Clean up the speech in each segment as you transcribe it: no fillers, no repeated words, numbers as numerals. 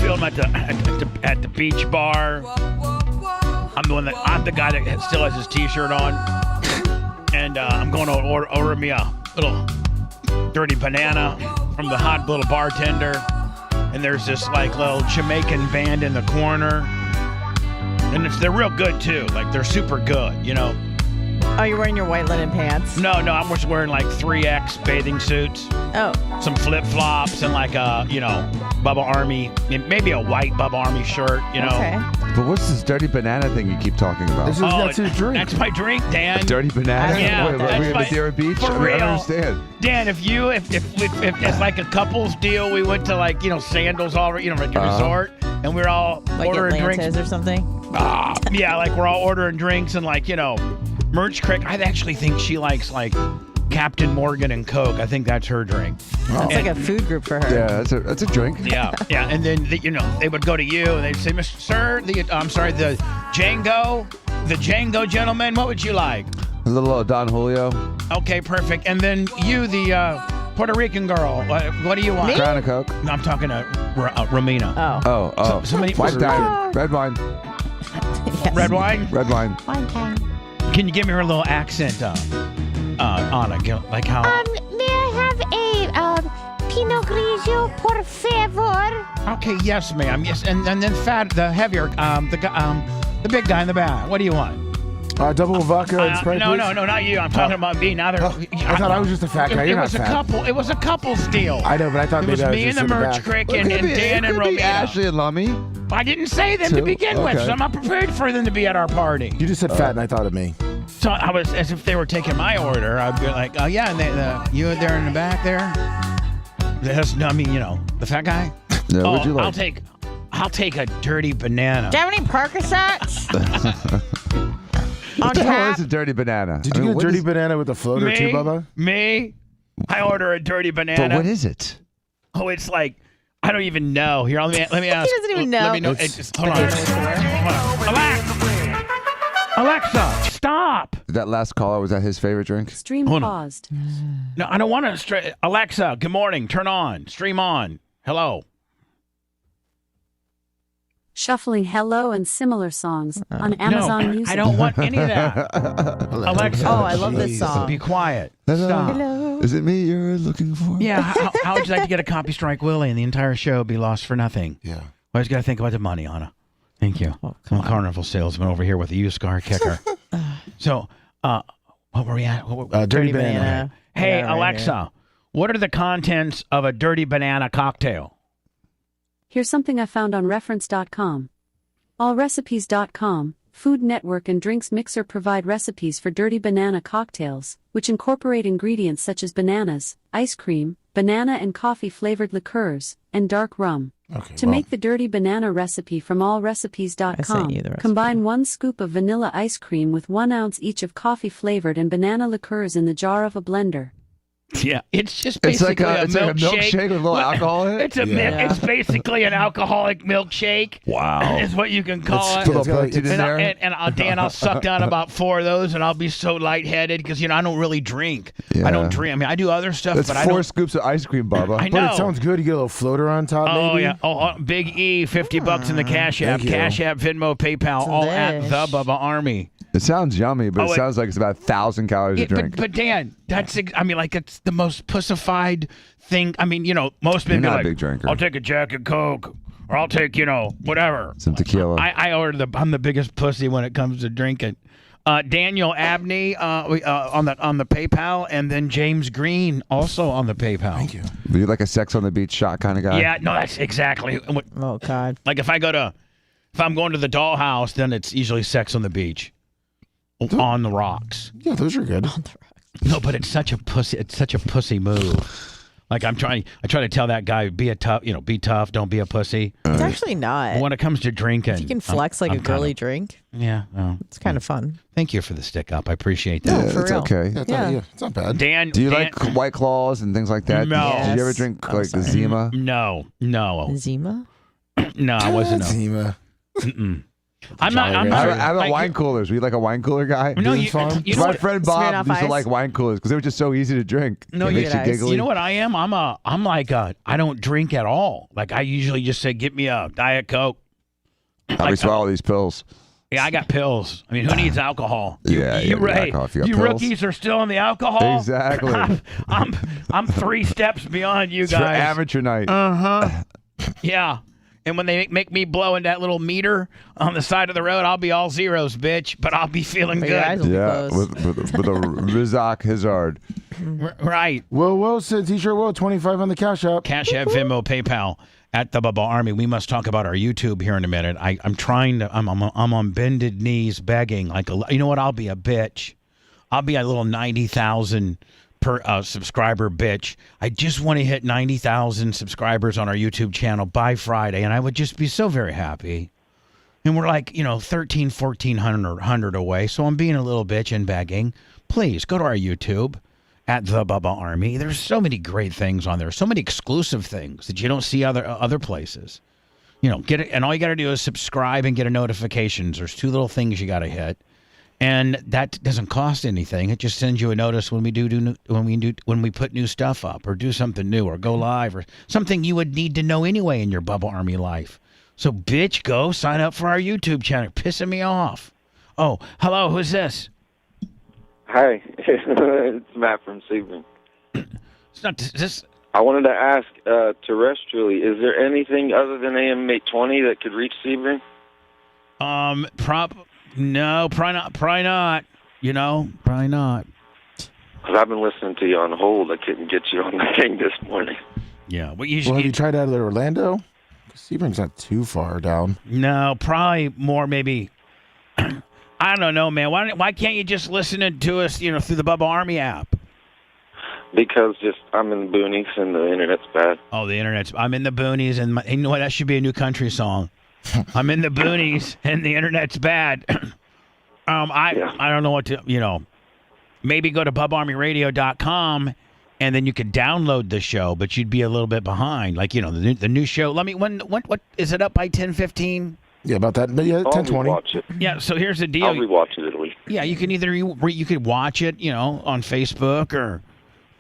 film at the beach bar. I'm the guy that still has his T-shirt on, and I'm going to order me a little dirty banana from the hot little bartender. And there's this like little Jamaican band in the corner, and they're real good too. Like they're super good, you know. Oh, you're wearing your white linen pants? No, I'm just wearing like 3X bathing suits. Oh. Some flip-flops and like a, Bubba Army, maybe a white Bubba Army shirt, you know. Okay. But what's this dirty banana thing you keep talking about? That's his drink. That's my drink, Dan. A dirty banana? Yeah, Wait, that's we at my- Madeira Beach? for I real. don't understand. Dan, if it's like a couple's deal, we went to like, Sandals at the resort, and we're all Like ordering Atlantis drinks. or something? Yeah, like we're all ordering drinks and like, Merch Crick. I actually think she likes like Captain Morgan and Coke. I think that's her drink. It's like a food group for her. Yeah, that's a drink. Yeah. And then they would go to you and they'd say, "Mr. Sir, the Django gentleman, what would you like?" A little Don Julio. Okay, perfect. And then you, the Puerto Rican girl, what do you want? Crown of Coke. No, I'm talking to Romina. Oh. Oh. Somebody- White wine. Red wine. Yes. Red wine? Red wine. Can you give me her little accent, Anna? Like how? May I have a Pinot Grigio, por favor? Okay, yes, ma'am. Yes, and then the heavier, the big guy in the back. What do you want? Double vodka and Sprite, No, please. not you. I'm talking about me. Now I thought I was just a fat guy. You're not fat. It was a couple's deal. I know, but I thought It maybe was I was me and just the in the Merch back. Crick Well, and it could be- Dan it and could be Romina. Ashley and Lummy. I didn't say them to Two? begin with, Okay. so I'm not prepared for them to be at our party. You just said fat, and I thought of me. So I was, as if they were taking my order, I'd be like, "Oh yeah, and you there in the back there." The fat guy. Yeah, what'd you like? I'll take a dirty banana. Do you have any Percocets? What the hell is a dirty banana? Did you get a dirty banana with a floater too, Bubba? Me? I order a dirty banana. But what is it? Oh, it's like, I don't even know. Here, let me ask. He doesn't even know. Let me know. Hold on. Alexa, stop. That last caller, was that his favorite drink? Stream Hold on. paused. No, I don't want to. Alexa, good morning. Turn on. Stream on. Hello. Shuffling Hello and similar songs on Amazon Music. I don't want any of that. Alexa. Oh, I love this song. Be quiet. Hello. Stop. Hello. Is it me you're looking for? Yeah, how would you like to get a copy strike Willie and the entire show be lost for nothing? Yeah. Always got to think about the money, Anna. Thank you. Oh, I'm a carnival salesman over here with a used car kicker. So, what were we at? Dirty banana. Hey, Yeah, right Alexa, here. what are the contents of a dirty banana cocktail? Here's something I found on reference.com. Allrecipes.com, Food Network and Drinks Mixer provide recipes for dirty banana cocktails, which incorporate ingredients such as bananas, ice cream, banana and coffee flavored liqueurs, and dark rum. Okay, To make the dirty banana recipe from I allrecipes.com, sent you the recipe. combine 1 scoop of vanilla ice cream with 1 ounce each of coffee flavored and banana liqueurs in the jar of a blender. Yeah, it's just It's like basically a milkshake with a little alcohol in it? It's a it's basically an alcoholic milkshake. Wow. Is what you can call Put a it. little protein in And, there. Dan, I'll suck down about 4 of those, and I'll be so lightheaded because I don't really drink. Yeah. I don't drink. I mean, I do other stuff, That's but I 4 don't. scoops of ice cream, Bubba. I know. But it sounds good. You get a little floater on top, Oh maybe? yeah. Oh, Big E, $50 in the Cash App, Thank you. Cash App, Venmo, PayPal, all at Delish. the Bubba Army. It sounds yummy, but Oh, it sounds like it's about 1,000 calories a drink. But Dan, it's the most pussified thing. I mean, most men You're be not a like, big drinker. I'll take a Jack and Coke, or I'll take, whatever. Some tequila. I'm the biggest pussy when it comes to drinking. Daniel Abney on the PayPal, and then James Green also on the PayPal. Thank you. Are you like a Sex on the Beach shot kind of guy? Yeah, no, that's exactly what. Oh, God. Like if I'm going to the dollhouse, then it's usually Sex on the Beach, on the rocks. Yeah, those are good. No, but it's such a pussy. It's such a pussy move. Like I try to tell that guy, be tough, don't be a pussy. It's actually not. But when it comes to drinking, If you can flex like I'm a girly kinda- drink, Yeah, it's kind of fun. thank you for the stick up. I appreciate Yeah, that. for it's real. okay. Yeah, it's not bad. Dan, Do you Dan, like White Claws and things like that? No. Did you ever Yes. drink Oh, like the sorry. Zima? No, Zima? no, I wasn't. Zima. Mm-mm. I'm not. I have a wine coolers. Were you like a wine cooler guy? No, you know My what? friend Bob Smirnoff used to Ice? like wine coolers because they were just so easy to drink. No, It you makes you guys. giggly. You know what I am? I'm like I don't drink at all. Like I usually just say, get me a Diet Coke. How we swallow these pills? Yeah, I got pills. I mean, who needs alcohol? You Hey, need alcohol if you got you pills. rookies are still on the alcohol. Exactly. I'm 3 steps beyond you It's for guys. amateur night. Yeah. And when they make me blow in that little meter on the side of the road, I'll be all zeros, bitch. But I'll be feeling But your eyes good. will be Yeah, closed. with a Rizak Hazard. Right. Whoa, said T-shirt. Whoa, 25 on the Cash App. Cash App, Venmo, PayPal at the Bubba Army. We must talk about our YouTube here in a minute. I'm trying to. I'm on bended knees begging. Like you know what? I'll be a bitch. I'll be a little 90,000 per subscriber bitch. I just want to hit 90,000 subscribers on our YouTube channel by Friday, and I would just be so very happy. And we're like 1,400 away. So I'm being a little bitch and begging. Please go to our YouTube at the Bubba Army. There's so many great things on there. So many exclusive things that you don't see other places. Get it, and all you got to do is subscribe and get a notifications. There's 2 little things you got to hit, and that doesn't cost anything. It just sends you a notice when we put new stuff up or do something new or go live or something you would need to know anyway in your Bubba Army life. So, bitch, go sign up for our YouTube channel. Pissing me off. Oh, hello, who's this? Hi, it's Matt from Sebring. It's not this. I wanted to ask terrestrially, is there anything other than AM 820 that could reach Sebring? No, probably not. Probably not. Probably not. Because I've been listening to you on hold. I couldn't get you on the thing this morning. Yeah, but Well, have you tried out of Orlando? Sebring's not too far down. No, probably more maybe. I don't know, man. Why can't you just listen to us, through the Bubba Army app? Because I'm in the boonies and the internet's bad. Oh, the internet's. I'm in the boonies, and you know what? That should be a new country song. I'm in the boonies, and the internet's bad. I don't know what to. Maybe go to BubbaArmyRadio.com, and then you could download the show, but you'd be a little bit behind. Like the new show. What is it up by 10:15? Yeah, about that. But yeah, I'll 10:20. rewatch it. Yeah. So here's the deal. I'll rewatch it at least. Yeah, you can either you could watch it, on Facebook or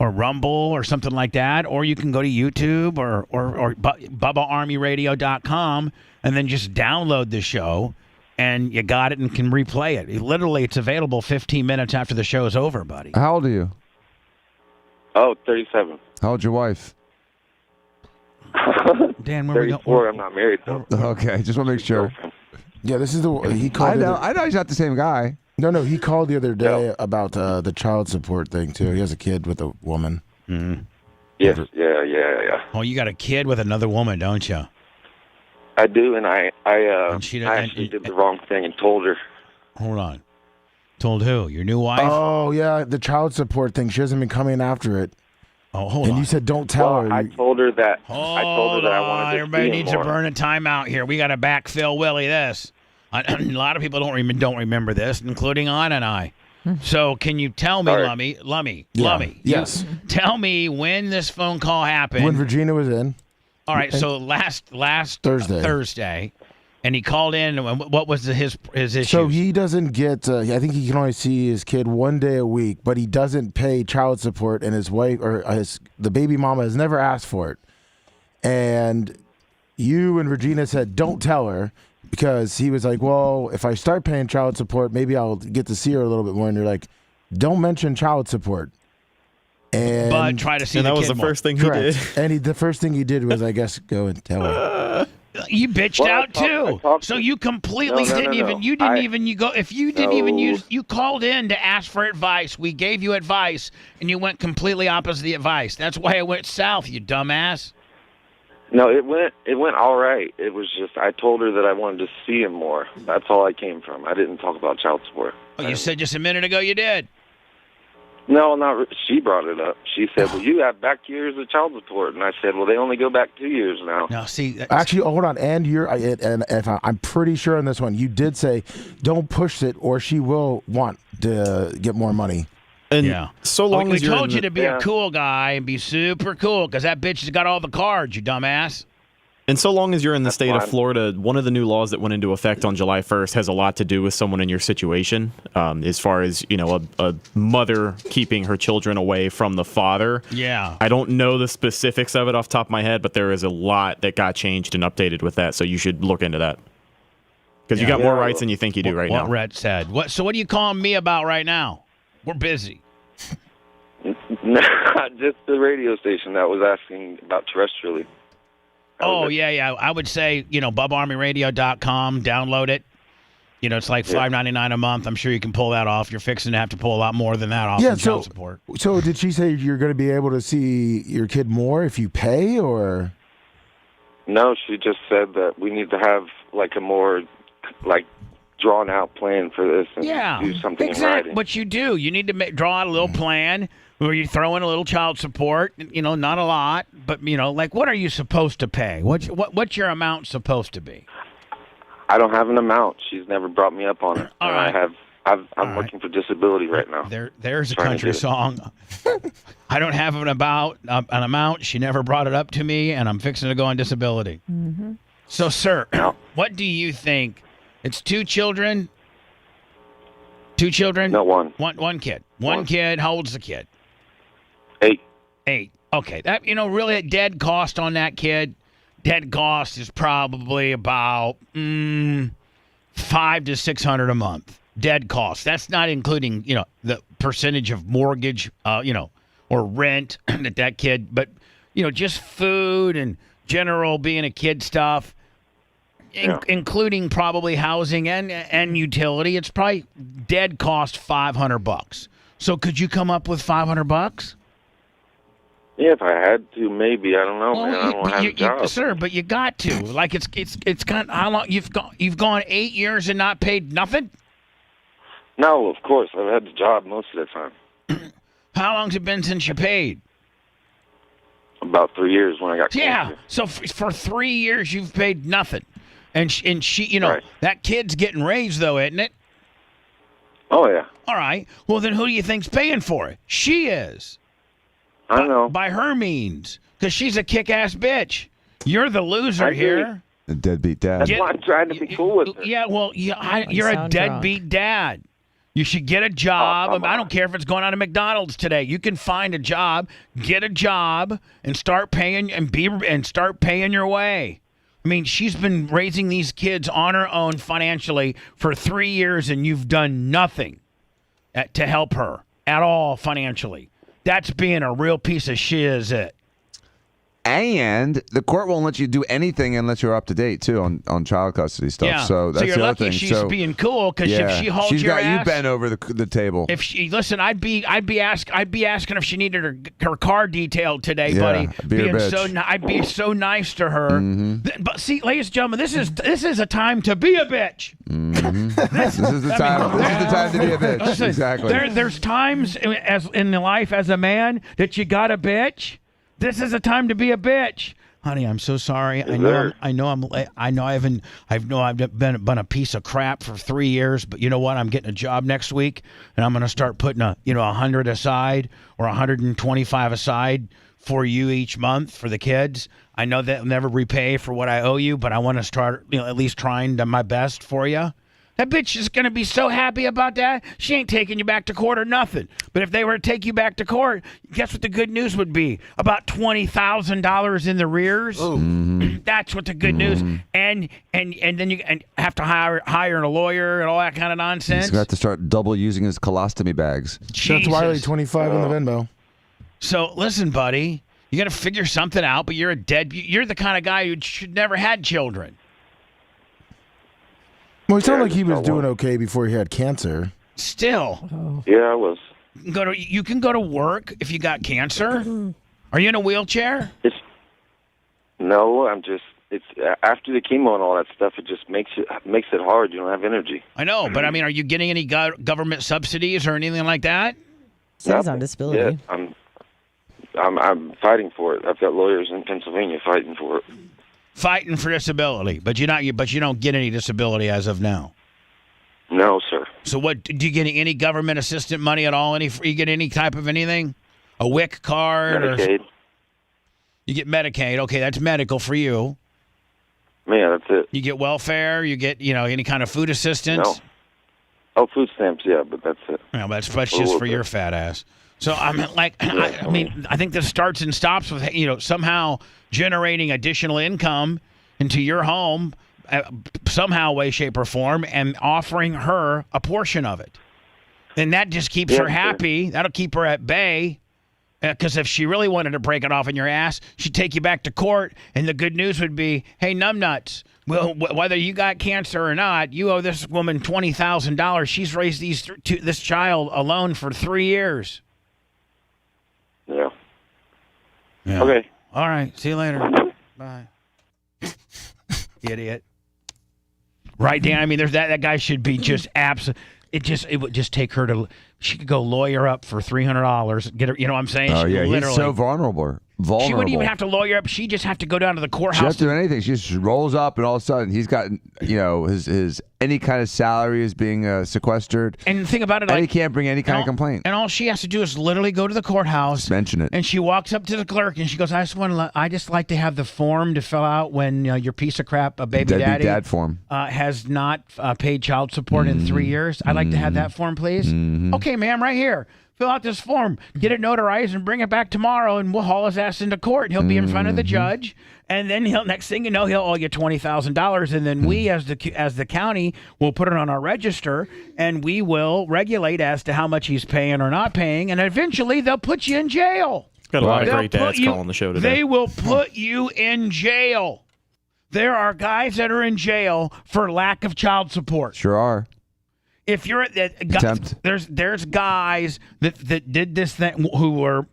Rumble or something like that, or you can go to YouTube or BubbaArmyRadio.com and then just download the show, and you got it and can replay it. Literally, it's available 15 minutes after the show is over, buddy. How old are you? Oh, 37. How old's your wife? Dan, where we 34. go? I'm not married, though. Okay, just want to make sure. Yeah, this is the he I called. know he's not the same guy. No, he called the other day about the child support thing too. He has a kid with a woman. Mm-hmm. Yes, yeah. Oh, you got a kid with another woman, don't you? I do, and I she doesn't- actually did the wrong thing and told her. Hold on. Told who? Your new wife? Oh yeah, the child support thing. She hasn't been coming after it. Oh, hold And on. you said don't tell her. I told her that. Hold I told her that I wanted to Everybody see him needs more. to burn a timeout here. We got to backfill Willie this. A lot of people don't remember this, including Anna and I. So can you tell me, Sorry. Lummy, Yes. tell me when this phone call happened. When Virginia was in. All right, so last Thursday. Thursday, and he called in. And what was his issue? So he doesn't get. I think he can only see his kid one day a week, but he doesn't pay child support, and his wife or the baby mama has never asked for it. And you and Regina said, "Don't tell her," because he was like, "Well, if I start paying child support, maybe I'll get to see her a little bit more." And you're like, "Don't mention child support." And but try to see And the that was kid the more. first thing he correct. did. And the first thing he did was, I guess, go and tell her. You bitched Well, I out too. talked So to- you completely No, didn't no. even. You didn't I- even. You go. If you didn't even No. use. You called in to ask for advice. We gave you advice, and you went completely opposite the advice. That's why it went south. You dumbass. No, it went all right. It was just I told her that I wanted to see him more. That's all I came from. I didn't talk about child support. Oh, you said just a minute ago you did. No, not. She brought it up. She said, "Well, you have back years of child support," and I said, "Well, they only go back 2 years now." No, see. Actually, hold on. And I'm pretty sure on this one, you did say, "Don't push it, or she will want to get more money." And Yeah. so long we as you're told in you the- to be a cool guy and be super cool because that bitch has got all the cards. You dumbass. And so long as you're in the state of fine. Florida, one of the new laws that went into effect on July 1st has a lot to do with someone in your situation, as far as, a mother keeping her children away from the father. Yeah. I don't know the specifics of it off the top of my head, but there is a lot that got changed and updated with that, so you should look into that. Because you got more rights than you think you do right now. What Rhett said. So what are you calling me about right now? We're busy. Just the radio station that was asking about terrestrially. Oh, yeah. I would say, BubbaArmyRadio.com, download it. It's like $5.99 a month. I'm sure you can pull that off. You're fixing to have to pull a lot more than that off in child support. So did she say you're going to be able to see your kid more if you pay, or? No, she just said that we need to have like a more drawn out plan for this and do something in writing. What you do, you need to draw out a little plan where you throw in a little child support, not a lot, but, what are you supposed to pay? What's your amount supposed to be? I don't have an amount. She's never brought me up on it. All and right. I'm working for disability right now. There's a Trying to country get it. song. I don't have an amount. She never brought it up to me, and I'm fixing to go on disability. Mm-hmm. So, sir, what do you think? It's 2 children? 2 children? No, one. One kid. One kid. How old's the kid? 8. 8. Okay. That really a dead cost on that kid. Dead cost is probably about $500 to $600 a month. Dead cost. That's not including the percentage of mortgage, or rent that kid. But just food and general being a kid stuff, including probably housing and utility. It's probably dead cost $500. So could you come up with $500? Yeah, if I had to, maybe. I don't know, man. I don't have a job. Sir, but you got to. Like it's kind of how long you've gone 8 years and not paid nothing? No, of course. I've had the job most of the time. How long's it been since you paid? About 3 years when I got Yeah. cancer. So for 3 years you've paid nothing, and she Right. that kid's getting raised though, isn't it? Oh, yeah. All right. Well, then who do you think's paying for it? She is. I know. By her means, because she's a kick-ass bitch. You're the loser I agree. here. A deadbeat dad. That's why I'm trying to be cool with her. Yeah, well, you're a sound deadbeat dad. You should get a job. come I don't on. care if it's going on at McDonald's today. You can find a job, get a job, and start paying start paying your way. I mean, she's been raising these kids on her own financially for 3 years, and you've done nothing to help her at all financially. That's being a real piece of shit, is it? And the court won't let you do anything unless you're up to date too on child custody stuff. Yeah. So that's you're the other lucky thing. she's being cool, because if she holds she's your got ass, you bent over the table. if she listen, I'd be asking if she needed her car detailed today, Yeah, buddy. be her bitch. I'd be so nice to her. But see, ladies and gentlemen, this is a time to be a bitch. This is the time. This is the time to be a bitch. Listen, Exactly. there's times as in the life as a man that you got a bitch. This is a time to be a bitch. Honey, I'm so sorry. I know I've been a piece of crap for 3 years, but you know what? I'm getting a job next week, and I'm going to start putting 100 aside or 125 aside for you each month for the kids. I know that I'll never repay for what I owe you, but I want to start at least trying my best for you. That bitch is going to be so happy about that. She ain't taking you back to court or nothing. But if they were to take you back to court, guess what the good news would be? About $20,000 in the rears. That's what the good news. And then you have to hire a lawyer and all that kind of nonsense. He's going to have to start double using his colostomy bags. That's Wiley Jesus. 25 on the Venmo. So listen, buddy, you got to figure something out. But you're you're the kind of guy who should never had children. Well, it sounded like he was doing okay before he had cancer. Still. Yeah, I was. You can go to work if you got cancer. Are you in a wheelchair? No, it's after the chemo and all that stuff, it just makes it hard. You don't have energy. I know, but I mean, are you getting any government subsidies or anything like that? So he's Nothing. on disability. Yeah, I'm fighting for it. I've got lawyers in Pennsylvania fighting for it. Fighting for disability, but you don't get any disability as of now. No, sir. So what, do you get any government assistance money at all? You get any type of anything? A WIC card? Medicaid. You get Medicaid. Okay, that's medical for you. Yeah, that's it. You get welfare. You get any kind of food assistance. No. Oh, food stamps, yeah, but that's it. Yeah, that's just for your fat ass. So I'm like, I think this starts and stops with somehow generating additional income into your home, somehow, way, shape, or form, and offering her a portion of it. And that just keeps her happy. That'll keep her at bay. Because if she really wanted to break it off in your ass, she'd take you back to court, and the good news would be, hey, numbnuts, well, whether you got cancer or not, you owe this woman $20,000. She's raised this child alone for 3 years. Yeah. Okay. All right. See you later. Bye. Idiot. Right, Dan? I mean, there's that guy should be just absolute. It would just take her to. She could go lawyer up for $300. Get her. You know what I'm saying? Oh, yeah. Literally, He's so vulnerable. She wouldn't even have to lawyer up. She just have to go down to the courthouse. She doesn't do anything. She just rolls up, and all of a sudden, he's got his any kind of salary is being sequestered. And think about it, and he can't bring any kind of complaint. And all she has to do is literally go to the courthouse, just mention it, and she walks up to the clerk, and she goes, I just like to have the form to fill out when your piece of crap, a baby daddy, dad form, has not paid child support in 3 years. I'd like to have that form, please. Okay, ma'am, right here. Fill out this form, get it notarized, and bring it back tomorrow, and we'll haul his ass into court. He'll be in front of the judge, and then next thing you know, he'll owe you $20,000, and then we, as the county, will put it on our register, and we will regulate as to how much he's paying or not paying, and eventually they'll put you in jail. Got a lot of great dads calling the show today. They will put you in jail. There are guys that are in jail for lack of child support. Sure are. If you're there's guys that did this thing who were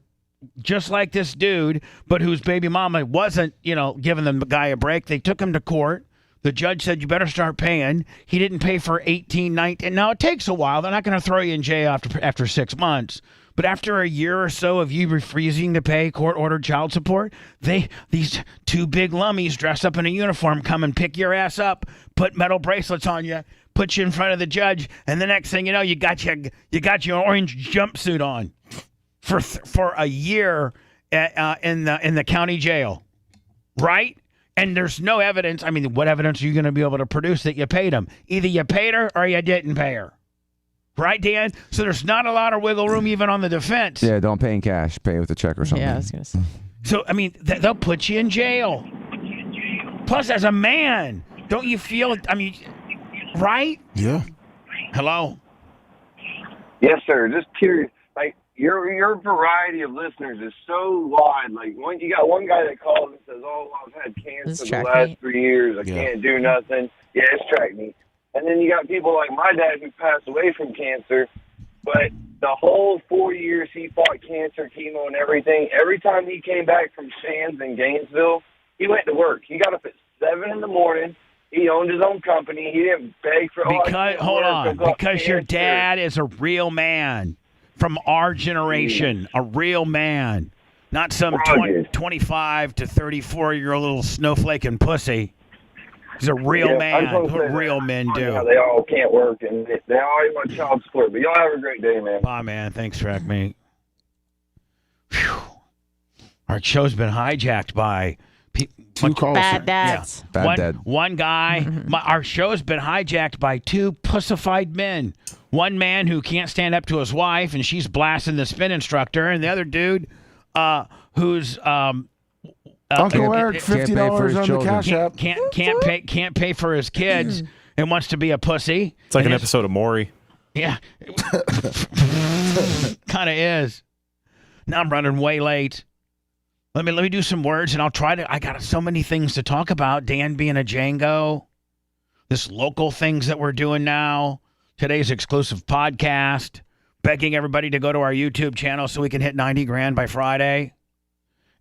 just like this dude, but whose baby mama wasn't, giving the guy a break. They took him to court. The judge said, you better start paying. He didn't pay for 18, 19. Now, it takes a while. They're not going to throw you in jail after 6 months. But after a year or so of you refusing to pay court-ordered child support, these two big lummies dressed up in a uniform come and pick your ass up, put metal bracelets on you, put you in front of the judge, and the next thing you know, you got your orange jumpsuit on for a year in the county jail, right? And there's no evidence. I mean, what evidence are you going to be able to produce that you paid him? Either you paid her or you didn't pay her. Right, Dan? So there's not a lot of wiggle room even on the defense. Yeah, don't pay in cash. Pay with a check or something. Yeah, I was going to say. So, I mean, they'll put you in jail. Plus, as a man, don't you feel, right? Yeah. Hello? Yes, sir. Just curious. Like, your variety of listeners is so wide. Like, you got one guy that calls and says, "Oh, I've had cancer the last 3 years. I can't do nothing." Yeah, it's track meet. And then you got people like my dad who passed away from cancer, but the whole 4 years he fought cancer, chemo, and everything. Every time he came back from Shands in Gainesville, he went to work. He got up at 7 in the morning. He owned his own company. He didn't beg for because your dad is a real man from our generation, a real man, not some 25 to 34-year-old little snowflake and pussy. He's a real man. What real men do. They all can't work, and they always want child support. But y'all have a great day, man. Bye, man. Thanks, Track Mate. Our show's been hijacked by bad dads. Yeah. Bad dad. One guy. Our show's been hijacked by two pussified men. One man who can't stand up to his wife, and she's blasting the spin instructor, and the other dude who's Uncle Eric, $50 on the Cash App. Can't pay for his kids and wants to be a pussy. It's like an episode of Maury. Yeah, kind of is. Now I'm running way late. Let me do some words, and I'll try to. I got so many things to talk about. Dan being a Django, this local things that we're doing now, today's exclusive podcast, begging everybody to go to our YouTube channel so we can hit 90 grand by Friday.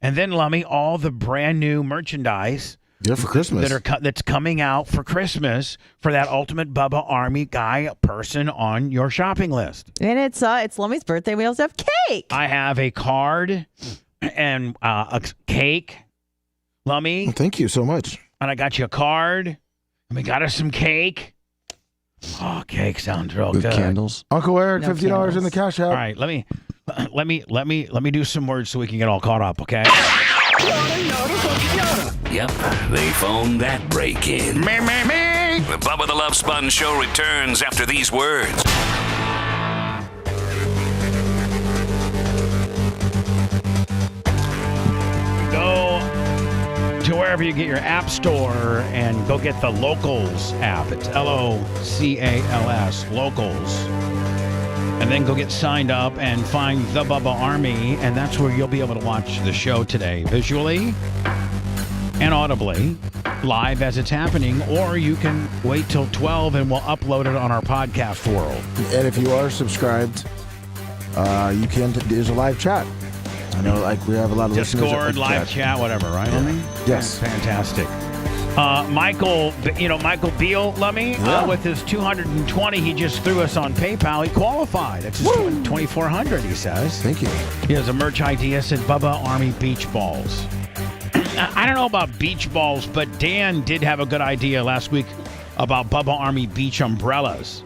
And then, Lummy, all the brand new merchandise for Christmas that's coming out for Christmas for that ultimate Bubba Army person on your shopping list. And it's Lummy's birthday. We also have cake. I have a card and a cake, Lummy. Well, thank you so much. And I got you a card, and we got us some cake. Oh, cake sounds real good. Candles. Uncle Eric, $50 in the Cash App. All right, let me do some words so we can get all caught up, okay? Yep, they phoned that break in. Me. The Bubba the Love Sponge Show returns after these words. Go to wherever you get your app store and go get the Locals app. It's Locals, Locals. And then go get signed up and find the Bubba Army, and that's where you'll be able to watch the show today, visually and audibly, live as it's happening, or you can wait till 12 and we'll upload it on our podcast world. And if you are subscribed, you can. There's a live chat. I know, like, we have a lot of listeners. Discord, live chat, whatever, right, Lummy? Yes. Fantastic. Michael Beal, Lummy, with his 220, he just threw us on PayPal. He qualified. It's 2,400, he says. Thank you. He has a merch idea, said Bubba Army Beach Balls. I don't know about beach balls, but Dan did have a good idea last week about Bubba Army Beach umbrellas.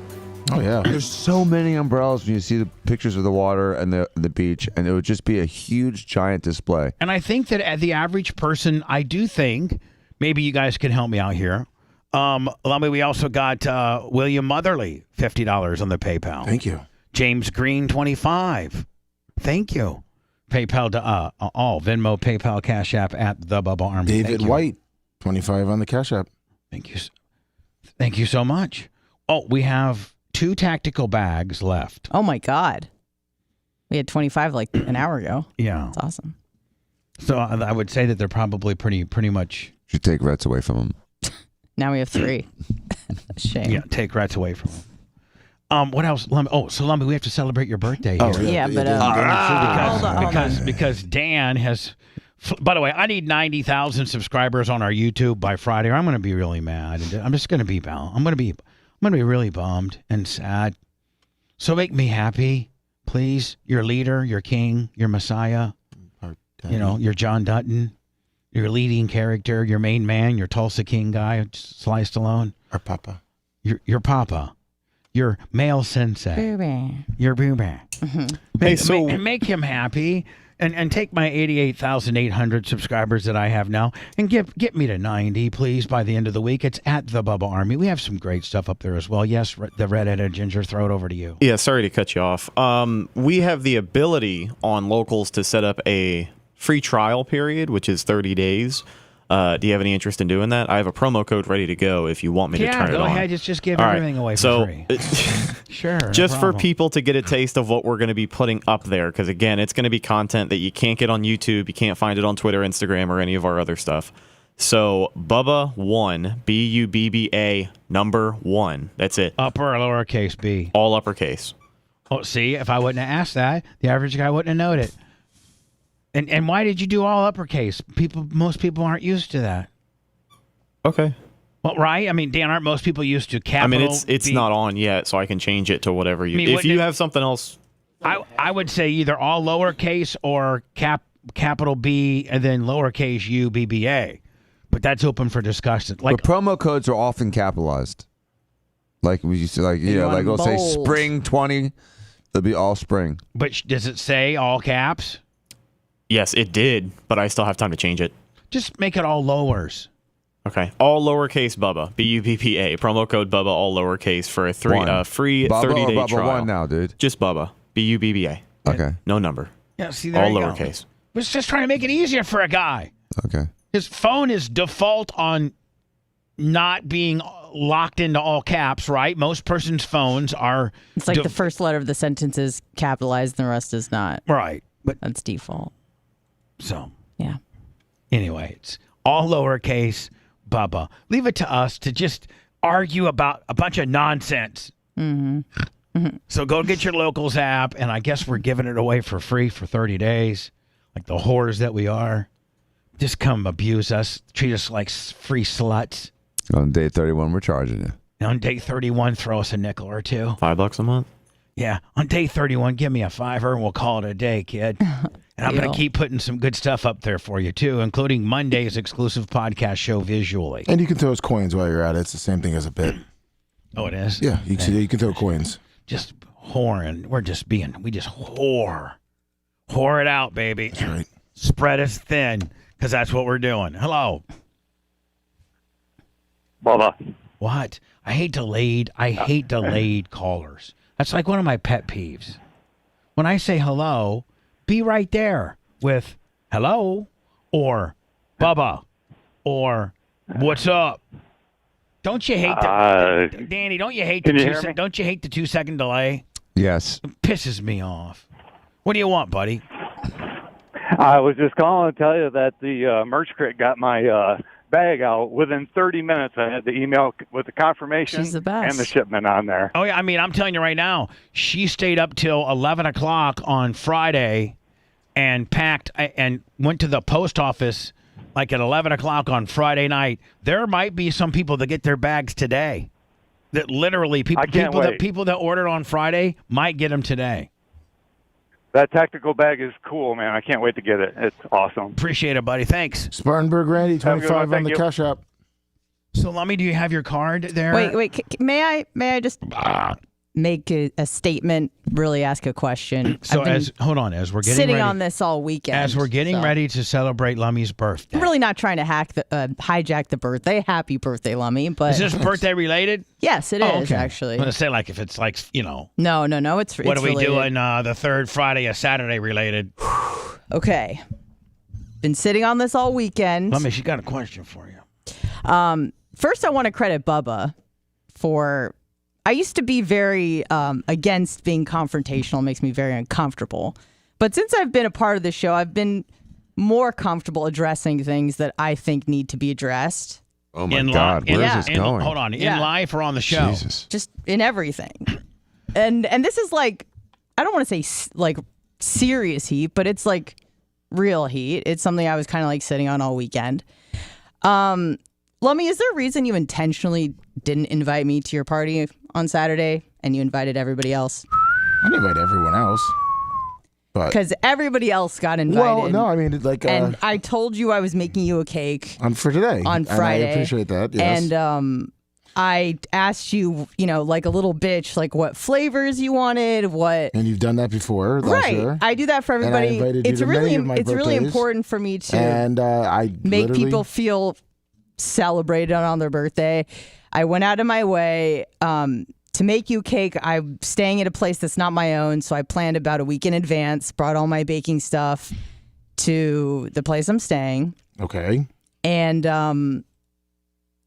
Oh, yeah. There's so many umbrellas when you see the pictures of the water and the beach, and it would just be a huge, giant display. And I think that at the average person, I do think, maybe you guys can help me out here. Lummy, we also got William Motherly, $50 on the PayPal. Thank you. James Green, $25. Thank you. PayPal to all. Venmo, PayPal, Cash App at the Bubba Army. David White, $25 on the Cash App. Thank you. Thank you so much. Oh, we have 2 tactical bags left. Oh, my God. We had 25 like an hour ago. Yeah. That's awesome. So I would say that they're probably pretty much. Should take Rhett's away from them. Now we have 3. Shame. Yeah, take Rhett's away from them. What else? Lumby, we have to celebrate your birthday here. Oh, yeah, but because Dan has. By the way, I need 90,000 subscribers on our YouTube by Friday, or I'm going to be really mad. I'm just going to be I'm going to be really bummed and sad. So make me happy, please. Your leader, your king, your Messiah. Your John Dutton, your leading character, your main man, your Tulsa King guy, Sly Stallone. Our Papa. Your Papa. Your male sensei. Booby. Your booby. Mm-hmm. Make him happy and take my 88,800 subscribers that I have now and get me to 90, please, by the end of the week. It's at the Bubba Army. We have some great stuff up there as well. Yes, the redheaded ginger, throw it over to you. Yeah, sorry to cut you off. We have the ability on Locals to set up a free trial period, which is 30 days. Do you have any interest in doing that? I have a promo code ready to go if you want me to turn it on. Yeah, go ahead. Just give everything away for free. Sure. Just for people to get a taste of what we're going to be putting up there, because, again, it's going to be content that you can't get on YouTube. You can't find it on Twitter, Instagram, or any of our other stuff. So, Bubba1, Bubba, number 1. That's it. Upper or lowercase b? All uppercase. Oh, see, if I wouldn't have asked that, the average guy wouldn't have known it. And why did you do all uppercase? Most people aren't used to that. Okay. Well, right? I mean, Dan, aren't most people used to capital? I mean, it's not on yet, so I can change it to whatever you. If you have something else, I would say either all lowercase or capital B and then lowercase U BBA, but that's open for discussion. But promo codes are often capitalized. Like we used to, we'll say spring 20, they'll be all spring. But does it say all caps? Yes, it did, but I still have time to change it. Just make it all lowers. Okay. All lowercase Bubba. Bubba. Promo code Bubba, all lowercase for a free Bubba 30-day or Bubba trial. 1 now, dude? Just Bubba. Bubba. Okay. No number. Yeah, see, there all you lowercase. Go. It's just trying to make it easier for a guy. Okay. His phone is default on not being locked into all caps, right? Most person's phones are... It's like the first letter of the sentence is capitalized and the rest is not. Right. But that's default. So, yeah. Anyway, it's all lowercase Bubba. Leave it to us to just argue about a bunch of nonsense. Mm-hmm. Mm-hmm. So go get your Locals app, and I guess we're giving it away for free for 30 days, like the whores that we are. Just come abuse us, treat us like free sluts. On day 31, we're charging you. And on day 31, throw us a nickel or two. $5 a month? Yeah. On day 31, give me a $5 and we'll call it a day, kid. And I'm going to keep putting some good stuff up there for you, too, including Monday's exclusive podcast show visually. And you can throw us coins while you're at it. It's the same thing as a bit. Oh, it is? Yeah, you can throw coins. Just whoring. We just whore. Whore it out, baby. That's right. Spread us thin, because that's what we're doing. Hello. Bubba. What? I hate delayed callers. That's like one of my pet peeves. When I say hello, be right there with hello or Bubba or what's up. Don't you hate Danny? Don't you hate the 2-second delay? Yes. It pisses me off. What do you want, buddy? I was just calling to tell you that the merch crate got my bag out within 30 minutes. I had the email with the confirmation She's the best. and the shipment on there. Oh, yeah. I mean, I'm telling you right now, she stayed up till 11 o'clock on Friday and packed and went to the post office like at 11 o'clock on Friday night. There might be some people that get their bags today. That literally people that ordered on Friday might get them today. That tactical bag is cool, man. I can't wait to get it. It's awesome. Appreciate it, buddy. Thanks. Spartanburg Randy, 25 on the Cash App. So, Lummy, do you have your card there? Wait. May I just make a statement? Really ask a question. So, hold on, as we're getting sitting ready, on this all weekend, as we're getting ready to celebrate Lummy's birthday. I'm really not trying to hijack the birthday. Happy birthday, Lummy! But is this birthday related? Yes, it is okay. actually. I'm gonna say if it's No. It's what are we related. doing the third Friday of Saturday related? Okay. Been sitting on this all weekend. Lummy, she got a question for you. First, I want to credit Bubba for. I used to be very against being confrontational. It makes me very uncomfortable. But since I've been a part of the show, I've been more comfortable addressing things that I think need to be addressed. Oh, my God. Where is this going? Hold on. In life or on the show? Jesus. Just in everything. And this is I don't want to say serious heat, but it's real heat. It's something I was kind of sitting on all weekend. Lummy, is there a reason you intentionally didn't invite me to your party on Saturday and you invited everybody else? I didn't invite everyone else. Because everybody else got invited. Well, no, I mean, and I told you I was making you a cake. For today. On Friday. And I appreciate that, yes. And I asked you, like a little bitch, what flavors you wanted, what. And you've done that before last year. I do that for everybody. And I invited it's you to really, many of my it's really birthdays. important for me to and I make people feel celebrated on their birthday. I went out of my way to make you cake. I'm staying at a place that's not my own, so I planned about a week in advance, brought all my baking stuff to the place I'm staying. Okay. And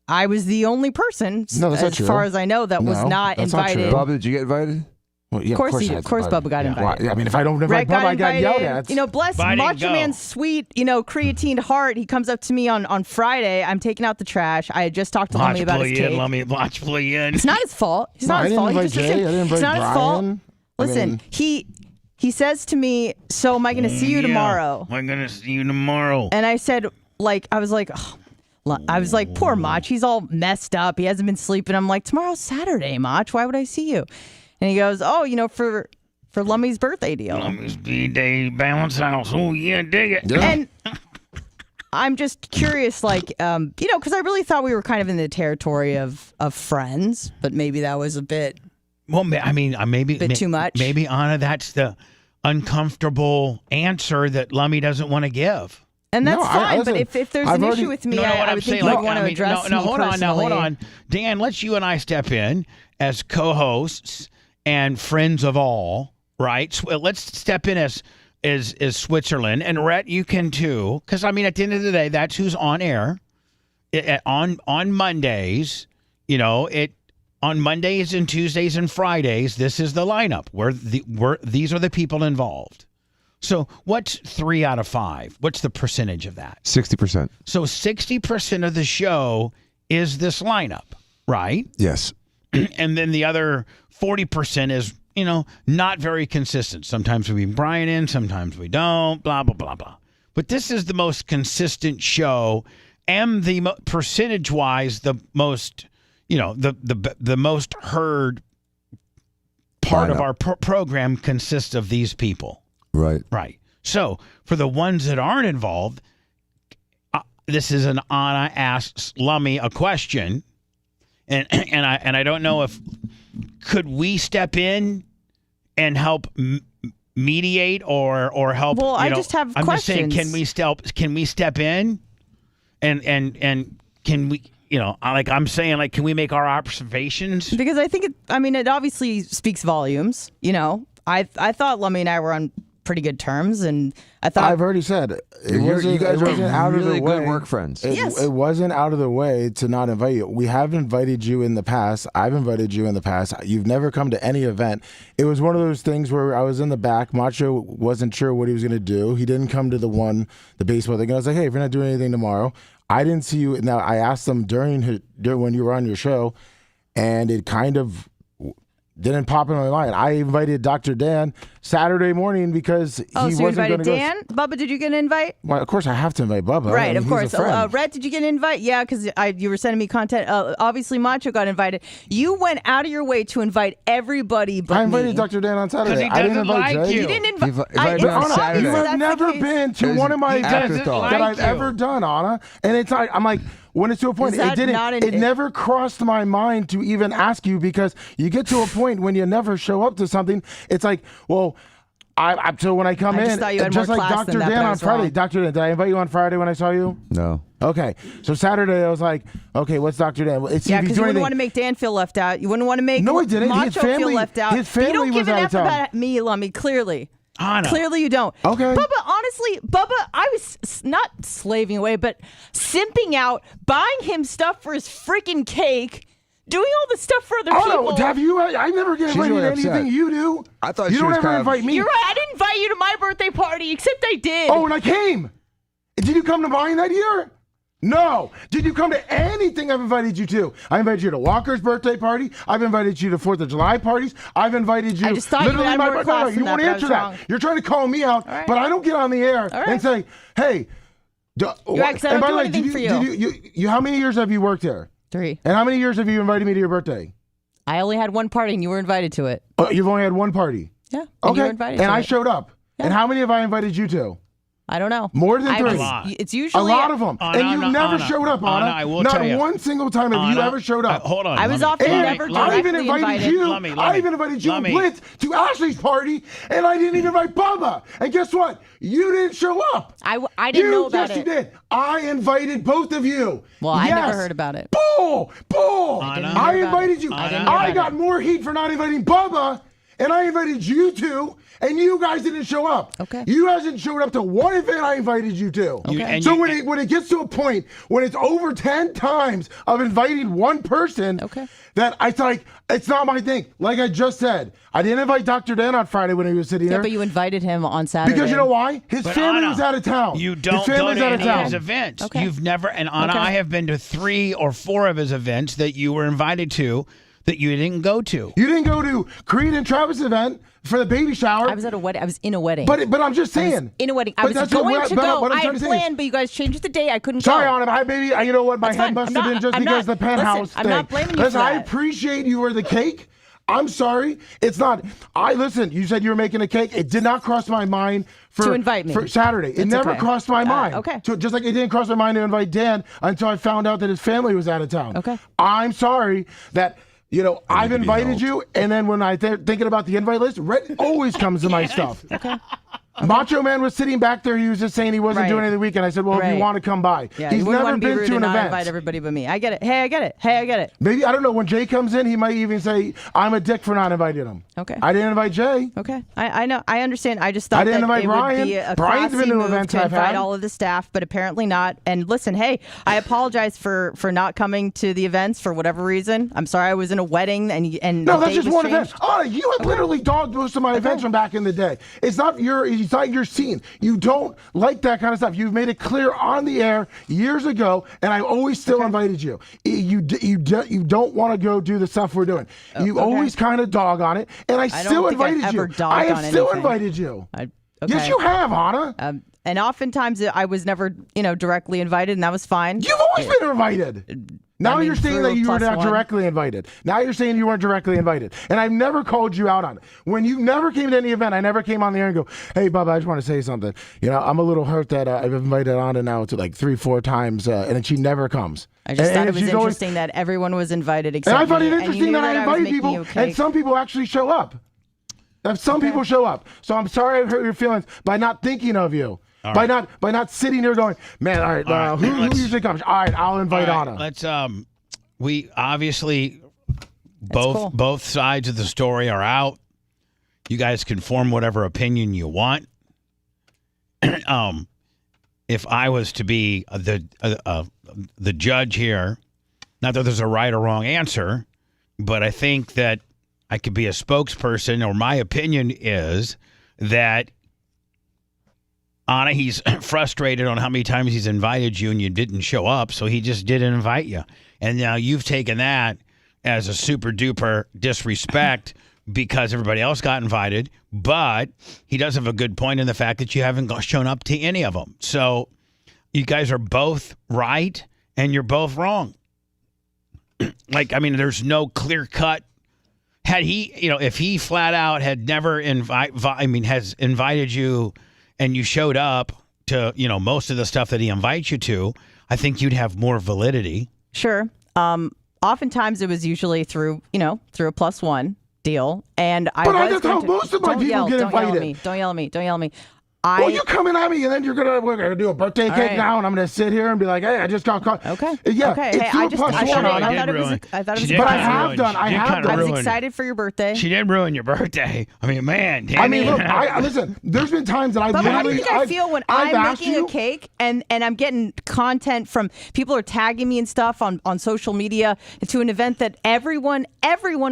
I was the only person, as far as I know, that was not invited. Bubba, did you get invited? Well, yeah, of course Bubba got invited. Well, I mean, if I don't invite Bubba, I got yelled at. Bless Macho Man's sweet, creatine heart. He comes up to me on Friday. I'm taking out the trash. I had just talked to Lummy about his cake. Watch play in. It's not his fault. It's not his fault. I didn't invite It's not Brian. his fault. Listen, he says to me, "So am I going to see you tomorrow?" I'm going to see you tomorrow. And I said, I was like, poor Mach. He's all messed up. He hasn't been sleeping. I'm like, tomorrow's Saturday, Mach. Why would I see you? And he goes, for Lummy's birthday deal. Lummy's B-Day bounce house. Oh, yeah, dig it. Yeah. And I'm just curious, because I really thought we were kind of in the territory of friends, but maybe that was a bit. Well, I mean, maybe too much. Maybe, Anna, that's the uncomfortable answer that Lummy doesn't want to give. And that's fine, but if there's an issue with me, I would think you'd want to address me hold personally. on. Dan, let's you and I step in as co-hosts and friends of all, right? So let's step in as Switzerland. And Rhett, you can too. Because, at the end of the day, that's who's on air. On Mondays, on Mondays and Tuesdays and Fridays, this is the lineup where these are the people involved. So what's 3 out of 5? What's the percentage of that? 60%. So 60% of the show is this lineup, right? Yes. And then the other 40% is, not very consistent. Sometimes we bring Brian in, sometimes we don't, blah, blah, blah, blah. But this is the most consistent show and the percentage-wise the most, the most heard part of our program consists of these people. Right. Right. So for the ones that aren't involved, this is an Anna asks Lummy a question, and I don't know if could we step in and help mediate or help. Well, I just have I'm questions. just saying, can we step in, and can we I'm saying, like, can we make our observations? Because I think it obviously speaks volumes. I thought Lummy and I were on pretty good terms, and I thought I've already said you guys wasn't out of really the way. good work friends. It wasn't out of the way to not invite you. We have invited you in the past. I've invited you in the past. You've never come to any event. It was one of those things where I was in the back. Macho wasn't sure what he was going to do. He didn't come to the baseball thing. I was like, hey, if you're not doing anything tomorrow, I didn't see you. Now, I asked them during when you were on your show, and it kind of didn't pop in my mind. I invited Dr. Dan Saturday morning because he wasn't going to go. Oh, so you invited Dan? Bubba, did you get an invite? Well, of course I have to invite Bubba. Right, of course. He's a friend. Rhett, did you get an invite? Yeah, because you were sending me content. Obviously, Macho got invited. You went out of your way to invite everybody but I invited me. Dr. Dan on Saturday. He I didn't doesn't invite like Jay. you. You didn't invite me on Saturday. You have never been to one of my events that I've ever done, Anna. And it's like, I'm like, when it's to a point, it never crossed my mind to even ask you, because you get to a point when you never show up to something. It's like, well, so when I come in, just like Dr. Dan on Friday. Wrong. Dr. Dan, did I invite you on Friday when I saw you? No. Okay. So Saturday, I was like, okay, what's Dr. Dan? Because you wouldn't want to make Dan feel left out. You wouldn't want to make Macho feel left out. His family you don't give was an out F of town. about me, Lummy, clearly. Anna. Clearly you don't. Okay. Bubba, I was not slaving away, but simping out, buying him stuff for his freaking cake, doing all the stuff for other people. Have you? I never get invited to anything you do. I thought you she don't was ever kind of- invite me. You're right. I didn't invite you to my birthday party, except I did. Oh, and I came. Did you come to mine that year? No. Did you come to anything I've invited you to? I invited you to Walker's birthday party. I've invited you to 4th of July parties. I've invited you. I just thought you had more class than you won't that, answer but I was that. wrong. You're trying to call me out, but I don't get on the air and say, hey. Right, 'cause I don't do anything for you. How many years have you worked here? 3. And how many years have you invited me to your birthday? I only had one party, and you were invited to it. Oh, you've only had one party? Yeah. And Okay. you were invited And to I it. showed up. Yeah. And how many have I invited you to? I don't know. More than 3. It's usually a lot of them. Anna, and you never Anna, showed up, Anna. I will Not tell you. one single time have you ever showed up. Hold on. I was often never I even directly invited you. I even invited you and Blitz to Ashley's party, and I didn't even invite Bubba. And guess what? You didn't show up. I didn't know about it. Yes, you did. I invited both of you. Well, I never heard about it. Bull. I invited you. I got more heat for not inviting Bubba, and I invited you two. And you guys didn't show up. Okay. You hasn't showed up to one event I invited you to. Okay. So when it gets to a point when it's over 10 times of inviting one person, that it's not my thing. Like I just said, I didn't invite Dr. Dan on Friday when he was sitting there. But you invited him on Saturday. Because you know why? His family was out of town. You don't go to any of his events. Okay. You've never, and Anna, I have been to 3 or 4 of his events that you were invited to that you didn't go to. You didn't go to Creed and Travis' event for the baby shower. I was at a wedding. I was in a wedding. But I'm just saying. In a wedding. I was going to go. I had planned, but you guys changed the day. I couldn't go. Sorry, Anna. Baby, you know what? My head must have been just because the penthouse thing. I'm not blaming you for that. I appreciate you were the cake. I'm sorry. It's not. Listen, you said you were making a cake. It did not cross my mind to invite me for Saturday. It never crossed my mind. Okay. Just like it didn't cross my mind to invite Dan until I found out that his family was out of town. Okay. I'm sorry that. I've invited you, and then when I'm thinking about the invite list, Rhett always comes to my stuff. Okay. Macho Man was sitting back there. He was just saying he wasn't doing anything the weekend. I said, well, if you want to come by. Yeah, he's never been to an event. Invite everybody but me. I get it. Hey, I get it. Maybe, I don't know, when Jay comes in, he might even say, I'm a dick for not inviting him. Okay. I didn't invite Jay. Okay. I know. I understand. I just thought I didn't invite it Brian. would be a Brian's classy been to move events to I've invite had. all of the staff, but apparently not. And listen, hey, I apologize for not coming to the events for whatever reason. I'm sorry I was in a wedding and no, the that's date just was one changed. event. Oh, you have literally dogged most of my events from back in the day. It's not your scene. You don't like that kind of stuff. You've made it clear on the air years ago, and I've always still invited you. You don't want to go do the stuff we're doing. You always kind of dog on it, and I still invited you. I have still invited you. Yes, you have, Anna. And oftentimes I was never, directly invited, and that was fine. You've always been invited. Now you're saying that you were not directly invited. Now you're saying you weren't directly invited. And I've never called you out on it. When you never came to any event, I never came on the air and go, hey, Bubba, I just want to say something. I'm a little hurt that I've invited Anna now to like 3-4 times, and then she never comes. I just thought it was interesting that everyone was invited except me. And I thought it me, interesting that I invited people, and some people actually show up. Some people show up. So I'm sorry I hurt your feelings by not thinking of you. by not sitting there going, man, all right, who usually comes? All right, I'll invite Anna. Let's we obviously both sides of the story are out. You guys can form whatever opinion you want. If I was to be the judge here, not that there's a right or wrong answer, but I think that I could be a spokesperson, or my opinion is that Anna, he's frustrated on how many times he's invited you and you didn't show up, so he just didn't invite you. And now you've taken that as a super duper disrespect because everybody else got invited, but he does have a good point in the fact that you haven't shown up to any of them. So you guys are both right and you're both wrong. There's no clear cut. Had he, if he flat out had never has invited you and you showed up to, most of the stuff that he invites you to, I think you'd have more validity. Sure. Oftentimes it was usually through a +1 deal. And that's how most of my people get invited. Don't yell at me. Well, you're coming at me, and then we're gonna do a birthday cake now, and I'm gonna sit here and be like, "Hey, I just got caught." Okay. Yeah. Okay. It's Hey, I thought it was. But I have done. I was excited for your birthday. She did ruin your birthday. I mean, man. Look. Listen. There's been times that But how do you think I feel when I'm making a cake and I'm getting content from people are tagging me and stuff on social media to an event that everyone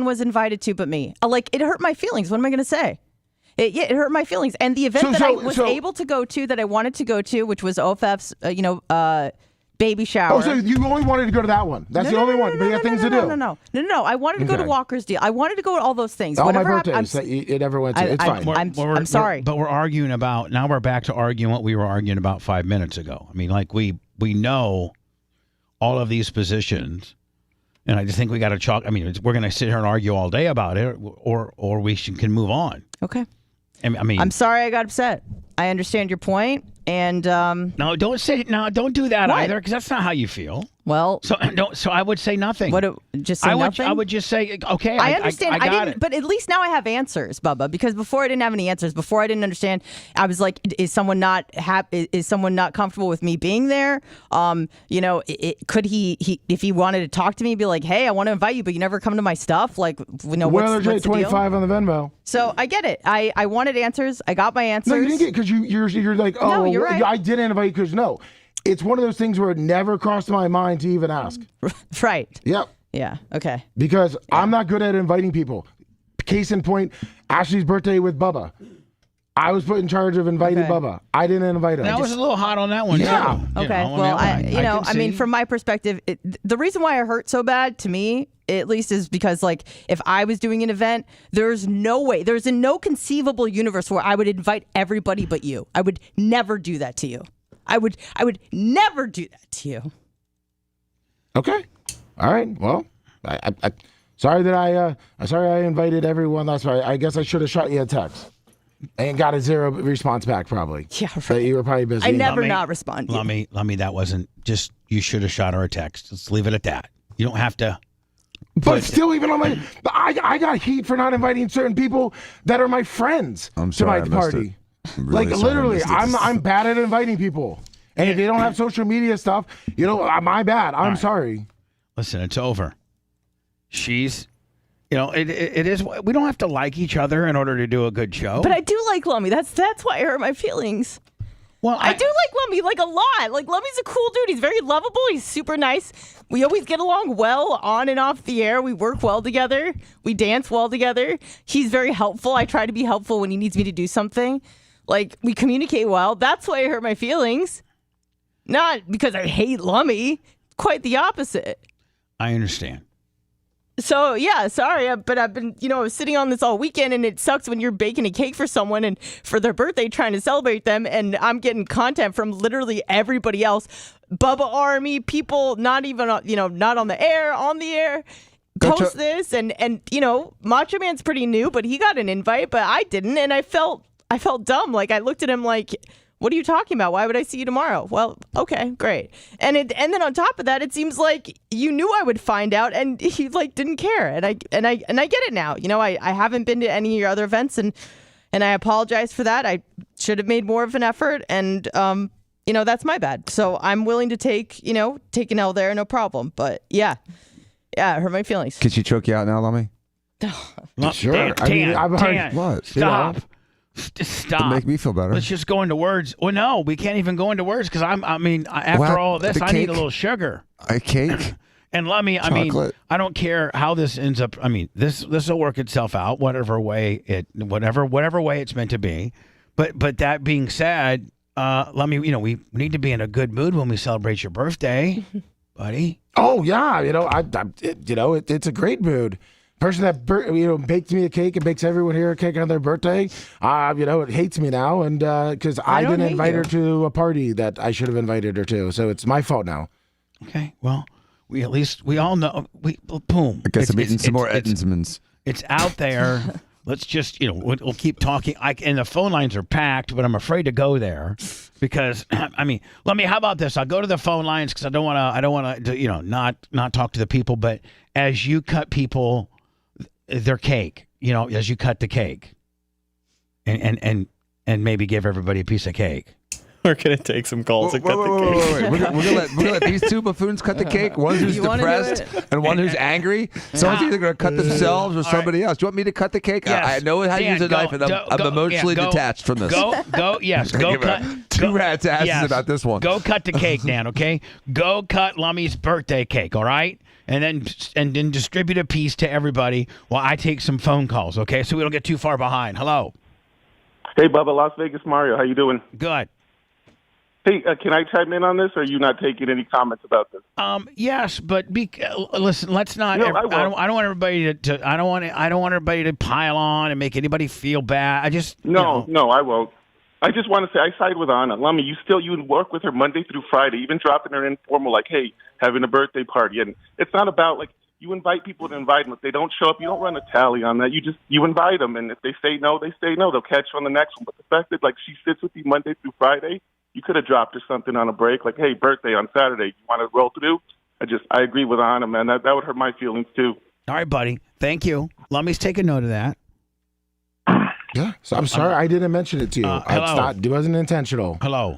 was invited to but me? It hurt my feelings. What am I gonna say? It hurt my feelings. And the event I was able to go to, that I wanted to go to, which was OFF's, baby shower. Oh, so you only wanted to go to that one? That's the only one. But you have things to do. No. I wanted to go to Walker's deal. I wanted to go to all those things. All my birthdays. It never went to. It's fine. I'm sorry. But we're arguing about, now we're back to arguing what we were arguing about 5 minutes ago. I mean, we know all of these positions. And I just think we got to chalk. I mean, we're going to sit here and argue all day about it, or we can move on. Okay. I mean, I'm sorry I got upset. I understand your point, and no, don't do that either, because that's not how you feel. Well, so I would say nothing. Just say nothing? I would just say, okay, I understand. I got it. But at least now I have answers, Bubba, because before I didn't have any answers. Before I didn't understand. I was like, is someone not comfortable with me being there? Could he if he wanted to talk to me, be like, hey, I want to invite you, but you never come to my stuff? What's the deal? 25 on the Venmo. So I get it. I wanted answers. I got my answers. No, you didn't get, because you're like, oh, no, you're right. I didn't invite you because no. It's one of those things where it never crossed my mind to even ask. Right. Yep. Yeah. Okay. Because I'm not good at inviting people. Case in point, Ashley's birthday with Bubba. I was put in charge of inviting Bubba. I didn't invite him. That was a little hot on that one. Yeah. Too. Okay. I mean, from my perspective, the reason why I hurt so bad, to me, at least, is because, if I was doing an event, there's no conceivable universe where I would invite everybody but you. I would never do that to you. I would never do that to you. Okay. All right. Well, I sorry that I invited everyone. That's why I guess I should have shot you a text and got a 0 response back probably. Yeah, right. But you were probably busy. I never not respond. Let me. That wasn't just, you should have shot her a text. Let's leave it at that. You don't have to. But still, even on I got heat for not inviting certain people that are my friends to my party. Really literally, I'm bad at inviting people, and if they don't have social media stuff, my bad. I'm sorry. Listen, it's over. She's, it is. We don't have to like each other in order to do a good show. But I do like Lummy. That's why I hurt my feelings. Well, I do like Lummy a lot. Lummy's a cool dude. He's very lovable. He's super nice. We always get along well on and off the air. We work well together. We dance well together. He's very helpful. I try to be helpful when he needs me to do something. We communicate well. That's why I hurt my feelings. Not because I hate Lummy. Quite the opposite. I understand. So, yeah, sorry, but I've been, I was sitting on this all weekend, and it sucks when you're baking a cake for someone and for their birthday trying to celebrate them, and I'm getting content from literally everybody else. Bubba Army, people not even, not on the air, post this, and Macho Man's pretty new, but he got an invite, but I didn't, and I felt dumb. I looked at him like, what are you talking about? Why would I see you tomorrow? Well, okay, great. And then on top of that, it seems like you knew I would find out, and he didn't care. And I get it now. I haven't been to any of your other events, and and I apologize for that. I should have made more of an effort, and that's my bad. So I'm willing to take an L there, no problem. But yeah, it hurt my feelings. Can she choke you out now, Lummy? Sure. What? Stop. Stop. To make me feel better. Let's just go into words. Well, no, we can't even go into words because after all of this, I need a little sugar. A cake. And Lummy, I don't care how this ends up. This will work itself out, whatever way it's meant to be. But that being said, Lummy, we need to be in a good mood when we celebrate your birthday, buddy. Oh yeah, it's a great mood. Person that baked me a cake and bakes everyone here a cake on their birthday, it hates me now, and because I didn't invite her to a party that I should have invited her to, so it's my fault now. Okay, well, we all know. Boom. I guess I'm eating some more Edmondsmans. It's out there. Let's just we'll keep talking. And the phone lines are packed, but I'm afraid to go there because let me. How about this? I'll go to the phone lines because I don't want to not talk to the people, but as you cut people their cake, as you cut the cake, and maybe give everybody a piece of cake. We're gonna take some calls and cut the cake. We're gonna let these two buffoons cut the cake. One who's depressed and one who's angry. Someone's either gonna cut themselves or somebody else. Do you want me to cut the cake? Yes. I know how to use a knife, and I'm emotionally detached from this. Go cut. Two rats' asses about this one. Go cut the cake, Dan. Okay. Go cut Lummy's birthday cake. All right. And then distribute a piece to everybody while I take some phone calls. Okay. So we don't get too far behind. Hello. Hey, Bubba, Las Vegas Mario. How you doing? Good. Hey, can I chime in on this, or are you not taking any comments about this? Yes, but listen. Let's not. No, I don't want everybody to. I don't want everybody to pile on and make anybody feel bad. I just. No, I won't. I just want to say I side with Anna. Lummy, you work with her Monday through Friday, even dropping her informal, like, hey, having a birthday party. And it's not about, like, you invite people to invite them. If they don't show up, you don't run a tally on that. You invite them. And if they say no, they say no. They'll catch you on the next one. But the fact that, like, she sits with you Monday through Friday, you could have dropped her something on a break, like, hey, birthday on Saturday. You want to roll through? I agree with Anna, man. That would hurt my feelings, too. All right, buddy. Thank you. Lummy's taking note of that. Yeah. So I'm sorry I didn't mention it to you. It wasn't intentional. Hello.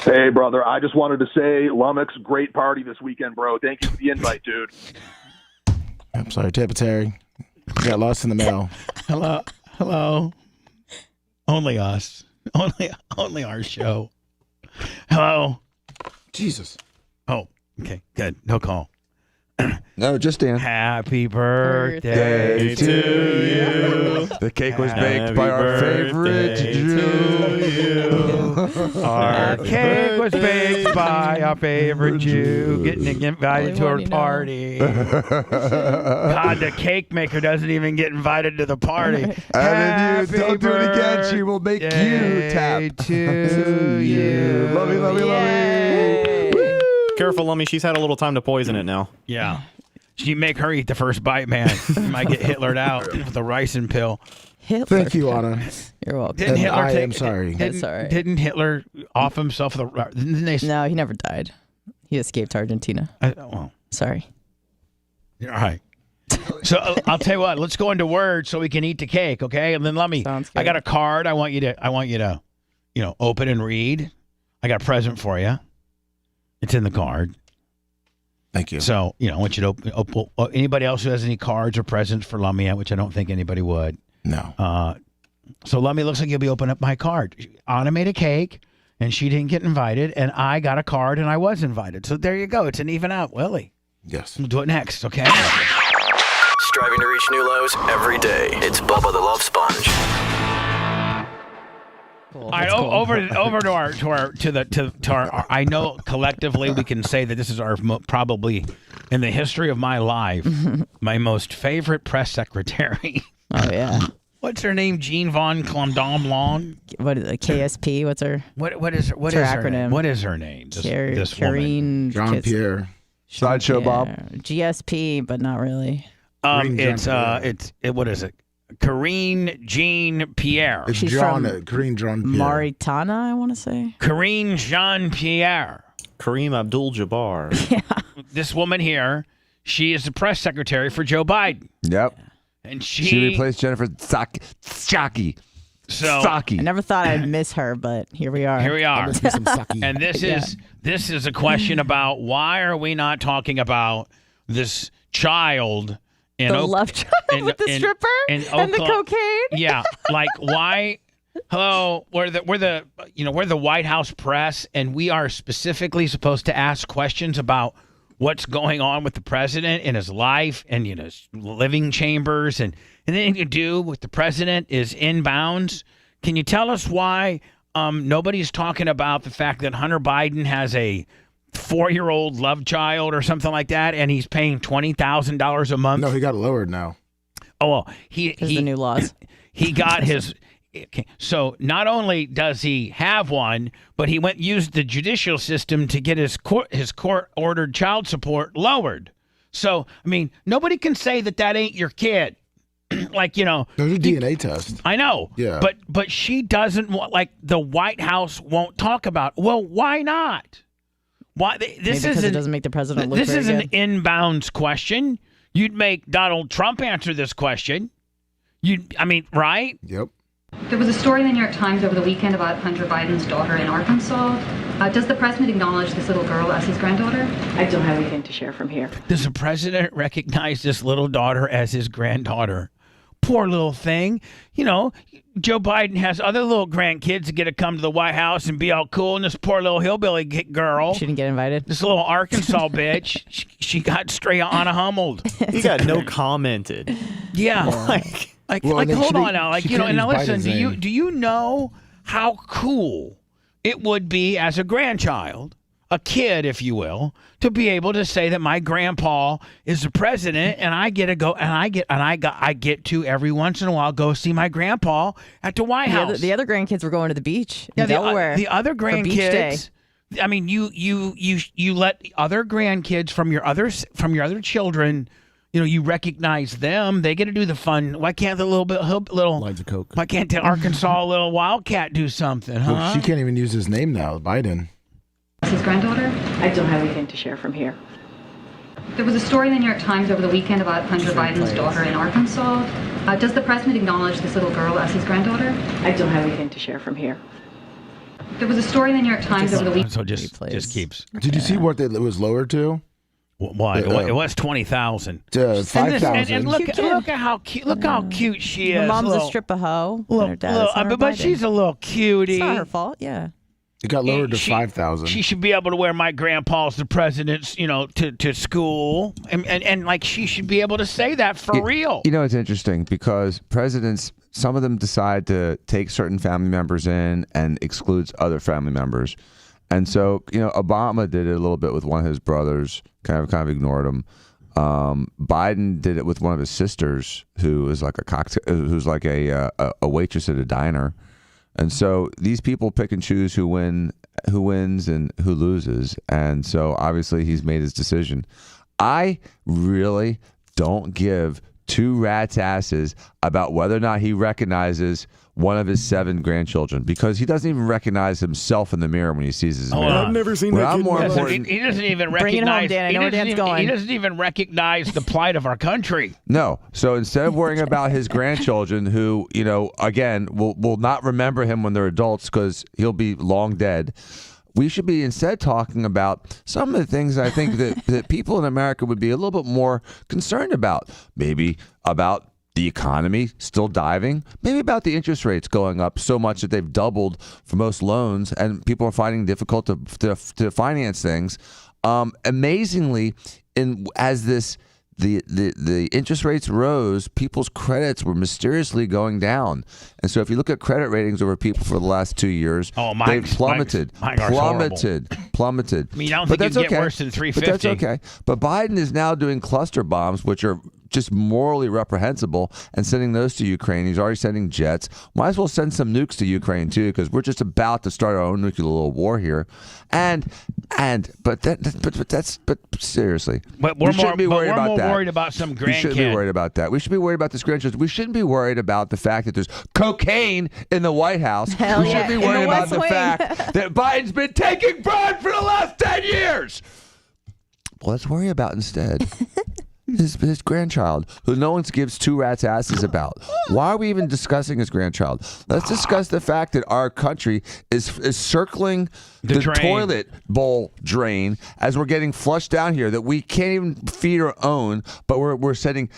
Hey, brother. I just wanted to say, Lummox, great party this weekend, bro. Thank you for the invite, dude. I'm sorry, Terry. Got lost in the mail. Hello. Only us. Only our show. Hello. Jesus. Oh, okay. Good. No call. No, just Dan. Happy birthday to you. The cake was baked by our favorite Jew. Our cake was baked by our favorite Jew. Getting invited to her party. God, the cake maker doesn't even get invited to the party. And then don't do it again. She will make you tap. To you. Love you. Careful, Lummy. She's had a little time to poison it now. Yeah. You make her eat the first bite, man. You might get Hitlered out with the ricin pill. Hitler. Thank you, Anna. You're welcome. I am sorry. That's all right. Didn't Hitler off himself? No, he never died. He escaped Argentina. Sorry. All right. So I'll tell you what. Let's go into words so we can eat the cake, okay? And then let me. I got a card. I want you to, open and read. I got a present for you. It's in the card. Thank you. So, I want you to open. Anybody else who has any cards or presents for Lummy, which I don't think anybody would. No. So Lummy, looks like you'll be opening up my card. Anna made a cake, and she didn't get invited, and I got a card, and I was invited. So there you go. It's an even out, Willie. Yes. We'll do it next, okay? Striving to reach new lows every day. It's Bubba the Love Sponge. All right, over to our. I know collectively we can say that this is our probably in the history of my life my most favorite press secretary. Oh yeah. What's her name? Jean Von Klondamlon. What is it? KSP? What's her? What is her acronym? Name? What is her name? This Karine Jean-Pierre. Sideshow Bob. GSP, but not really. It's what is it? Karine Jean-Pierre. It's Karine Jean-Pierre. Maritana, I want to say. Karine Jean-Pierre. Kareem Abdul-Jabbar. Yeah. This woman here, she is the press secretary for Joe Biden. Yep. And she replaced Jennifer Psaki. So Psaki. I never thought I'd miss her, but here we are. Here we are. Must be some Psaki. And this is a question about why are we not talking about this child in the love child with the stripper and the cocaine? Yeah, like why? Hello, we're the White House press, and we are specifically supposed to ask questions about what's going on with the president in his life and his living chambers, and anything to do with the president is inbounds. Can you tell us why nobody's talking about the fact that Hunter Biden has a 4-year-old love child or something like that, and he's paying $20,000 a month? No, he got lowered now. Oh, well, the new laws. He got his. Okay. So not only does he have one, but he used the judicial system to get his court-ordered child support lowered. So, I mean, nobody can say that ain't your kid. Like, There's a DNA test. I know. Yeah. But she doesn't want, like, the White House won't talk about. Well, why not? Why this because it doesn't make the president look This very is good. an inbounds question. You'd make Donald Trump answer this question. Right? Yep. There was a story in the New York Times over the weekend about Hunter Biden's daughter in Arkansas. Does the president acknowledge this little girl as his granddaughter? I don't have anything to share from here. Does the president recognize this little daughter as his granddaughter? Poor little thing. Joe Biden has other little grandkids that get to come to the White House and be all cool, and this poor little hillbilly girl. She didn't get invited. This little Arkansas bitch, she got straight on a hummeled. He got no commented. Yeah. Hold on now. And now listen, Biden's do you know how cool it would be as a grandchild, a kid, if you will, to be able to say that my grandpa is the president, and I get to go, and I get to every once in a while go see my grandpa at the White House. The other grandkids were going to the beach in Delaware. The other for beach day. grandkids. I mean, you let other grandkids from your other children. You recognize them. They get to do the fun. Why can't the little Lines of coke? Why can't the Arkansas little wildcat do something? Huh? Well, she can't even use his name now, Biden. His granddaughter? I don't have anything to share from here. There was a story in the New York Times over the weekend about Hunter Biden's daughter in Arkansas. Does the president acknowledge this little girl as his granddaughter? I don't have anything to share from here. There was a story in the New York Times over the weekend. So just keeps. Did you see what it was lowered to? Why? It was 20,000 to 5,000. And look at how cute. Look how cute she is. Her mom's a strip of hoe. But she's a little cutie. It's not her fault. Yeah. It got lowered to 5,000. She should be able to wear my grandpa's the president's, to school, and like she should be able to say that for real. It's interesting because presidents, some of them decide to take certain family members in and excludes other family members. And so, Obama did it a little bit with one of his brothers, kind of ignored him. Biden did it with one of his sisters, who is like a waitress at a diner. And so these people pick and choose who wins and who loses. And so obviously he's made his decision. I really don't give two rats' asses about whether or not he recognizes one of his 7 grandchildren, because he doesn't even recognize himself in the mirror when he sees his mirror. I've never seen that kid. He doesn't even Bring it home, recognize. Dan. I know where Dan's going. He doesn't even recognize the plight of our country. No. So instead of worrying about his grandchildren, who again will not remember him when they're adults because he'll be long dead, we should be instead talking about some of the things I think that people in America would be a little bit more concerned about. Maybe about the economy still diving, maybe about the interest rates going up so much that they've doubled for most loans, and people are finding it difficult to finance things. Amazingly, the interest rates rose, people's credits were mysteriously going down. And so if you look at credit ratings over people for the last 2 years, they've plummeted. Mine are Plummeted. I mean, I don't think it can get worse than 350. But that's okay. But Biden is now doing cluster bombs, which are just morally reprehensible, and sending those to Ukraine. He's already sending jets. Might as well send some nukes to Ukraine too, because we're just about to start our own nuclear little war here. But seriously, we shouldn't be worried about that. Worried about some grandkid. We shouldn't be worried about that. We should be worried about this grandchildren. We shouldn't be worried about the fact that there's cocaine in the White House. We should be worried about the fact that Biden's been taking bribe for the last 10 years. Well, let's worry about instead His grandchild, who no one gives two rats' asses about. Why are we even discussing his grandchild? Let's discuss the fact that our country is circling the toilet bowl drain as we're getting flushed down here, that we can't even feed our own, but we're sending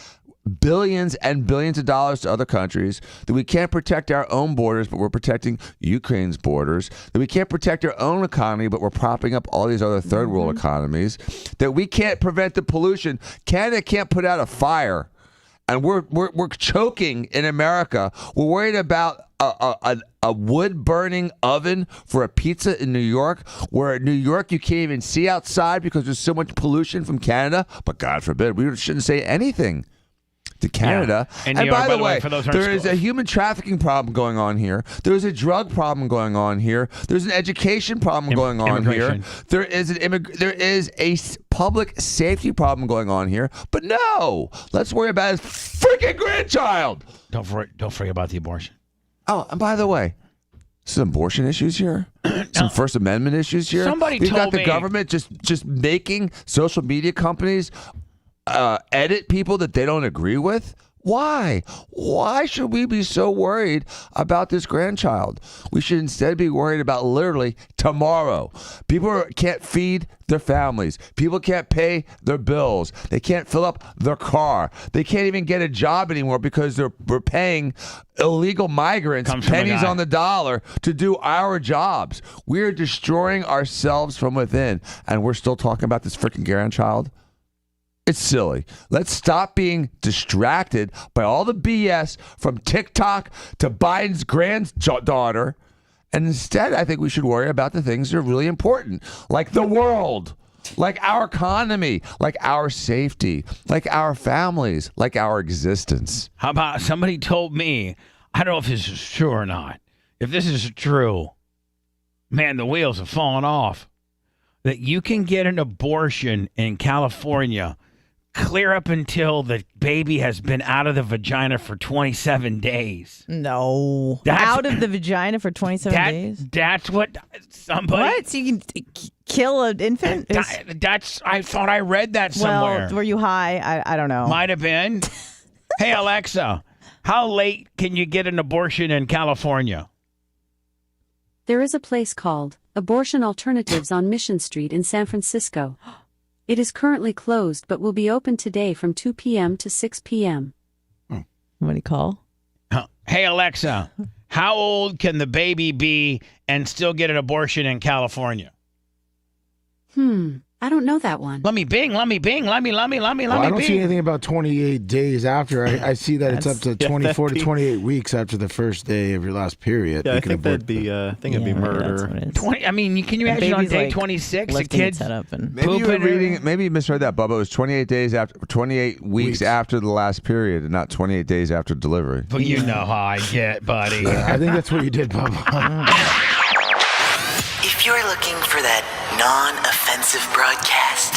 billions and billions of dollars to other countries, that we can't protect our own borders, but we're protecting Ukraine's borders, that we can't protect our own economy, but we're propping up all these other third world economies, that we can't prevent the pollution. Canada can't put out a fire, and we're choking in America. We're worried about a wood-burning oven for a pizza in New York, where in New York you can't even see outside because there's so much pollution from Canada. But God forbid, we shouldn't say anything to Canada. Yeah. And by the way, for those there is a human trafficking problem going on here. There's a drug problem going on here. There's an education problem going on here. There is a public safety problem going on here. But no, let's worry about his freaking grandchild. Don't forget about the abortion. Oh, and by the way, some abortion issues here, some First Amendment issues here. We've got the government just making social media companies edit people that they don't agree with. Why? Why should we be so worried about this grandchild? We should instead be worried about literally tomorrow. People can't feed their families. People can't pay their bills. They can't fill up their car. They can't even get a job anymore because we're paying illegal migrants pennies on the dollar to do our jobs. We're destroying ourselves from within, and we're still talking about this freaking grandchild. It's silly. Let's stop being distracted by all the BS from TikTok to Biden's granddaughter. And instead, I think we should worry about the things that are really important, like the world, like our economy, like our safety, like our families, like our existence. How about somebody told me, I don't know if this is true or not, if this is true, man, the wheels have fallen off, that you can get an abortion in California clear up until the baby has been out of the vagina for 27 days. No. Out of the vagina for 27 days? That's what somebody... What? So you can kill an infant? I thought I read that somewhere. Well, were you high? I don't know. Might have been. Hey, Alexa, how late can you get an abortion in California? There is a place called Abortion Alternatives on Mission Street in San Francisco. It is currently closed but will be open today from 2 p.m. to 6 p.m. What do you call? Hey, Alexa, how old can the baby be and still get an abortion in California? I don't know that one. Let me bing. I don't see anything about 28 days after. I see that it's up to 24 to 28 weeks after the first day of your last period. Yeah, I think that'd be murder. 20. I mean, can you imagine on day 26 a kid's Maybe you misread that, Bubba. It was 28 weeks after the last period, and not 28 days after delivery. But you know how I get, buddy. Yeah, I think that's what you did, Bubba. If you're looking for that non-offensive broadcast,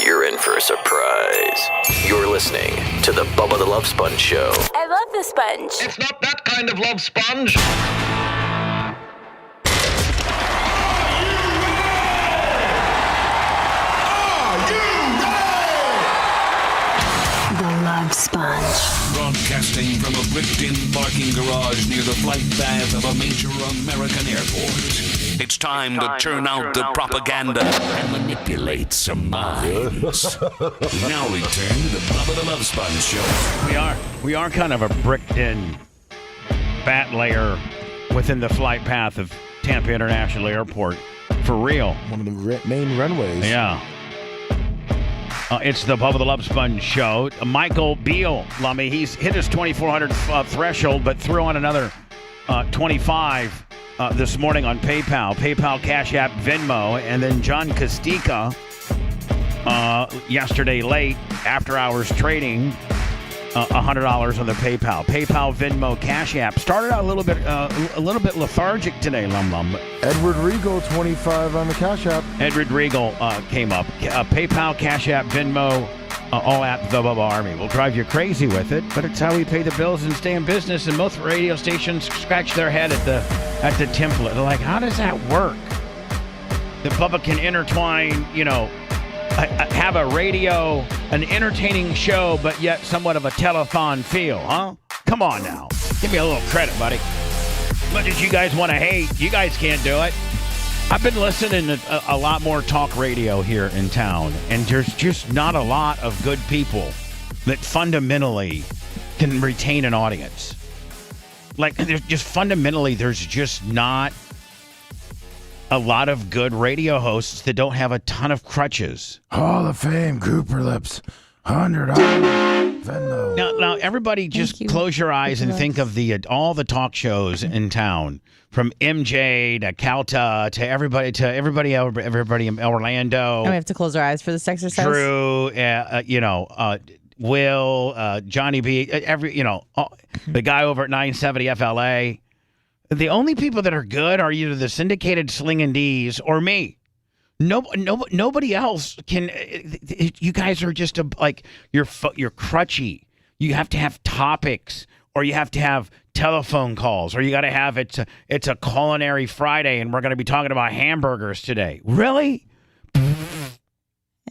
you're in for a surprise. You're listening to the Bubba the Love Sponge Show. I love the sponge. It's not that kind of love sponge. The Love Sponge. Broadcasting from a bricked-in parking garage near the flight path of a major American airport. It's time to turn out the propaganda and manipulate some minds. Now we turn to the Bubba the Love Sponge Show. We are kind of a bricked-in bat layer within the flight path of Tampa International Airport. For real. One of the main runways. Yeah. It's the Bubba the Love Sponge Show. Michael Beal, Lummy, he's hit his 2,400 threshold, but threw on another 25 this morning on PayPal, Cash App, Venmo, and then John Costica yesterday late, after hours trading, $100 on the PayPal, Venmo, Cash App. Started out a little bit lethargic today, Lum. Edward Regal, 25 on the Cash App. Edward Regal came up. PayPal, Cash App, Venmo, all at the Bubba Army. We'll drive you crazy with it, but it's how we pay the bills and stay in business. And most radio stations scratch their head at the template. They're like, how does that work? The Bubba can intertwine, have a radio, an entertaining show, but yet somewhat of a telethon feel, huh? Come on now. Give me a little credit, buddy. As much as you guys want to hate, you guys can't do it. I've been listening to a lot more talk radio here in town, and there's just not a lot of good people that fundamentally can retain an audience. Like, there's just not a lot of good radio hosts that don't have a ton of crutches. Hall of Fame, Cooper Lips, $100 Venmo. Now, everybody, just close your eyes and think of all the talk shows in town, from MJ to Calta to everybody in Orlando. And we have to close our eyes for this exercise. Drew, Will, Johnny B, the guy over at 970 FLA. The only people that are good are either the syndicated Slingin' D's or me. Nobody else can. You guys are just you're crutchy. You have to have topics, or you have to have telephone calls, or you got to have it's a culinary Friday, and we're going to be talking about hamburgers today. Really?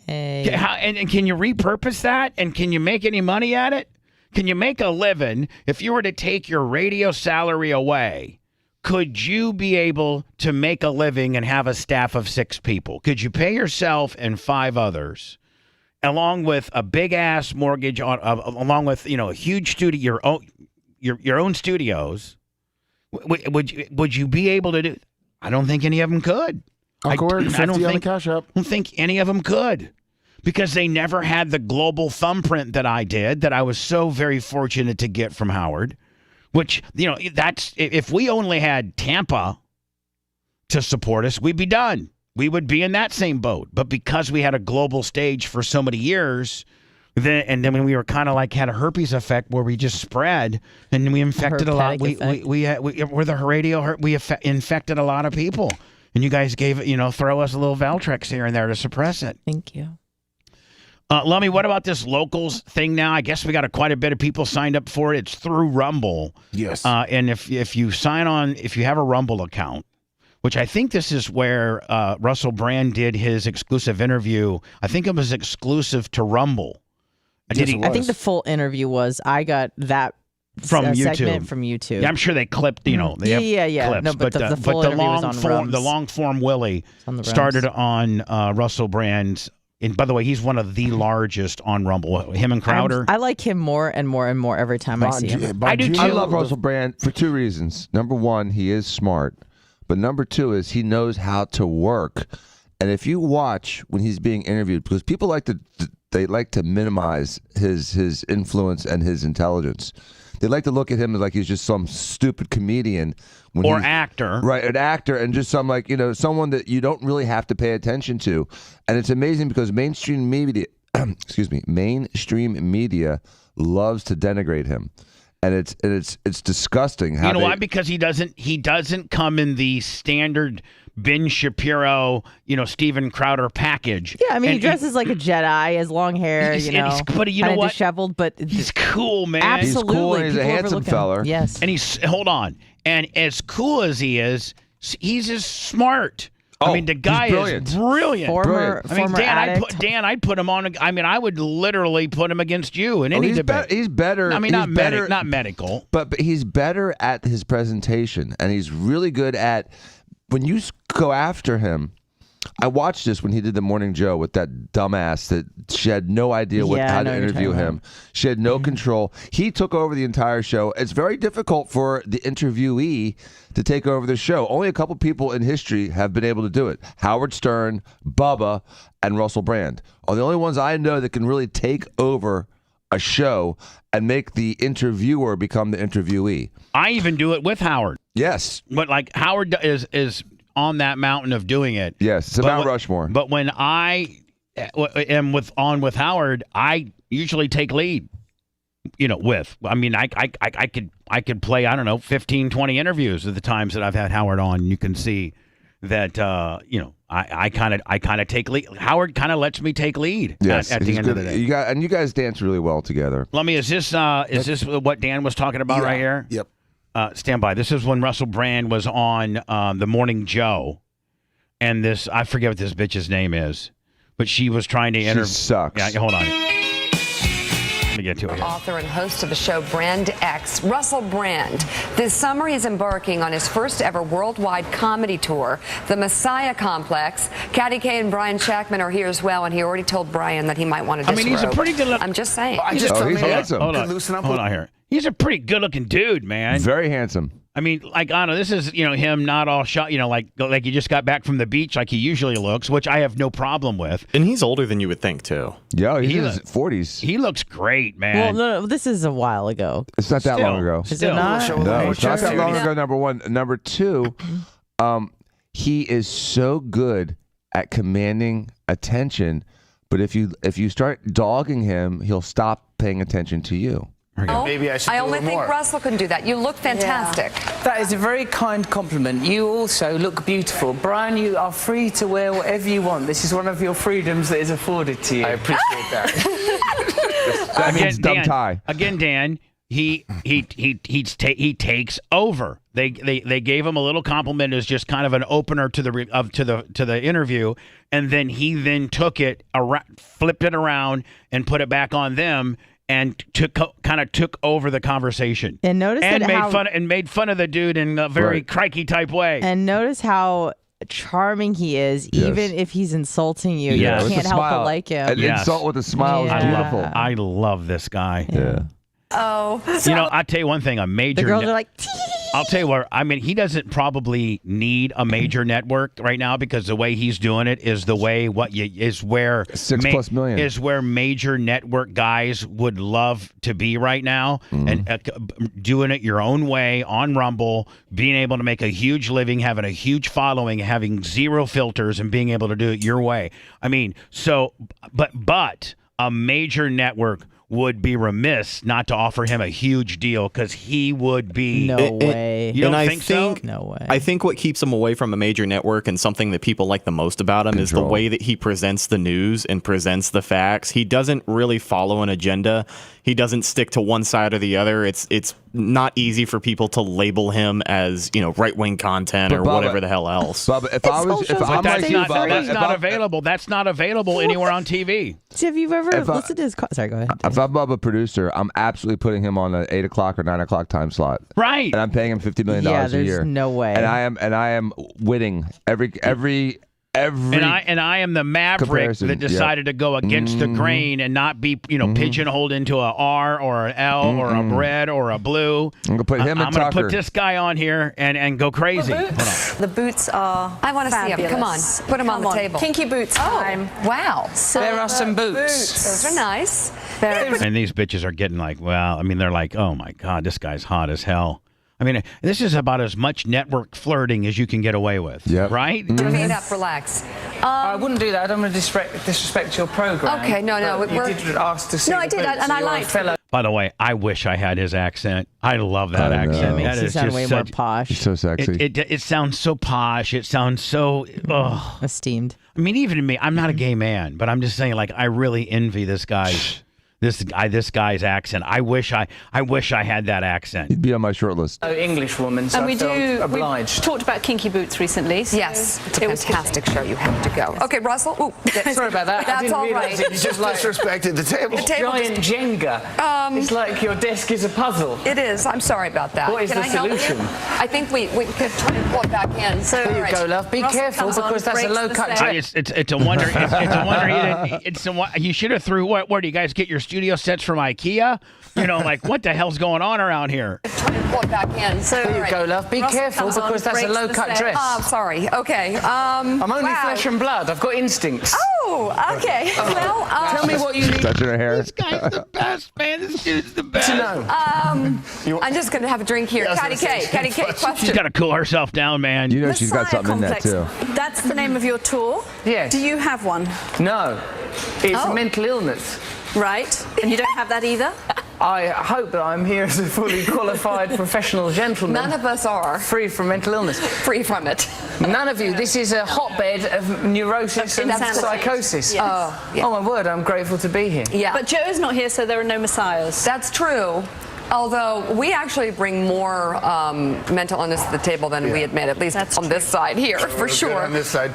Hey. And can you repurpose that? And can you make any money at it? Can you make a living if you were to take your radio salary away? Could you be able to make a living and have a staff of 6 people? Could you pay yourself and 5 others, along with a big ass mortgage along with a huge studio, your own studios? Would you be able to do? I don't think any of them could. I don't think any of them could, because they never had the global thumbprint that I did, that I was so very fortunate to get from Howard. Which, that's, if we only had Tampa to support us, we'd be done. We would be in that same boat. But because we had a global stage for so many years, and then when we were kind of had a herpes effect where we just spread and we infected a lot. We're the radio. We infected a lot of people. And you guys gave it, throw us a little Valtrex here and there to suppress it. Thank you. Lummy, what about this locals thing now? I guess we got quite a bit of people signed up for it. It's through Rumble. Yes. And if you sign on, if you have a Rumble account, which I think this is where Russell Brand did his exclusive interview. I think it was exclusive to Rumble. I think the full interview was. I got that from YouTube. Segment from YouTube. Yeah, I'm sure they clipped. They have clips. No, but the full interview was on Rums. The long form Willie started on Russell Brand's. And by the way, he's one of the largest on Rumble. Him and Crowder. I like him more and more and more every time I see him. I do too. I love Russell Brand for 2 reasons. Number one, he is smart. But number 2 is he knows how to work. And if you watch when he's being interviewed, because people like to minimize his influence and his intelligence. They like to look at him as like he's just some stupid comedian. Or actor. Right, an actor, and just some someone that you don't really have to pay attention to. And it's amazing because mainstream media, mainstream media loves to denigrate him. And it's disgusting. You know why? Because he doesn't come in the standard Ben Shapiro, Steven Crowder package. Yeah, I mean, he dresses like a Jedi, has long hair, but you know what? Disheveled, but he's cool, man. Absolutely, he's cool, and he's a handsome fella. Yes, and hold on, and as cool as he is, he's as smart. I mean, the guy is brilliant. Former Dan, I'd put him on. I mean, I would literally put him against you in any debate. He's better. I mean, not medical, but he's better at his presentation, and he's really good at when you go after him. I watched this when he did the Morning Joe with that dumbass that she had no idea how to interview him. She had no control. He took over the entire show. It's very difficult for the interviewee to take over the show. Only a couple people in history have been able to do it. Howard Stern, Bubba, and Russell Brand are the only ones I know that can really take over a show and make the interviewer become the interviewee. I even do it with Howard. Yes. But Howard is on that mountain of doing it. Yes, it's Mount Rushmore. But when I am with Howard, I usually take lead. I could play, I don't know, 15, 20 interviews at the times that I've had Howard on. You can see that I kind of take lead. Howard kind of lets me take lead. Yes, at the end of the day. You guys dance really well together. Lummy, is this what Dan was talking about right here? Yep. Stand by. This is when Russell Brand was on the Morning Joe, and I forget what this bitch's name is, but she was trying to interview. She sucks. Yeah, hold on. Let me get to it here. Author and host of the show Brand X, Russell Brand. This summer, he's embarking on his first ever worldwide comedy tour, The Messiah Complex. Katty Kay and Brian Shackman are here as well, and he already told Brian that he might want to disrobe. I mean, he's a pretty good look. I'm just saying. he's handsome. Hold on here. He's a pretty good-looking dude, man. Very handsome. I mean, like, I don't know, this is, him not all shot, like he just got back from the beach like he usually looks, which I have no problem with. And he's older than you would think, too. Yeah, he's in his 40s. He looks great, man. Well, no, this is a while ago. It's not that long ago. Is it not? No, it's not that long ago, number one. Number two, he is so good at commanding attention, but if you start dogging him, he'll stop paying attention to you. Maybe I only think Russell can do that. You look fantastic. That is a very kind compliment. You also look beautiful. Brian, you are free to wear whatever you want. This is one of your freedoms that is afforded to you. I appreciate that. That means dumb tie. Again, Dan, he takes over. They gave him a little compliment as just kind of an opener to the interview, and then he took it, flipped it around, and put it back on them. And took over the conversation. And notice made fun of the dude in a very crikey type way. And notice how charming he is, even if he's insulting you. Yes. You can't help but like him. An insult with a smile is beautiful. I love this guy. Yeah. Oh. I'll tell you one thing. The girls are like, I'll tell you what, I mean, he doesn't probably need a major network right now because the way he's doing it is the way is where 6+ million is where major network guys would love to be right now, and doing it your own way on Rumble, being able to make a huge living, having a huge following, having zero filters, and being able to do it your way. I mean, but a major network would be remiss not to offer him a huge deal because he would be no way. You don't think so? No way. I think what keeps him away from a major network and something that people like the most about him is the way that he presents the news and presents the facts. He doesn't really follow an agenda. He doesn't stick to one side or the other. It's not easy for people to label him as right-wing content or whatever the hell else. Bubba, that's not available anywhere on TV. Have you ever listened to his? Sorry, go ahead. If I'm Bubba producer, I'm absolutely putting him on an 8 o'clock or 9 o'clock time slot. Right. And I'm paying him $50 million a year. There's no way. And I am winning every. And I am the maverick that decided to go against the grain and not be, pigeonholed into a R or an L or a red or a blue. I'm gonna put him. I'm gonna put this guy on here and go crazy. Hold on. The boots are. I want to see them. Come on, put them on the table. Kinky boots time. Wow. So there are some boots. Those are nice. And these bitches are getting like, they're like, oh my God, this guy's hot as hell. I mean, this is about as much network flirting as you can get away with, right? Made up, relax. I wouldn't do that. I don't want to disrespect your program. Okay, no. You did ask to see. No, I did, and I liked it. By the way, I wish I had his accent. I love that accent. It makes it sound way more posh. He's so sexy. It sounds so posh. It sounds so esteemed. I mean, even to me, I'm not a gay man, but I'm just saying, like, I really envy this guy's. This guy's accent. I wish I had that accent. He'd be on my short list. English woman, so and we obliged. We've talked about kinky boots recently. So yes, it's a fantastic show. You have to go. Okay, Russell. Ooh, sorry about that. That's all right. You just disrespected the table. Giant Jenga. It's like your desk is a puzzle. It is. I'm sorry about that. What is the solution? I think we could try to pull it back in. So there you go, love. Be careful because that's a low cut dress. It's a wonder. It's a wonder. You should have threw. Where do you guys get your studio sets from IKEA? Like, what the hell's going on around here? Try to pull it back in. So there you go, love. Be careful because that's a low cut dress. Oh, sorry. Okay. I'm only flesh and blood. I've got instincts. Oh, okay. Well, tell me what you need. Touching her hair. This guy's the best, man. This dude's the best. To know. I'm just gonna have a drink here. Katty K, question. She's got to cool herself down, man. She's got something complex. in that too. That's the name of your tour? Yes. Do you have one? No. It's a mental illness. Right. And you don't have that either? I hope that I'm here as a fully qualified professional gentleman. None of us are. Free from mental illness. Free from it. None of you. This is a hotbed of neurosis and psychosis. Yes. Oh my word, I'm grateful to be here. Yeah. But Joe is not here, so there are no messiahs. That's true. Although we actually bring more mental illness to the table than we admit, at least on this side here, for sure. On this side.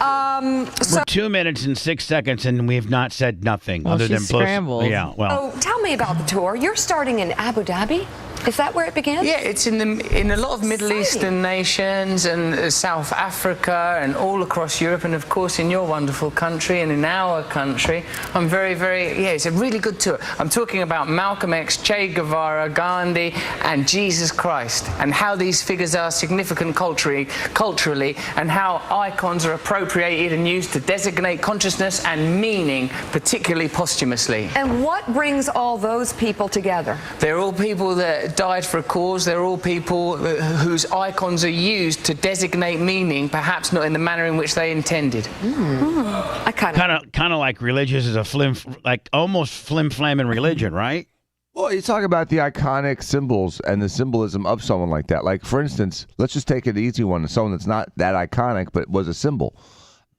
We're 2 minutes and 6 seconds, and we have not said nothing other than scrambled. Yeah, well. So tell me about the tour. You're starting in Abu Dhabi. Is that where it began? Yeah, it's in a lot of Middle Eastern nations and South Africa and all across Europe, and of course in your wonderful country and in our country. I'm very, it's a really good tour. I'm talking about Malcolm X, Che Guevara, Gandhi, and Jesus Christ, and how these figures are significant culturally, and how icons are appropriated and used to designate consciousness and meaning, particularly posthumously. And what brings all those people together? They're all people that died for a cause. They're all people whose icons are used to designate meaning, perhaps not in the manner in which they intended. I kind of like religious is almost flim-flam in religion, right? Well, you talk about the iconic symbols and the symbolism of someone like that. Like, for instance, let's just take an easy one, someone that's not that iconic but was a symbol,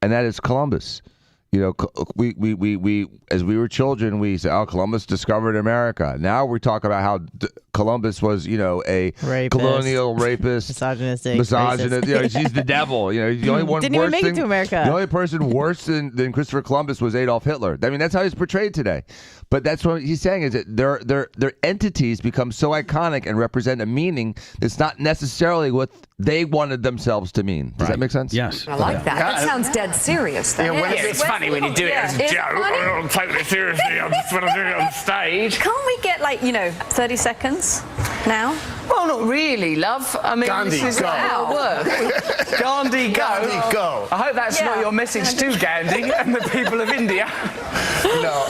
and that is Columbus. You know, we as we were children, we said, "Oh, Columbus discovered America." Now we talk about how Columbus was, a colonial rapist, misogynistic. He's the devil. He's the only one. Didn't even make it to America. The only person worse than Christopher Columbus was Adolf Hitler. I mean, that's how he's portrayed today. But that's what he's saying is that their entities become so iconic and represent a meaning that's not necessarily what they wanted themselves to mean. Does that make sense? Yes. I like that. That sounds dead serious. It's funny when you do it as a joke. I don't take it seriously. I'm just going to do it on stage. Can't we get 30 seconds now? Well, not really, love. I mean, Gandhi, this is go. how it works. Gandhi, go. Gandhi, go. I hope that's not your message to Gandhi and the people of India. No,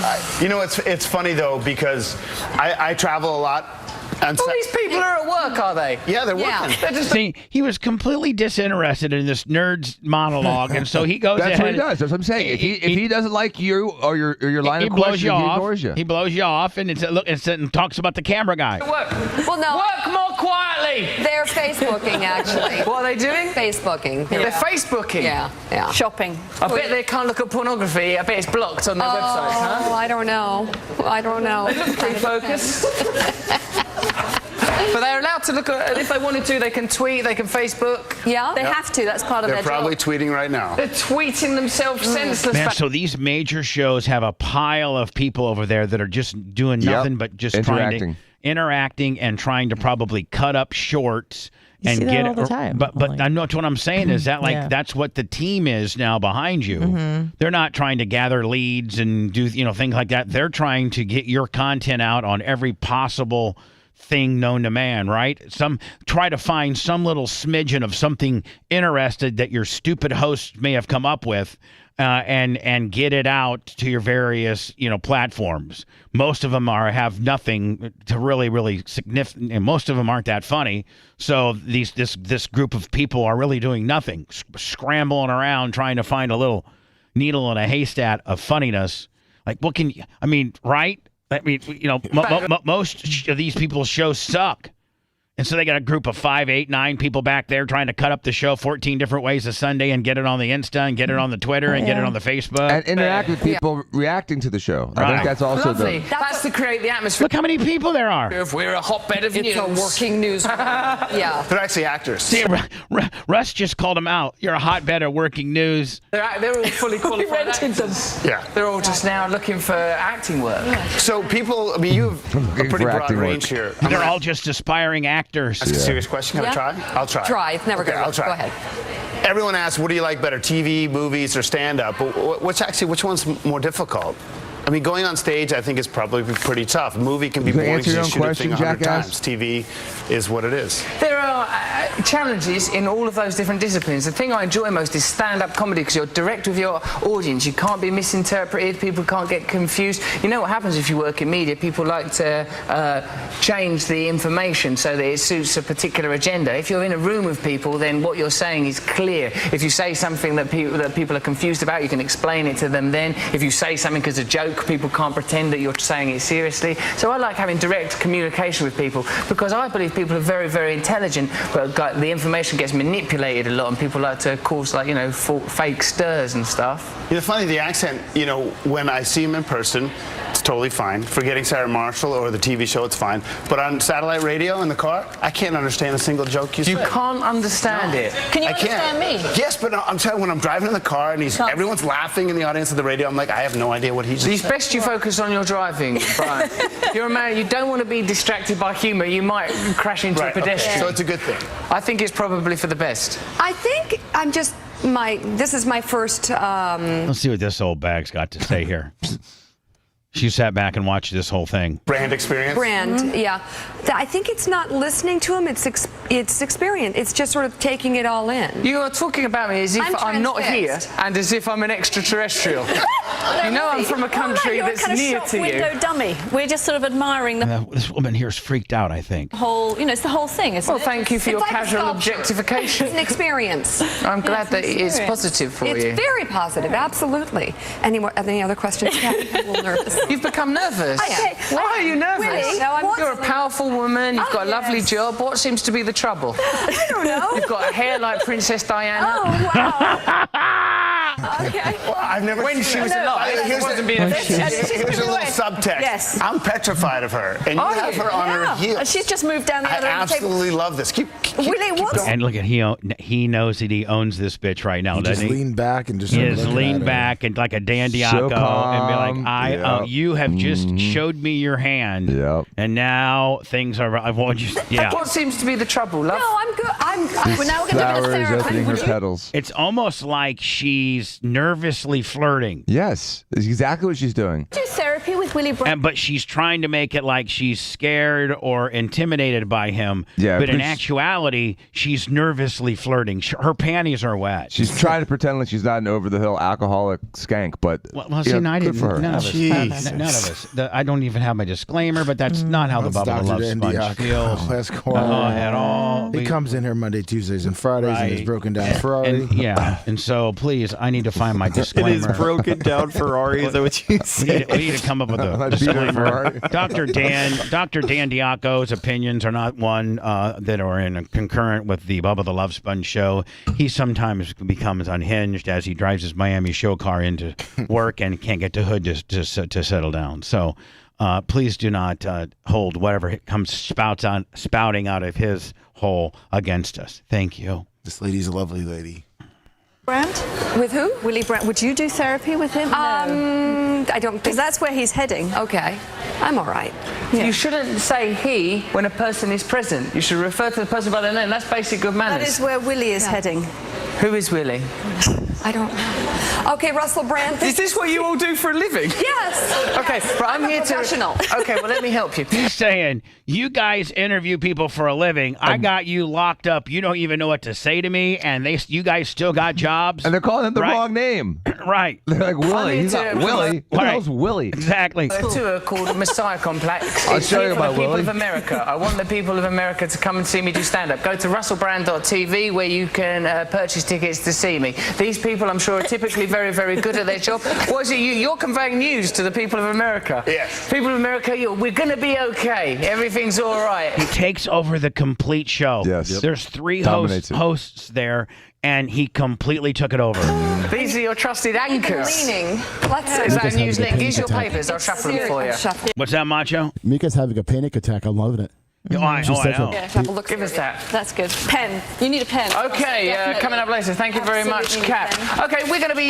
it's funny though because I travel a lot. And all these people are at work, are they? Yeah, they're working. They're just See, he was completely disinterested in this nerd's monologue, and so he goes That's ahead. what he does. That's what I'm saying. If he doesn't like you or your line of questioning, he ignores you. He blows you off and and talks about the camera guy. work. Well, no. Work more quietly. They're Facebooking, actually. What are they doing? Facebooking. They're Facebooking. Yeah. Shopping. I bet they can't look at pornography. I bet it's blocked on their website, huh? Oh, I don't know. They look pretty focused. But they're allowed to look at, if they wanted to, they can tweet, they can Facebook. Yeah, they have to. That's part of They're their probably job. tweeting right now. They're tweeting themselves senseless. Man, so these major shows have a pile of people over there that are just doing nothing but just interacting and trying to probably cut up shorts and see that get all the time. But I know what I'm saying is that that's what the team is now behind you. Mm-hmm. They're not trying to gather leads and do things like that. They're trying to get your content out on every possible thing known to man, right? Try to find some little smidgen of something interested that your stupid host may have come up with, and get it out to your various platforms. Most of them have nothing to really significant, and most of them aren't that funny. So this group of people are really doing nothing, scrambling around trying to find a little needle in a haystack of funniness. Like, what can you? I mean, right? I mean, most of these people's shows suck. And so they got a group of 5, 8, 9 people back there trying to cut up the show 14 different ways a Sunday and get it on the Insta and get it on the Twitter and get it on the Facebook. And interact with people reacting to the show. I think that's also lovely. That's to create the atmosphere. Look how many people there are. If we're a hotbed of news. It's a working newsroom. Yeah. They're actually actors. See, Russ just called them out. You're a hotbed of working news. They're all fully qualified actors. Yeah. They're all just now looking for acting work. So people, I mean, you have a pretty broad range here. They're all just aspiring actors. That's a serious question. Can I try? I'll try. Try. It's never good. I'll try. Go ahead. Everyone asks, what do you like better, TV, movies, or stand-up? But which one's more difficult? I mean, going on stage, I think, is probably pretty tough. A movie can be boring because you shoot a thing 100 times. TV is what it is. There are challenges in all of those different disciplines. The thing I enjoy most is stand-up comedy because you're direct with your audience. You can't be misinterpreted. People can't get confused. You know what happens if you work in media? People like to change the information so that it suits a particular agenda. If you're in a room with people, then what you're saying is clear. If you say something that people are confused about, you can explain it to them then. If you say something as a joke, people can't pretend that you're saying it seriously. So I like having direct communication with people because I believe people are very, very intelligent, but the information gets manipulated a lot and people like to cause fake stirs and stuff. You know, funny, the accent, when I see him in person, it's totally fine. Forgetting Sarah Marshall or the TV show, it's fine. But on satellite radio in the car, I can't understand a single joke you say. You can't understand it. Can you I can't. understand me? Yes, but no, I'm telling you, when I'm driving in the car and everyone's laughing in the audience of the radio, I'm like, I have no idea what he's It's saying. best you focus on your driving, Brian. You're a man, you don't want to be distracted by humour. You might crash into a pedestrian. Okay. So it's a good thing. I think it's probably for the best. I think I'm just this is my first. Let's see what this old bag's got to say here. She sat back and watched this whole thing. Brand experience? Brand, yeah. I think it's not listening to him, it's experience. It's just sort of taking it all in. You are talking about me as if I'm not here and as if I'm an extraterrestrial. You know I'm from a country that's kind of near shop to you. window dummy. We're just sort of admiring the This woman here is freaked out, I think. whole, it's the whole thing, isn't it? Well, thank you for your It's like a casual sculpture. objectification. It's an experience. I'm glad that it's experience. positive for you. It's very positive, absolutely. Any other questions? Kathy? I'm a little nervous. You've become nervous. I am. Why are you nervous? Really? No, You're a powerful woman. You've got a lovely yes. job. What seems to be the trouble? I don't know. You've got a hair like Princess Diana. Oh, wow. Okay. Well, I've never When seen she that. was alive, Here's wasn't being offensive. Here's a little subtext. Yes. I'm petrified of her, and you Are have you? her on her heels. She's just moved down the I other end of the table. absolutely love this. Keep Willie, what's... And look at he knows that he owns this bitch right now, He doesn't just he? leaned back and just He started is looking at lean her. back and like a Dan So Diaco and be calm. like, you have just showed me your hand, and now things are. I want you. Yeah. What seems to be the trouble, love? No, I'm good. These Now we're going to do a flowers therapy. opening her petals. It's almost like she's nervously flirting. Yes, it's exactly what she's doing. do therapy with Willie Brown. But she's trying to make it like she's scared or intimidated by him. Yeah, But in but actuality, she's nervously flirting. Her panties are wet. She's trying to pretend like she's not an over-the-hill alcoholic skank, but Well, see, yeah, I good didn't. for her. None of us. None of us. I don't even have my disclaimer, but that's not how the That's Bubba the Love Dr. Sponge Diaco. feels. Let's go on. At all. He comes in here Monday, Tuesdays, and Fridays, and is broken down Ferrari. And, yeah, and so please, I need to find my disclaimer. It is broken down Ferrari. Is that what you said? We need to come up with a Beat her Ferrari. disclaimer. Dr. Dan Diaco's opinions are not one that are in concurrent with the Bubba the Love Sponge show. He sometimes becomes unhinged as he drives his Miami show car into work and can't get to hood to settle down. So please do not hold whatever comes spouting out of his hole against us. Thank you. This lady's a lovely lady. Brandt? With who? Willie Brandt. Would you do therapy with him? No. I don't think. Because that's where he's heading. Okay. I'm all right. You shouldn't say he when a person is present. You should refer to the person by their name. That's basic good manners. That is where Willie is heading. Who is Willie? I don't know. Okay, Russell Brand. Is this what you all do for a living? Yes. Okay, yes. but I'm here professional. to. Okay, well let me help you. He's saying, you guys interview people for a living. I got you locked up. You don't even know what to say to me, and you guys still got jobs. And they're calling him the Right. wrong name. Right. They're like, Willie. He's not Willie. Who the Right. hell's Willie? Exactly. A tour called Messiah Complex. I'll It's show here you for the about people Willie. of America. I want the people of America to come and see me do stand-up. Go to russellbrand.tv where you can purchase tickets to see me. These people, I'm sure, are typically very, very good at their job. What is it? You're conveying news to the people of America. Yes. People of America, we're going to be okay. Everything's all right. He takes over the complete show. Yes. Yep. There's three Dominates it. hosts there, and he completely took it over. These are your trusted anchors. Leaning. Is that a news link? Here's your papers. I'll shuffle them for you. What's that, Macho? Mika's having a panic attack. I'm loving it. I know. Yeah, have a look. Give us that. That's good. Pen. You need a pen. Okay, coming up later. Thank you very much, Absolutely Kat. pen. Okay, we're going to be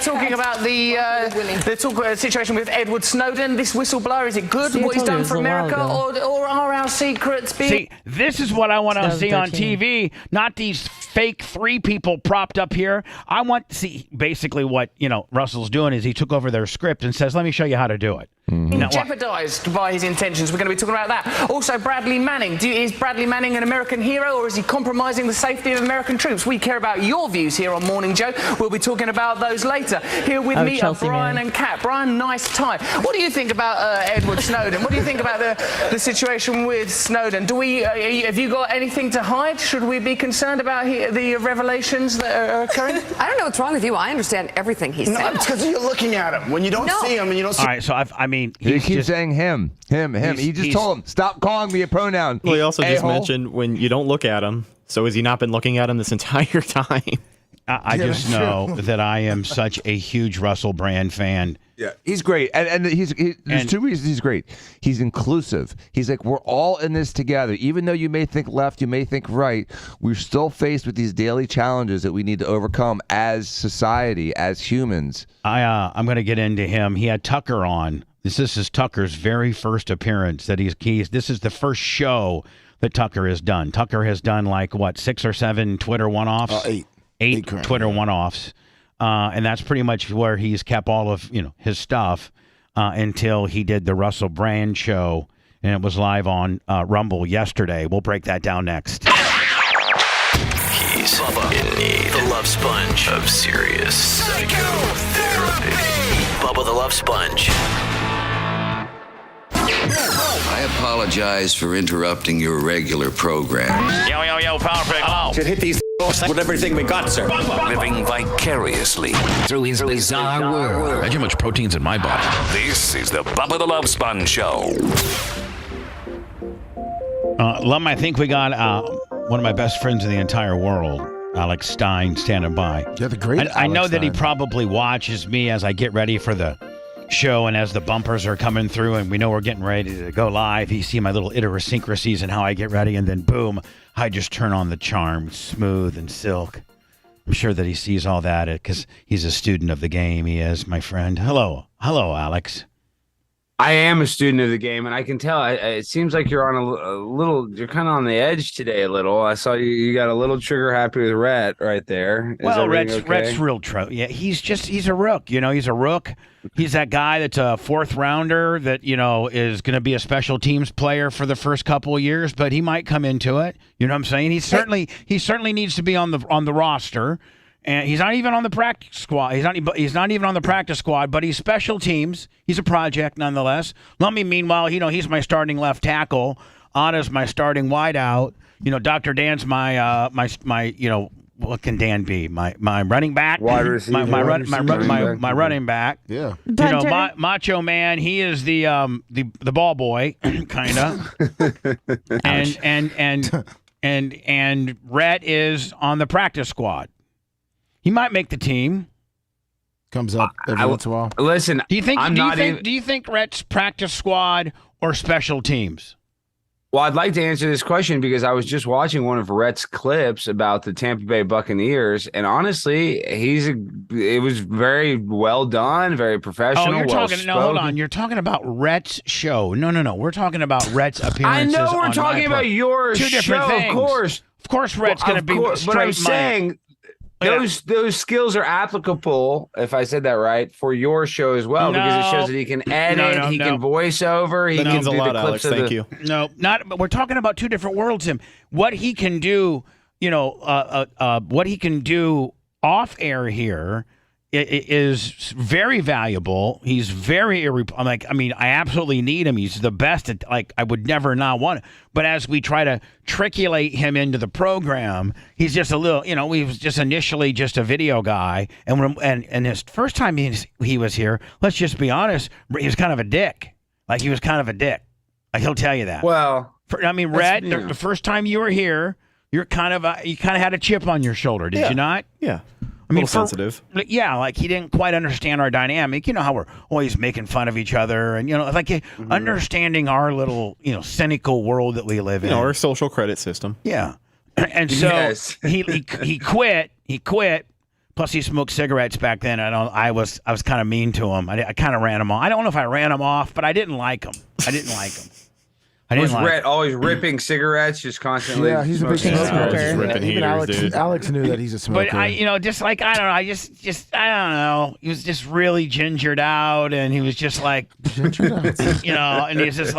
talking about the situation with Edward Snowden. This whistleblower, is it good? See, I what he's told you done it was for a while America, or are our secrets being... See, this is what I want to see on 2013. TV, not these fake three people propped up here. I want to see basically what, Russell's doing is he took over their script and says, let me show you how to do it. Now, what? jeopardized by his intentions. We're going to be talking about that. Also, Bradley Manning. Is Bradley Manning an American hero, or is he compromising the safety of American troops? We care about your views here on Morning Joe. We'll be talking about those later. Here with me are Chelsea Brian Manning. and Kat. Brian, nice tie. What do you think about Edward Snowden? What do you think about the situation with Snowden? Have you got anything to hide? Should we be concerned about the revelations that are occurring? I don't know what's wrong with you. I understand everything he said. No, it's because you're looking at him. When you don't see him and you don't see All right, so He he's keeps just, saying him. He just told him, stop calling me a pronoun. Well, he also just A-hole. mentioned when you don't look at him. So has he not been looking at him this entire time? I just know that I am such a huge Russell Brand fan. Yeah, he's great, and there's two reasons he's great. He's inclusive. He's like, we're all in this together. Even though you may think left, you may think right, we're still faced with these daily challenges that we need to overcome as society, as humans. I'm going to get into him. He had Tucker on. This is Tucker's very first appearance. This is the first show that Tucker has done. Tucker has done 6 or 7 Twitter one-offs? 8 Twitter one-offs. And that's pretty much where he's kept all of his stuff until he did the Russell Brand show, and it was live on Rumble yesterday. We'll break that down next. He's Bubba in need. The Love Sponge of serious psychotherapy. Bubba the Love Sponge. I apologize for interrupting your regular program. Yo, Power Pick. Hello. Should hit these with everything we got, sir. Living vicariously through his bizarre world. Imagine how much protein's in my body. This is the Bubba the Love Sponge Show. Lum, I think we got one of my best friends in the entire world, Alex Stein, standing by. Yeah, the great I know Alex that he Stein. probably watches me as I get ready for the show and as the bumpers are coming through and we know we're getting ready to go live. You see my little idiosyncrasies and how I get ready, and then boom, I just turn on the charm, smooth and silk. I'm sure that he sees all that because he's a student of the game. He is, my friend. Hello, Alex. I am a student of the game, and I can tell. It seems like you're on a little. You're kind of on the edge today, a little. I saw you got a little trigger happy with Rhett right there. Rhett's real true. Yeah, he's a rook. He's a rook. He's that guy that's a 4th rounder that is going to be a special teams player for the first couple of years, but he might come into it. You know what I'm saying? He certainly needs to be on the roster. And he's not even on the practice squad. He's not even on the practice squad, but he's special teams. He's a project nonetheless. Lummy, meanwhile, he's my starting left tackle. Anna's my starting wideout. Dr. Dan's my what can Dan be? My running back. Wide receiver. My running back. Yeah. Macho Man. He is the ball boy, kind of. and Rhett is on the practice squad. He might make the team. Comes up every once in a while. Listen, do you think Rhett's practice squad or special teams? Well, I'd like to answer this question because I was just watching one of Rhett's clips about the Tampa Bay Buccaneers, and honestly, it was very well done, very professional. Hold on. You're talking about Rhett's show. No. We're talking about Rhett's appearances. I know we're talking about your two different show, things. Of course, Rhett's going to be straight. But I'm saying. Those skills are applicable, if I said that right, for your show as well, because it shows that he can edit, he can voice over, he can do the clips. Thank you. No, not. But we're talking about two different worlds. What he can do, what he can do off air here is very valuable. He's very I absolutely need him. He's the best at, I would never not want it. But as we try to triculate him into the program, he's just a little, he was just initially just a video guy. And his first time he was here, let's just be honest, he was kind of a dick. He'll tell you that. Well, Rhett, the first time you were here, you kind of had a chip on your shoulder, did you not? Yeah. Sensitive. Yeah, he didn't quite understand our dynamic. You know how we're always making fun of each other and, understanding our little, cynical world that we live in. Our social credit system. Yeah. And so he quit. He quit. Plus, he smoked cigarettes back then. I was kind of mean to him. I kind of ran him off. I don't know if I ran him off, but I didn't like him. Was Rhett always ripping cigarettes, just constantly? Yeah, he's a big smoker. Even Alex knew that he's a smoker. But I don't know. He was just really gingered out, and he was just gingered out. and he was just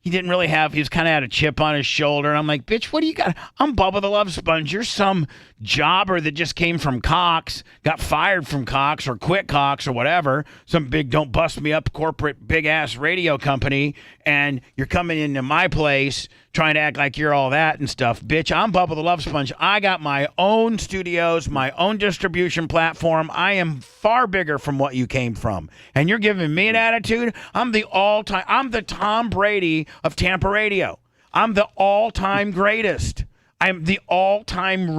he didn't really have. He was kind of had a chip on his shoulder, and I'm like, bitch, what do you got? I'm Bubba the Love Sponge. You're some jobber that just came from Cox, got fired from Cox or quit Cox or whatever. Some big don't bust me up corporate big ass radio company, and you're coming into my place trying to act like you're all that and stuff. Bitch, I'm Bubba the Love Sponge. I got my own studios, my own distribution platform. I am far bigger from what you came from. And you're giving me an attitude? I'm the Tom Brady of Tampa radio. I'm the all-time greatest. I'm the all-time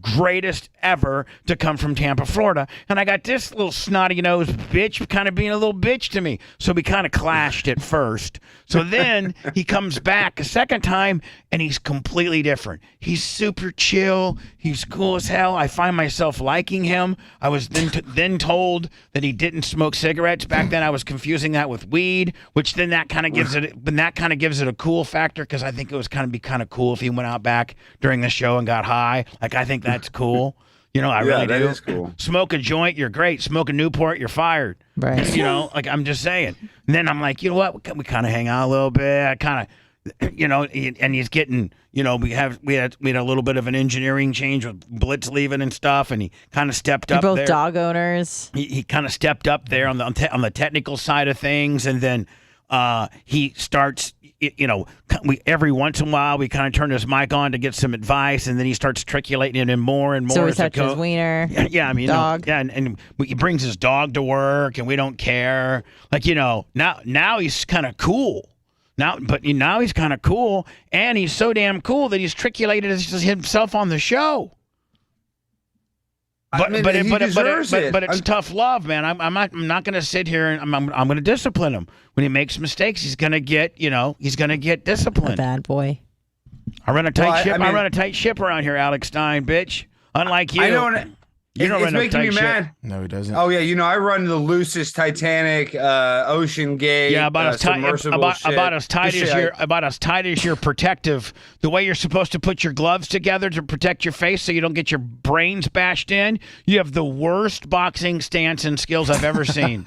greatest ever to come from Tampa, Florida. And I got this little snotty-nosed bitch kind of being a little bitch to me. So we kind of clashed at first. So then he comes back a second time, and he's completely different. He's super chill. He's cool as hell. I find myself liking him. I was then told that he didn't smoke cigarettes. Back then I was confusing that with weed, which then that kind of gives it a cool factor, because I think it was kind of cool if he went out back during the show and got high. Like, I think that's cool. You know, I really do. That is cool. Smoke a joint, you're great. Smoke a Newport, you're fired. Right. You know, like, I'm just saying. And then I'm like, you know what? We kind of hang out a little bit. I kind of, you know, and he's getting, you know, we had a little bit of an engineering change with Blitz leaving and stuff, and he kind of stepped up. You're both there. dog owners. He kind of stepped up there on the technical side of things, and then he starts. You know, every once in a while we kind of turn his mic on to get some advice, and then he starts triculating it in more and more. So he touches wiener. Yeah, I mean, dog. And he brings his dog to work, and we don't care. Like, you know, now he's kind of cool. Now he's kind of cool, and he's so damn cool that he's triculated himself on the show. But it's tough love, man. I'm not going to sit here and I'm going to discipline him. When he makes mistakes, he's going to get disciplined. A bad boy. I run a tight ship. I run a tight ship around here, Alex Stein, bitch. Unlike you. I don't. It's making me mad. No, he doesn't. Oh yeah, you know, I run the loosest Titanic, Ocean Gate. Yeah, about as tight as your protective. The way you're supposed to put your gloves together to protect your face so you don't get your brains bashed in. You have the worst boxing stance and skills I've ever seen.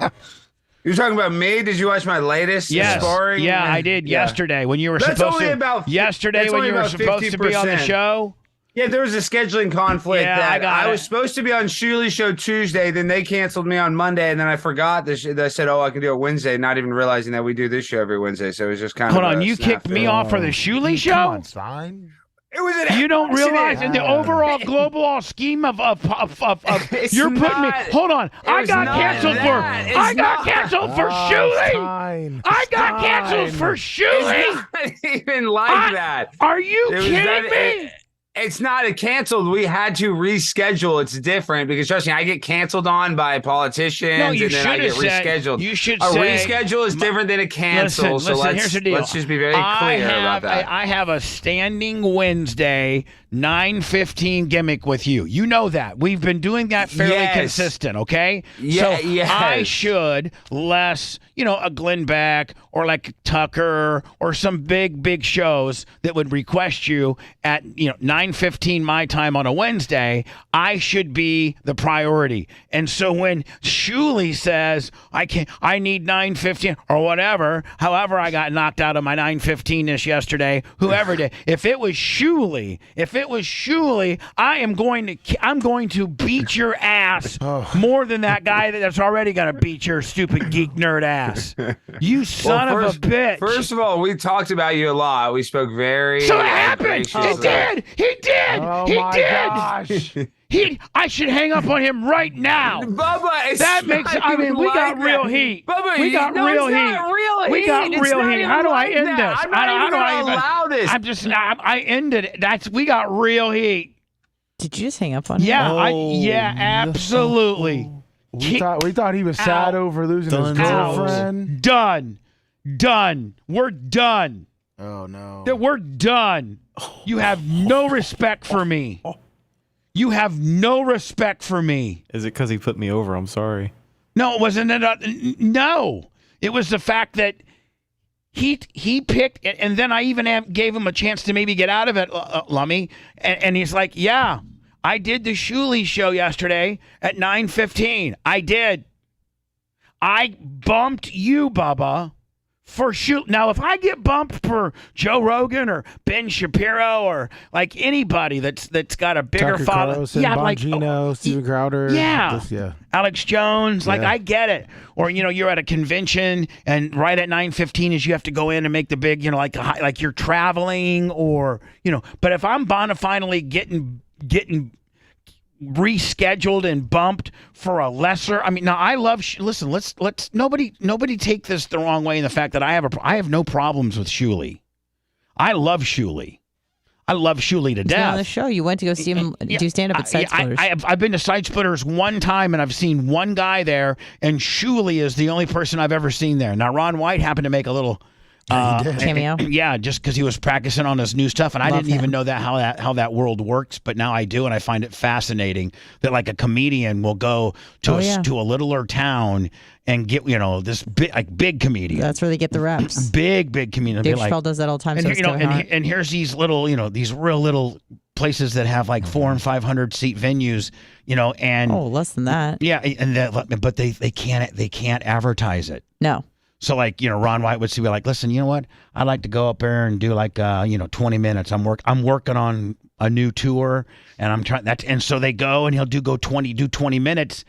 You're talking about me? Did you watch my latest sparring? Yeah, I did yesterday when you were supposed to. Yesterday when you were supposed to be on the show. Yeah, there was a scheduling conflict. Yeah, I was supposed to be on Shuley's show Tuesday, then they canceled me on Monday, and then I forgot this. I said, I can do it Wednesday, not even realizing that we do this show every Wednesday. So it was just kind of. Hold on, you kicked me off for the Shuley show? Come on, Stein. It was you don't realize in the overall global scheme of you're putting me. Hold on, I got canceled for Shuley. I got canceled for Shuley. It's not even like that. Are you kidding me? It's not canceled. We had to reschedule. It's different because trust me, I get canceled on by politicians, and then I get rescheduled. You should a say, reschedule is different than a cancel. Listen, here's the deal. Let's just be very clear about that. I have a standing Wednesday 9:15 gimmick with you. You know that. We've been doing that fairly consistent, okay? Yeah, so I should, less, a Glenn Beck or like Tucker or some big shows that would request you at 9:15 my time on a Wednesday, I should be the priority. And so when Shuley says I need 9:15 or whatever, however I got knocked out of my 9:15ish yesterday, whoever did, if it was Shuley, I'm going to beat your ass more than that guy that's already going to beat your stupid geek nerd ass. You son of a bitch. First of all, we talked about you a lot. We spoke very. So it happened. He did. Oh he my did. Gosh. I should hang up on him right now. Bubba, it's that makes. I mean, we got real heat. Bubba, we got real heat. We got real heat. How do I end this? I'm not even going to allow this. I ended it. We got real heat. Did you just hang up on him? Yeah, absolutely. We thought he was sad over losing his girlfriend. Done. We're done. Oh no. We're done. You have no respect for me. You have no respect for me. Is it because he put me over? I'm sorry. No, it wasn't. No, it was the fact that he picked, and then I even gave him a chance to maybe get out of it, Lummy. And he's like, "Yeah, I did the Shuley show yesterday at 9:15. I did. I bumped you, Bubba." For shoot now, if I get bumped for Joe Rogan or Ben Shapiro or like anybody that's got a bigger following, Bongino, Steven Crowder, Alex Jones, I get it. Or you're at a convention and right at 9:15 is you have to go in and make the big, like you're traveling or But if I'm bona finally getting rescheduled and bumped for a lesser. I mean, now I love. Listen, let's nobody take this the wrong way in the fact that I have no problems with Shuley. I love Shuley. I love Shuli to On death. the show, you went to go see him do stand-up at Side Splitters. I've been to Side Splitters one time, and I've seen one guy there, and Shuli is the only person I've ever seen there. Now, Ron White happened to make a little cameo. Yeah, just because he was practicing on his new stuff, and I didn't even know how that world works, but now I do, and I find it fascinating that like a comedian will go to to a littler town and get this big comedian. That's where they get the reps. Big comedian. Dave Chappelle does that all the time. And here's these little these real little places that have like 400 and 500 seat venues, and less than that. Yeah, but they can't advertise it. No. So like, Ron White would be like, listen, you know what? I'd like to go up there and do like 20 minutes. I'm working on a new tour, and I'm trying that. And so they go, and he'll do 20 minutes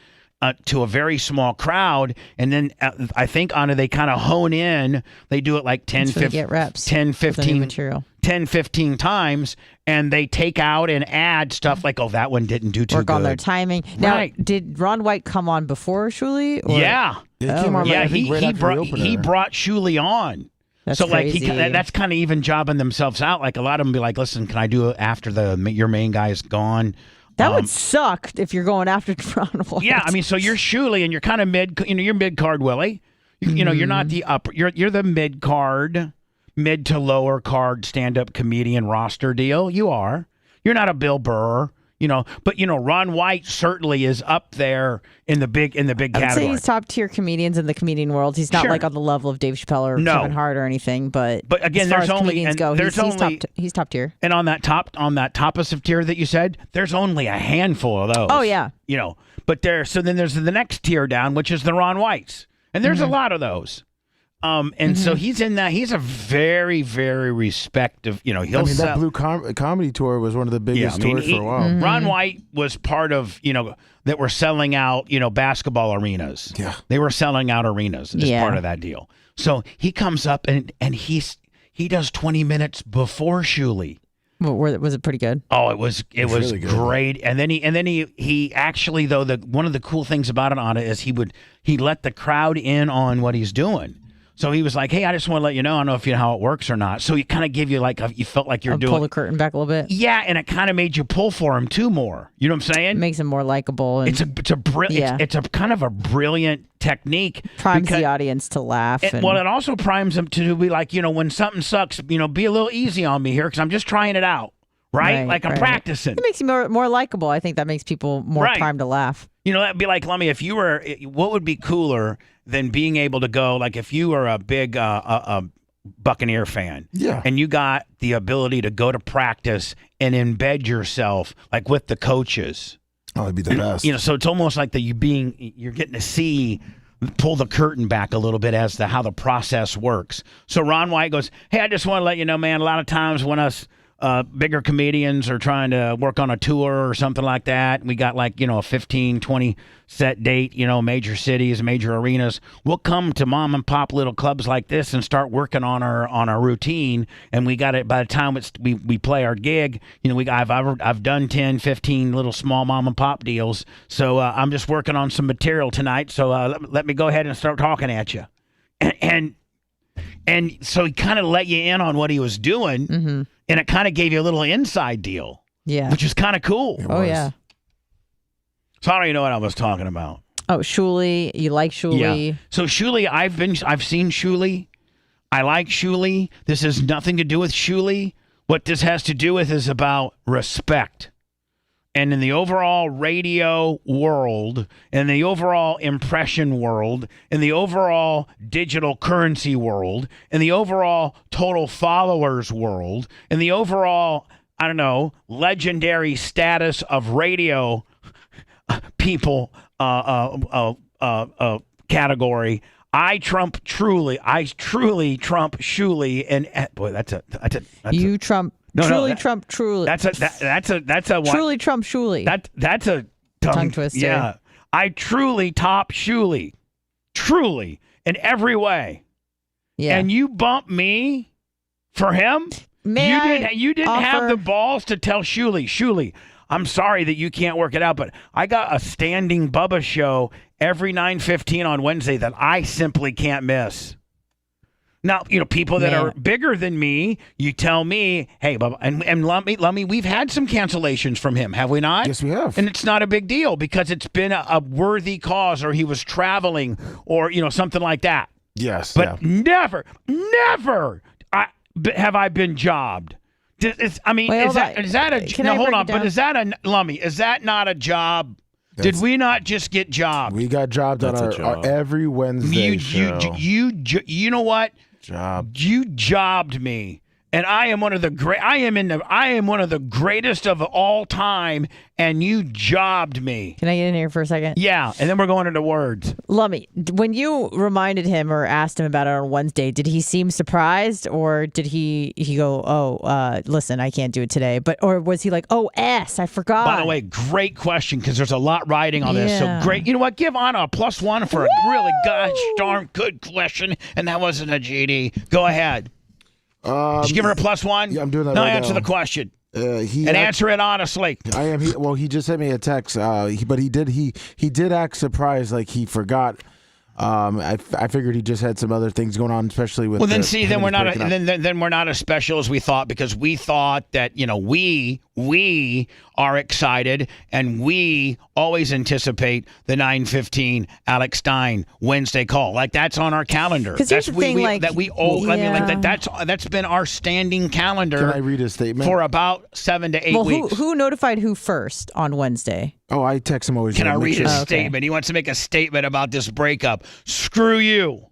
to a very small crowd, and then I think they kind of hone in. They do it like 10, 15, get reps 10, 15 material. 10, 15 times, and they take out and add stuff like, that one didn't do too Work good. on their timing. Now, Right. did Ron White come on before Shuli? Yeah. He came on, I think, right after the opener. He brought Shuli on. That's so like crazy. that's kind of even jobbing themselves out. Like a lot of them be like, listen, can I do it after your main guy's gone? That would suck if you're going after Ron White. Yeah, I mean, so you're Shuli and you're kind of you're mid card Willie. You're not the upper. You're the mid card, mid to lower card stand up comedian roster deal. You are. You're not a Bill Burr. But Ron White certainly is up there in the big category. I'd say he's top tier comedians in the comedian world. He's not like on the level of Dave Chappelle or Kevin Hart or anything. But again, as far there's as only comedians go, he's top tier. And on that topest tier that you said, there's only a handful of those. Oh yeah. But then there's the next tier down, which is the Ron Whites, and there's a lot of those. So he's in that. He's a very, very respected. That Blue Comedy Tour was one of the biggest tours for a while. Ron White was part of that were selling out basketball arenas. Yeah, they were selling out arenas as part of that deal. So he comes up and he does 20 minutes before Shuli. Was it pretty good? Oh, it was really great. And then he actually one of the cool things about it is he let the crowd in on what he's doing. So he was like, hey, I just want to let you know, I don't know if you know how it works or not. So he kind of give you you felt like you're doing. Pull the curtain back a little bit. Yeah, and it kind of made you pull for him too more. You know what I'm saying? It makes him more likable. It's a brilliant. It's a kind of a brilliant technique. Primes the audience to laugh. Well, it also primes them to be like, when something sucks, be a little easy on me here because I'm just trying it out. Right? Like I'm practicing. It makes you more likable. I think that makes people more primed to laugh. That'd be like, Lummy, if you were, what would be cooler than being able to go, like if you were a big Buccaneer fan, and you got the ability to go to practice and embed yourself like with the coaches. Oh, it'd be the best. So it's almost like you're getting to pull the curtain back a little bit as to how the process works. So Ron White goes, hey, I just want to let you know, man, a lot of times when us bigger comedians are trying to work on a tour or something like that, we got a 15, 20 set date, major cities, major arenas. We'll come to mom and pop little clubs like this and start working on our routine. And we got it by the time we play our gig. I've done 10, 15 little small mom and pop deals. So I'm just working on some material tonight. So let me go ahead and start talking at you. And so he kind of let you in on what he was doing, and it kind of gave you a little inside deal, which is kind of cool. Oh yeah. So I don't even know what I was talking about. Oh, Shuli, you like Shuli? Yeah. So Shuli, I've seen Shuli. I like Shuli. This has nothing to do with Shuli. What this has to do with is about respect. And in the overall radio world, in the overall impression world, in the overall digital currency world, in the overall total followers world, in the overall, legendary status of radio people category, I truly trump Shuli, and boy, that's you trump. Trump. That's a what? Truly Trump Shuli. That's a tongue twister. Yeah, I truly top Shuli, truly in every way. Yeah, and you bump me for him. You didn't have the balls to tell Shuli, I'm sorry that you can't work it out, but I got a standing Bubba show every 9:15 on Wednesday that I simply can't miss. Now, people that are bigger than me, you tell me, hey, Bubba, and Lummy, we've had some cancellations from him, have we not? Yes, we have. And it's not a big deal because it's been a worthy cause, or he was traveling, or, something like that. Yes. But never have I been jobbed. Is that a, no, hold on, but is that a, Lummy, is that not a job? Did we not just get jobbed? We got jobbed on our every Wednesday show. You know what? You jobbed me, and I am one of the greatest of all time, and you jobbed me. Can I get in here for a second? Yeah, and then we're going into words. Lummy, when you reminded him or asked him about it on Wednesday, did he seem surprised, or did he go, listen, I can't do it today, or was he like, I forgot? By the way, great question, because there's a lot riding on this. So great. You know what? Give Anna a +1 for a really gosh darn good question, and that wasn't a GD. Go ahead. Did you give her a +1? Yeah, I'm doing that. No, right answer now. the question. Answer it honestly. I am. He just sent me a text. But he did act surprised, like he forgot. I figured he just had some other things going on, especially with. Well, then we're not. Then we're not as special as we thought, because we thought that we are excited, and we always anticipate the 9:15 Alex Stein Wednesday call. Like, that's on our calendar. That's that's been our standing calendar. Can I read a statement? For about 7 to 8 weeks. Who notified who first on Wednesday? Oh, I text him always. Can I read his statement? He wants to make a statement about this breakup. Screw you.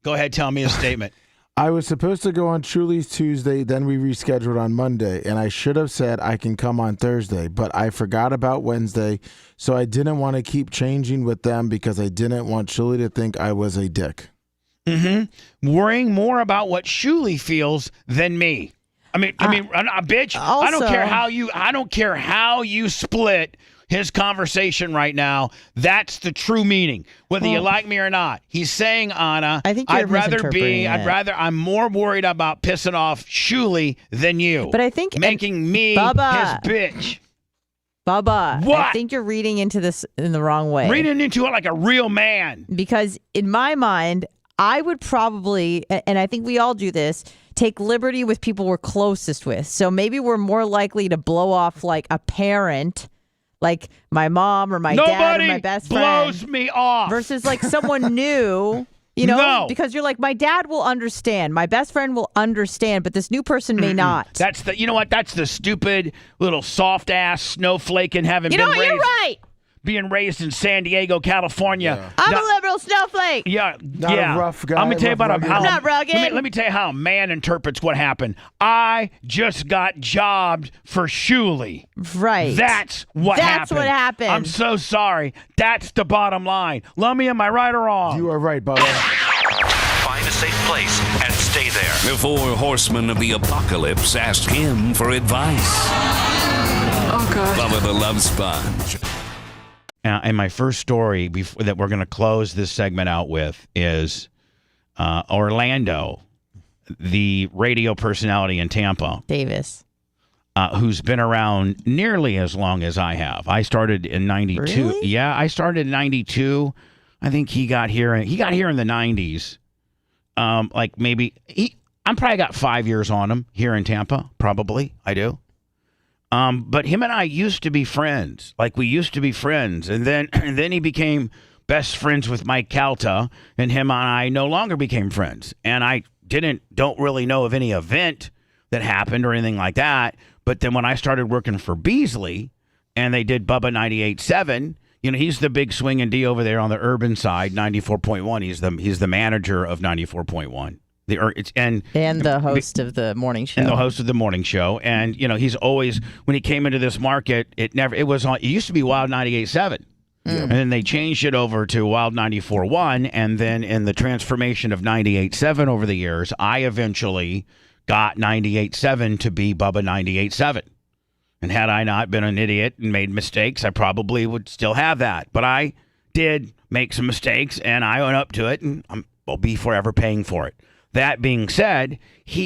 Go ahead, tell me a statement. I was supposed to go on Truly's Tuesday, then we rescheduled on Monday, and I should have said I can come on Thursday, but I forgot about Wednesday, so I didn't want to keep changing with them because I didn't want Truly to think I was a dick. Worrying more about what Shuli feels than me. Bitch. Also, I don't care how you split his conversation right now. That's the true meaning, whether you like me or not. He's saying, Anna, I think you're I'm more worried about pissing off Shuli than you. But I think making me Bubba, his bitch. Bubba, What? I think you're reading into this in the wrong way. Reading into it like a real man. Because in my mind, I would probably, and I think we all do this, take liberty with people we're closest with. So maybe we're more likely to blow off like a parent, like my mom or my dad or my best friend. Nobody blows me off. Versus like someone new, No. because you're like, my dad will understand. My best friend will understand, but this new person may not. That's the stupid little soft ass snowflake and having you're right. Being raised in San Diego, California. Yeah. I'm a liberal snowflake. Not a rough guy. I'm gonna tell you about how. I'm not rugged. Let me tell you how a man interprets what happened. I just got jobbed for Shuli. Right. That's what happened. That's what happened. I'm so sorry. That's the bottom line. Lummy, am I right or wrong? You are right, Bubba. Find a safe place and stay there. The four horsemen of the apocalypse asked him for advice. Oh, God. Bubba the Love Sponge. And my first story that we're going to close this segment out with is Orlando, the radio personality in Tampa. Davis. Who's been around nearly as long as I have. I started in 92. Really? Yeah, I started in 92. I think he got here in the 90s. I'm probably got 5 years on him here in Tampa. Probably. I do. But him and I used to be friends. Like, we used to be friends. And then he became best friends with Mike Calta, and him and I no longer became friends. And I don't really know of any event that happened or anything like that. But then when I started working for Beasley and they did Bubba 98.7, he's the big swinging D over there on the urban side, 94.1. He's the manager of 94.1. And the host of the morning show. And the host of the morning show. And, he's always, when he came into this market, it used to be Wild 98.7. And then they changed it over to Wild 94.1. And then in the transformation of 98.7 over the years, I eventually got 98.7 to be Bubba 98.7. And had I not been an idiot and made mistakes, I probably would still have that. But I did make some mistakes, and I went up to it, and I'll be forever paying for it. That being said,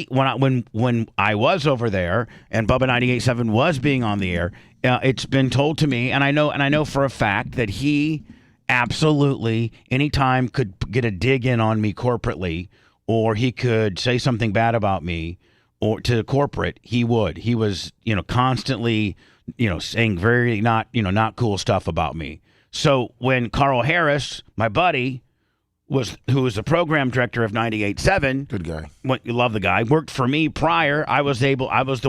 when I was over there and Bubba 98.7 was being on the air, it's been told to me, and I know for a fact that he absolutely anytime could get a dig in on me corporately or he could say something bad about me, or to corporate, he would. He was, constantly, saying very not cool stuff about me. So when Carl Harris, my buddy, who was the program director of 98.7, good guy. You love the guy. Worked for me prior. I was the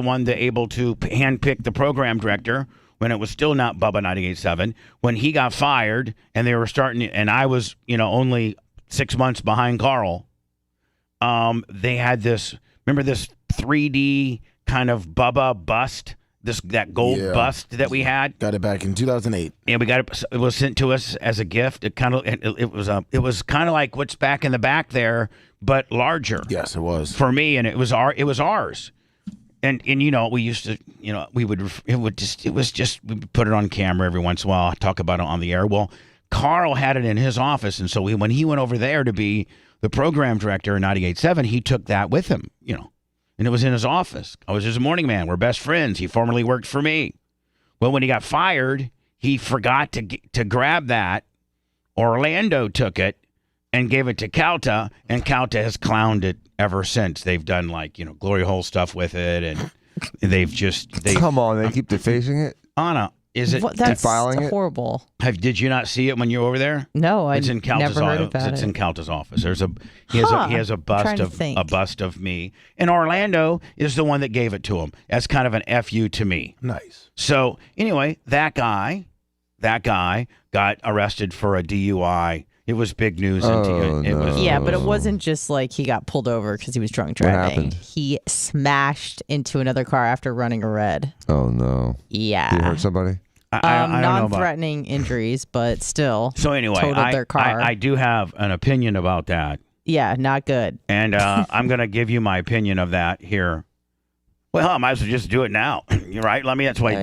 one able to handpick the program director when it was still not Bubba 98.7. When he got fired and they were starting, and I was only 6 months behind Carl. They had this. Remember this 3D kind of Bubba bust. That gold bust that we had. Got it back in 2008. And we got it. It was sent to us as a gift. It was kind of like what's back in the back there, but larger. Yes, it was for me, and it was ours. And we used to we would put it on camera every once in a while. Talk about it on the air. Well, Carl had it in his office, and so when he went over there to be the program director in 98.7, he took that with him. And it was in his office. I was his morning man. We're best friends. He formerly worked for me. Well, when he got fired, he forgot to grab that. Orlando took it and gave it to Calta, and Calta has clowned it ever since. They've done glory hole stuff with it, and they've come on. They keep defacing it. Anna, is it that's defiling it? Horrible. Did you not see it when you were over there? No, it's in Calta's never heard office. about It's it. in Calta's office. He has a bust of me, and Orlando is the one that gave it to him. That's kind of an FU to me. Nice. So anyway, that guy got arrested for a DUI. It was big news. Yeah, but it wasn't just like he got pulled over because he was drunk driving. What happened? He smashed into another car after running a red. Oh no. Yeah. Did he hurt somebody? I don't know about- non-threatening injuries, but still. So anyway, totaled their car. I do have an opinion about that. Yeah, not good. And I'm going to give you my opinion of that here. Well, I might as well just do it now. You're right. That's why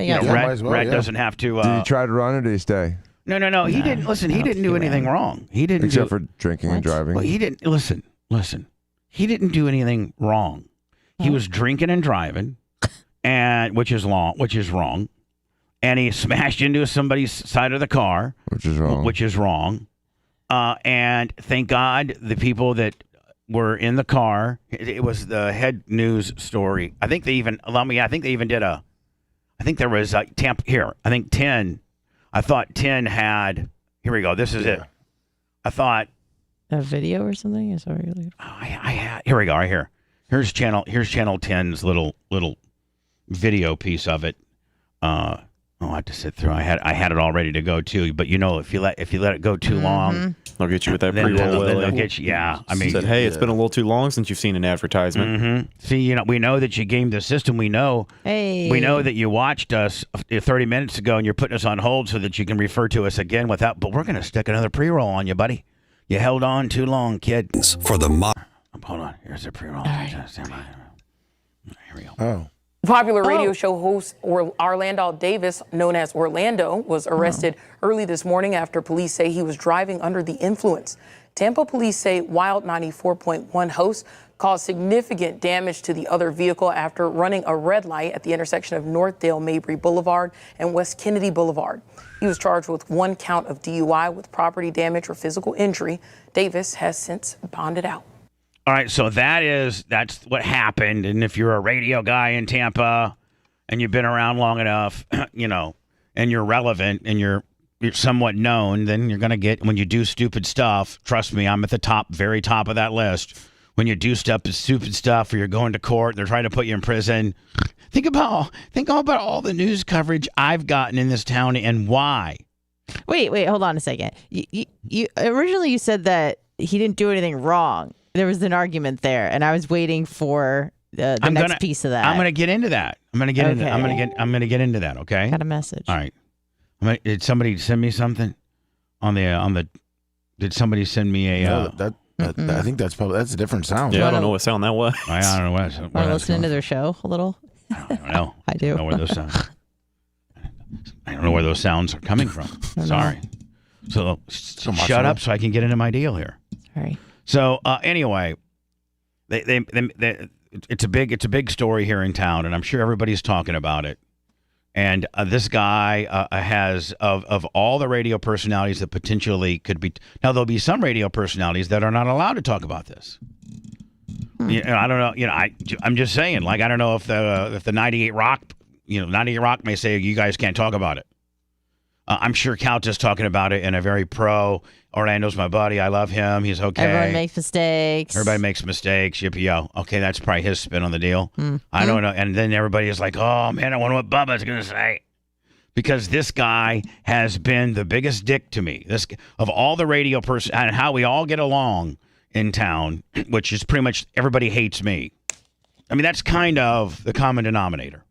Red doesn't have to. Did he try to run or did he stay? No. He didn't. Listen, he didn't do anything wrong. He didn't. Except for drinking and driving. Well, he didn't. Listen. He didn't do anything wrong. He was drinking and driving, and which is wrong. And he smashed into somebody's side of the car, which is wrong. And thank God the people that were in the car. It was the head news story. I think they even did I think there was Tampa here. I think 10. I thought 10 had. Here we go. This is it. I thought a video or something. Is that really? I had. Here we go. Right here. Here's channel 10's little video piece of it. I have to sit through. I had it all ready to go too, but if you let it go too long, they'll get you with that then pre-roll. they'll get you. Yeah, I mean, said, hey, it's been a little too long since you've seen an advertisement. Mm-hmm. See, we know that you gamed the system. We know. Hey. We know that you watched us 30 minutes ago, and you're putting us on hold so that you can refer to us again without. But we're going to stick another pre-roll on you, buddy. You held on too long, kid. For the hold on. Here's the pre-roll. Right. Here we go. Oh. Popular radio show host Orlando Davis, known as Orlando, was arrested early this morning after police say he was driving under the influence. Tampa police say Wild 94.1 host caused significant damage to the other vehicle after running a red light at the intersection of Northdale Mabry Boulevard and West Kennedy Boulevard. He was charged with 1 count of DUI with property damage or physical injury. Davis has since bonded out. All right, so that's what happened. And if you're a radio guy in Tampa and you've been around long enough, and you're relevant and you're somewhat known, then you're going to get, when you do stupid stuff, trust me, I'm at the very top of that list. When you do stupid stuff or you're going to court, they're trying to put you in prison. Think about all the news coverage I've gotten in this town and why. Wait, hold on a second. You originally you said that he didn't do anything wrong. There was an argument there, and I was waiting for the next piece of that. I'm going to get into that. I'm going to get into that. Okay. Got a message. All right. Did somebody send me something on the? Did somebody send me a? No, I think that's a different sound. Yeah, I don't know what sound that was. I don't know what. Want to listen to their show a little? I don't know. I do. I don't know where those sounds. I don't know where those sounds are coming from. Sorry. So shut up so I can get into my deal here. All right. So anyway, it's a big story here in town, and I'm sure everybody's talking about it. And this guy has of all the radio personalities that potentially could be. Now there'll be some radio personalities that are not allowed to talk about this. You know, I don't know. You know, I'm just saying. Like, I don't know if the 98 Rock, 98 Rock may say you guys can't talk about it. I'm sure Couch is talking about it in a very pro. Orlando's my buddy. I love him. He's okay. Everyone makes mistakes. Everybody makes mistakes. Yippee-yo. Okay, that's probably his spin on the deal. I don't know. And then everybody is like, oh, man, I wonder what Bubba's going to say. Because this guy has been the biggest dick to me. This of all the radio person and how we all get along in town, which is pretty much everybody hates me. I mean, that's kind of the common denominator.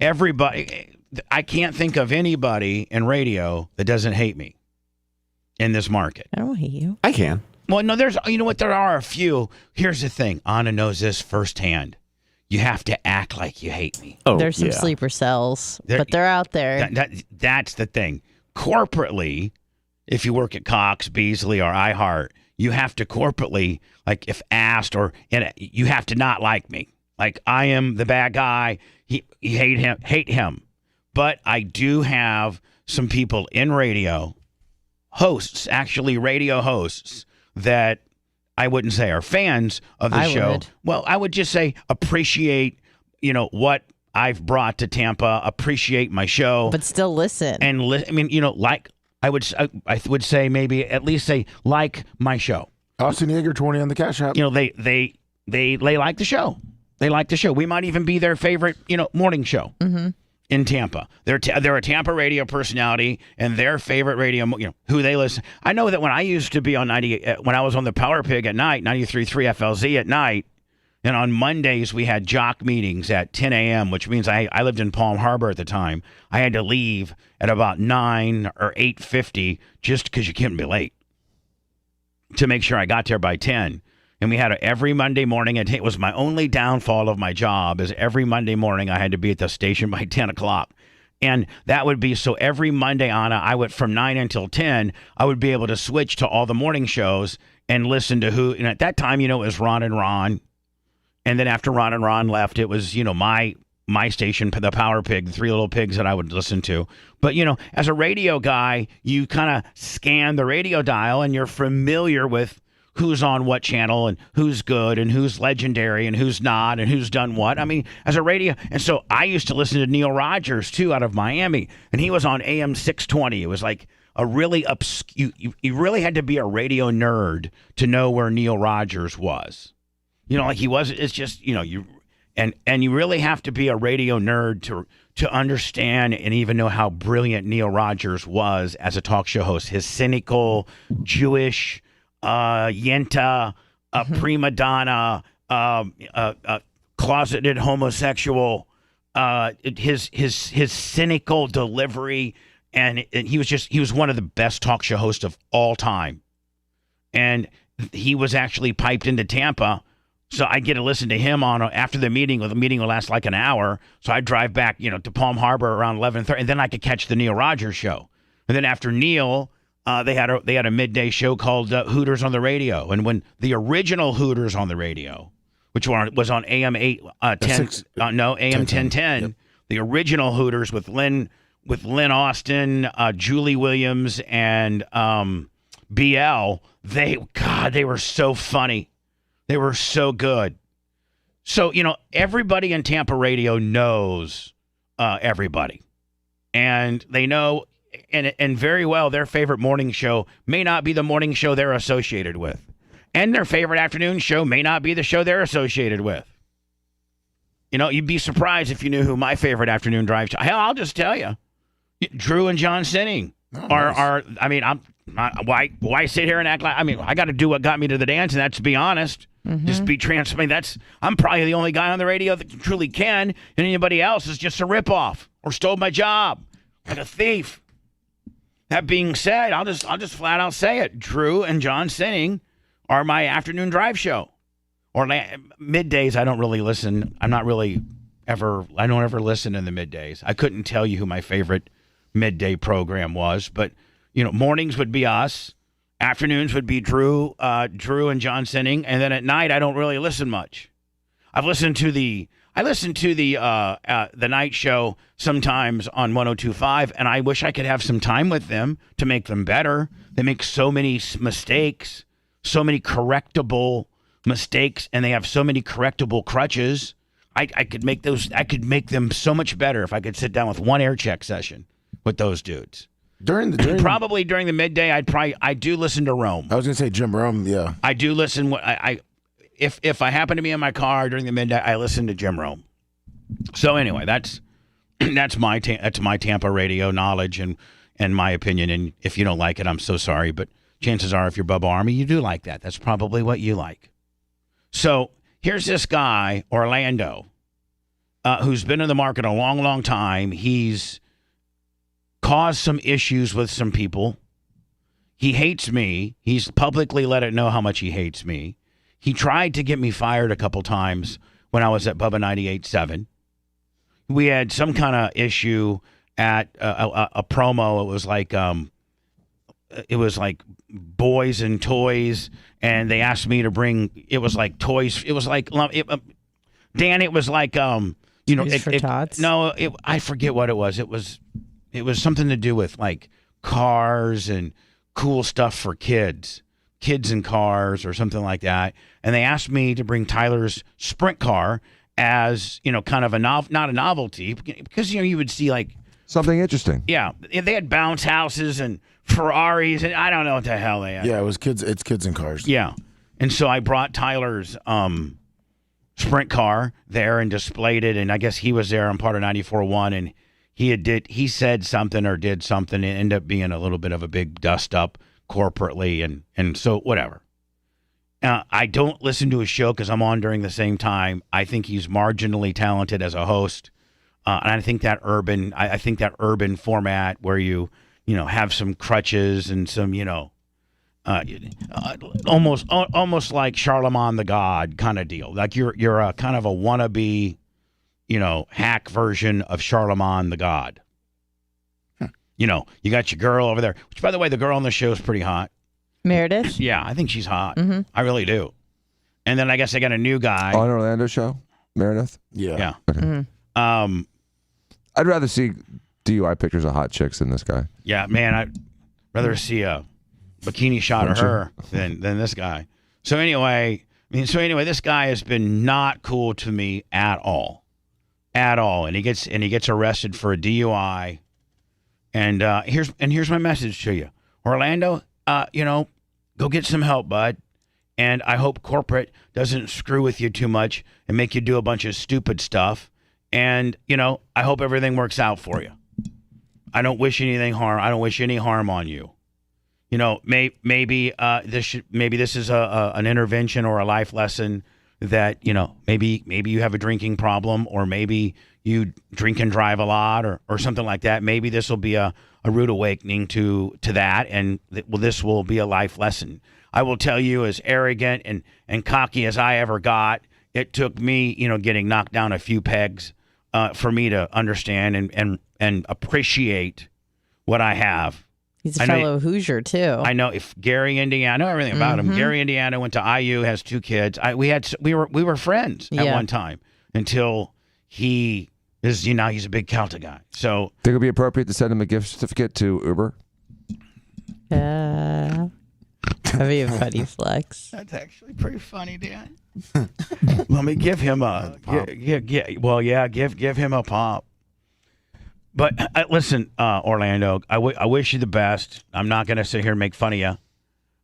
Everybody... I can't think of anybody in radio that doesn't hate me in this market. I don't hate you. I can. Well, no, you know what? There are a few. Here's the thing. Anna knows this firsthand. You have to act like you hate me. Oh, there's some sleeper cells, but they're out there. That's the thing. Corporately, if you work at Cox, Beasley, or iHeart, you have to corporately, like if asked, you have to not like me. Like I am the bad guy. You hate him. But I do have some people in radio, hosts, actually radio hosts, that I wouldn't say are fans of the show. Would. Well, I would just say appreciate, what I've brought to Tampa, appreciate my show. But still listen. And I mean, like I would say maybe at least say like my show. Austin Yeager 20 on the Cash App. They like the show. They like the show. We might even be their favorite, morning show. Mm-hmm. In Tampa. They're a Tampa radio personality, and their favorite radio, who they listen. I know that when I used to be on when I was on the Power Pig at night, 93.3 FLZ at night, and on Mondays we had jock meetings at 10 a.m., which means I lived in Palm Harbor at the time. I had to leave at about 9 or 8:50 just because you couldn't be late to make sure I got there by 10. And we had every Monday morning. It was my only downfall of my job is every Monday morning I had to be at the station by 10 o'clock. And that would be, so every Monday, Anna, I would, from 9 until 10, I would be able to switch to all the morning shows and listen to who, and at that time, it was Ron and Ron. And then after Ron and Ron left, it was, my station, the Power Pig, the Three Little Pigs that I would listen to. But, as a radio guy, you kind of scan the radio dial and you're familiar with who's on what channel and who's good and who's legendary and who's not and who's done what. I mean, as a radio. And so I used to listen to Neil Rogers, too, out of Miami. And he was on AM 620. It was like a really you really had to be a radio nerd to know where Neil Rogers was. Like he was. It's just, you really have to be a radio nerd to understand and even know how brilliant Neil Rogers was as a talk show host. His cynical, Jewish, Yenta, prima donna, closeted homosexual, his cynical delivery, and he was one of the best talk show hosts of all time. And he was actually piped into Tampa, so I get to listen to him after the meeting. The meeting will last like an hour, so I drive back, to Palm Harbor around 11:30, and then I could catch the Neil Rogers show. And then after Neil, they had a midday show called Hooters on the Radio, and when the original Hooters on the Radio, which was on AM 1010, yep. The original Hooters with Lynn Austin, Julie Williams, and BL. They were so funny, they were so good. So everybody in Tampa radio knows everybody, and they know. And very well, their favorite morning show may not be the morning show they're associated with. And their favorite afternoon show may not be the show they're associated with. You'd be surprised if you knew who my favorite afternoon drive show. Hell, I'll just tell you. Drew and John Sinning are I mean, why sit here and act like, I got to do what got me to the dance, and that's be honest. Mm-hmm. Just be transparent. I'm probably the only guy on the radio that truly can, and anybody else is just a ripoff or stole my job like a thief. That being said, I'll just flat out say it. Drew and John Sinning are my afternoon drive show. Or middays, I don't really listen. I don't ever listen in the middays. I couldn't tell you who my favorite midday program was, but mornings would be us. Afternoons would be Drew and John Sinning, and then at night I don't really listen much. I listen to the night show sometimes on 102.5, and I wish I could have some time with them to make them better. They make so many mistakes, so many correctable mistakes and they have so many correctable crutches. I could make them so much better if I could sit down with one air check session with those dudes. Probably during the midday, I do listen to Rome. I was gonna say Jim Rome, yeah. I do listen. If I happen to be in my car during the midday, I listen to Jim Rome. So anyway, that's my Tampa radio knowledge and my opinion. And if you don't like it, I'm so sorry, but chances are, if you're Bubba Army, you do like that. That's probably what you like. So here's this guy, Orlando, who's been in the market a long, long time. He's caused some issues with some people. He hates me. He's publicly let it know how much he hates me. He tried to get me fired a couple times when I was at Bubba 98.7. We had some kind of issue at a promo. It was like boys and toys, and they asked me to bring. It was like toys. It was like Dan. It was like I forget what it was. It was something to do with like cars and cool stuff for kids and cars or something like that. And they asked me to bring Tyler's sprint car as, kind of not a novelty, because, you would see like something interesting. Yeah. They had bounce houses and Ferraris and I don't know what the hell they had. Yeah, it's kids and cars. Yeah. And so I brought Tyler's sprint car there and displayed it. And I guess he was there on part of 94.1 and he said something or did something. It ended up being a little bit of a big dust up corporately. And so whatever. I don't listen to his show because I'm on during the same time. I think he's marginally talented as a host. And I think that urban format where you have some crutches and some, almost like Charlemagne the God kind of deal. Like you're a kind of a wannabe, hack version of Charlemagne the God. You got your girl over there, which, by the way, the girl on the show is pretty hot. Meredith? Yeah, I think she's hot. Mm-hmm. I really do. And then I guess I got a new guy. On Orlando show? Meredith? Yeah. Okay. Mm-hmm. I'd rather see DUI pictures of hot chicks than this guy. Yeah, man, I'd rather see a bikini shot of her than this guy. So anyway, this guy has been not cool to me at all. And he gets arrested for a DUI. And here's my message to you. Orlando, go get some help, bud. And I hope corporate doesn't screw with you too much and make you do a bunch of stupid stuff. And, I hope everything works out for you. I don't wish anything harm. I don't wish any harm on you. Maybe this is an intervention or a life lesson that, maybe you have a drinking problem, or maybe you drink and drive a lot or something like that. Maybe this will be a rude awakening to that, and this will be a life lesson. I will tell you, as arrogant and cocky as I ever got, it took me, getting knocked down a few pegs for me to understand and appreciate what I have. He's a fellow Hoosier, too. I know. If Gary, Indiana, I know everything about him. Gary, Indiana, went to IU, has 2 kids. We were friends at one time until he is, he's a big Calta guy. So think it would be appropriate to send him a gift certificate to Uber? That'd be a funny flex. That's actually pretty funny, Dan. Let me give him give him a pop. But listen, Orlando, I wish you the best. I'm not going to sit here and make fun of you.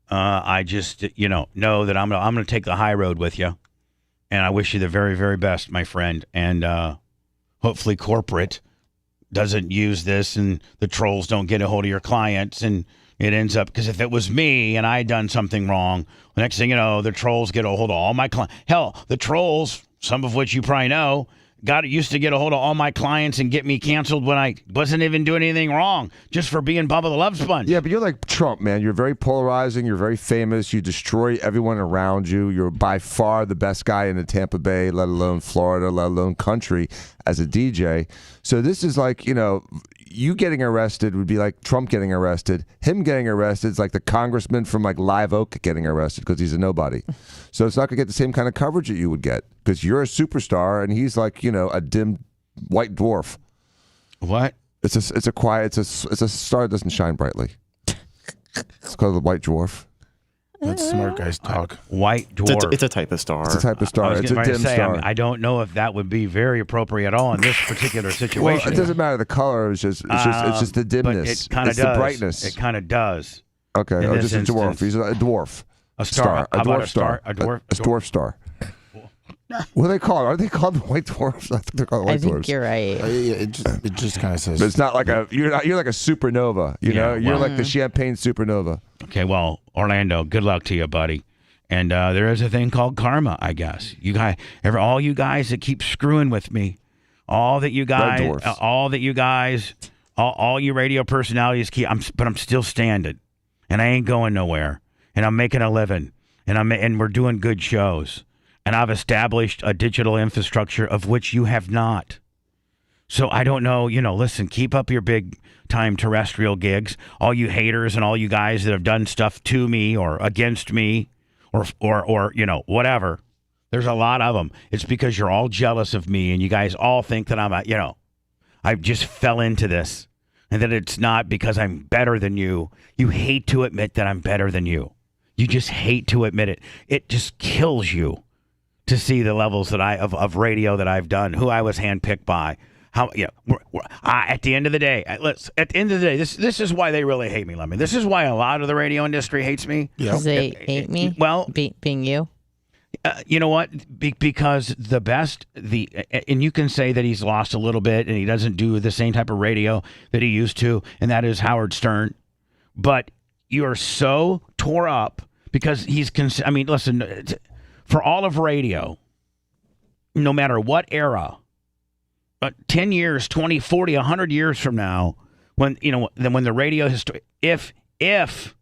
I just, know that I'm going to take the high road with you. And I wish you the very, very best, my friend. And hopefully corporate doesn't use this and the trolls don't get a hold of your clients. And it ends up, because if it was me and I had done something wrong, the next thing you know, the trolls get a hold of all my clients. Hell, the trolls, some of which you probably know, used to get a hold of all my clients and get me canceled when I wasn't even doing anything wrong, just for being Bubba the Love Sponge. Yeah, but you're like Trump, man. You're very polarizing. You're very famous. You destroy everyone around you. You're by far the best guy in the Tampa Bay, let alone Florida, let alone country, as a DJ. So this is like, you getting arrested would be like Trump getting arrested. Him getting arrested is like the congressman from like Live Oak getting arrested because he's a nobody. So it's not going to get the same kind of coverage that you would get because you're a superstar and he's like, a dim white dwarf. What? It's a star that doesn't shine brightly. It's called the white dwarf. That's smart guys talk. White dwarf. It's a type of star. It's a type of star. It's a dim star. I don't know if that would be very appropriate at all in this particular situation. Well, it doesn't matter the color. It's just the dimness. It kind of does. The brightness. It kind of does. Okay, or just a dwarf. He's a dwarf. A star. A How about dwarf star. A dwarf. A dwarf star. What are they called? Are they called the white dwarfs? I think they're called white dwarfs. I think you're right. It just kind of says. But it's not like you're like a supernova. You know, you're like the champagne supernova. Okay, well, Orlando, good luck to you, buddy. And there is a thing called karma, I guess. You guys, all you guys that keep screwing with me, all you radio personalities keep. But I'm still standing, and I ain't going nowhere, and I'm making a living, and we're doing good shows. And I've established a digital infrastructure of which you have not. So I don't know, listen, keep up your big time terrestrial gigs. All you haters and all you guys that have done stuff to me or against me or whatever. There's a lot of them. It's because you're all jealous of me and you guys all think that I just fell into this and that it's not because I'm better than you. You hate to admit that I'm better than you. You just hate to admit it. It just kills you to see the levels that of radio that I've done, who I was handpicked by. How at the end of the day, this is why they really hate me, Lemmy. This is why a lot of the radio industry hates me. Because they hate me. Well, being you. You know what? Because the best, and you can say that he's lost a little bit and he doesn't do the same type of radio that he used to, and that is Howard Stern. But you are so tore up because listen. For all of radio, no matter what era, 10 years, 20, 40, 100 years from now, when the radio if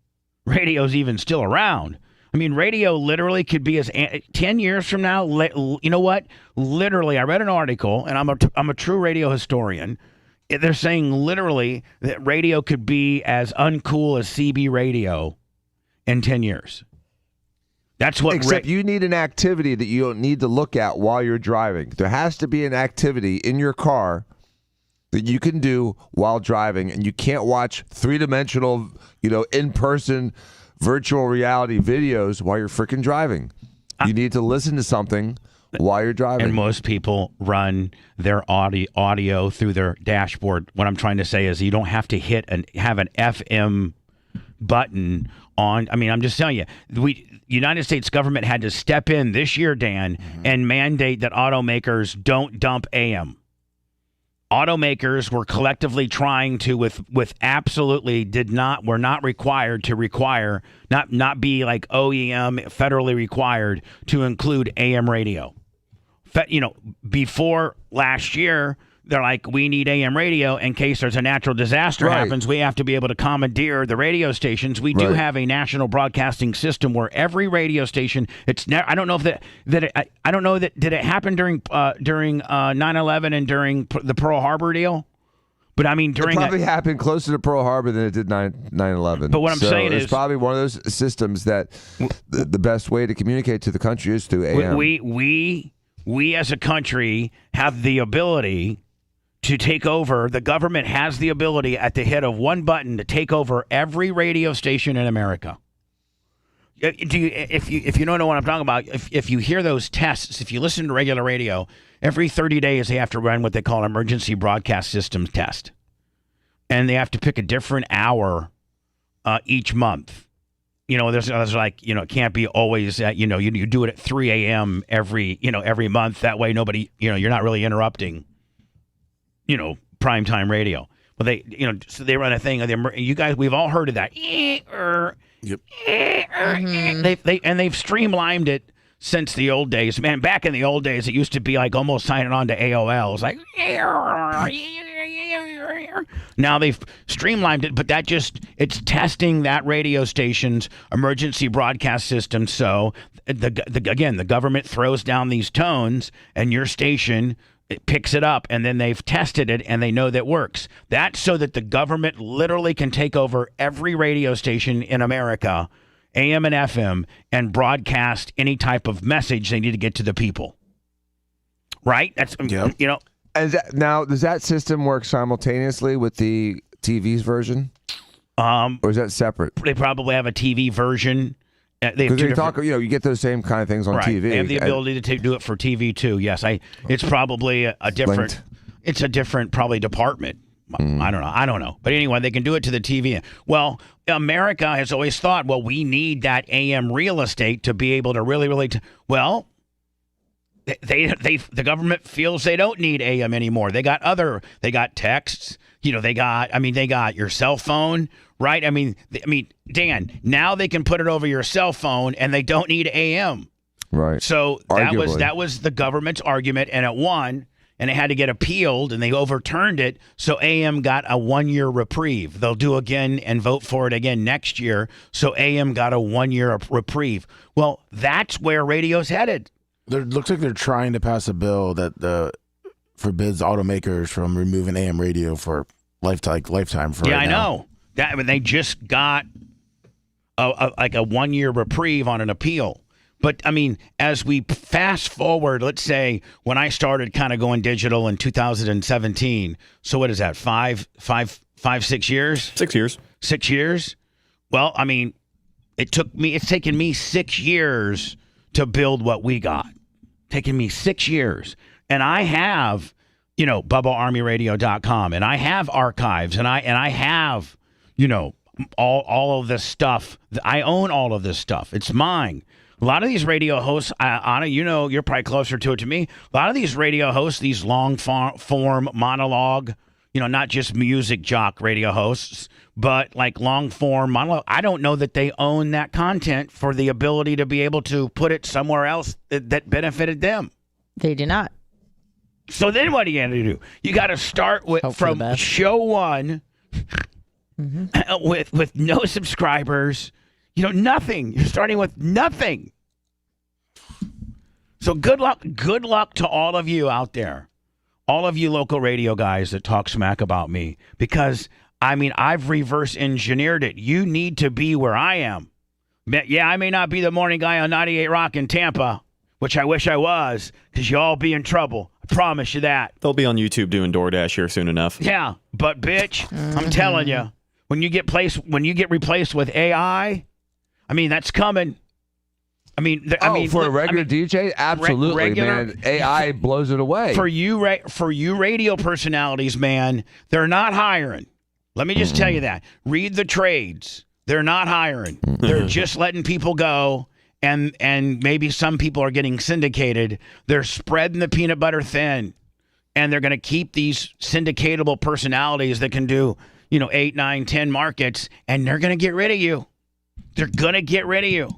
radio's even still around, radio literally could be 10 years from now. You know what? Literally, I read an article, and I'm a true radio historian. They're saying literally that radio could be as uncool as CB radio in 10 years. That's what. Except you need an activity that you don't need to look at while you're driving. There has to be an activity in your car that you can do while driving, and you can't watch three-dimensional, in-person virtual reality videos while you're freaking driving. You need to listen to something while you're driving. And most people run their audio through their dashboard. What I'm trying to say is you don't have to have an FM button on. I'm just telling you, United States government had to step in this year, Dan, and mandate that automakers don't dump AM. Automakers were collectively trying to, with absolutely were not required to not be like OEM federally required to include AM radio. Before last year, they're like, we need AM radio in case there's a natural disaster happens. We have to be able to commandeer the radio stations. We do have a national broadcasting system where every radio station. I don't know if I don't know that did it happen during 9/11 and during the Pearl Harbor deal. But during it probably happened closer to Pearl Harbor than it did 9/11. But what I'm saying is, it's probably one of those systems that the best way to communicate to the country is through AM. We as a country have the ability to take over. The government has the ability at the hit of one button to take over every radio station in America. If you don't know what I'm talking about, if you hear those tests, if you listen to regular radio, every 30 days they have to run what they call an emergency broadcast systems test. And they have to pick a different hour each month. There's like, it can't be always at, you do it at 3 a.m. every month. That way nobody, you're not really interrupting, primetime radio. But so they run a thing. You guys, we've all heard of that. Yep. They've streamlined it since the old days. Man, back in the old days, it used to be like almost signing on to AOL. It was like, now they've streamlined it, but it's testing that radio station's emergency broadcast system. So the government throws down these tones and your station, it picks it up, and then they've tested it and they know that works. That's so that the government literally can take over every radio station in America, AM and FM, and broadcast any type of message they need to get to the people. Right? That's, And now, does that system work simultaneously with the TV's version? Or is that separate? They probably have a TV version, Because they talk, you get those same kind of things on TV. They have the ability to do it for TV too. Yes, it's probably a different. It's a different probably department. I don't know. But anyway, they can do it to the TV. Well, America has always thought, well, we need that AM real estate to be able to really. Well, the government feels they don't need AM anymore. They got texts. They got your cell phone. Right? I mean, Dan, now they can put it over your cell phone and they don't need AM. Right. So that was the government's argument, and it won, and it had to get appealed, and they overturned it. So AM got a 1-year reprieve. They'll do again and vote for it again next year. So AM got a 1-year reprieve. Well, that's where radio's headed. It looks like they're trying to pass a bill that forbids automakers from removing AM radio for lifetime. For I know. They just got a 1-year reprieve on an appeal. But, as we fast forward, let's say when I started kind of going digital in 2017, so what is that, 6 years? 6 years. 6 years? Well, it's taken me 6 years to build what we got. Taken me 6 years. And I have, BubbaArmyRadio.com, and I have archives, and I have... all of this stuff. I own all of this stuff. It's mine. A lot of these radio hosts, Anna, you're probably closer to it to me. A lot of these radio hosts, these long form monologue, not just music jock radio hosts, but like long form monologue. I don't know that they own that content for the ability to be able to put it somewhere else that benefited them. They do not. So then what do you got to do? You got to start from show one. Mm-hmm. with no subscribers, nothing. You're starting with nothing. So good luck to all of you out there, all of you local radio guys that talk smack about me, because I've reverse engineered it. You need to be where I am. Yeah, I may not be the morning guy on 98 Rock in Tampa, which I wish I was, because you all be in trouble. I promise you that. They'll be on YouTube doing DoorDash here soon enough. Yeah, but bitch, I'm telling you. When you get replaced with AI, that's coming. For a regular DJ, absolutely, man. AI blows it away. For you radio personalities, man, they're not hiring. Let me just tell you that. Read the trades. They're not hiring. They're just letting people go, and maybe some people are getting syndicated. They're spreading the peanut butter thin, and they're going to keep these syndicatable personalities that can do 8, 9, 10 markets, and they're going to get rid of you. They're going to get rid of you.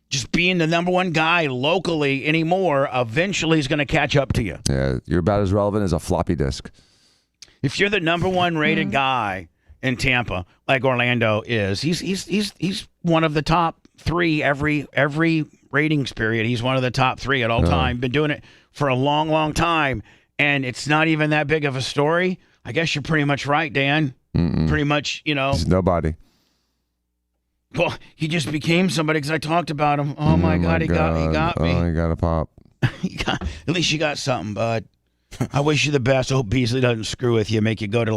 Just being the number one guy locally anymore eventually is going to catch up to you. Yeah, you're about as relevant as a floppy disk. If you're the number one rated guy in Tampa, like Orlando is, he's one of the top 3 every ratings period. He's one of the top 3 at all time. Been doing it for a long, long time, and it's not even that big of a story. I guess you're pretty much right, Dan. Pretty much, He's nobody. Well, he just became somebody because I talked about him. Oh my God, he got me. Oh, he got a pop. At least you got something, bud. I wish you the best. I hope Beasley doesn't screw with you, make you go to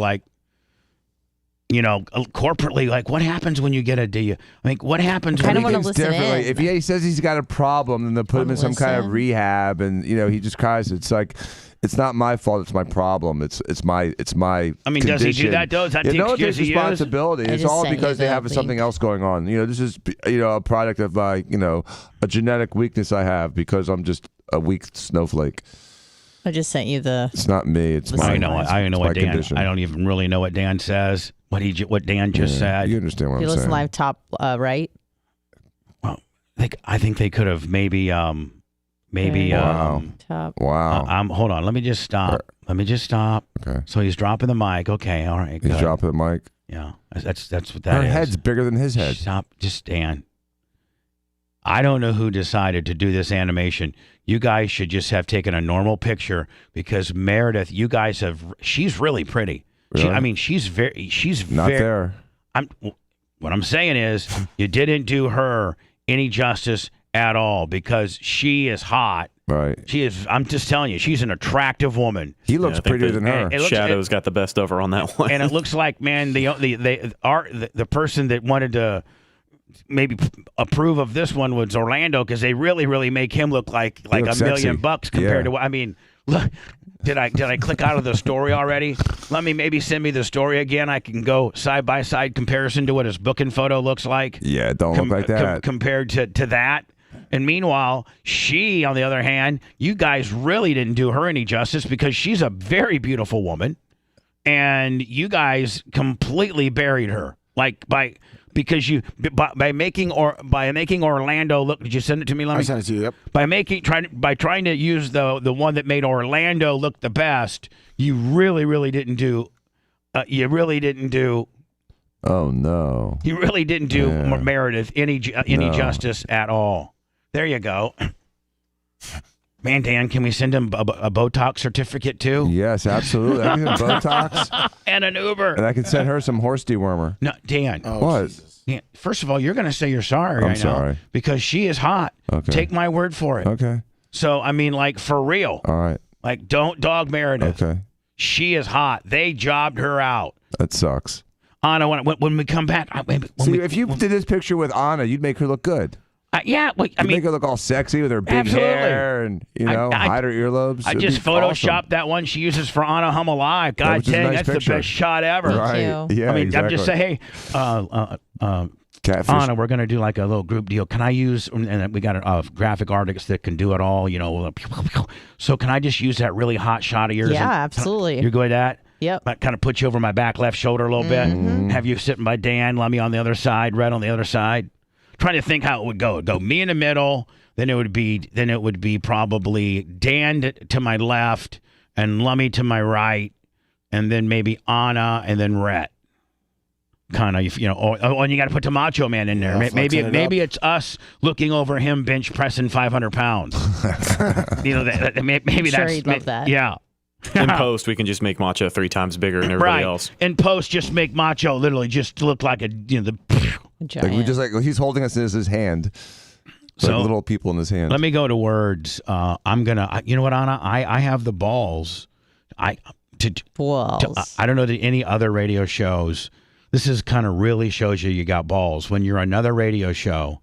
corporately. What happens when you get a D? What happens when you get differently? If he says he's got a problem, then they'll put him in some kind of rehab, and he just cries. It's like, it's not my fault. It's my problem. It's my. Does he do that though? Is that the excuse he responsibility. It's all because they have something else going on. This is a product of my a genetic weakness I have because I'm just a weak snowflake. I just sent you the. It's not me. It's my. I know what Dan. Condition. I don't even really know what Dan says. What Dan just said. You understand what I'm saying? You listen live top right. Well, I think they could have maybe. Wow. Top. Wow. Hold on. Let me just stop. Okay. So he's dropping the mic. Okay. All right. He's dropping the mic. Yeah. That's what that is. Her head's bigger than his head. Stop. Just Dan. I don't know who decided to do this animation. You guys should just have taken a normal picture because Meredith, you guys she's really pretty. Really? She's not there. What I'm saying is you didn't do her any justice at all because she is hot. Right. She is. I'm just telling you, she's an attractive woman. He looks prettier than her. Shadow's got the best over on that one. And it looks like, man, the person that wanted to maybe approve of this one was Orlando because they really make him look like $1 million compared to what I mean. Look, did I click out of the story already? Let me maybe send me the story again. I can go side by side comparison to what his booking photo looks like. Yeah, don't look like that compared to that. And meanwhile, she, on the other hand, you guys really didn't do her any justice because she's a very beautiful woman, and you guys completely buried her by making Orlando look. Did you send it to me? I sent it to you. Yep. By trying to use the one that made Orlando look the best, you really didn't do. Oh no! You really didn't do Meredith any justice at all. There you go. Man, Dan, can we send him a Botox certificate too? Yes, absolutely. I can get Botox and an Uber. And I can send her some horse dewormer. No, Dan. What? Yeah, first of all, you're going to say you're sorry. I'm sorry. Because she is hot. Okay. Take my word for it. Okay. So, I mean, like, for real. All right. Like, don't dog Meredith. Okay. She is hot. They jobbed her out. That sucks. Anna, when we come back. If you did this picture with Anna, you'd make her look good. Yeah, well, I mean, make her look all sexy with her big hair and hide her earlobes. I just photoshopped that one she uses for Anna Hum Alive. God dang, that's the best shot ever. Right? Yeah, I mean, exactly. I'm just saying, hey, Catfish. Anna, we're gonna do like a little group deal. Can I use? And we got a graphic artist that can do it all. So can I just use that really hot shot of yours? Yeah, absolutely. You're good at that? Yep. I kind of put you over my back left shoulder a little bit. Have you sitting by Dan, Lummy on the other side, Red on the other side. Trying to think how it would go. It'd go me in the middle, then it would be probably Dan to my left and Lummy to my right, and then maybe Anna and then Rhett. Kind of, and you got to put the Macho Man in there. Yeah, maybe it's us looking over him bench pressing 500 pounds. Maybe sure that's he'd love that. Yeah. In post, we can just make Macho 3 times bigger than everybody else. In post, just make Macho literally just look like he's holding us in his hand. Like little people in his hand. Let me go to words. I'm gonna. You know what, Anna? I have the balls. I don't know that any other radio shows. This is kind of really shows you got balls when you're another radio show,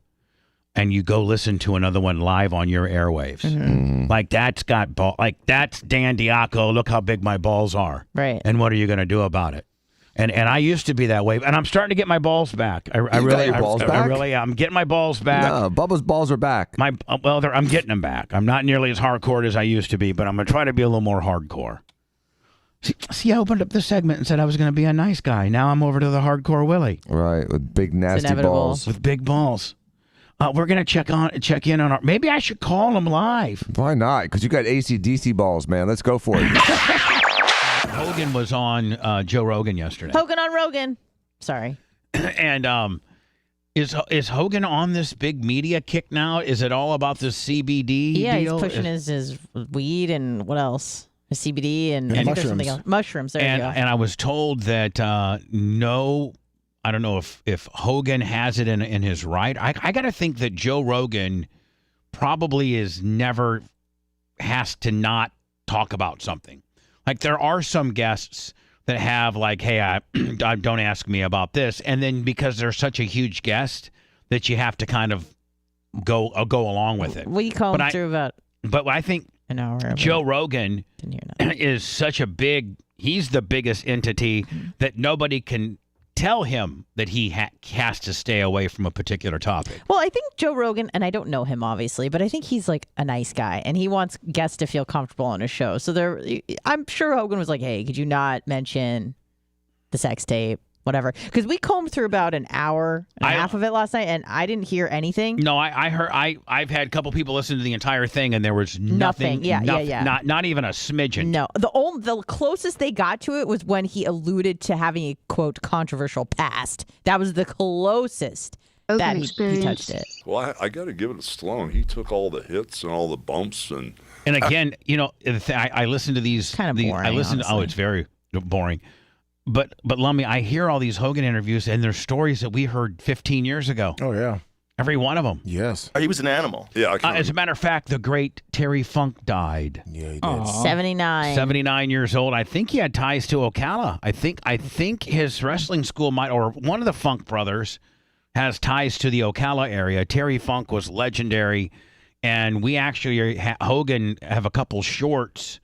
and you go listen to another one live on your airwaves. Mm-hmm. Like that's got ball. Like that's Dan Diaco. Look how big my balls are. Right. And what are you gonna do about it? And I used to be that way, and I'm starting to get my balls back. I'm getting my balls back. No, Bubba's balls are back. I'm getting them back. I'm not nearly as hardcore as I used to be, but I'm gonna try to be a little more hardcore. See, I opened up this segment and said I was gonna be a nice guy. Now I'm over to the hardcore Willie. Right, with big nasty balls. With big balls. We're gonna check in on our. Maybe I should call them live. Why not? Because you got AC/DC balls, man. Let's go for it. Hogan was on Joe Rogan yesterday. Hogan on Rogan. Sorry. And is Hogan on this big media kick now? Is it all about this CBD Yeah, deal? he's pushing his weed and what else? His CBD and I think mushrooms. there's something else. Mushrooms. There you go. And I was told that I don't know if Hogan has it in his right. I got to think that Joe Rogan probably has to not talk about something. Like there are some guests that have like, hey, I don't ask me about this, and then because they're such a huge guest that you have to kind of go along with it. We call him through about. But I think an hour. Joe Rogan is such a he's the biggest entity that nobody can tell him that he has to stay away from a particular topic. Well, I think Joe Rogan, and I don't know him obviously, but I think he's like a nice guy, and he wants guests to feel comfortable on his show. So I'm sure Hogan was like, "Hey, could you not mention the sex tape, whatever?" Because we combed through about an hour and a half of it last night, and I didn't hear anything. No, I heard. I've had a couple people listen to the entire thing, and there was nothing. Yeah. Not even a smidgen. No, the closest they got to it was when he alluded to having a quote controversial past. That was the closest that he touched it. Well, I got to give it to Stallone. He took all the hits and all the bumps and again, I listen to these kind of boring. I listen. Honestly. Oh, it's very boring. But Lummy, I hear all these Hogan interviews, and there's stories that we heard 15 years ago. Oh, yeah. Every one of them. Yes. He was an animal. Yeah. As a matter of fact, the great Terry Funk died. Yeah, he did. 79. 79 years old. I think he had ties to Ocala. I think his wrestling school or one of the Funk brothers has ties to the Ocala area. Terry Funk was legendary, and we actually, Hogan, have a couple shorts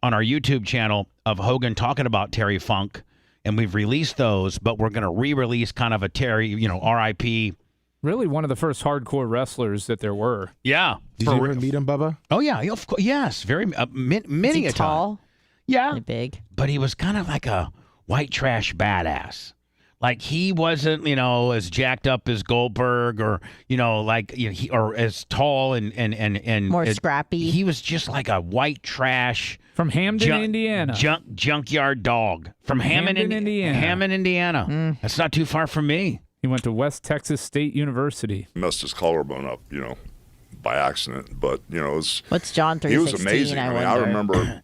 on our YouTube channel of Hogan talking about Terry Funk, and we've released those, but we're going to re-release kind of a Terry, R.I.P. Really one of the first hardcore wrestlers that there were. Yeah. Did you ever meet him, Bubba? Oh, yeah. Of course. Yes. Very, many a time. Tall? Yeah. Really big. But he was kind of like a white trash badass. Like he wasn't, as jacked up as Goldberg or, or as tall and more scrappy. He was just like a white trash from Hamden, Indiana. Junkyard dog from Hammond, Indiana. Hammond, Indiana. That's not too far from me. He went to West Texas State University. Messed his collarbone up, by accident. But, it was... What's John 3:16? He was amazing. I remember...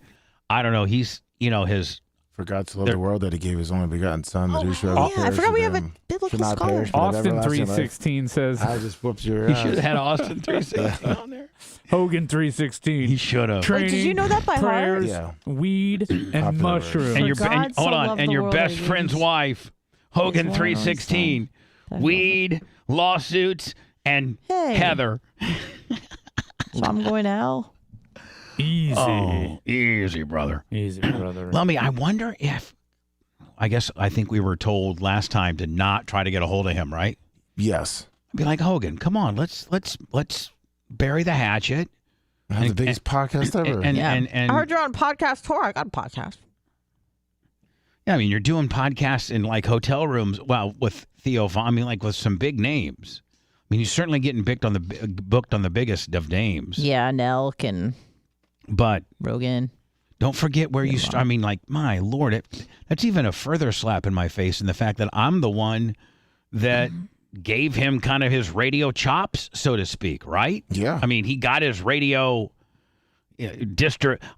I don't know. He's, his... For God to love the world that he gave his only begotten son. I forgot we have a biblical scholar. Austin 3:16 says... I just whooped your He ass. should have had Austin 3:16 on there. Hogan 3:16. He should have. Wait, did you know that by prayers, heart? weed, and mushrooms. And your best friend's wife, Hogan 3:16. Weed, lawsuits, and Heather. So I'm going to hell. Easy. Oh, easy, brother. Easy, brother. Lummy, I wonder if, I think we were told last time to not try to get a hold of him, right? Yes. I'd be like, Hogan, come on, let's bury the hatchet. Have the biggest podcast ever. And I heard you're on podcast tour. I got a podcast. Yeah, I mean, you're doing podcasts in like hotel rooms. Well, with Theo Von, like with some big names. I mean, you're certainly getting booked on the biggest of names. Yeah, Nelk and Rogan. Don't forget where you start. I mean, like, my Lord, that's even a further slap in my face in the fact that I'm the one that gave him kind of his radio chops, so to speak, right? Yeah. I mean, he got his radio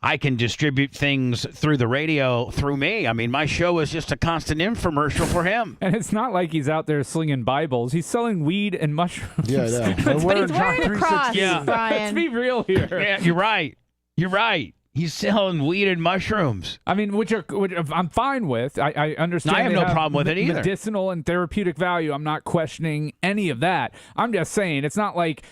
I can distribute things through the radio through me. I mean, my show is just a constant infomercial for him. And it's not like he's out there slinging Bibles. He's selling weed and mushrooms. Yeah, But he's wearing a cross, Brian. Let's be real here. Yeah, you're right. You're right. He's selling weed and mushrooms. I mean, which I'm fine with. I understand. I have no problem with it either. Medicinal and therapeutic value. I'm not questioning any of that. I'm just saying it's not like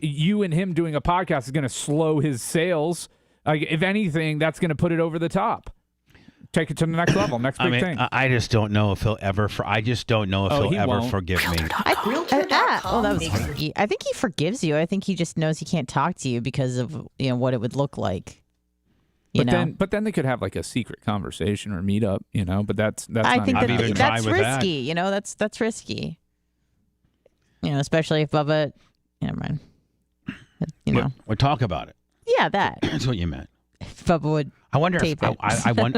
you and him doing a podcast is going to slow his sales. Like, if anything, that's going to put it over the top. Take it to the next level. Next big thing. I just don't know if he'll ever. I just don't know if he'll ever forgive me. That was freaky. I think he forgives you. I think he just knows he can't talk to you because of what it would look like. But then they could have like a secret conversation or meet up, But that's I not think even that's risky. That's risky. Especially if Bubba. Never mind. We'll talk about it. Yeah, that. That's what you meant. If Bubba would. I wonder tape if it.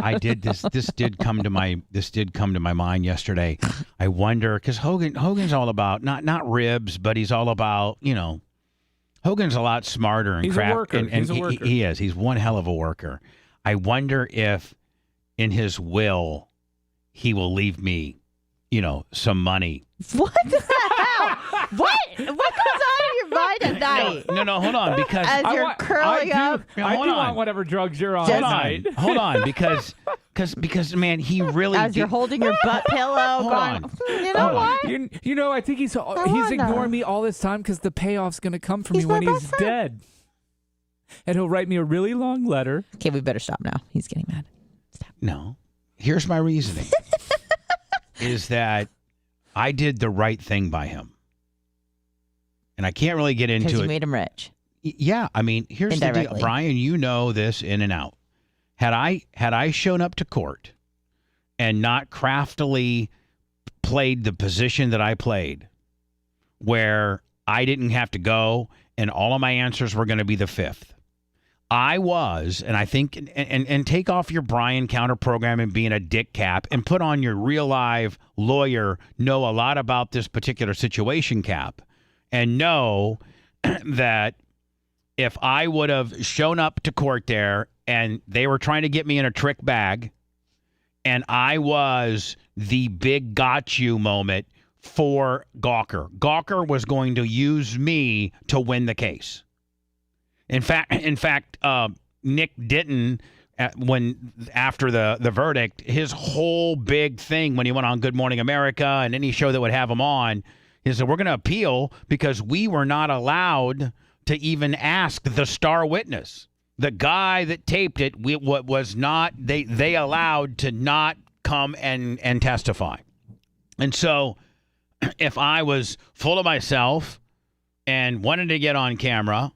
I did this. This did come to my mind yesterday. I wonder because Hogan's all about not ribs, but he's all about Hogan's a lot smarter and He's a worker. He's a worker. He is. He's one hell of a worker. I wonder if in his will he will leave me, some money. What the hell? What goes on in your mind at night? No, hold on, because as you're curling up. I do want whatever drugs you're on. Hold on, because man, he really. As you're holding your butt pillow, going, you know what? I think he's ignoring me all this time because the payoff's going to come for me when he's dead, and he'll write me a really long letter. Okay, we better stop now. He's getting mad. Stop. No, here's my reasoning: is that I did the right thing by him. And I can't really get into it. Because you made him rich. Yeah. I mean, here's the deal. Brian, you know this in and out. Had I shown up to court and not craftily played the position that I played, where I didn't have to go and all of my answers were going to be the fifth, I was, and I think, and take off your Brian counter program and being a dick cap and put on your real live lawyer, know a lot about this particular situation cap, and know that if I would have shown up to court there and they were trying to get me in a trick bag and I was the big got you moment for Gawker. Gawker was going to use me to win the case. In fact, Nick Ditton, after the verdict, his whole big thing when he went on Good Morning America and any show that would have him on, He said, we're going to appeal because we were not allowed to even ask the star witness. The guy that taped it was not, they allowed to not come and testify. And so if I was full of myself and wanted to get on camera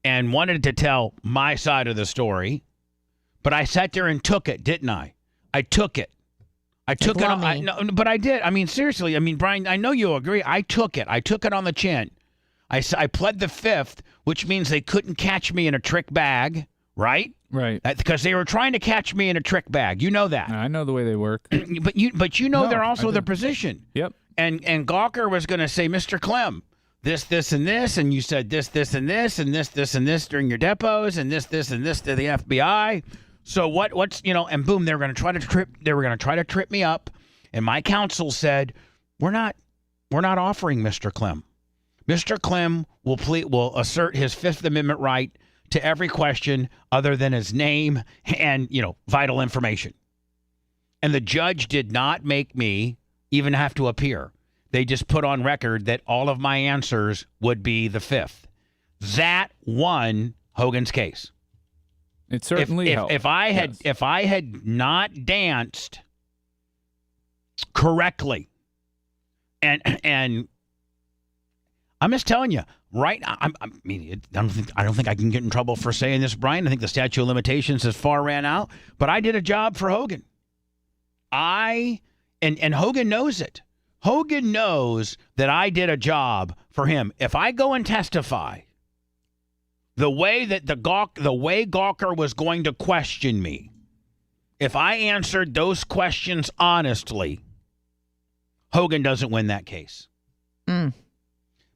and wanted to tell my side of the story, but I sat there and took it, didn't I? I took it. I took it. No, but I did. I mean, seriously. I mean, Brian, I know you'll agree. I took it. I took it on the chin. I pled the fifth, which means they couldn't catch me in a trick bag, right? Right. Because they were trying to catch me in a trick bag. You know that. I know the way they work. But you know they're also their position. Yep. And Gawker was going to say, Mr. Clem, this, and this, and you said this, and this, and this, and this during your depots, and this, and this to the FBI. So what's and boom, they were going to try to trip me up, and my counsel said, we're not offering Mr. Clem. Mr. Clem will assert his Fifth Amendment right to every question other than his name and vital information. And the judge did not make me even have to appear. They just put on record that all of my answers would be the fifth. That won Hogan's case. It certainly helped. If I had not danced correctly, and I'm just telling you, right? I don't think I can get in trouble for saying this, Brian. I think the statute of limitations has far ran out. But I did a job for Hogan. And Hogan knows it. Hogan knows that I did a job for him. If I go and testify, the way Gawker was going to question me, if I answered those questions honestly, Hogan doesn't win that case.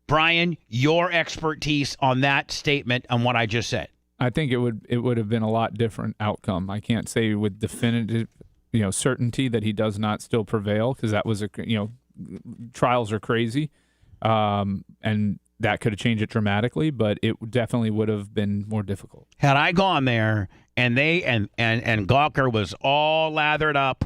Brian, your expertise on that statement and what I just said. I think it would have been a lot different outcome. I can't say with definitive certainty that he does not still prevail, because that was trials are crazy, and that could have changed it dramatically, but it definitely would have been more difficult. Had I gone there and Gawker was all lathered up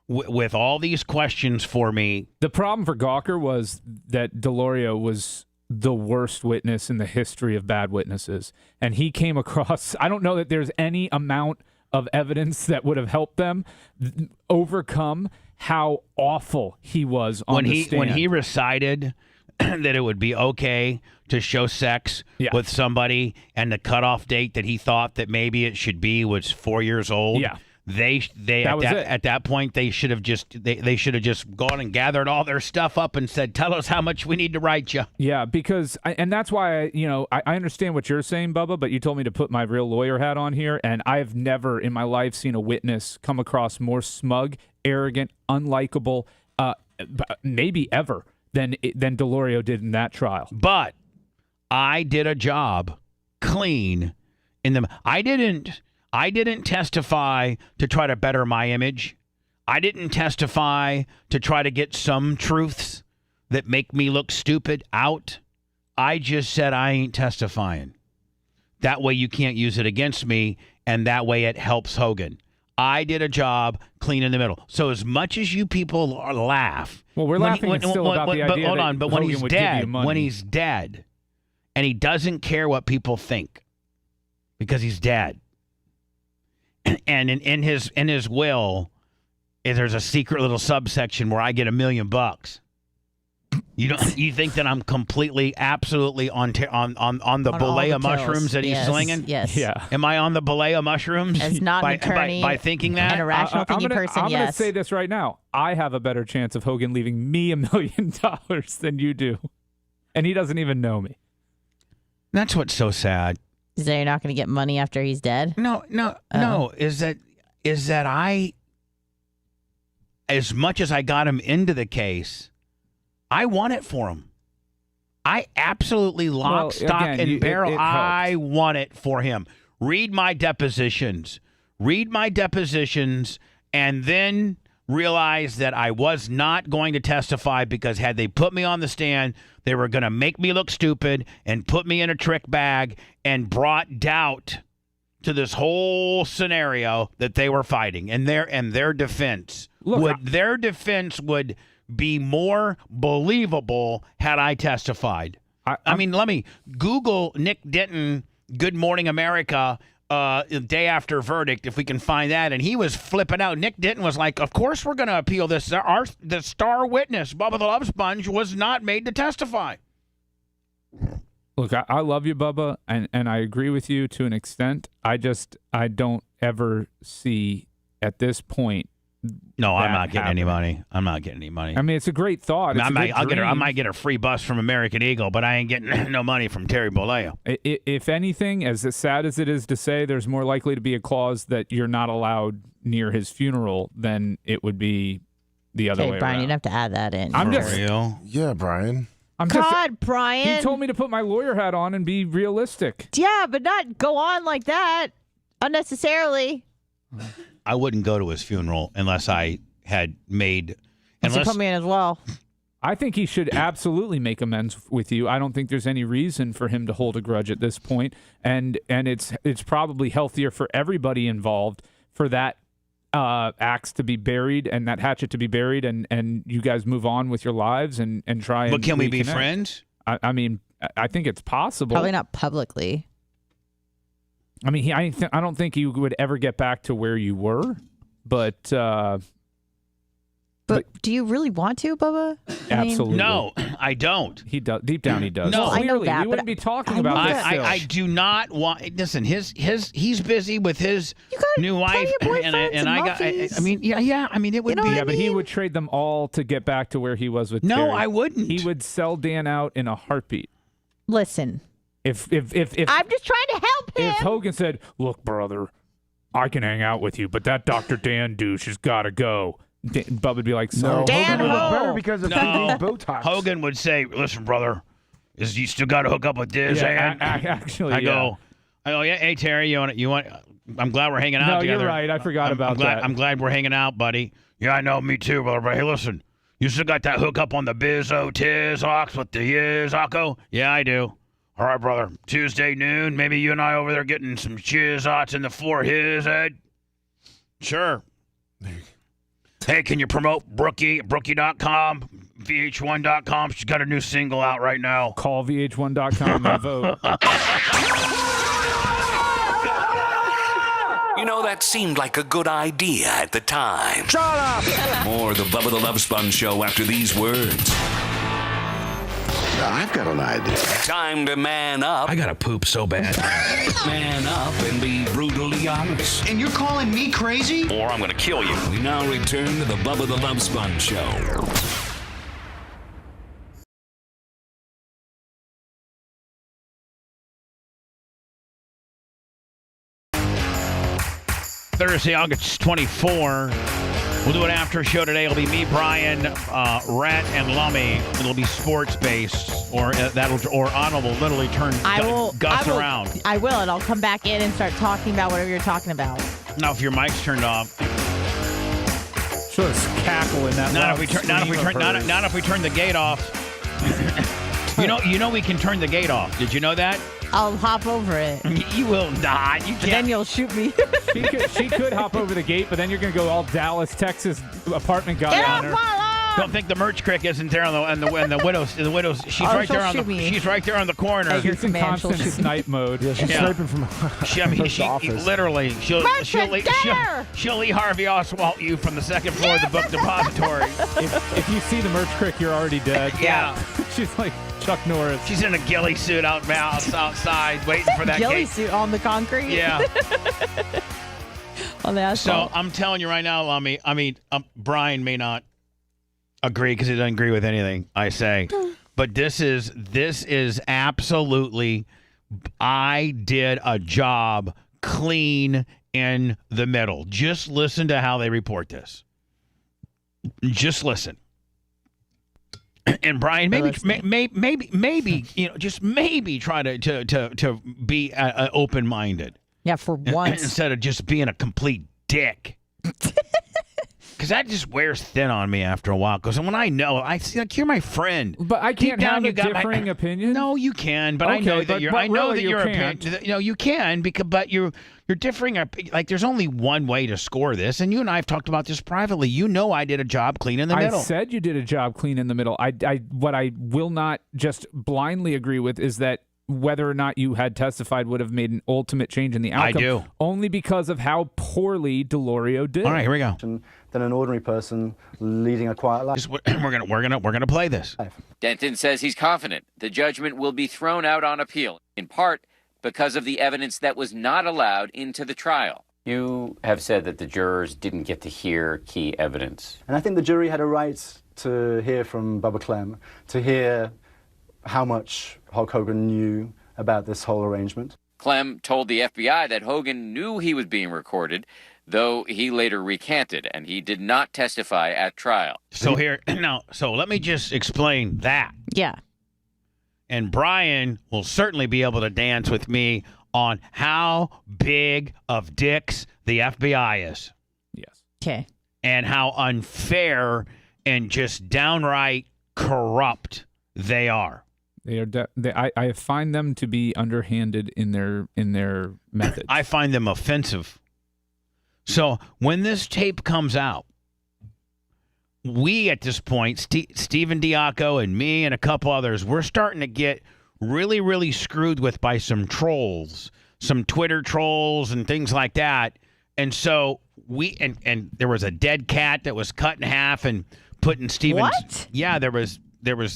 with all these questions for me. The problem for Gawker was that Delorio was the worst witness in the history of bad witnesses, and he came across, I don't know that there's any amount of evidence that would have helped them overcome how awful he was on the stand. When he recited that it would be okay to show sex with somebody, and the cutoff date that he thought that maybe it should be was 4 years old. Yeah. At that point they should have just gone and gathered all their stuff up and said, tell us how much we need to write you. Yeah, because and that's why I understand what you're saying, Bubba, but you told me to put my real lawyer hat on here, and I've never in my life seen a witness come across more smug, arrogant, unlikable, maybe ever than Delorio did in that trial. But I did a job clean in them. I didn't testify to try to better my image. I didn't testify to try to get some truths that make me look stupid out. I just said I ain't testifying. That way you can't use it against me, and that way it helps Hogan. I did a job clean in the middle. So as much as you people laugh, well, we're laughing still about the idea. Hold on, but when he's dead, and he doesn't care what people think, because he's dead. And in his will, there's a secret little subsection where I get $1 million. You think that I'm completely, absolutely on the belay of mushrooms that he's slinging? Yes. Yeah. Am I on the belay of mushrooms? As not an attorney by thinking that? and a rational thinking person, I'm yes. going to say this right now. I have a better chance of Hogan leaving me $1 million than you do, and he doesn't even know me. That's what's so sad. Is that you're not going to get money after he's dead? No. Is that I, as much as I got him into the case, I won it for him. I absolutely lock, stock, and barrel. I won it for him. Read my depositions, and then realize that I was not going to testify, because had they put me on the stand, they were going to make me look stupid and put me in a trick bag and brought doubt to this whole scenario that they were fighting. And their defense would be more believable had I testified. I mean, let me Google Nick Denton, Good Morning America, day after verdict, if we can find that. And he was flipping out. Nick Denton was like, of course we're going to appeal this. The star witness, Bubba the Love Sponge, was not made to testify. Look, I love you, Bubba, and I agree with you to an extent. I don't ever see at this point. No, I'm not getting any money. I'm not getting any money. I mean, it's a great thought. I might get a free bus from American Eagle, but I ain't getting no money from Terry Bollea. If anything, as sad as it is to say, there's more likely to be a clause that you're not allowed near his funeral than it would be the other way Brian, around. you'd have to add that in. I'm just real. Yeah, Brian. Brian. He told me to put my lawyer hat on and be realistic. Yeah, but not go on like that unnecessarily. I wouldn't go to his funeral unless I had made. Unless you put me in as well. I think he should absolutely make amends with you. I don't think there's any reason for him to hold a grudge at this point, and it's probably healthier for everybody involved for that axe to be buried and that hatchet to be buried, and you guys move on with your lives and try. But can we be friends? I mean, I think it's possible. Probably not publicly. I mean, I don't think you would ever get back to where you were, but do you really want to, Bubba? Absolutely. No, I don't. He does. Deep down, he does. No, clearly, I know that, we wouldn't be talking about this. I do not want. Listen, he's busy with his new wife, and I got. I mean, yeah. I mean, it would be. Yeah, but he would trade them all to get back to where he was with. No, Terry. I wouldn't. He would sell Dan out in a heartbeat. Listen. If I'm just trying to help him. If Hogan said, "Look, brother, I can hang out with you, but that Dr. Dan douche has got to go," Bubba would be like, "Sorry." Hogan would look better because of Botox. Hogan would say, "Listen, brother, you still got to hook up with Diz." Yeah, actually, I go, yeah. Hey, Terry, you want? I'm glad we're hanging out together. No, you're right. I forgot about that. I'm glad we're hanging out, buddy. Yeah, I know, me too, brother. But hey, listen, you still got that hook up on the Bizzo Tiz Ox with the Yiz Occo? Yeah, I do. All right, brother. Tuesday noon, maybe you and I over there getting some chizots in the floor his head? Sure. Hey, can you promote Brookie.com, VH1.com? She's got a new single out right now. Call VH1.com and vote. You know, that seemed like a good idea at the time. Shut up! More of the Bubba the Love Sponge show after these words. I've got an idea. Time to man up. I gotta poop so bad. Man up and be brutally honest. And you're calling me crazy? Or I'm gonna kill you. We now return to the Bubba the Love Sponge show. Thursday, August 24. We'll do an after show today. It'll be me, Brian, Rhett, and Lummy. It'll be sports based, or Anna will literally turn Gus around. I will, and I'll come back in and start talking about whatever you're talking about. Now, if your mic's turned off, so it's cackle in that. Not if we turn the gate off. you know we can turn the gate off. Did you know that? I'll hop over it. You will not. You can't. And then you'll shoot me. She could hop over the gate, but then you're going to go all Dallas, Texas apartment guy on her. Don't think the merch crick isn't there on the widows. She's right there on she's right there on the corner. She's in constant snipe mode. Yeah, she's sniping from she literally she'll Lee Harvey Oswald you from the second floor of the book depository. If you see the merch crick, you're already dead. Yeah. She's like Chuck Norris. She's in a ghillie suit outside waiting for that ghillie suit on the concrete. Yeah. On the asphalt. So I'm telling you right now, Lummy. I mean, Brian may not agree because he doesn't agree with anything I say, but this is absolutely. I did a job clean in the middle. Just listen to how they report this. Just listen. And Brian, maybe just maybe try to be open-minded. Yeah, for once. Instead of just being a complete dick. because that just wears thin on me after a while. Because when I know, I see like you're my friend. But I can't have a differing opinion. No, you can. But I Okay, know that but- you're. but I know really that you're can't. you can because, but you're differing. Like there's only one way to score this, and you and I have talked about this privately. You know, I did a job cleaning the middle. I said you did a job cleaning the middle. What I will not just blindly agree with is that whether or not you had testified would have made an ultimate change in the outcome. I do. Only because of how poorly Delorio did. All right, here we go. Than an ordinary person leading a quiet life. We're gonna play this. Denton says he's confident the judgment will be thrown out on appeal, in part because of the evidence that was not allowed into the trial. You have said that the jurors didn't get to hear key evidence. And I think the jury had a right to hear from Bubba Clem, to hear how much Hulk Hogan knew about this whole arrangement. Clem told the FBI that Hogan knew he was being recorded, though he later recanted, and he did not testify at trial. So let me just explain that. Yeah. And Brian will certainly be able to dance with me on how big of dicks the FBI is. Yes. Okay. And how unfair and just downright corrupt they are. They are. I find them to be underhanded in their methods. I find them offensive. So when this tape comes out, we at this point, Stephen Diaco and me and a couple others, we're starting to get really, really screwed with by some trolls, some Twitter trolls and things like that. And so and there was a dead cat that was cut in half and put in Stephen's. What? Yeah, there was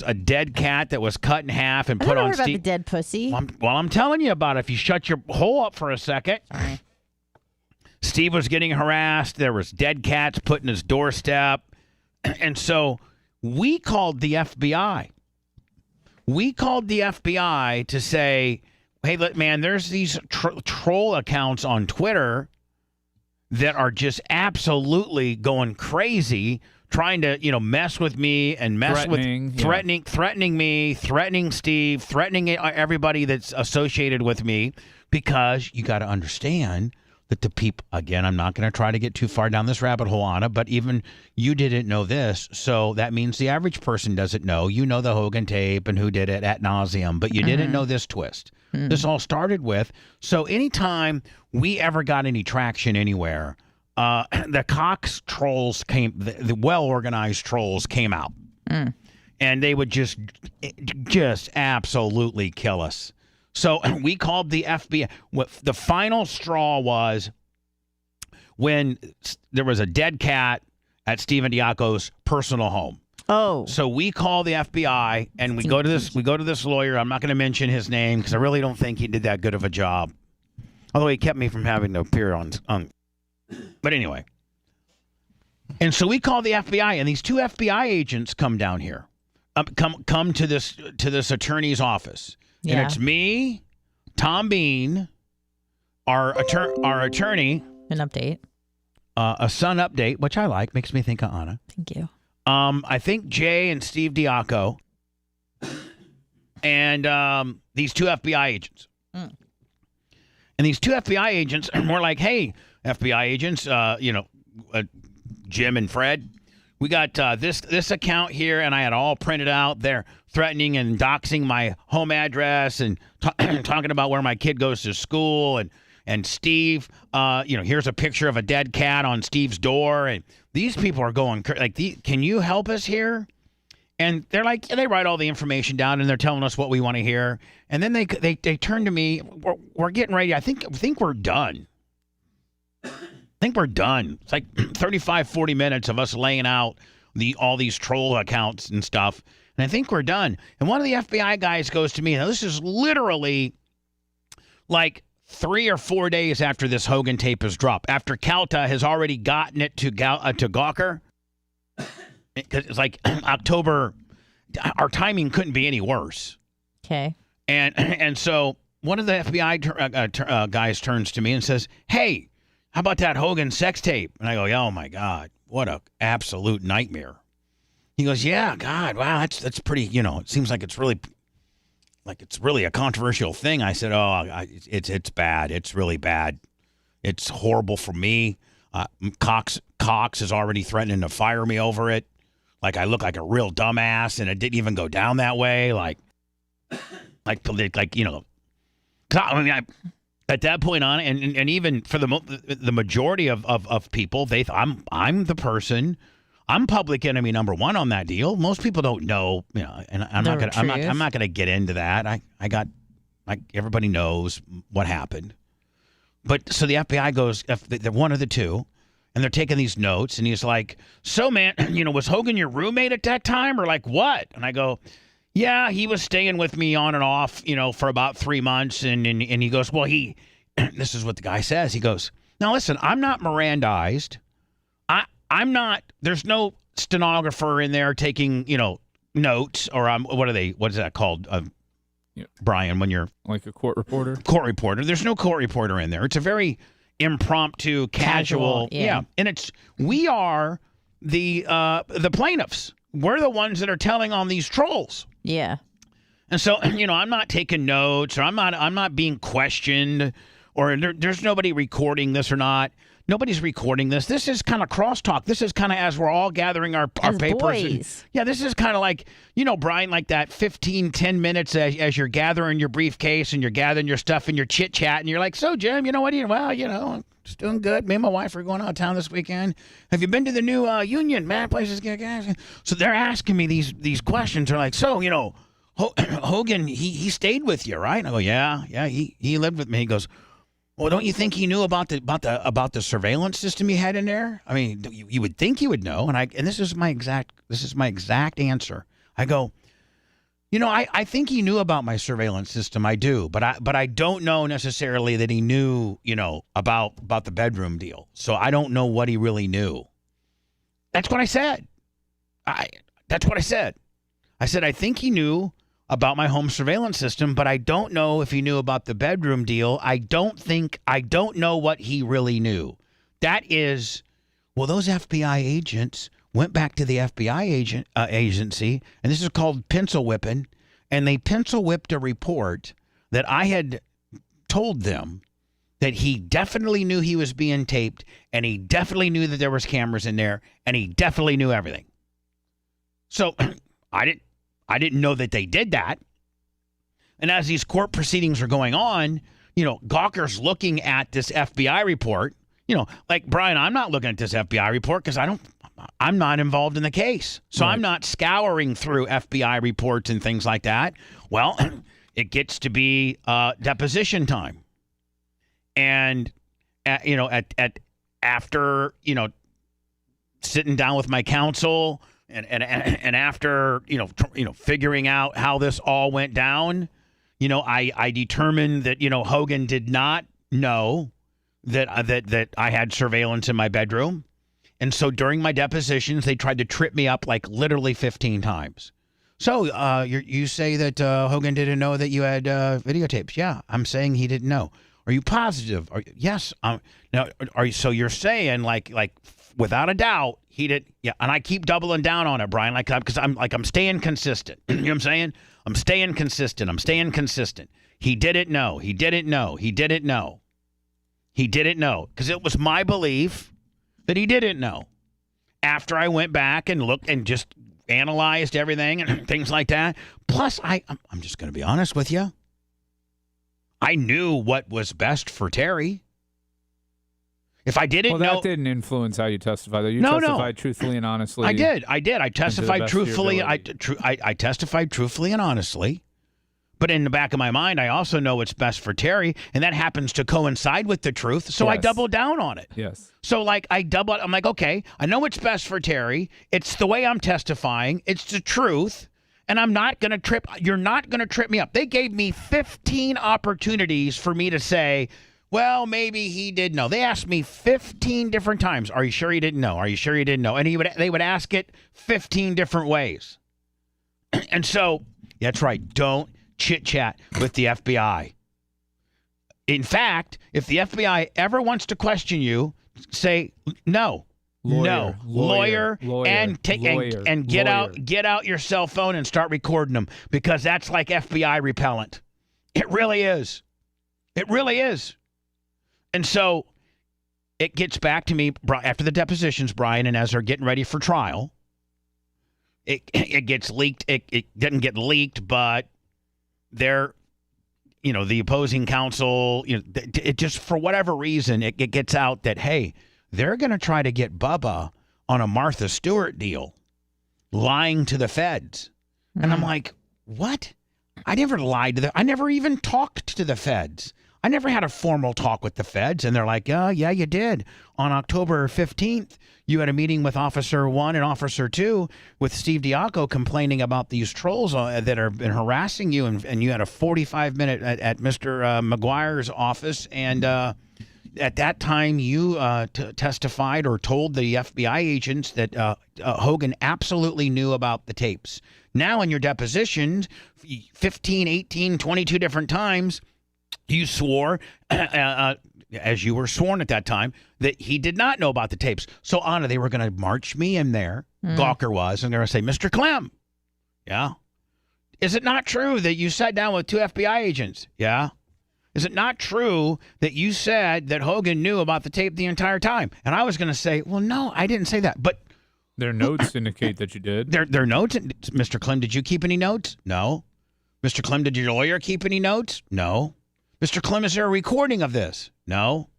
a dead cat that was cut in half and put on Steve. About the dead pussy. Well, I'm telling you about it. If you shut your hole up for a second. Sorry. Steve was getting harassed. There was dead cats put in his doorstep. And so we called the FBI. We called the FBI to say, hey, look, man, there's these troll accounts on Twitter that are just absolutely going crazy, trying to, mess with me and threatening me, threatening Steve, threatening everybody that's associated with me, because you got to understand that the people, again, I'm not going to try to get too far down this rabbit hole, Anna, but even you didn't know this, so that means the average person doesn't know. You know the Hogan tape and who did it ad nauseum, but you didn't know this twist. This all started with, so anytime we ever got any traction anywhere, the Cox trolls came, the well-organized trolls came out, and they would just absolutely kill us. So we called the FBI. The final straw was when there was a dead cat at Stephen Diaco's personal home. Oh. So we call the FBI and we go to this lawyer. I'm not going to mention his name because I really don't think he did that good of a job. Although he kept me from having to appear on. But anyway. And so we call the FBI, and these two FBI agents come down here. Come to this attorney's office. Yeah. And it's me, Tom Bean, our attorney. An update. A Sun update, which I like. Makes me think of Anna. Thank you. I think Jay and Steve Diaco. And these two FBI agents. And these two FBI agents are more like, hey, FBI agents, Jim and Fred, we got this account here, and I had all printed out. They're threatening and doxing my home address and talking about where my kid goes to school. And Steve, here's a picture of a dead cat on Steve's door. And these people are going like, can you help us here? And they're like, they write all the information down, and they're telling us what we want to hear. And then they turn to me. We're getting ready. I think we're done. I think we're done. It's like 35, 40 minutes of us laying out all these troll accounts and stuff. And I think we're done. And one of the FBI guys goes to me. Now, this is literally like 3 or 4 days after this Hogan tape is dropped. After Calta has already gotten it to Gawker. It's like October. Our timing couldn't be any worse. Okay. And so one of the FBI guys turns to me and says, hey, how about that Hogan sex tape? And I go, oh, my God, what a absolute nightmare. He goes, yeah, God, wow, that's pretty, it seems like it's really a controversial thing. I said, it's bad. It's really bad. It's horrible for me. Cox is already threatening to fire me over it. Like I look like a real dumbass, and it didn't even go down that way. Like you know, I mean, at that point on, and even for the majority of people, I'm the person. I'm public enemy number one on that deal. Most people don't know, you know, and I'm not gonna get into that. I got, like, everybody knows what happened. But so the FBI goes, they're one of the two, and they're taking these notes, and he's like, so man, you know, was Hogan your roommate at that time, or like what? And I go, yeah, he was staying with me on and off, you know, for about 3 months, and he goes, well, this is what the guy says. He goes, now listen, I'm not Mirandized. I'm not, there's no stenographer in there taking, you know, notes, or what is that called? Brian, when you're like a court reporter? Court reporter. There's no court reporter in there. It's a very impromptu, casual. Yeah. And we are the plaintiffs. We're the ones that are telling on these trolls. Yeah. And so, you know, I'm not taking notes, or I'm not being questioned, or there's nobody recording this or not. Nobody's recording this. This is kind of crosstalk. This is kind of as we're all gathering our papers. Boys. Yeah, this is kind of like, you know, Brian, like that 10 minutes as you're gathering your briefcase and you're gathering your stuff and you're chit-chat, and you're like, so, Jim, you know what? Well, you know, just doing good. Me and my wife are going out of town this weekend. Have you been to the new Union? Man, places get gas. So they're asking me these questions. They're like, so, you know, Hogan, he stayed with you, right? And I go, yeah, he lived with me. He goes, well, don't you think he knew about the surveillance system he had in there? I mean, you would think he would know. And this is my exact answer. I go, you know, I think he knew about my surveillance system. I do, but I don't know necessarily that he knew, you know, about the bedroom deal. So I don't know what he really knew. That's what I said. That's what I said. I said I think he knew about my home surveillance system, but I don't know if he knew about the bedroom deal. I don't know what he really knew. That is, well, those FBI agents went back to the FBI agency, and this is called pencil whipping, and they pencil whipped a report that I had told them that he definitely knew he was being taped, and he definitely knew that there was cameras in there, and he definitely knew everything. So I didn't know that they did that. And as these court proceedings are going on, you know, Gawker's looking at this FBI report. You know, like, Brian, I'm not looking at this FBI report because I'm not involved in the case. So right. I'm not scouring through FBI reports and things like that. Well, it gets to be deposition time. And, you know, after, you know, sitting down with my counsel, and after, you know, figuring out how this all went down, you know, I determined that, you know, Hogan did not know that I had surveillance in my bedroom. And so during my depositions, they tried to trip me up like literally 15 times. So you say that Hogan didn't know that you had videotapes. Yeah, I'm saying he didn't know. Are you positive? Yes. Now, so you're saying like without a doubt he did. Yeah, and I keep doubling down on it, Brian, because I'm staying consistent. You know what I'm saying? I'm staying consistent. He didn't know. He didn't know. Because it was my belief that he didn't know. After I went back and looked and just analyzed everything and things like that. Plus, I'm just going to be honest with you. I knew what was best for Terry. If I didn't know... Well, that didn't influence how you testified, though. You testified truthfully and honestly. I did. I testified truthfully. I testified truthfully and honestly. But in the back of my mind, I also know what's best for Terry, and that happens to coincide with the truth, so I double down on it. Yes. So, like, I'm like, okay, I know what's best for Terry. It's the way I'm testifying. It's the truth. And I'm not going to trip. You're not going to trip me up. They gave me 15 opportunities for me to say, well, maybe he did know. They asked me 15 different times. Are you sure he didn't know? Are you sure he didn't know? And they would ask it 15 different ways. And so, that's right. Don't chit-chat with the FBI. In fact, if the FBI ever wants to question you, say no. Lawyer, and get out your cell phone and start recording them, because that's like FBI repellent. It really is. And so it gets back to me after the depositions, Brian, and as they're getting ready for trial, it gets leaked. It didn't get leaked, but they're, the opposing counsel, it just, for whatever reason, it gets out that, hey, they're going to try to get Bubba on a Martha Stewart deal, lying to the feds. And I'm like, what? I never lied to them. I never even talked to the feds. I never had a formal talk with the feds. And they're like, yeah, you did. On October 15th, you had a meeting with Officer 1 and Officer 2 with Steve Diaco complaining about these trolls that have been harassing you. And you had a 45-minute at Mr. McGuire's office. And at that time, you testified or told the FBI agents that Hogan absolutely knew about the tapes. Now in your depositions, 15, 18, 22 different times, you swore, as you were sworn at that time, that he did not know about the tapes. So, Anna, they were going to march me in there, Gawker was, and they're going to say, Mr. Clem, yeah? Is it not true that you sat down with 2 FBI agents? Yeah. Is it not true that you said that Hogan knew about the tape the entire time? And I was going to say, well, no, I didn't say that. But their notes indicate that you did. Their notes? Mr. Clem, did you keep any notes? No. Mr. Clem, did your lawyer keep any notes? No. Mr. Clem, is there a recording of this? No.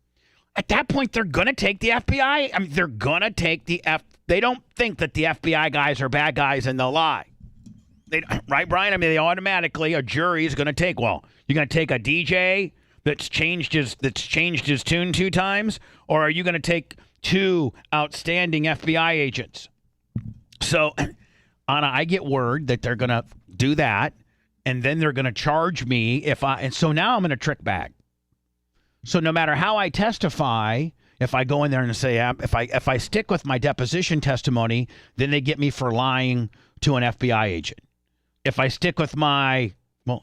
At that point, they're going to take the FBI. I mean, they're going to take they don't think that the FBI guys are bad guys and they'll lie. Right, Brian? I mean, they automatically, a jury is going to take, well, you're going to take a DJ that's changed his tune 2 times, or are you going to take 2 outstanding FBI agents? So, Anna, I get word that they're going to do that. And then they're going to charge me and so now I'm in a trick bag. So no matter how I testify, if I go in there and say, if I stick with my deposition testimony, then they get me for lying to an FBI agent. If I stick with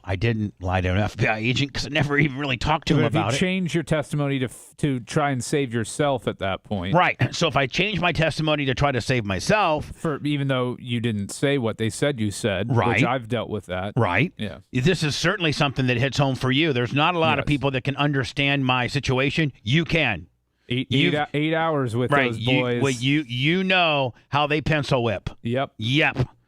I didn't lie to an FBI agent because I never even really talked to him about it. If you change your testimony to try and save yourself at that point. Right. So if I change my testimony to try to save myself. Even though you didn't say what they said you said. Right. Which I've dealt with that. Right. Yeah. This is certainly something that hits home for you. There's not a lot of people that can understand my situation. You can. 8 hours with those boys. You know how they pencil whip. Yep.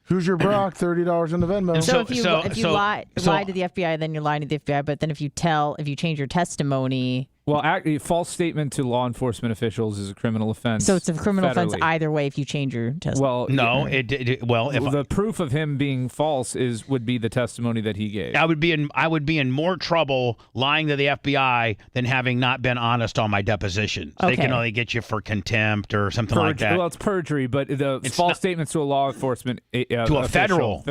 Who's your Brock? $30 in the Venmo. So if you lie to the FBI, then you're lying to the FBI. But then if you change your testimony. Well, false statement to law enforcement officials is a criminal offense. So it's a criminal offense either way if you change your testimony. Well, no, if the proof of him being false would be the testimony that he gave. I would be in more trouble lying to the FBI than having not been honest on my depositions. Okay. They can only get you for contempt or something like that. Well, it's perjury, but it's false statements to a law enforcement to a federal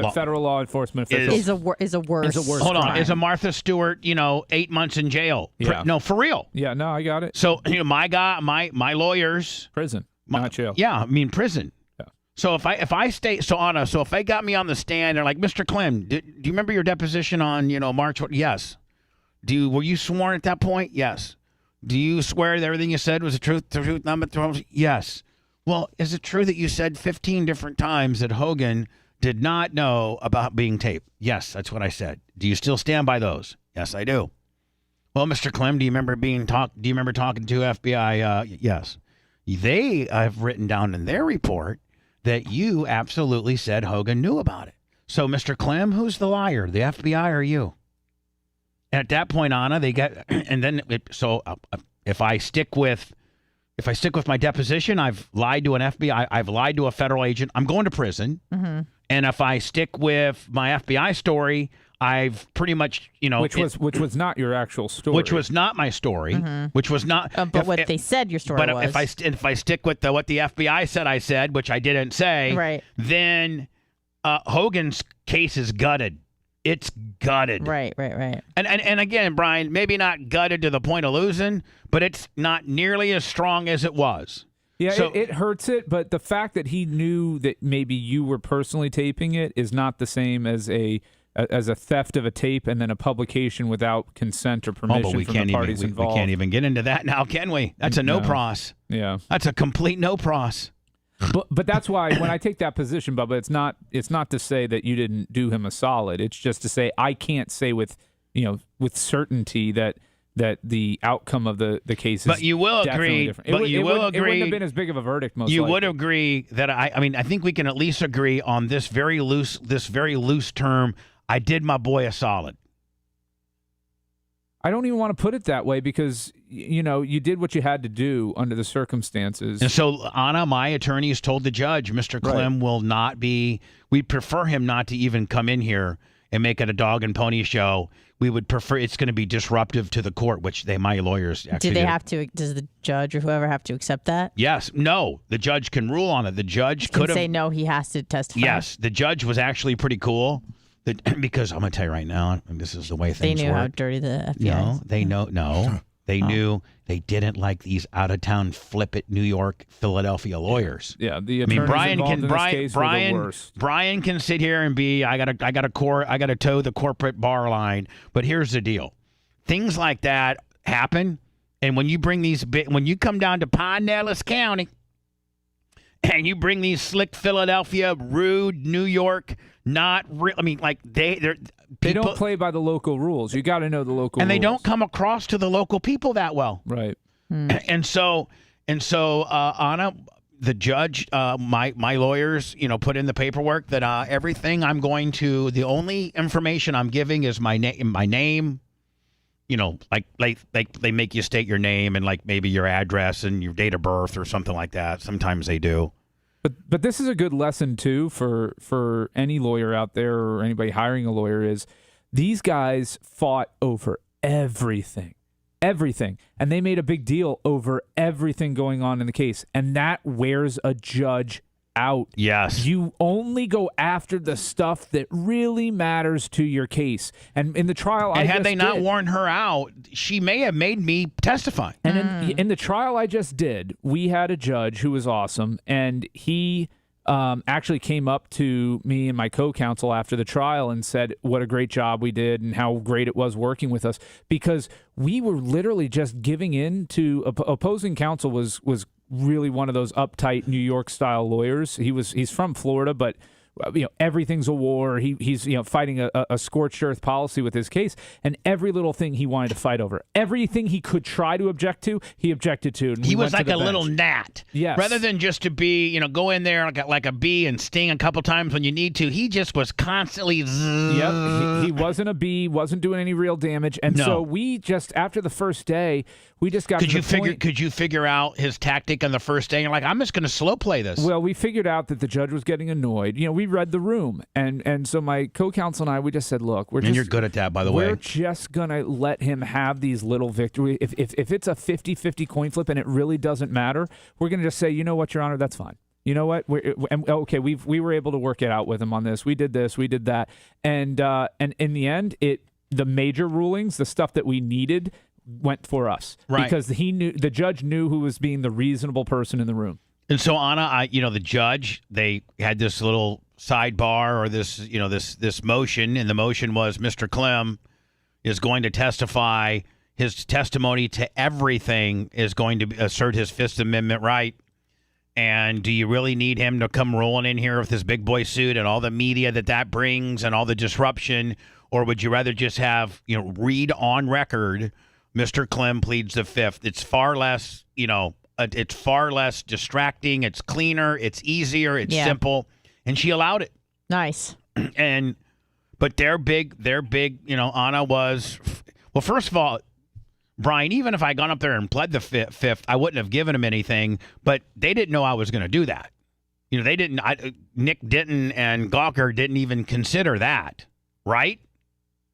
law enforcement official is a worse. Hold on, crime. is a Martha Stewart 8 months in jail? Yeah. No, for real. Yeah, no, I got it. So my lawyers, prison, not jail. Yeah, I mean prison. Yeah. So if I stay, Anna, if they got me on the stand, they're like, Mr. Clem, do you remember your deposition on March? Yes. Were you sworn at that point? Yes. Do you swear that everything you said was the truth, nothing but the truth? Yes. Well, is it true that you said 15 different times that Hogan did not know about being taped? Yes, that's what I said. Do you still stand by those? Yes, I do. Well, Mr. Clem, do you remember talking to FBI? Yes. They have written down in their report that you absolutely said Hogan knew about it. So, Mr. Clem, who's the liar, the FBI or you? And at that point, Anna, they get, and then if I stick with my deposition, I've lied to an FBI, I've lied to a federal agent, I'm going to prison. Mm-hmm. And if I stick with my FBI story, I've pretty much, which was not your actual story, which was not my story, which was not. But they said your story was. But if I stick with what the FBI said I said, which I didn't say, right, then Hogan's case is gutted. It's gutted. Right. And again, Brian, maybe not gutted to the point of losing, but it's not nearly as strong as it was. Yeah, so, it hurts it, but the fact that he knew that maybe you were personally taping it is not the same as a theft of a tape and then a publication without consent or permission from the parties involved. We can't even get into that now, can we? That's a no-pros. Yeah. That's a complete no-pros. But that's why when I take that position, Bubba, it's not to say that you didn't do him a solid. It's just to say I can't say with certainty that that the outcome of the case is But you will agree. different. But you will agree. It wouldn't have been as big of a verdict. Most you likely. would agree that I think we can at least agree on this very loose term. I did my boy a solid. I don't even want to put it that way because, you did what you had to do under the circumstances. And so, Anna, my attorneys told the judge, Mr. Clem will not be, we'd prefer him not to even come in here and make it a dog and pony show. We would prefer, it's going to be disruptive to the court, which my lawyers actually does the judge or whoever have to accept that? Yes. No. The judge can rule on it. The judge could say no, he has to testify. Yes. The judge was actually pretty cool. Because I'm going to tell you right now, and this is the way things They knew work. how dirty the FBI No, is. they know. No, they knew they didn't like these out-of-town flip-it New York, Philadelphia lawyers. Yeah, the attorneys involved in this case were the worst. Brian can sit here and be, I gotta toe the corporate bar line. But here's the deal: things like that happen, and when you bring when you come down to Pinellas County, and you bring these slick Philadelphia, rude New York. Not real. I mean, like they don't play by the local rules. You got to know the local rules. And they don't come across to the local people that well. Right. And so, Anna, the judge, my lawyers, put in the paperwork that everything the only information I'm giving is my name. Like they make you state your name and like maybe your address and your date of birth or something like that. Sometimes they do. But this is a good lesson, too, for any lawyer out there or anybody hiring a lawyer is these guys fought over everything. And they made a big deal over everything going on in the case. And that wears a judge out. Yes. You only go after the stuff that really matters to your case. And in the trial, had they not worn her out, she may have made me testify. And in the trial I just did, we had a judge who was awesome, and he actually came up to me and my co-counsel after the trial and said what a great job we did and how great it was working with us, because we were literally just giving in to opposing counsel was really one of those uptight New York style lawyers. He's from Florida, but everything's a war. He's fighting a scorched earth policy with his case, and every little thing he wanted to fight over, everything he could try to object to, he objected to. And he was like a little gnat. Yes. Rather than just to be, go in there like a bee and sting a couple times when you need to, he just was constantly. Yep. He wasn't a bee, wasn't doing any real damage, and so we just after the first day, we just got. Could you figure out his tactic on the first day? You're like, I'm just going to slow play this. Well, we figured out that the judge was getting annoyed. We read the room, and so my co-counsel and I, we just said, look, you're good at that, by the way. We're just gonna let him have these little victories. If it's a 50-50 coin flip and it really doesn't matter, we're gonna just say, you know what, Your Honor, that's fine. You know what? We were able to work it out with him on this. We did this, we did that, and in the end, the major rulings, the stuff that we needed, went for us, right? Because the judge knew who was being the reasonable person in the room. And so, Anna, the judge, they had this little sidebar or this motion, and the motion was Mr. Clem is going to testify. His testimony to everything is going to assert his Fifth Amendment right. And do you really need him to come rolling in here with his big boy suit and all the media that brings and all the disruption? Or would you rather just have, read on record, Mr. Clem pleads the Fifth? It's far less, it's far less distracting. It's cleaner. It's easier. It's simple. And she allowed it. Nice. But their big, Anna was, well, first of all, Brian, even if I gone up there and pled the Fifth, I wouldn't have given him anything, but they didn't know I was going to do that. They didn't, Nick Denton and Gawker didn't even consider that, right?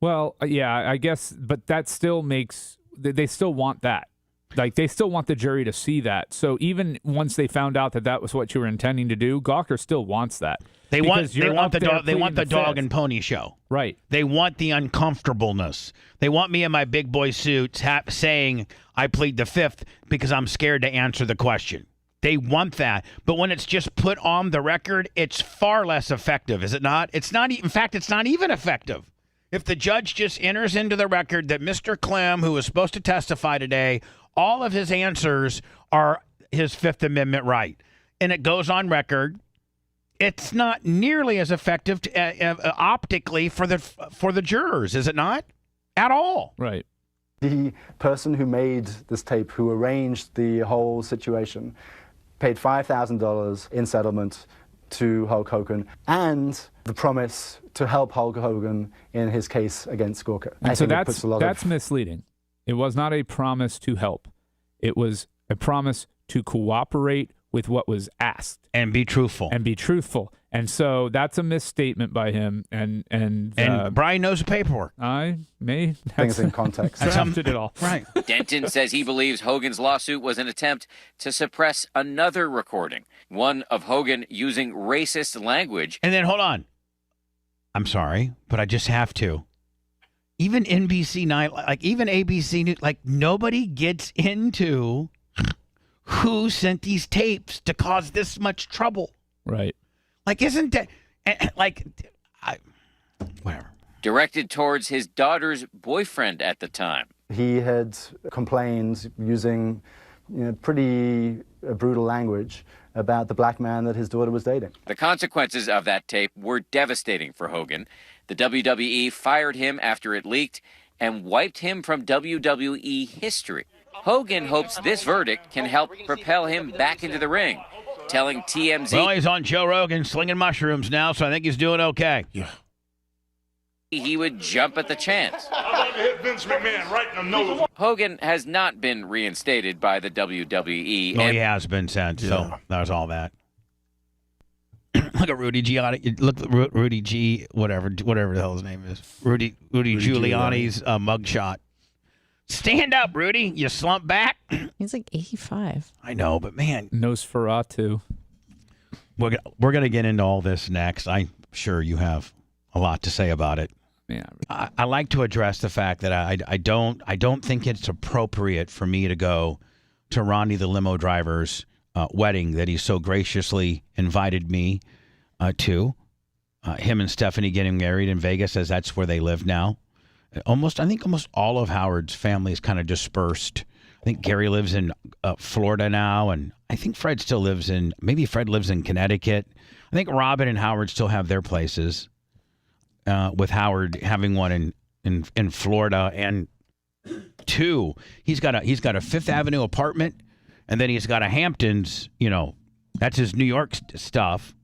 Well, yeah, I guess, but that still makes, they still want that. Like, they still want the jury to see that. So even once they found out that was what you were intending to do, Gawker still wants that. They want the dog and pony show. Right. They want the uncomfortableness. They want me in my big boy suits saying I plead the Fifth because I'm scared to answer the question. They want that. But when it's just put on the record, it's far less effective, is it not? It's not. In fact, it's not even effective. If the judge just enters into the record that Mr. Clem, who was supposed to testify today, all of his answers are his Fifth Amendment right, and it goes on record, it's not nearly as effective optically for the jurors, is it not? At all. Right. The person who made this tape, who arranged the whole situation, paid $5,000 in settlement to Hulk Hogan and the promise to help Hulk Hogan in his case against Gawker. And so that's misleading. It was not a promise to help. It was a promise to cooperate with what was asked. And be truthful. And so that's a misstatement by him. And Brian knows the paperwork. I may things in context. Drafted it all. Right. Denton says he believes Hogan's lawsuit was an attempt to suppress another recording, one of Hogan using racist language. And then hold on. I'm sorry, but I just have to. Even NBC Night, like even ABC News, like nobody gets into who sent these tapes to cause this much trouble. Right. Like, isn't that whatever. Directed towards his daughter's boyfriend at the time. He had complained using pretty brutal language about the black man that his daughter was dating. The consequences of that tape were devastating for Hogan. The WWE fired him after it leaked and wiped him from WWE history. Hogan hopes this verdict can help propel him back into the ring, telling TMZ... Well, he's on Joe Rogan slinging mushrooms now, so I think he's doing okay. Yeah. He would jump at the chance. I'm about to hit Vince McMahon right in the nose. Hogan has not been reinstated by the WWE. No, he has been sent, so that was all that. Look at Rudy Giuliani. Look at Rudy G. Whatever the hell his name is. Rudy Giuliani's mugshot. Stand up, Rudy. You slump back. He's like 85. I know, but man, Nosferatu. We're gonna get into all this next. I'm sure you have a lot to say about it. Yeah. I like to address the fact that I don't think it's appropriate for me to go to Ronnie the limo driver's wedding that he so graciously invited me to. Him and Stephanie getting married in Vegas, as that's where they live now. I think almost all of Howard's family is kind of dispersed. I think Gary lives in Florida now, and I think Fred still lives in Connecticut. I think Robin and Howard still have their places, with Howard having one in Florida, and two, he's got a Fifth Avenue apartment, and then he's got a Hamptons. That's his New York stuff.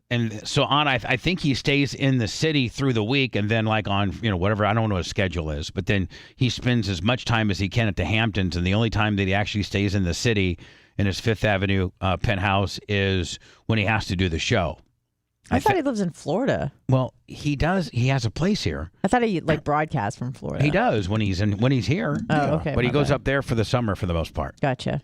And so on, I think he stays in the city through the week, and then like on, whatever, I don't know what his schedule is, but then he spends as much time as he can at the Hamptons, and the only time that he actually stays in the city in his Fifth Avenue penthouse is when he has to do the show. I thought he lives in Florida. Well, he does. He has a place here. I thought he broadcasts from Florida. He does when he's here. Oh, okay. But he goes up there for the summer for the most part. Gotcha.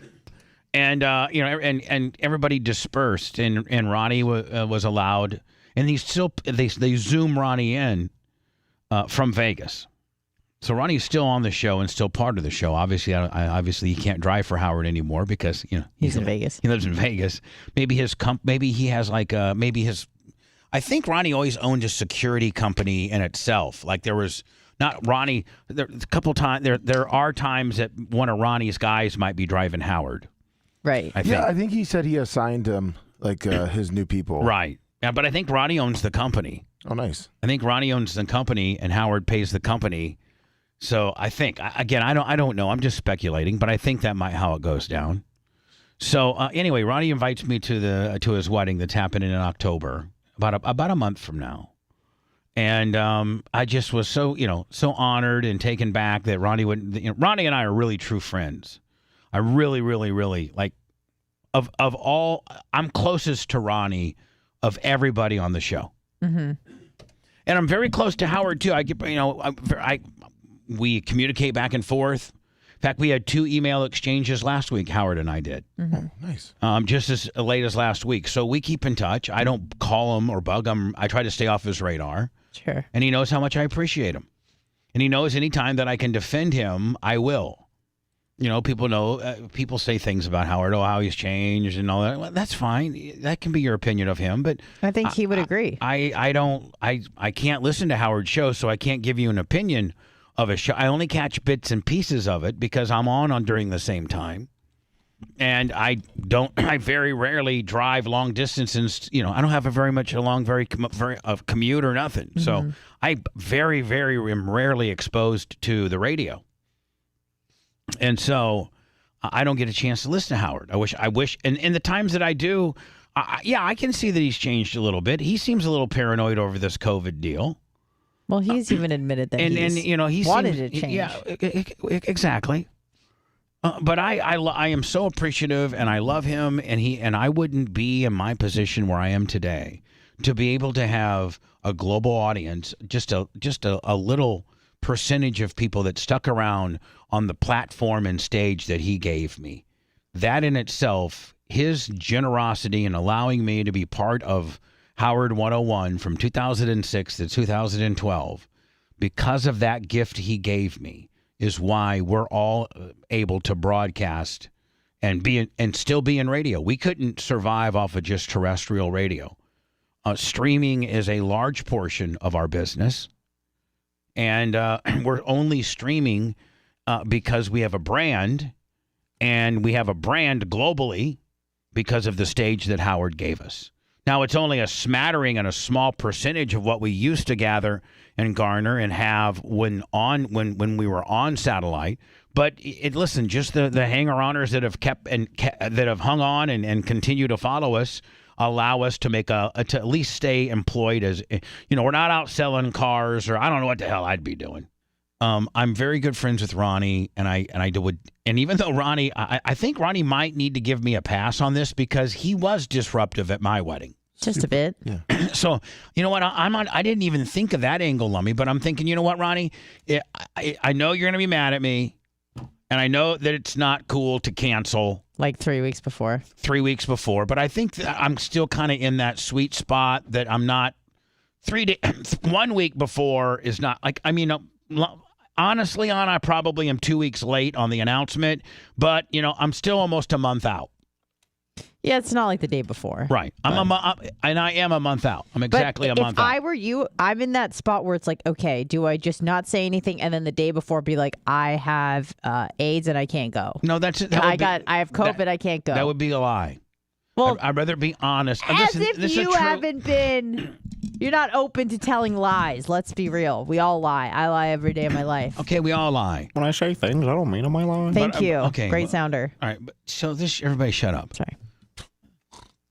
And and everybody dispersed, and Ronnie was allowed, and they zoom Ronnie in from Vegas. So Ronnie's still on the show and still part of the show. Obviously, he can't drive for Howard anymore because he's in Vegas. He lives in Vegas. Maybe he has I think Ronnie always owned a security company in itself. Like there was. Not Ronnie. There a couple times. There are times that one of Ronnie's guys might be driving Howard. Right. I think he said he assigned him his new people. Right. Yeah, but I think Ronnie owns the company. Oh, nice. I think Ronnie owns the company, and Howard pays the company. So I think again, I don't know. I'm just speculating, but I think that might how it goes down. So anyway, Ronnie invites me to his wedding that's happening in October, about a month from now. And I just was so honored and taken back that Ronnie Ronnie and I are really true friends. I really, really, really like of all. I'm closest to Ronnie of everybody on the show, and I'm very close to Howard too. We communicate back and forth. In fact, we had 2 email exchanges last week. Howard and I did. Oh, nice. Just as late as last week. So we keep in touch. I don't call him or bug him. I try to stay off his radar. Sure. And he knows how much I appreciate him. And he knows anytime that I can defend him, I will. People know, people say things about Howard, how he's changed and all that. Well, that's fine. That can be your opinion of him, but I think he would agree. I can't listen to Howard's show, so I can't give you an opinion of a show. I only catch bits and pieces of it because I'm on during the same time. And I very rarely drive long distances. I don't have very commute or nothing. So I very, very am rarely exposed to the radio. And so I don't get a chance to listen to Howard. I wish, and in the times that I do, I can see that he's changed a little bit. He seems a little paranoid over this COVID deal. Well, he's even admitted that he wanted to change. Yeah, exactly. But I am so appreciative, and I love him, and I wouldn't be in my position where I am today to be able to have a global audience, just a little percentage of people that stuck around on the platform and stage that he gave me. That in itself, his generosity in allowing me to be part of Howard 101 from 2006 to 2012, because of that gift he gave me, is why we're all able to broadcast and still be in radio. We couldn't survive off of just terrestrial radio. Streaming is a large portion of our business. And we're only streaming because we have a brand, and we have a brand globally because of the stage that Howard gave us. Now, it's only a smattering and a small percentage of what we used to gather and garner and have when we were on satellite. But listen, just the hanger-oners that have that have hung on and continue to follow us allow us to to at least stay employed. As we're not out selling cars, or I don't know what the hell I'd be doing. I'm very good friends with Ronnie, and even though Ronnie, I think Ronnie might need to give me a pass on this because he was disruptive at my wedding. Just a bit. Yeah. So, you know what? I didn't even think of that angle on me, but I'm thinking, you know what, Ronnie? I know you're going to be mad at me, and I know that it's not cool to cancel. Like 3 weeks before. 3 weeks before, but I think that I'm still kind of in that sweet spot that I'm not 1 week before is not like, honestly, I probably am 2 weeks late on the announcement, but I'm still almost a month out. Yeah, it's not like the day before. Right. I am a month out. I'm exactly a month out. If I were you, I'm in that spot where it's like, okay, do I just not say anything and then the day before be like, I have AIDS and I can't go? No, I have COVID, I can't go. That would be a lie. Well, I'd rather be honest. If you haven't been, you're not open to telling lies. Let's be real. We all lie. I lie every day of my life. Okay, we all lie. When I say things, I don't mean them. I lie. Thank you. Okay, great sounder. All right, so everybody shut up. Sorry.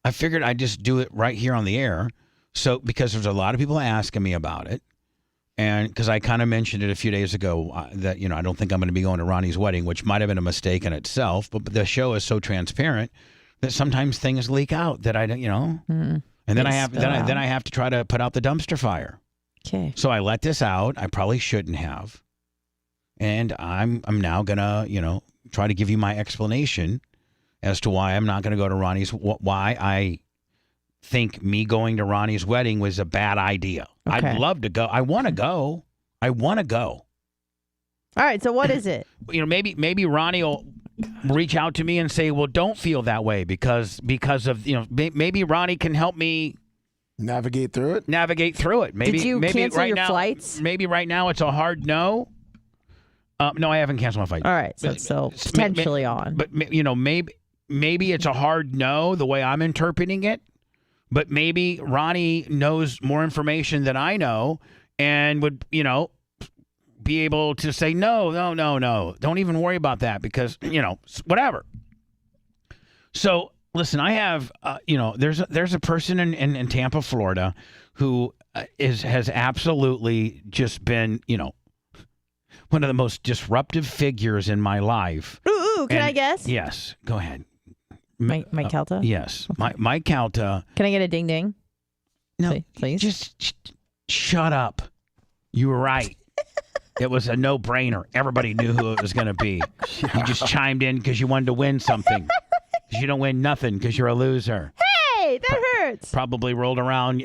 I figured I'd just do it right here on the air. So, because there's a lot of people asking me about it. And because I kind of mentioned it a few days ago that, I don't think I'm going to be going to Ronnie's wedding, which might have been a mistake in itself. But the show is so transparent that sometimes things leak out that I don't, and then I have to try to put out the dumpster fire. Okay. So I let this out. I probably shouldn't have. And I'm now going to, try to give you my explanation as to why I'm not going to go to Ronnie's, why I think me going to Ronnie's wedding was a bad idea. Okay. I'd love to go. I want to go. All right. So what is it? Maybe Ronnie will reach out to me and say, well, don't feel that way because of, maybe Ronnie can help me navigate through it. Maybe, did you cancel your flights? Maybe right now it's a hard no. No, I haven't canceled my flight. All right. So potentially on. But, maybe it's a hard no the way I'm interpreting it. But maybe Ronnie knows more information than I know and would, be able to say, no. Don't even worry about that because, whatever. So, listen, I have, there's a person in Tampa, Florida who has absolutely just been, one of the most disruptive figures in my life. Ooh, can I guess? Yes, go ahead. Mike Calta? Yes. Okay. Mike Calta. Can I get a ding ding? No, please. Just shut up. You were right. It was a no-brainer. Everybody knew who it was going to be. You just chimed in because you wanted to win something. Because you don't win nothing because you're a loser. Hey, that hurts. Probably rolled around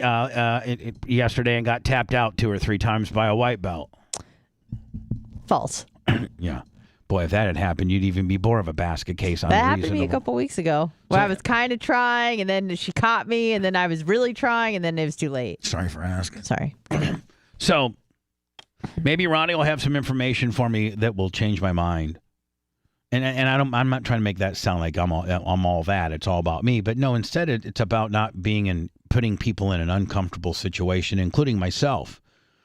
yesterday and got tapped out 2 or 3 times by a white belt. False. Yeah. Boy, if that had happened, you'd even be more of a basket case. That happened to me a couple weeks ago. Where I was kind of trying, and then she caught me, and then I was really trying, and then it was too late. Sorry for asking. Sorry. So maybe Ronnie will have some information for me that will change my mind. And I'm not trying to make that sound like I'm all that. It's all about me. But no, instead it's about not putting people in an uncomfortable situation, including myself.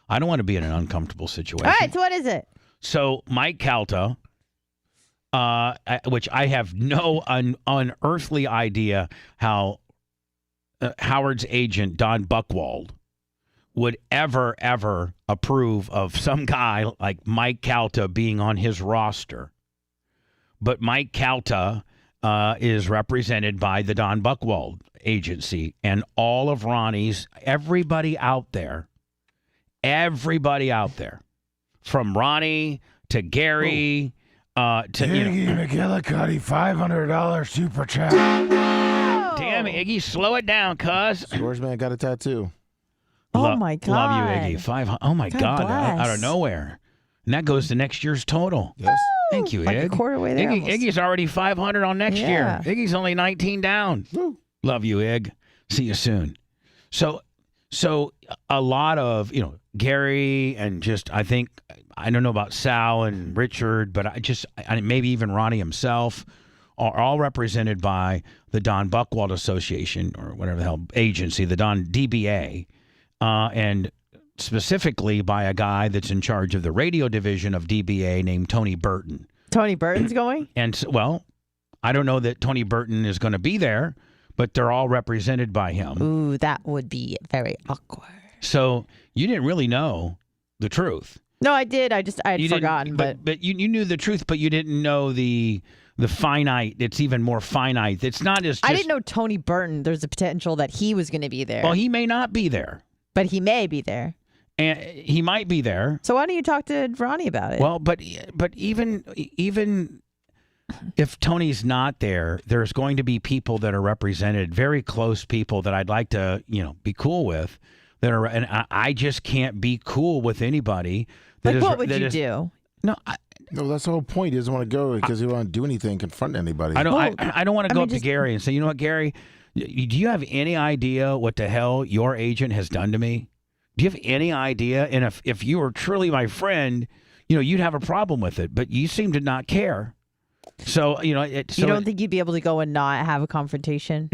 I don't want to be in an uncomfortable situation. All right, so what is it? So Mike Calta which I have no unearthly idea how Howard's agent, Don Buchwald, would ever approve of some guy like Mike Calta being on his roster. But Mike Calta is represented by the Don Buchwald agency, and all of Ronnie's, everybody out there, from Ronnie to Gary to Iggy McGillicuddy, $500 super chat. Damn it, Iggy, slow it down, cuz. George Man got a tattoo. Oh my God! Love you, Iggy. Oh my God! Out of nowhere, and that goes to next year's total. Yes. Thank you, Like Iggy. a quarter way there. Iggy's already 500 on next year. Iggy's only 19 down. Woo. Love you, Ig. See you soon. So a lot of Gary and I don't know about Sal and Richard, but I maybe even Ronnie himself are all represented by the Don Buchwald Association or whatever the hell agency, the Don DBA, and specifically by a guy that's in charge of the radio division of DBA named Tony Burton. Tony Burton's going? And I don't know that Tony Burton is going to be there, but they're all represented by him. Ooh, that would be very awkward. So you didn't really know the truth. No, I did. I had forgotten. But you knew the truth, but you didn't know the finite. It's even more finite. It's not as I didn't know Tony Burton. There's a potential that he was going to be there. Well, he may not be there. But he may be there. And he might be there. So why don't you talk to Ronnie about it? Well, but even if Tony's not there, there's going to be people that are represented, very close people that I'd like to, be cool with. And I just can't be cool with anybody. What would you do? No, that's the whole point. He doesn't want to go because he don't want to do anything, confront anybody. I don't want to go up to Gary and say, you know what, Gary, do you have any idea what the hell your agent has done to me? Do you have any idea? And if you were truly my friend, you'd have a problem with it. But you seem to not care. So you don't think you'd be able to go and not have a confrontation?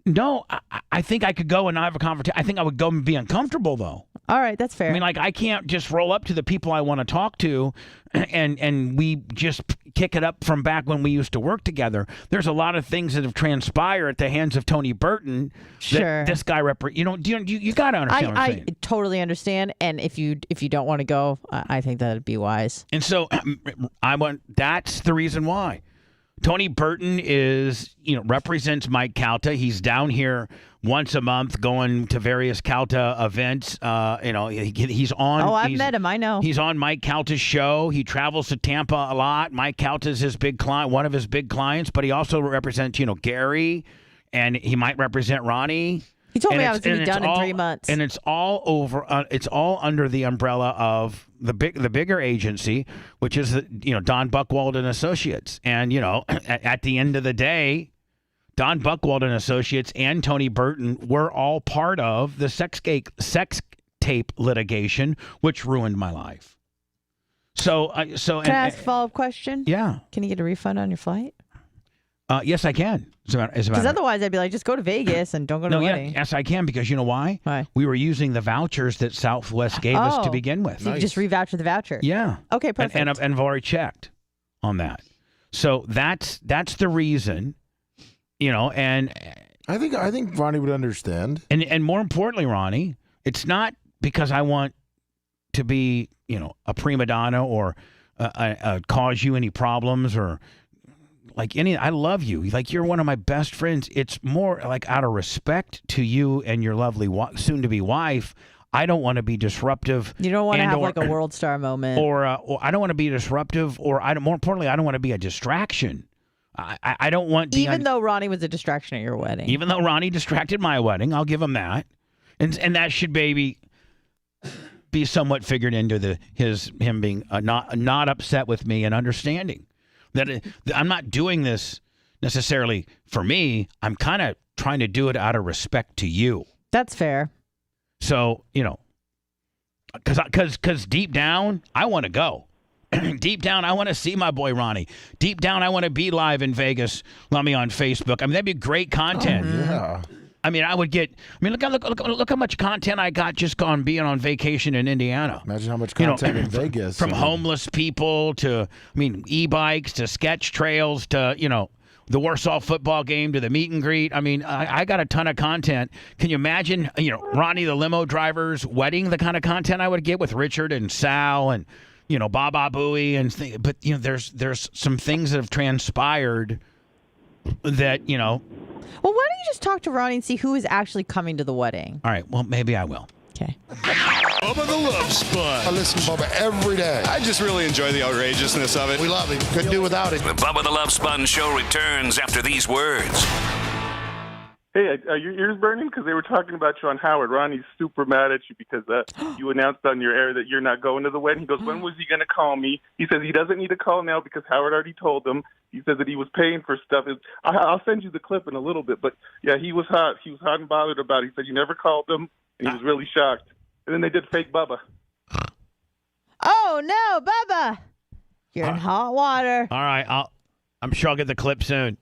No, I think I could go and not have a confrontation. I think I would go and be uncomfortable though. All right, that's fair. I mean, I can't just roll up to the people I want to talk to, and we just kick it up from back when we used to work together. There's a lot of things that have transpired at the hands of Tony Burton. Sure. This guy you got to understand what I'm saying. I totally understand, and if you don't want to go, I think that'd be wise. And so that's the reason why. Tony Burton represents Mike Calta. He's down here once a month going to various Calta events. He's on. Oh, I've met him. I know. He's on Mike Calta's show. He travels to Tampa a lot. Mike Calta's his big client, one of his big clients, but he also represents, Gary, and he might represent Ronnie. He told me I was going to be done in 3 months. And it's all over. It's all under the umbrella of the bigger agency, which is Don Buchwald and Associates. And at the end of the day, Don Buchwald and Associates and Tony Burton were all part of the sex tape litigation, which ruined my life. Can I ask a follow-up question? Yeah. Can you get a refund on your flight? Yes, I can. Because otherwise, I'd be like, just go to Vegas and don't go to the wedding. Yes, I can, because you know why? Why? We were using the vouchers that Southwest gave us to begin with. So you just revoucher the voucher. Yeah. Okay, perfect. And I've already checked on that. So that's the reason, and I think Ronnie would understand. And more importantly, Ronnie, it's not because I want to be, a prima donna or cause you any problems or I love you. You're one of my best friends. It's more like out of respect to you and your lovely soon-to-be wife. I don't want to be disruptive. You don't want to have a world star moment. Or I don't want to be disruptive, or more importantly, I don't want to be a distraction. I don't want... Even though Ronnie was a distraction at your wedding. Even though Ronnie distracted my wedding, I'll give him that. And that should be somewhat figured into him being not upset with me and understanding. That I'm not doing this necessarily for me. I'm kind of trying to do it out of respect to you. That's fair. So, because deep down, I want to go. Deep down, I want to see my boy Ronnie. Deep down, I want to be live in Vegas. Let me on Facebook. I mean, that'd be great content. Oh, yeah. I mean, I would get. I mean, look how much content I got just on being on vacation in Indiana. Imagine how much content in Vegas. From homeless people to, e-bikes to sketch trails to, the Warsaw football game to the meet and greet. I mean, I got a ton of content. Can you imagine, Ronnie the limo driver's wedding, the kind of content I would get with Richard and Sal and, Baba Booey and but there's some things that have transpired that, Well, why don't you just talk to Ronnie and see who is actually coming to the wedding? All right, well, maybe I will. Okay. Bubba the Love Sponge. I listen to Bubba every day. I just really enjoy the outrageousness of it. We love him. Couldn't do without him. The Bubba the Love Sponge Show returns after these words. Hey, are your ears burning? Because they were talking about you on Howard. Ronnie's super mad at you because you announced on your air that you're not going to the wedding. He goes, when was he going to call me? He says he doesn't need to call now because Howard already told him. He said that he was paying for stuff. I'll send you the clip in a little bit. But, yeah, he was hot. He was hot and bothered about it. He said you never called him, and he was really shocked. And then they did fake Bubba. Oh, no, Bubba. You're in hot water. All right, I'm sure I'll get the clip soon.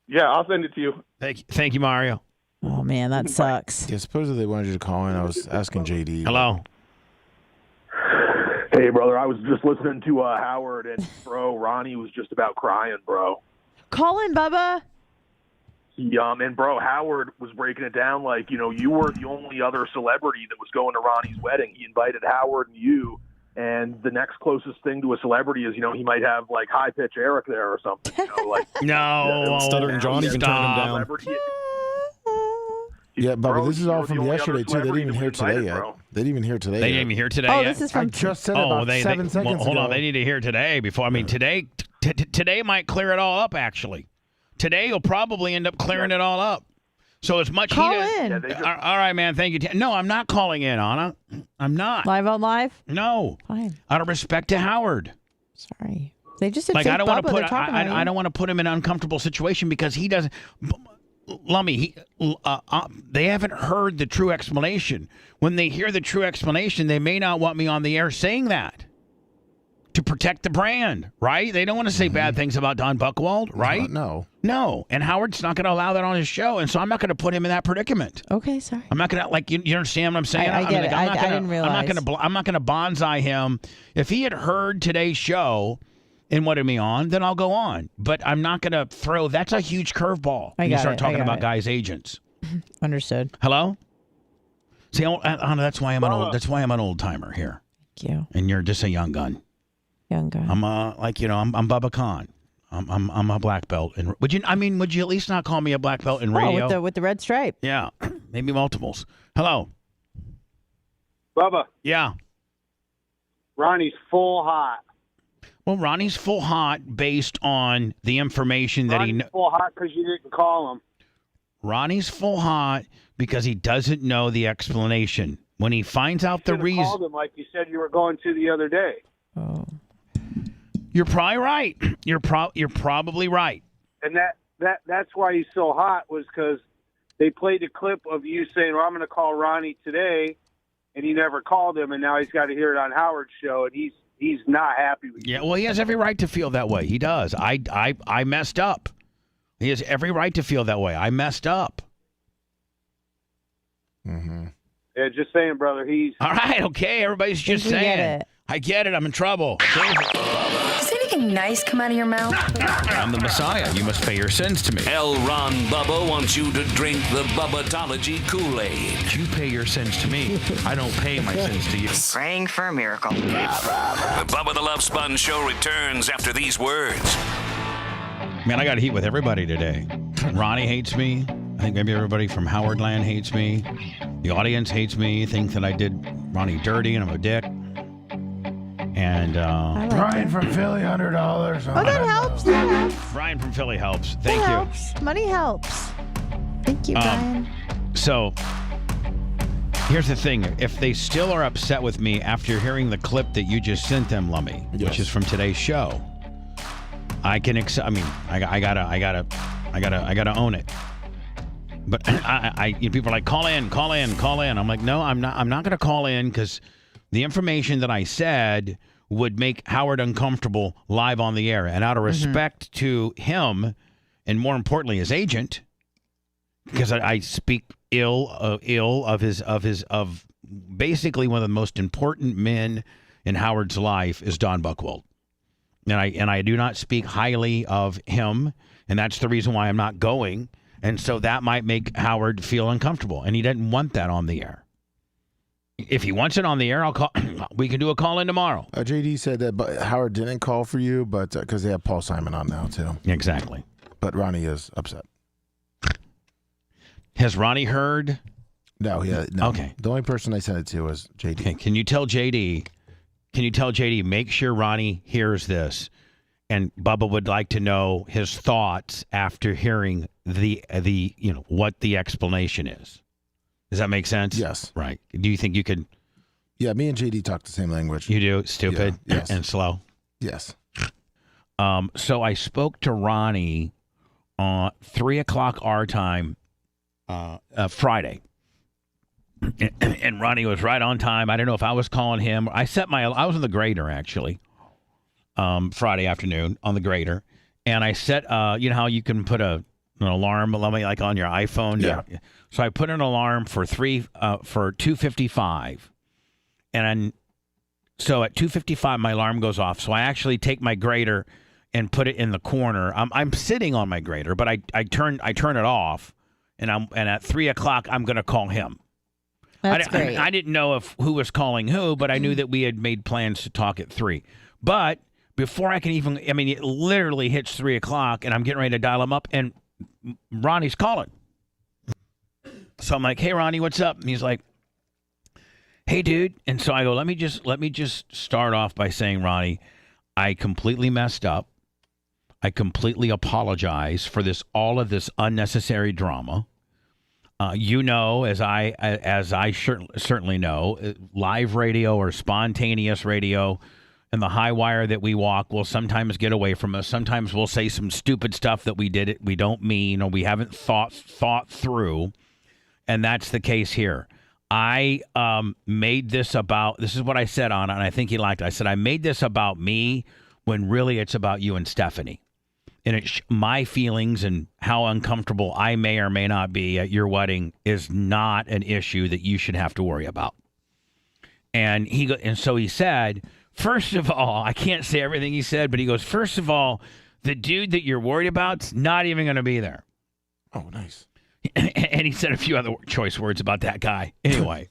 Yeah, I'll send it to you. Thank you, Mario. Oh, man, that sucks. Yeah, supposedly they wanted you to call in. I was asking JD. Hello. Hey, brother, I was just listening to Howard, and, bro, Ronnie was just about crying, bro. Call in, Bubba. And, bro, Howard was breaking it down like, you were the only other celebrity that was going to Ronnie's wedding. He invited Howard and you, and the next closest thing to a celebrity is, he might have, like, high-pitch Eric there or something. No. Stuttering John even turned him down. Yeah, Bubba, this is all from yesterday, too. They didn't even hear today yet. They didn't even hear today They yet. didn't even hear today Oh, yet? this is from... I just said it about 7 seconds ago. Hold on, they need to hear today before... today today might clear it all up, actually. Today you'll probably end up clearing it all up. So as much Call heat... in. All right, man, thank you. No, I'm not calling in, Anna. I'm not. Live on live? No. Fine. Out of respect to Howard. Sorry. They just said I don't want to put I I don't want to put him in an uncomfortable situation because he doesn't. Lummy, they haven't heard the true explanation. When they hear the true explanation, they may not want me on the air saying that to protect the brand, right? They don't want to say bad things about Don Buchwald, right? No. And Howard's not going to allow that on his show, and so I'm not going to put him in that predicament. Okay, sorry. I'm not going to you understand what I'm saying? I get it. I didn't realize. I'm not going to bonsai him. If he had heard today's show and wanted me on, then I'll go on. But I'm not going to throw. That's a huge curveball. When you start talking about guys' agents. Understood. Hello. See, Anna, that's why I'm an old. That's why I'm an old timer here. Thank you. And you're just a young gun. Young gun. I'm I'm Bubba Khan. I'm a black belt. And would you at least not call me a black belt in radio? Oh, with the red stripe. Yeah, maybe multiples. Hello. Bubba. Yeah. Ronnie's full hot. Well, Ronnie's full hot based on the information that Ronnie's full hot because you didn't call him. Ronnie's full hot because he doesn't know the explanation. When he finds out the reason, called him like you said you were going to the other day. Oh. You're probably right. You're probably right. And that's why he's so hot was because they played a clip of you saying, "Well, I'm going to call Ronnie today," and he never called him, and now he's got to hear it on Howard's show, and he's not happy with you. Yeah, well, he has every right to feel that way. He does. I messed up. He has every right to feel that way. I messed up. Mm-hmm. Yeah, just saying, brother. He's all right. Okay, everybody's just saying. I get it. I'm in trouble. Does anything nice come out of your mouth? I'm the Messiah. You must pay your sins to me. L. Ron Bubba wants you to drink the Bubbatology Kool-Aid. You pay your sins to me. I don't pay my sins to you. Praying for a miracle. The Bubba the Love Sponge Show returns after these words. Man, I got heat with everybody today. Ronnie hates me. I think maybe everybody from Howard Land hates me. The audience hates me. Think that I did Ronnie dirty and I'm a dick. And Brian from Philly, $100. Oh, that helps. That helps. Brian from Philly helps. Thank that you. Helps. Money helps. Thank you, Brian. So here's the thing. If they still are upset with me after hearing the clip that you just sent them, Lummy, which is from today's show, I can accept. I mean, I gotta own it. But people are like, call in. I'm like, no, I'm not gonna call in because the information that I said would make Howard uncomfortable live on the air. And out of respect to him, and more importantly, his agent, because I speak ill of basically one of the most important men in Howard's life is Don Buchwald. And I do not speak highly of him, and that's the reason why I'm not going. And so that might make Howard feel uncomfortable, and he doesn't want that on the air. If he wants it on the air, I'll call. We can do a call in tomorrow. JD said that Howard didn't call for you, but because they have Paul Simon on now too. Exactly. But Ronnie is upset. Has Ronnie heard? No, no. Okay. The only person I sent it to was JD. Okay. Can you tell JD? Make sure Ronnie hears this, and Bubba would like to know his thoughts after hearing the what the explanation is. Does that make sense? Yes. Right. Do you think you could? Yeah, me and JD talk the same language. You do? Stupid yes. and slow? Yes. So I spoke to Ronnie on 3 o'clock our time Friday. And Ronnie was right on time. I don't know if I was calling him. I was on the grader, actually, Friday afternoon on the grader. And I set, you know how you can put an alarm, like on your iPhone? Yeah. So I put an alarm for 2:55. And so at 2:55, my alarm goes off. So I actually take my grader and put it in the corner. I'm sitting on my grader, but I turn it off. And at 3 o'clock, I'm going to call him. That's great. I didn't know who was calling who, but I knew that we had made plans to talk at 3. But before I can even, it literally hits 3 o'clock, and I'm getting ready to dial him up, and Ronnie's calling. So I'm like, "Hey, Ronnie, what's up?" And he's like, "Hey, dude." And so I go, let me just start off by saying, Ronnie, I completely messed up. I completely apologize for all of this unnecessary drama. As I certainly know, live radio or spontaneous radio and the high wire that we walk will sometimes get away from us. Sometimes we'll say some stupid stuff that we don't mean, or we haven't thought through, and that's the case here. I made this about, this is what I said on it, and I think he liked it. I said, I made this about me when really it's about you and Stephanie. And my feelings and how uncomfortable I may or may not be at your wedding is not an issue that you should have to worry about. And so he said, first of all, I can't say everything he said, but he goes, first of all, the dude that you're worried about's not even going to be there. Oh, nice. And he said a few other choice words about that guy. Anyway,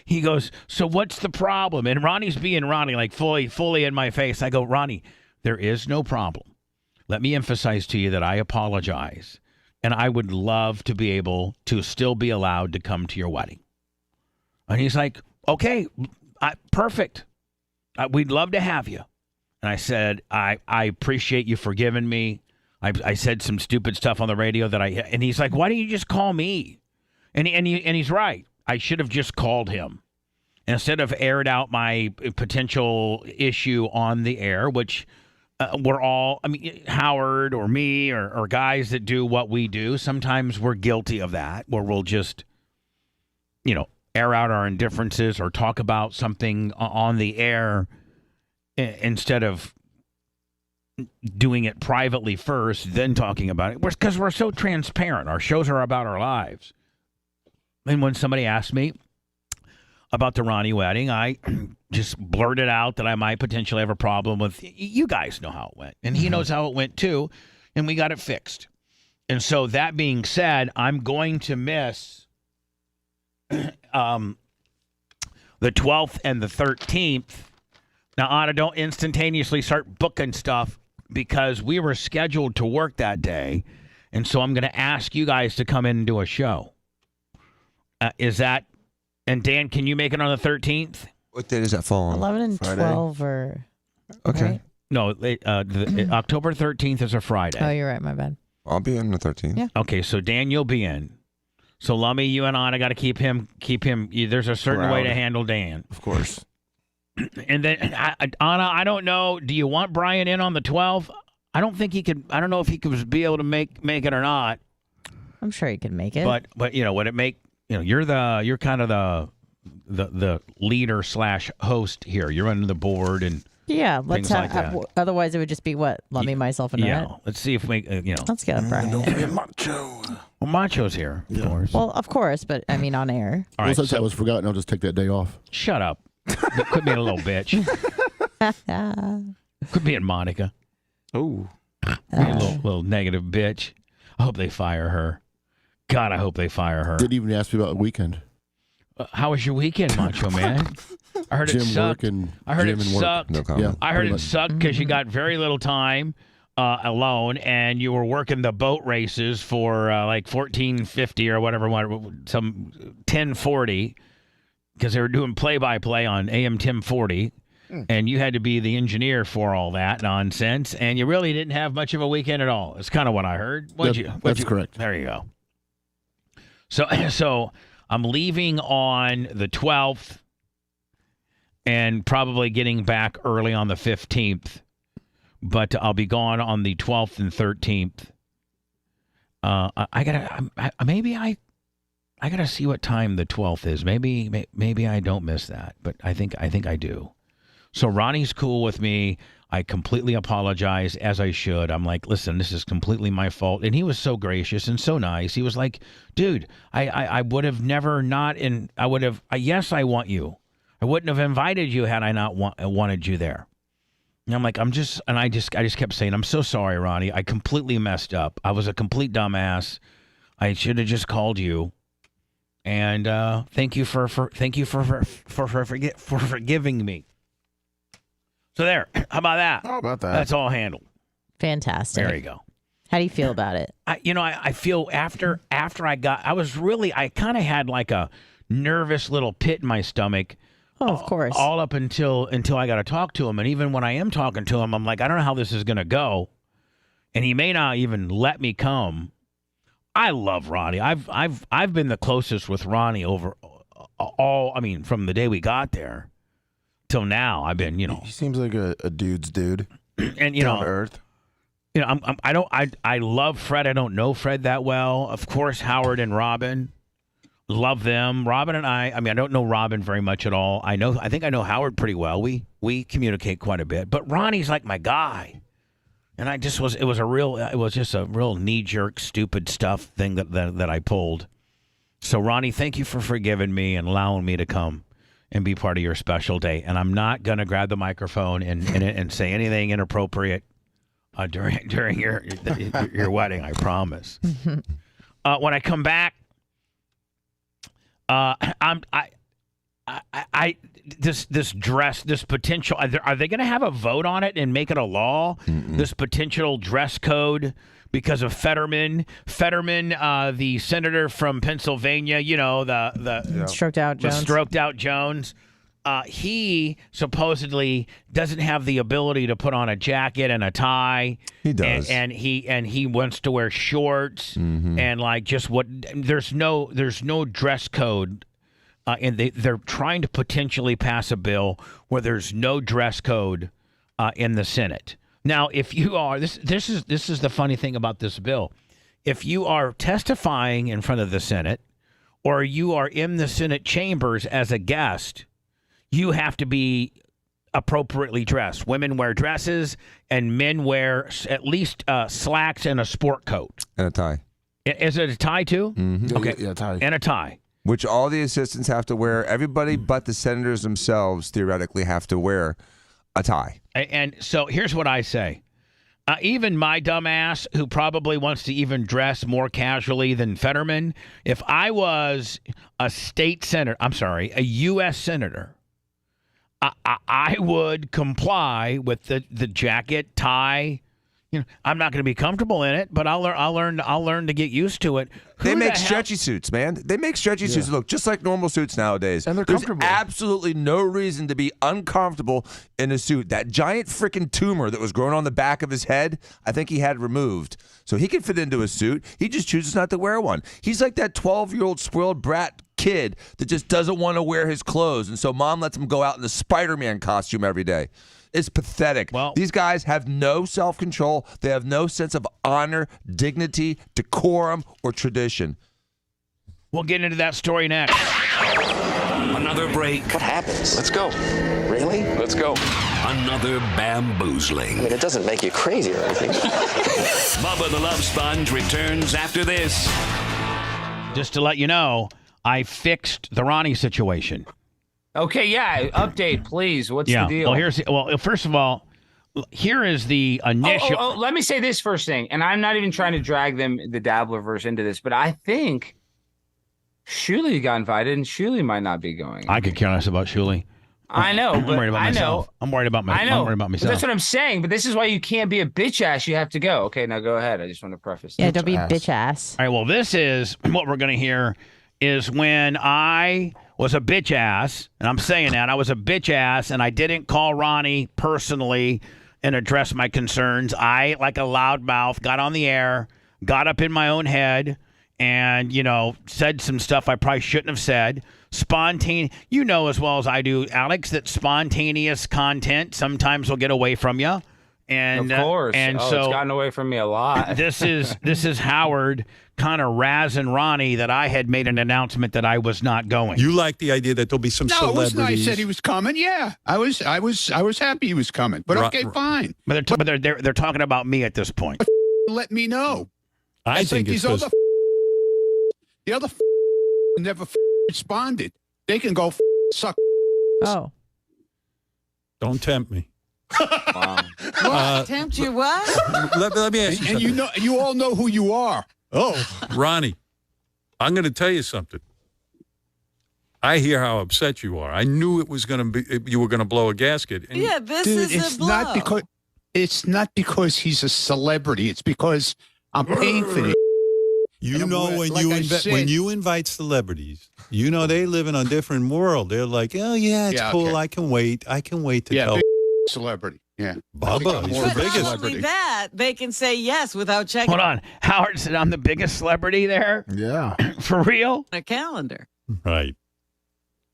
he goes, so what's the problem? And Ronnie's being Ronnie, like fully in my face. I go, Ronnie, there is no problem. Let me emphasize to you that I apologize, and I would love to be able to still be allowed to come to your wedding. And he's like, okay, perfect. We'd love to have you. And I said, I appreciate you forgiving me. I said some stupid stuff on the radio and he's like, why don't you just call me? And he's right. I should have just called him instead of aired out my potential issue on the air, which we're all, Howard or me or guys that do what we do, sometimes we're guilty of that, where we'll just, air out our indifferences or talk about something on the air instead of doing it privately first, then talking about it. Because we're so transparent. Our shows are about our lives. And when somebody asked me about the Ronnie wedding, I just blurted out that I might potentially have a problem with, you guys know how it went. And he knows how it went too. And we got it fixed. And so that being said, I'm going to miss the 12th and the 13th. Now, Anna, don't instantaneously start booking stuff because we were scheduled to work that day. And so I'm going to ask you guys to come in and do a show. And Dan, can you make it on the 13th? What date does that fall on? 11 and Friday? 12 or... Okay. Right? No, October 13th is a Friday. Oh, you're right. My bad. I'll be in the 13th. Yeah. Okay, so Dan, you'll be in. So Lummy, you and Anna got to keep him. There's a certain way to handle Dan. Of course. And then, Anna, I don't know. Do you want Brian in on the 12th? I don't think he could. I don't know if he could be able to make it or not. I'm sure he could make it. But would it make you're kind of the leader / host here. You're running the board, and Yeah, let's things like that. Otherwise, it would just be what? Let me, myself, and Yeah, it. let's see if we, Let's get up, Brian. Don't forget Macho. Well, Macho's here, of course. Well, of course, but I mean on air. All right, Since that was forgotten, I'll just take that day off. Shut up. Quit being a little bitch. Quit being Monica. Oh. Being a little negative bitch. I hope they fire her. God, I hope they fire her. Didn't even ask me about the weekend. How was your weekend, Macho Man? I heard it sucked. I heard it sucked. No comment. I heard it sucked because you got very little time alone, and you were working the boat races for like $14.50 or whatever, some $10.40, because they were doing play-by-play on AM 1040, and you had to be the engineer for all that nonsense, and you really didn't have much of a weekend at all. It's kind of what I heard. That's correct. There you go. So I'm leaving on the 12th and probably getting back early on the 15th, but I'll be gone on the 12th and 13th. I gotta see what time the 12th is. Maybe I don't miss that, but I think I do. So Ronnie's cool with me. I completely apologize, as I should. I'm like, listen, this is completely my fault. And he was so gracious and so nice. He was like, dude, I would have never not, and I would have, yes, I want you. I wouldn't have invited you had I not wanted you there. And I'm like, I just kept saying, I'm so sorry, Ronnie. I completely messed up. I was a complete dumbass. I should have just called you. And thank you for forgiving me. So there. How about that? How about that? That's all handled. Fantastic. There you go. How do you feel about it? I feel after I kind of had like a nervous little pit in my stomach. Oh, of course. All up until I got to talk to him. And even when I am talking to him, I'm like, I don't know how this is going to go. And he may not even let me come. I love Ronnie. I've been the closest with Ronnie over from the day we got there till now. I've been, He seems like a dude's dude. And down to earth. I love Fred. I don't know Fred that well. Of course, Howard and Robin. Love them. Robin and I don't know Robin very much at all. I think I know Howard pretty well. We communicate quite a bit. But Ronnie's like my guy. And it was just a real knee-jerk, stupid stuff thing that I pulled. So Ronnie, thank you for forgiving me and allowing me to come and be part of your special day. And I'm not gonna grab the microphone and say anything inappropriate during your wedding. I promise. When I come back, this dress, this potential, are they going to have a vote on it and make it a law? Mm-mm. This potential dress code because of Fetterman, the senator from Pennsylvania, the stroked out Jones. He supposedly doesn't have the ability to put on a jacket and a tie. He does, and he wants to wear shorts and like just what. There's no dress code. And they're trying to potentially pass a bill where there's no dress code in the Senate. Now, if you are this is the funny thing about this bill. If you are testifying in front of the Senate, or you are in the Senate chambers as a guest, you have to be appropriately dressed. Women wear dresses, and men wear at least slacks and a sport coat and a tie. Is it a tie too? Mm-hmm. Okay, yeah, tie and a tie. Which all the assistants have to wear. Everybody but the senators themselves theoretically have to wear a tie. And so here's what I say. Even my dumb ass, who probably wants to even dress more casually than Fetterman, if I was a a U.S. senator, I would comply with the jacket, tie. I'm not going to be comfortable in it, but I'll learn to get used to it. They make stretchy suits, man. They make stretchy suits look just like normal suits nowadays. And they're comfortable. There's absolutely no reason to be uncomfortable in a suit. That giant freaking tumor that was growing on the back of his head, I think he had removed. So he can fit into a suit. He just chooses not to wear one. He's like that 12-year-old spoiled brat kid that just doesn't want to wear his clothes. And so mom lets him go out in the Spider-Man costume every day. It's pathetic. Well, these guys have no self-control. They have no sense of honor, dignity, decorum, or tradition. We'll get into that story next. Another break. What happens? Let's go. Really? Let's go. Another bamboozling. I mean, it doesn't make you crazy or anything. Bubba the Love Sponge returns after this. Just to let you know, I fixed the Ronnie situation. Okay, yeah. Update, please. What's the deal? Well, first of all, here is the initial. Let me say this first thing, and I'm not even trying to drag the Dabblerverse into this, but I think Shuley got invited, and Shuley might not be going. I could care less about Shuley. I know, I'm but worried about myself. I'm worried about myself. But that's what I'm saying. But this is why you can't be a bitch ass. You have to go. Okay, now go ahead. I just want to preface. Yeah, don't be bitch ass. All right. Well, this is what we're going to hear. Is when I was a bitch ass, and I'm saying that I was a bitch ass, and I didn't call Ronnie personally and address my concerns. I, like a loudmouth, got on the air, got up in my own head, and, said some stuff I probably shouldn't have said. Spontaneous, as well as I do, Alex, that spontaneous content sometimes will get away from you. And of course, and so it's gotten away from me a lot. This is Howard kind of razzing Ronnie that I had made an announcement that I was not going. You like the idea that there'll be some celebrities? No, it was nice that he was coming. Yeah, I was happy he was coming. But okay, fine. But they're talking about me at this point. Let me know. I think these other the other never responded. They can go suck. Oh, don't tempt me. Wow. What? Tempt you what? Let me ask you something. And you all know who you are. Oh, Ronnie, I'm going to tell you something. I hear how upset you are. I knew it was going to be you were going to blow a gasket. And this dude, is a blow. It's not because he's a celebrity. It's because I'm paying for it. You know, when you invite celebrities, they living on a different world. They're like, oh yeah, it's cool. Okay. I can wait to tell. Celebrity. Yeah. Bubba, he's the biggest celebrity. That they can say yes without checking. Hold on. Howard said I'm the biggest celebrity there? Yeah. For real? A calendar. Right.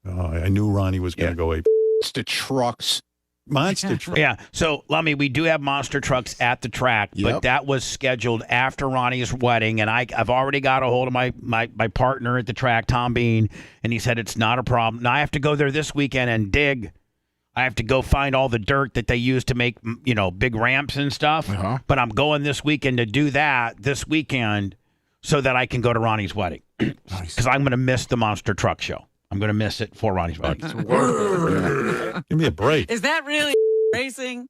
Oh, I knew Ronnie was going to go ape. Monster trucks. Monster trucks. Yeah. So, Lummy, we do have monster trucks at the track, but that was scheduled after Ronnie's wedding, and I've already got a hold of my partner at the track, Tom Bean, and he said it's not a problem. Now, I have to go there this weekend and dig. I have to go find all the dirt that they use to make, big ramps and stuff. Uh-huh. But I'm going this weekend to do that this weekend so that I can go to Ronnie's wedding. Because I'm going to miss the monster truck show. I'm going to miss it for Ronnie's wedding. Give me a break. Is that really racing?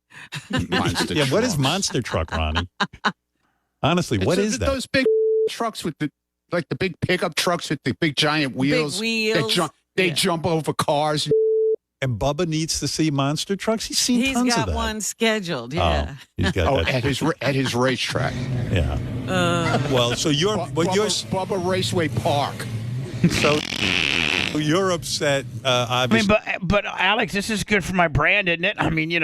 What is monster truck, Ronnie? Honestly, what is that? Those big trucks with the big pickup trucks with the big giant wheels. Big wheels. They jump over cars. And Bubba needs to see monster trucks. He's seen tons of that. He's got one scheduled. Yeah. He's got that. at his racetrack. Yeah. Well, so Bubba Raceway Park. So you're upset, obviously. I mean, but Alex, this is good for my brand, isn't it? I mean, get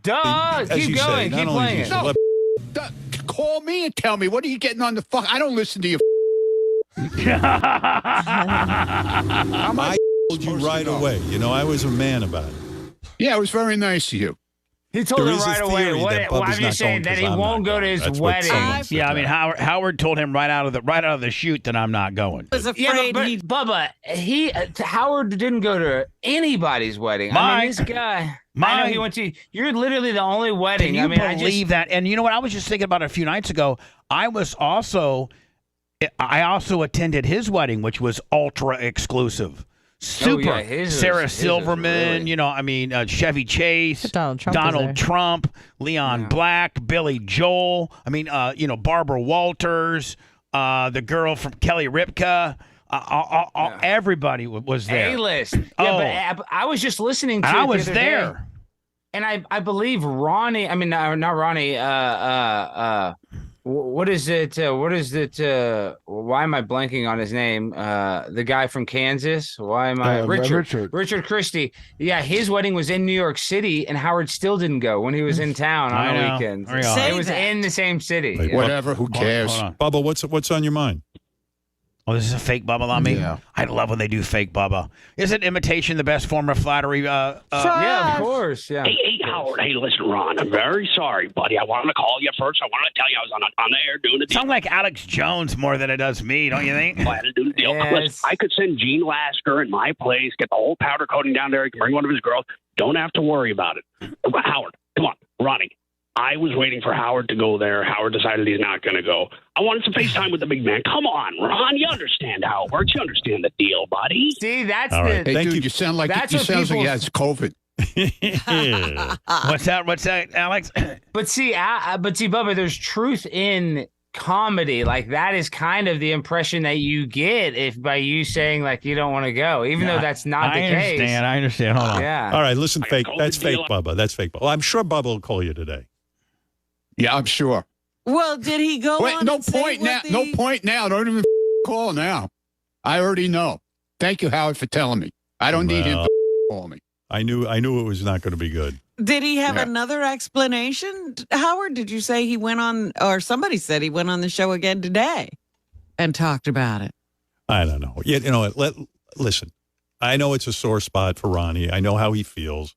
keep going, keep playing. No, call me and tell me, what are you getting on the fuck? I don't listen to you. I told you right away. I was a man about it. Yeah, it was very nice of you. He told him right away. I'm just saying that he won't go to his wedding. Yeah, I mean Howard told him right out of the chute that I'm not going. I was afraid Bubba, Howard didn't go to anybody's wedding. I mean, this guy. I know he went to. You're literally the only wedding. Can you believe that? And you know what? I was just thinking about it a few nights ago. I also attended his wedding, which was ultra exclusive. Super. Sarah Silverman, really. Chevy Chase, Donald Trump, Leon Black, Billy Joel, Barbara Walters, the girl from Kelly Ripka. Everybody was there. A-list. Yeah, but I was just listening to it. I was there. Day, and I believe Ronnie, not Ronnie, what is it? Why am I blanking on his name? The guy from Kansas. Why am I? Richard Christie. Yeah, his wedding was in New York City, and Howard still didn't go when he was in town on the weekend. It was in the same city. Whatever. Who cares? Bubba, what's on your mind? Oh, this is a fake Bubba on me? Yeah. I love when they do fake Bubba. Isn't imitation the best form of flattery? Yeah, of course. Yeah. Hey, Howard. Hey, listen, Ron. I'm very sorry, buddy. I wanted to call you first. I wanted to tell you I was on the air doing the deal. Sound like Alex Jones more than it does me, don't you think? I had to do the deal. Yes. Listen, I could send Gene Lasker in my place, get the whole powder coating down there. He can bring one of his girls. Don't have to worry about it. Howard, come on. Ronnie. I was waiting for Howard to go there. Howard decided he's not going to go. I wanted some FaceTime with the big man. Come on, Ron. You understand how it works. You understand the deal, buddy. See, that's All right. the. Hey, dude, you sound like That's you what sounds like people- he has COVID. What's that, Alex? But see, Bubba, there's truth in comedy. Like that is kind of the impression that you get if by you saying like you don't want to go, even though that's not the case. I understand. Hold on. Yeah. All right, listen, fake. called That's the fake, deal. Bubba. That's fake. Bubba. Well, I'm sure Bubba will call you today. Yeah, I'm sure. Well, did he go Wait, on no and say point now. what No the- point now. Don't even call now. I already know. Thank you, Howard, for telling me. I don't need him to call me. I knew it was not going to be good. Did he have Yeah. another explanation, Howard? Did you say he went on, or somebody said he went on the show again today and talked about it? I don't know. You know what? Listen, I know it's a sore spot for Ronnie. I know how he feels.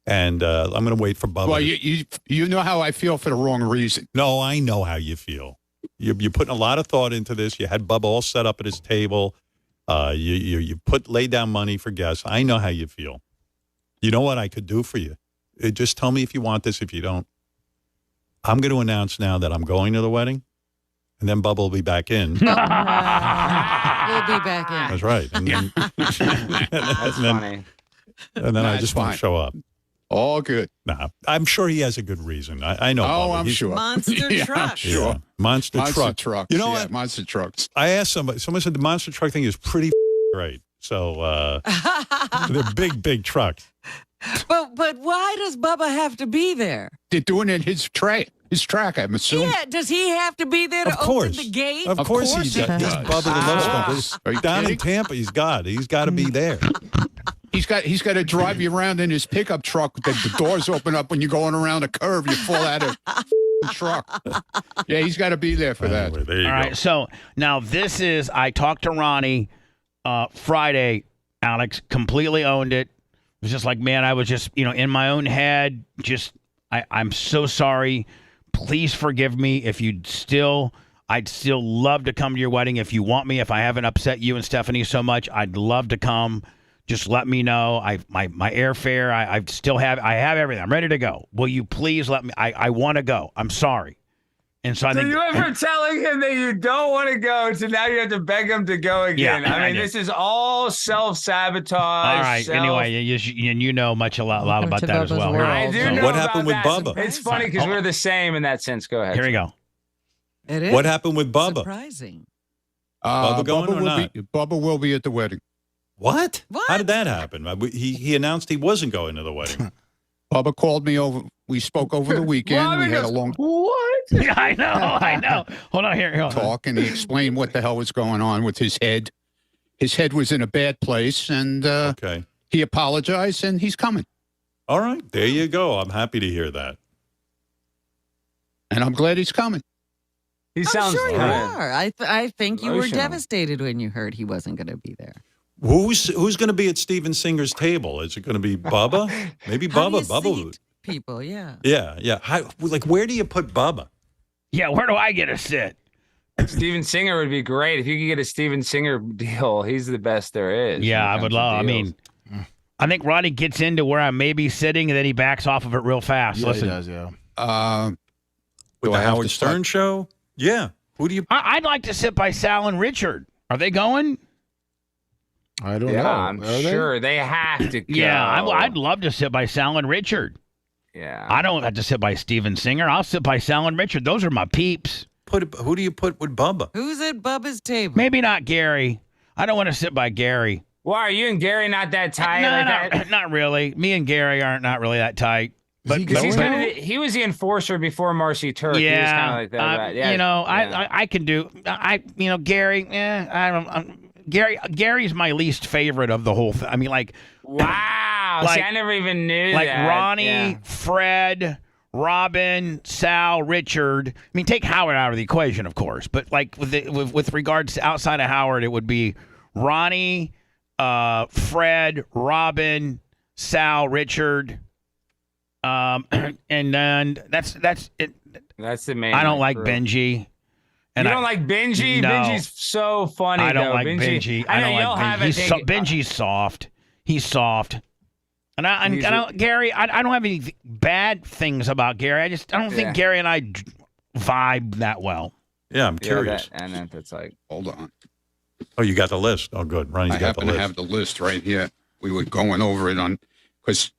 And I'm going to wait for Bubba. Well, you know how I feel for the wrong reason. No, I know how you feel. You're putting a lot of thought into this. You had Bubba all set up at his table. You laid down money for guests. I know how you feel. You know what I could do for you? Just tell me if you want this. If you don't, I'm going to announce now that I'm going to the wedding, and then Bubba will be back in. We'll be back in. That's right. And then, That's funny. And then I That's just won't fine. show up. All good. Nah, I'm sure he has a good reason. I know. Oh, Bubba. I'm He's- sure. Monster Yeah, I'm truck. sure. Yeah. Monster truck. trucks. You know yeah, what? Monster trucks. I asked somebody. Someone said the monster truck thing is pretty great. So they're big trucks. But why does Bubba have to be there? They're doing it his track, I'm assuming. Yeah, does he have to be there to Of course. open the gate? Of course he's he does. Bubba the Love Sponge. Are you Down in kidding? Tampa, he's got to be there. He's got to drive you around in his pickup truck. The doors open up when you're going around a curve. You fall out of the truck. Yeah, he's got to be there for that. Anyway, there you All go. right, so now this is, I talked to Ronnie Friday, Alex, completely owned it. It was just like, man, I was just, in my own head, I'm so sorry. Please forgive me if I'd still love to come to your wedding if you want me. If I haven't upset you and Stephanie so much, I'd love to come. Just let me know. My airfare, I have everything. I'm ready to go. Will you please let me? I want to go. I'm sorry. And so I So think. you ever telling him that you don't want to go, so now you have to beg him to go again? Yeah, I mean, did. this is all self-sabotage. All right. Anyway, you know a lot Welcome about to that as Bubba's well. world. I do So know what about happened with that. Bubba? It's funny because we're the same in that sense. Go ahead. Here we go. It is What happened with Bubba? surprising. Bubba going or not? Bubba will be at the wedding. What? What? How did that happen? He announced he wasn't going to the wedding. Bubba called me over. We spoke over the weekend. We had a long Yeah, I know. Hold on here. talk, and he explained what the hell was going on with his head. His head was in a bad place, and Okay. he apologized, and he's coming. All right. There you go. I'm happy to hear that. And I'm glad he's coming. He I'm sounds sure you good. are. I think you were Emotional. devastated when you heard he wasn't going to be there. Who's going to be at Steven Singer's table? Is it going to be Bubba? Maybe How do Bubba. you Bubba. seat people, yeah. Yeah. Where do you put Bubba? Yeah, where do I get a sit? Steven Singer would be great if you could get a Steven Singer deal. He's the best there is. Yeah, when it I comes would to love. I deals. mean, I think Ronnie gets into where I may be sitting, and then he backs off of it real fast. Yeah, Listen, he does, yeah. With Do the I have Howard to Stern start? show? Yeah. Who do you? I'd like to sit by Sal and Richard. Are they going? I don't Yeah, know. I'm Are they? sure they have to go. Yeah, I'd love to sit by Sal and Richard. Yeah. I don't have to sit by Steven Singer. I'll sit by Sal and Richard. Those are my peeps. Who do you put with Bubba? Who's at Bubba's table? Maybe not Gary. I don't want to sit by Gary. Why are you and Gary not that tight? No, like that? not really. Me and Gary aren't not really that tight. But Because he was the enforcer before Marcy Turk. He was kind of like that. Yeah, I can do. Gary. I don't. Gary's my least favorite of the whole thing. I mean, like. Wow. Like- See, I never even knew Like that. Ronnie, Yeah. Fred, Robin, Sal, Richard. I mean, take Howard out of the equation, of course. But like with regards to outside of Howard, it would be Ronnie, Fred, Robin, Sal, Richard, and then that's it. That's the main. I don't like crew. Benji. And you don't like Benji? No. Benji's so funny. I don't though. like Benji. I don't like Benji. Benji's soft. He's soft. And Gary, I don't have any bad things about Gary. I don't think Gary and I vibe that well. Yeah, I'm curious. And then it's like, hold on. Oh, you got the list. Oh, good. Ronnie's got the list. I have the list right here. We were going over it on, because,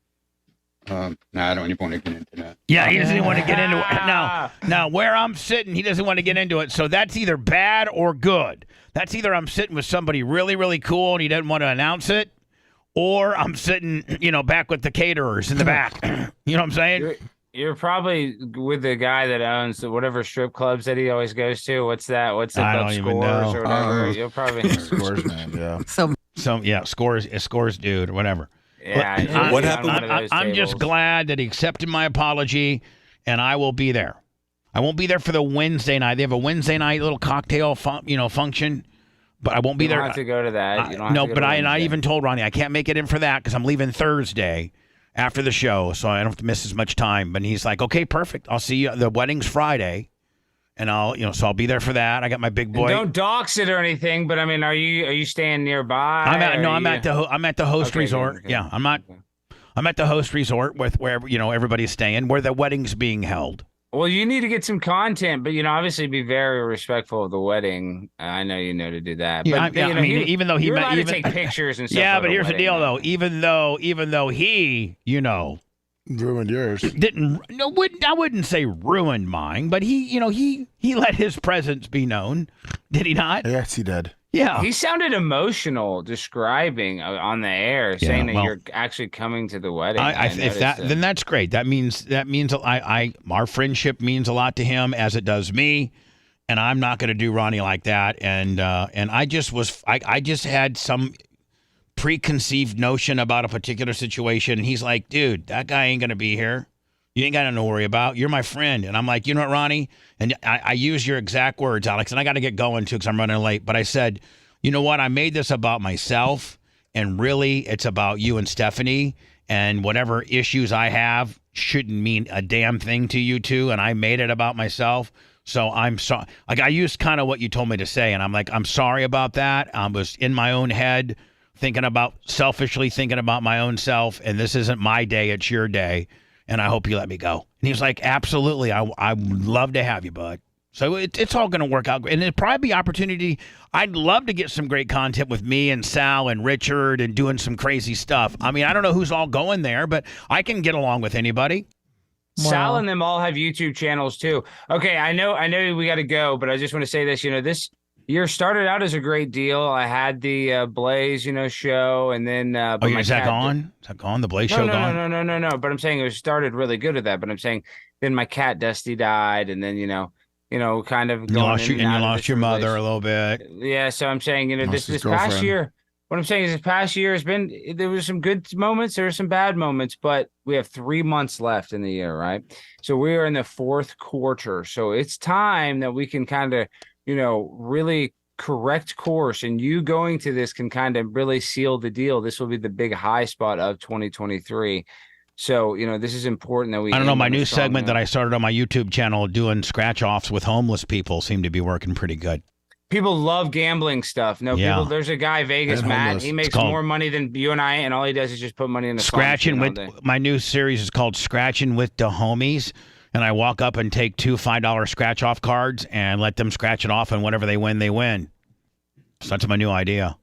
I don't even want to get into that. Yeah, he doesn't want to get into it. Now, where I'm sitting, he doesn't want to get into it. So that's either bad or good. That's either I'm sitting with somebody really, really cool and he doesn't want to announce it, or I'm sitting, back with the caterers in the back. You know what I'm saying? You're probably with the guy that owns whatever strip clubs that he always goes to. What's that? What's the club? Scores or whatever? You'll probably Scores, man. Yeah. Scores, dude, or whatever. Yeah. What happened? I'm just glad that he accepted my apology, and I will be there. I won't be there for the Wednesday night. They have a Wednesday night little cocktail, function. But I won't be there. You don't have to go to that. I even told Ronnie I can't make it in for that because I'm leaving Thursday after the show, so I don't have to miss as much time. But he's like, okay, perfect. I'll see you. The wedding's Friday, and so I'll be there for that. I got my big boy. And don't dox it or anything. But I mean, are you staying nearby? I'm at the host resort. Okay. Yeah, I'm at the host resort with where everybody's staying, where the wedding's being held. Well, you need to get some content, but obviously be very respectful of the wedding. I know you know to do that. But, even though you're allowed to take pictures and stuff. Yeah, but here's the deal, though. Even though he, ruined yours. I wouldn't say ruined mine, but he let his presence be known. Did he not? Yes, he did. Yeah. He sounded emotional describing on the air, saying that you're actually coming to the wedding. Then that's great. That means our friendship means a lot to him as it does me, and I'm not going to do Ronnie like that. And I just had some preconceived notion about a particular situation. And he's like, dude, that guy ain't going to be here. You ain't got nothing to worry about. You're my friend. And I'm like, you know what, Ronnie? And I use your exact words, Alex, and I got to get going, too, because I'm running late. But I said, you know what? I made this about myself, and really it's about you and Stephanie, and whatever issues I have shouldn't mean a damn thing to you two, and I made it about myself. So I'm sorry. Like, I used kind of what you told me to say, and I'm like, I'm sorry about that. I was in my own head selfishly thinking about my own self, and this isn't my day, it's your day. And I hope you let me go. And he was like, absolutely. I would love to have you, bud. So it's all going to work out. And it'd probably be opportunity. I'd love to get some great content with me and Sal and Richard and doing some crazy stuff. I mean, I don't know who's all going there, but I can get along with anybody. Sal and them all have YouTube channels too. Okay, I know we got to go, but I just want to say this. This year started out as a great deal. I had the Blaze, show, and then. Is that gone? Is that gone? The Blaze show gone? No. But I'm saying it started really good at that. But I'm saying then my cat Dusty died, and then kind of. You lost your mother a little bit. Yeah, so I'm saying this past year. What I'm saying is this past year there was some good moments, there were some bad moments, but we have 3 months left in the year, right? So we are in the fourth quarter. So it's time that we can kind of, really correct course, and you going to this can kind of really seal the deal. This will be the big high spot of 2023. So, this is important that we. I don't know. My new segment that I started on my YouTube channel doing scratch offs with homeless people seem to be working pretty good. People love gambling stuff. People. There's a guy, Vegas Matt. He makes more money than you and I, and all he does is just put money in the scratching with. My new series is called Scratching with the Homies, and I walk up and take 2 $5 scratch off cards and let them scratch it off, and whatever they win, they win. So that's my new idea.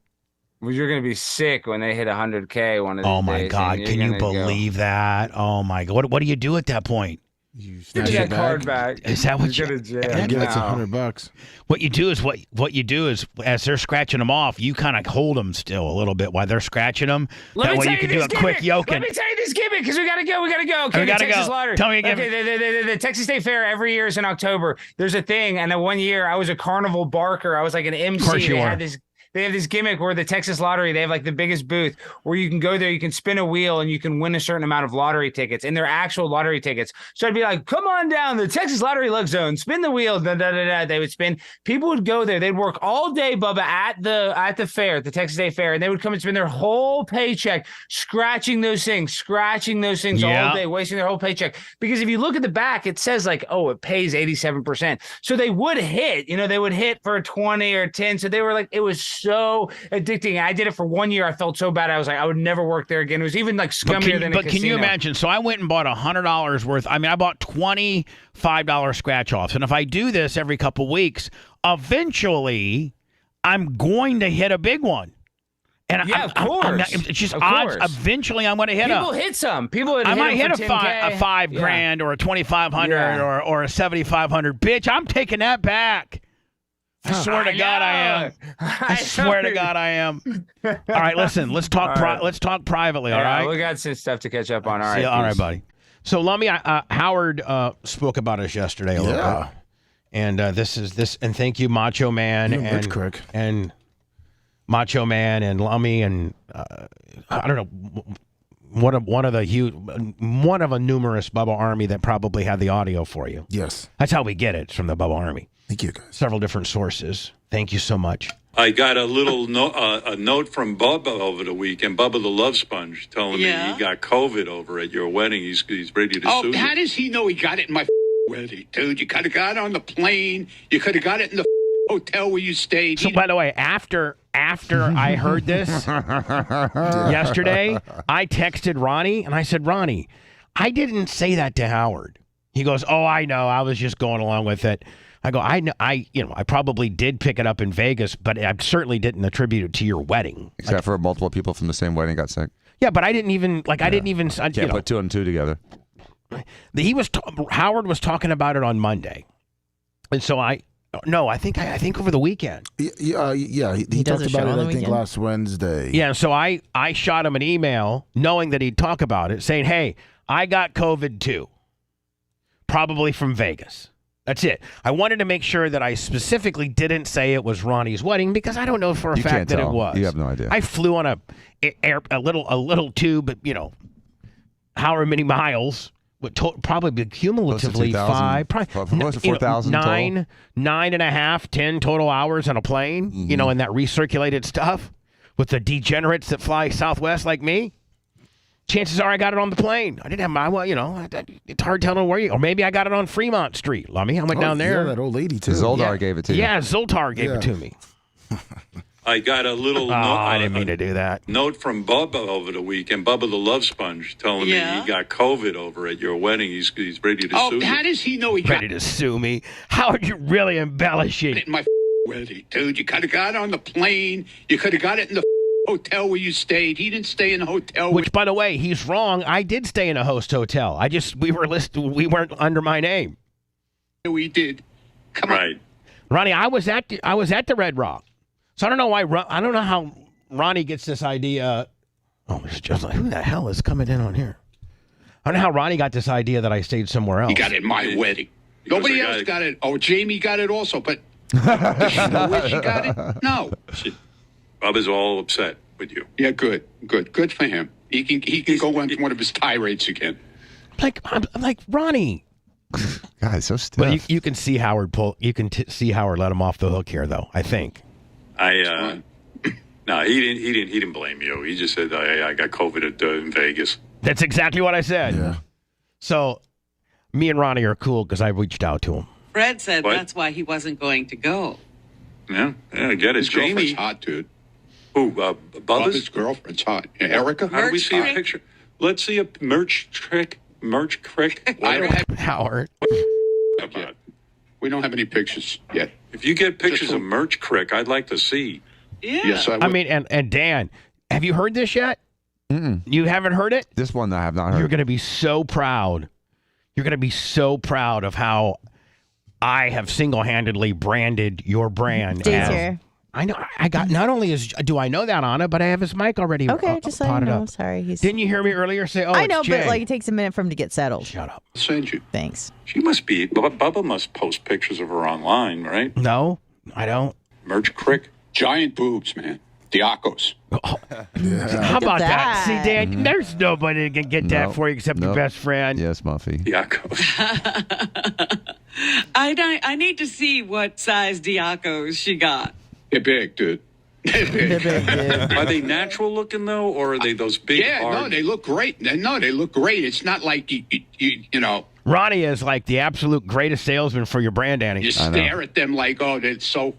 Well, you're going to be sick when they hit 100K one of these days. Oh my God! Can you believe that? Oh my God! What do you do at that point? You snatch that card back. Is that what you go to jail? It's $100. What you do is as they're scratching them off, you kind of hold them still a little bit while they're scratching them. That way you can do a quick yoke. Let me tell you this gimmick because we gotta go. Okay, we gotta Texas go. Lottery. Tell me again. Okay, the Texas State Fair every year is in October. There's a thing, and then one year I was a carnival barker. I was like an MC. Of course you were. They have this gimmick where the Texas Lottery, they have like the biggest booth where you can go there, you can spin a wheel and you can win a certain amount of lottery tickets, and they're actual lottery tickets. So I'd be like, come on down the Texas Lottery Luck Zone, spin the wheel, They would spin. People would go there. They'd work all day, Bubba, at the fair, the Texas Day Fair, and they would come and spend their whole paycheck scratching those things all day, wasting their whole paycheck. Because if you look at the back, it says like, oh, it pays 87%. So they would hit, they would hit for 20 or 10. So they were like, it was so addicting. I did it for 1 year. I felt so bad. I was like, I would never work there again. It was even like scummier than a casino. But can you imagine? So I went and bought $100 worth. I bought $25 scratch offs. And if I do this every couple weeks, eventually I'm going to hit a big one. And of course. It's just odds. Eventually, I'm going to hit People hit some. I might hit a $5,000 or a $2,500 or a $7,500. Bitch, I'm taking that back. I swear to God, I am. I swear to God, I am. All right, listen. Let's talk. Let's talk privately. All right. We got some stuff to catch up on. All right. All right, buddy. So, Lummy, Howard spoke about us yesterday a little bit, and and thank you, Macho Man and Macho Man and Lummy and I don't know, one of a numerous Bubba Army that probably had the audio for you. Yes, that's how we get it. It's from the Bubba Army. Thank you, guys. Several different sources. Thank you so much. I got a little a note from Bubba over the weekend, Bubba the Love Sponge, telling me he got COVID over at your wedding. He's ready to sue you. How does he know he got it in my wedding, dude? You could have got it on the plane. You could have got it in the hotel where you stayed. So, by the way, after I heard this yesterday, I texted Ronnie and I said, Ronnie, I didn't say that to Howard. He goes, oh, I know. I was just going along with it. I go, I know, I probably did pick it up in Vegas, but I certainly didn't attribute it to your wedding. Except for multiple people from the same wedding got sick. Yeah, but I didn't even can't put two and two together. Howard was talking about it on Monday, and so I think over the weekend. Yeah, he talked about it. I think last Wednesday. Yeah, so I shot him an email knowing that he'd talk about it, saying, "Hey, I got COVID too, probably from Vegas." That's it. I wanted to make sure that I specifically didn't say it was Ronnie's wedding because I don't know for a fact that it was. You have no idea. I flew on a little tube, however many miles, probably cumulatively 4,000 nine and a half, 10 total hours on a plane. Mm-hmm. And that recirculated stuff with the degenerates that fly Southwest like me. Chances are I got it on the plane. I didn't have my, it's hard telling where you, or maybe I got it on Fremont Street. Lummy, I went down there. Yeah, that old lady too. Zoldar gave it to you. Yeah, Zoltar gave it to me. I got a little I didn't mean to do that. Note from Bubba over the weekend, Bubba the Love Sponge, telling me he got COVID over at your wedding. He's ready to sue you. How does he know he got ready to sue me? How are you really embellishing? it in my wedding, dude? You could have got it on the plane. You could have got it in the hotel where you stayed. He didn't stay in the hotel. Which, by the way, he's wrong. I did stay in a host hotel. We weren't under my name. We did. Come on, Ronnie. I was at the Red Rock. So I don't know why. I don't know how Ronnie gets this idea. Oh, it's just like, who the hell is coming in on here? I don't know how Ronnie got this idea that I stayed somewhere else. He got it in my wedding. Nobody else got it. Oh, Jamie got it also, but does she know where she got it? No. Bubba's all upset with you. Yeah, good for him. He can go on one of his tirades again. I'm like Ronnie. God, it's so stiff. But you can see Howard see Howard let him off the hook here, though. I think. No, he didn't blame you. He just said I got COVID in Vegas. That's exactly what I said. Yeah. So, me and Ronnie are cool because I reached out to him. Fred said that's why he wasn't going to go. Yeah, I get it. His girlfriend's hot, dude. Who? Bubba's girlfriend's hot. Yeah, Erica? How do we see a picture? Let's see a merch trick. I don't have Howard. We don't have any pictures yet. If you get pictures of Merch Crick, I'd like to see. Yeah. Yes, I would. I mean, and Dan, have you heard this yet? Mm-mm. You haven't heard it? This one I have not heard. You're going to be so proud. You're going to be so proud of how I have single-handedly branded your brand. Dave's here. I know. I got. Not only do I know that, Anna, but I have his mic already. Okay, just so you know. Up. Sorry. Didn't you hear me earlier say, "Oh, I know, it's Jay." but it takes a minute for him to get settled. Shut up. Send you. Thanks. She must be. Bubba must post pictures of her online, right? No, I don't. Merch Crick. Giant boobs, man. Diacos. How about that? See, Dan, there's nobody that can get that for you except your best friend. Yes, Muffy. Diacos. I need to see what size Diacos she got. They're big, dude. They're big. Are they natural looking though, or are they those big? Yeah, hard... no, they look great. No, they look great. It's not like you know. Ronnie is like the absolute greatest salesman for your brand, Danny. You stare at them like, oh, they're so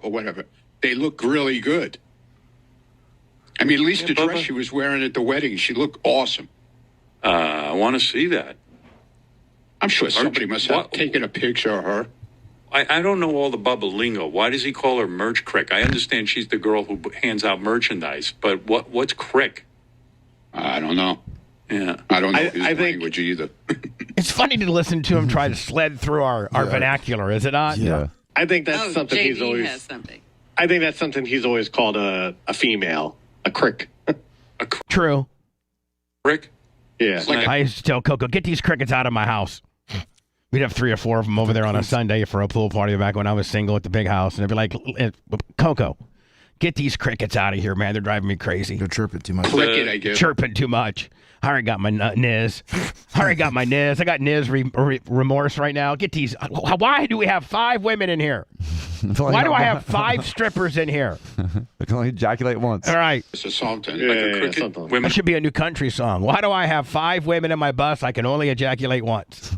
or whatever. They look really good. I mean, at least the dress she was wearing at the wedding, she looked awesome. I want to see that. I'm sure somebody must have taken a picture of her. I don't know all the Bubba lingo. Why does he call her Merch Crick? I understand she's the girl who hands out merchandise, but what's Crick? I don't know. Yeah, I don't know his language either. It's funny to listen to him try to sled through our vernacular, is it not? Yeah. I think that's something he's always. Has something. I think that's something he's always called a female, a crick. True. Crick? Yeah. I used to tell Coco, get these crickets out of my house. We'd have 3 or 4 of them over there on a Sunday for a pool party back when I was single at the big house. And they'd be like, Coco, get these crickets out of here, man. They're driving me crazy. They're chirping too much. Cricket, I guess. Chirping too much. I already got my Niz. I got Niz remorse right now. Get these. Why do we have 5 women in here? Why do I have 5 strippers in here? They can only ejaculate once. All right. It's a song. That should be a new country song. Why do I have 5 women in my bus? I can only ejaculate once.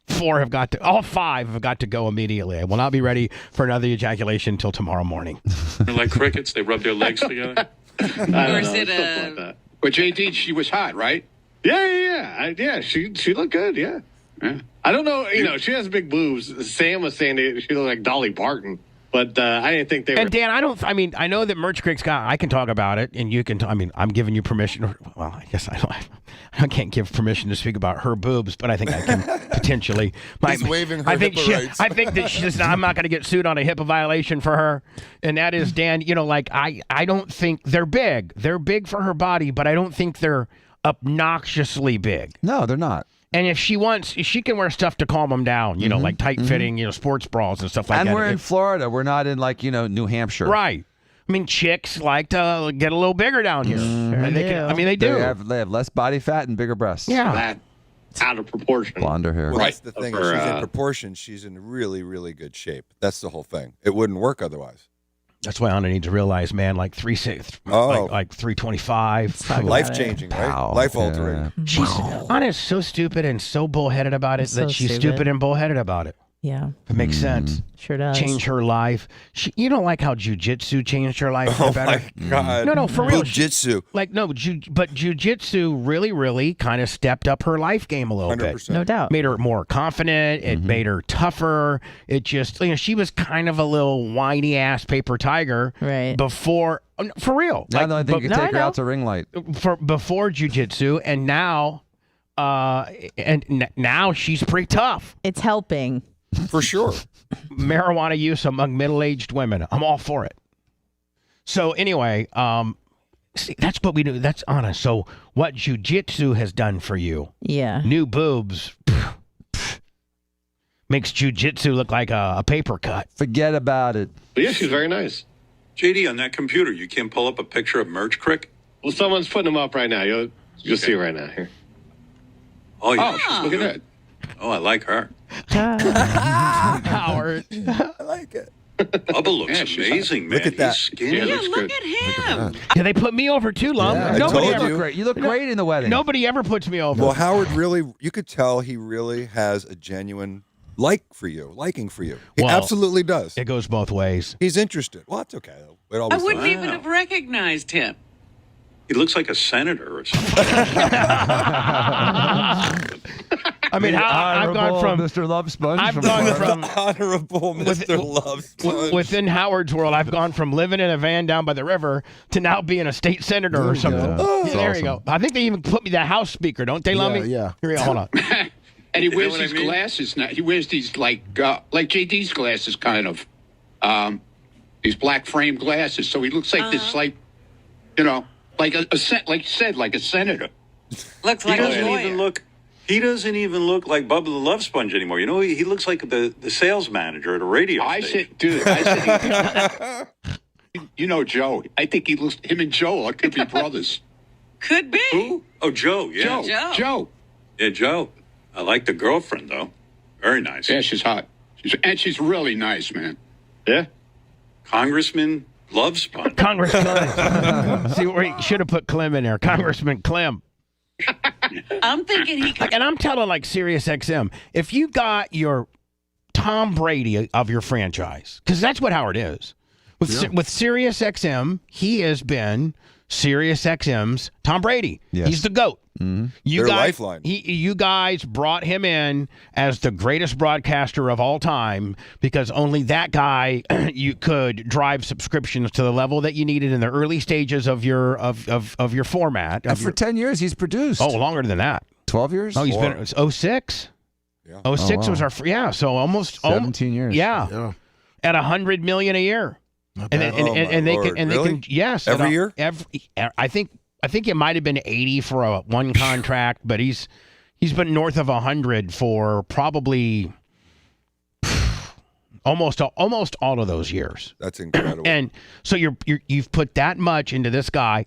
4 have got to. All 5 have got to go immediately. I will not be ready for another ejaculation until tomorrow morning. They're like crickets. They rub their legs together. Or is it a... But JD, she was hot, right? Yeah. She looked good. Yeah. I don't know. You know, she has big boobs. Sam was saying that she looked like Dolly Parton, but I didn't think they were. And Dan, I know that Merch Crick's got. I can talk about it, and you can. I'm giving you permission. Well, I guess I can't give permission to speak about her boobs, but I think I can potentially. He's waving her HIPAA rights. I think that I'm not going to get sued on a HIPAA violation for her, and that is, Dan. You know, like I don't think they're big. They're big for her body, but I don't think they're obnoxiously big. No, they're not. And if she wants, she can wear stuff to calm them down, you know, like tight-fitting, sports bras and stuff like that. And we're in Florida. We're not in, New Hampshire. Right. I mean, chicks like to get a little bigger down here. And they do. They have less body fat and bigger breasts. Yeah. That's out of proportion. Blonder hair. Well, that's the thing. If she's in proportion, she's in really, really good shape. That's the whole thing. It wouldn't work otherwise. That's why Anna needs to realize, man, like 325. Life-changing, right? Life-altering. Anna's so stupid and so bullheaded about it that she's stupid and bullheaded about it. Yeah. If it makes sense. Sure does. Change her life. You don't like how jujitsu changed her life for better? My God. No, for real. Jiu-jitsu. But jujitsu really, really kind of stepped up her life game a little 100%. bit. No doubt. Made her more confident. It made her tougher. It just, she was kind of a little whiny ass paper tiger. Right. Before, for real. Now the only thing you can take her out to ring light. Before jujitsu, and now, now she's pretty tough. It's helping. For sure. Marijuana use among middle-aged women. I'm all for it. So anyway, see, that's what we do. That's Anna. So what jiu-jitsu has done for you? Yeah. New boobs. Makes jiu-jitsu look like a paper cut. Forget about it. But yeah, she's very nice. JD, on that computer, you can't pull up a picture of Merch Crick? Well, someone's putting them up right now. You'll see it right now here. Oh, yeah. Look at that. Oh, I like her. Howard. I like it. Bubba looks amazing, man. Look at that. He's skinny. Yeah, look at him. Yeah, they put me over too, Lum. Yeah, I Nobody told ever. you. Great. You look great in the wedding. Nobody ever puts me over. Well, Howard you could tell he really has a genuine liking for you. He absolutely does. It goes both ways. He's interested. Well, that's okay, though. It I always wouldn't does. even have recognized him. He looks like a senator or something. I mean, I've gone from Mr. Love Sponge. I've gone from The honorable Mr. Love Sponge. within Howard's world. I've gone from living in a van down by the river to now being a state senator or something. That's There awesome. you go. I think they even put me the House Speaker, don't they, Lummy? Yeah. Here, hold on. And he wears these glasses now. He wears these like JD's glasses, kind of. These black frame glasses. So he looks like this, like like a senator. Looks like a lawyer. He doesn't even look like Bubba the Love Sponge anymore. You know, he looks like the sales manager at a radio station. You know Joe. I think him and Joe could be brothers. Could be. Who? Oh, Joe. Yeah. Joe. Yeah, Joe. I like the girlfriend though. Very nice. Yeah, she's hot. She's really nice, man. Yeah. Congressman Love Sponge. Congressman. See, we should have put Clem in there. Congressman Clem. I'm thinking he could. And I'm telling like Sirius XM, if you got your Tom Brady of your franchise, because that's what Howard is. With Sirius XM, he has been Sirius XM's Tom Brady. Yes. He's the GOAT. Mm-hmm. You Their guys, lifeline. You guys brought him in as the greatest broadcaster of all time because only that guy you could drive subscriptions to the level that you needed in the early stages of your of your format. And for 10 years, he's produced. Oh, longer than that. 12 years? Oh, he's been 06. Yeah. 06 was our so almost 17 years. Yeah. At $100 million a year. And they can yes every year. I think it might have been 80 for one contract, but he's been north of 100 for probably almost all of those years. That's incredible. And so you've put that much into this guy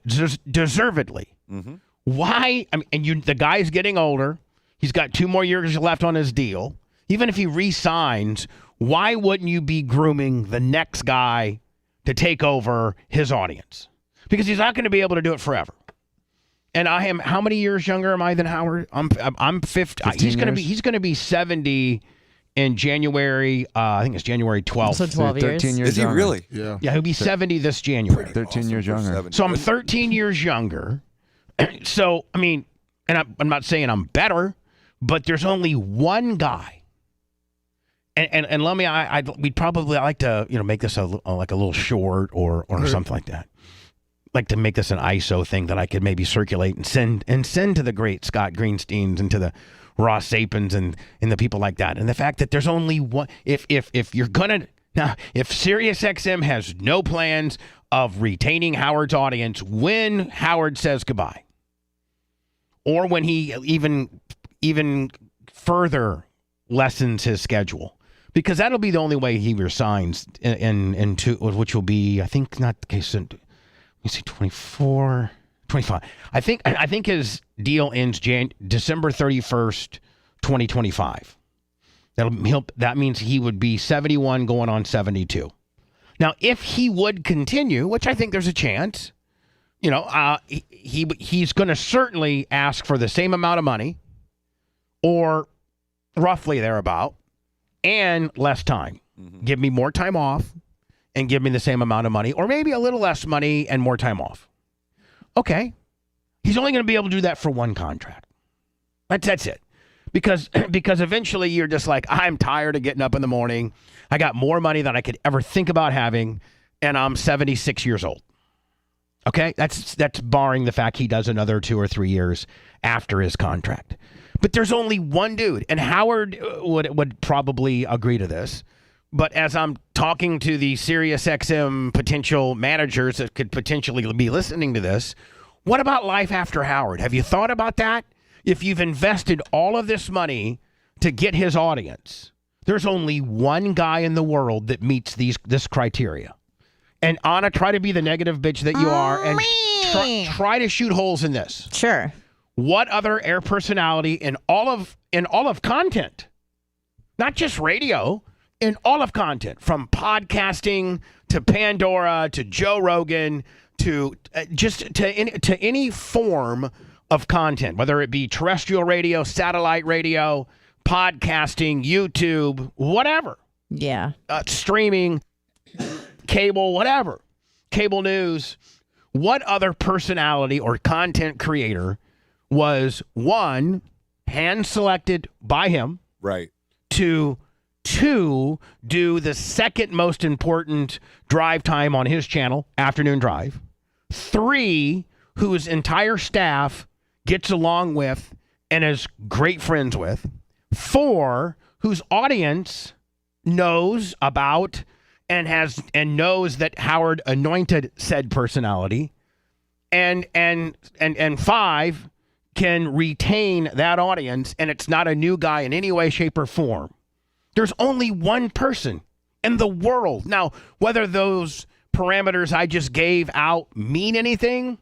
deservedly. Mm-hmm. Why? I mean, and the guy's getting older. He's got 2 more years left on his deal. Even if he re-signs, why wouldn't you be grooming the next guy to take over his audience? Because he's not going to be able to do it forever. And I am. How many years younger am I than Howard? I'm 50. He's going to be 70 in January. I think it's January 12th. So 12 years. 13 years Is he younger. really? Yeah. Yeah, he'll be 70 this January. 13 years younger. So I'm 13 years younger. So I mean, and I'm not saying I'm better, but there's only one guy. And let me. We'd probably like to make this like a little short or something like that. Like to make this an ISO thing that I could maybe circulate and send to the great Scott Greensteins and to the Ross Sapins and the people like that. And the fact that there's only one. If you're gonna now, if SiriusXM has no plans of retaining Howard's audience when Howard says goodbye, or when he even further lessens his schedule. Because that'll be the only way he resigns into which will be, I think, not the case. Let me see, 24, 25. I think his deal ends December 31st, 2025. That means he would be 71 going on 72. Now, if he would continue, which I think there's a chance, he's going to certainly ask for the same amount of money, or roughly thereabout. And less time. Mm-hmm. Give me more time off and give me the same amount of money, or maybe a little less money and more time off. Okay. He's only going to be able to do that for one contract. That's it. Because eventually you're just like, I'm tired of getting up in the morning. I got more money than I could ever think about having, and I'm 76 years old. Okay? That's barring the fact he does another 2 or 3 years after his contract. But there's only one dude, and Howard would probably agree to this. But as I'm talking to the SiriusXM potential managers that could potentially be listening to this, what about life after Howard? Have you thought about that? If you've invested all of this money to get his audience, there's only one guy in the world that meets this criteria. And Anna, try to be the negative bitch that you are, and try to shoot holes in this. Sure. What other air personality in all of content, not just radio, in all of content, from podcasting to Pandora to Joe Rogan to to any form of content, whether it be terrestrial radio, satellite radio, podcasting, YouTube, whatever. Yeah. Streaming, cable, whatever, cable news. What other personality or content creator was, one, hand-selected by him, right, to two, do the second most important drive time on his channel, Afternoon Drive, three, whose entire staff gets along with and is great friends with, four, whose audience knows about and knows that Howard anointed said personality, and five, can retain that audience, and it's not a new guy in any way, shape, or form. There's only one person in the world. Now, whether those parameters I just gave out mean anything?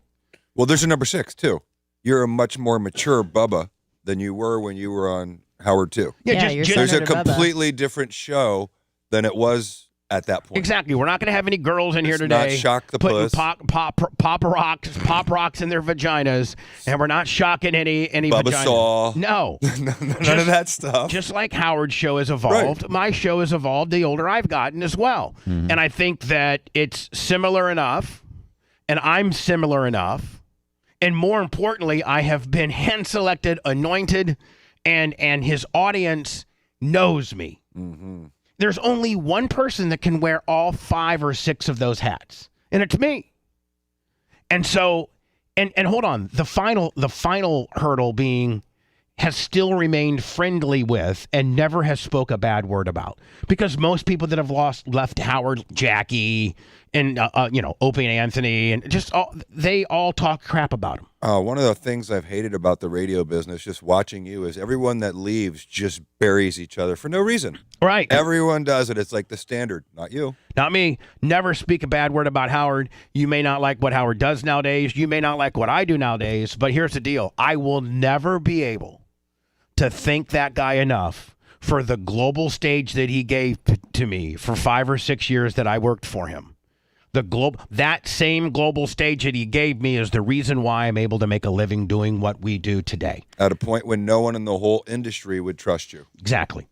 Well, there's a number 6 too. You're a much more mature Bubba than you were when you were on Howard 2. Yeah, there's a completely different show than it was at that point. Exactly. We're not going to have any girls in here today. Not shock the putting puss. pop rocks in their vaginas, and we're not shocking any Bubba vaginas. Saw. No, none of that stuff. Just like Howard's show has evolved, my show has evolved the older I've gotten as well. Mm-hmm. And I think that it's similar enough, and I'm similar enough, and more importantly, I have been hand-selected, anointed, and his audience knows me. Mm-hmm. There's only one person that can wear all 5 or 6 of those hats, and it's me. And so, and hold on, the final hurdle being has still remained friendly with and never has spoke a bad word about, because most people that have left Howard, Jackie, and Opie and Anthony, and they all talk crap about him. One of the things I've hated about the radio business, just watching you, is everyone that leaves just buries each other for no reason. Right. Everyone does it. It's like the standard. Not you. Not me. Never speak a bad word about Howard. You may not like what Howard does nowadays. You may not like what I do nowadays. But here's the deal. I will never be able to thank that guy enough for the global stage that he gave to me for 5 or 6 years that I worked for him. That same global stage that he gave me is the reason why I'm able to make a living doing what we do today. At a point when no one in the whole industry would trust you. Exactly.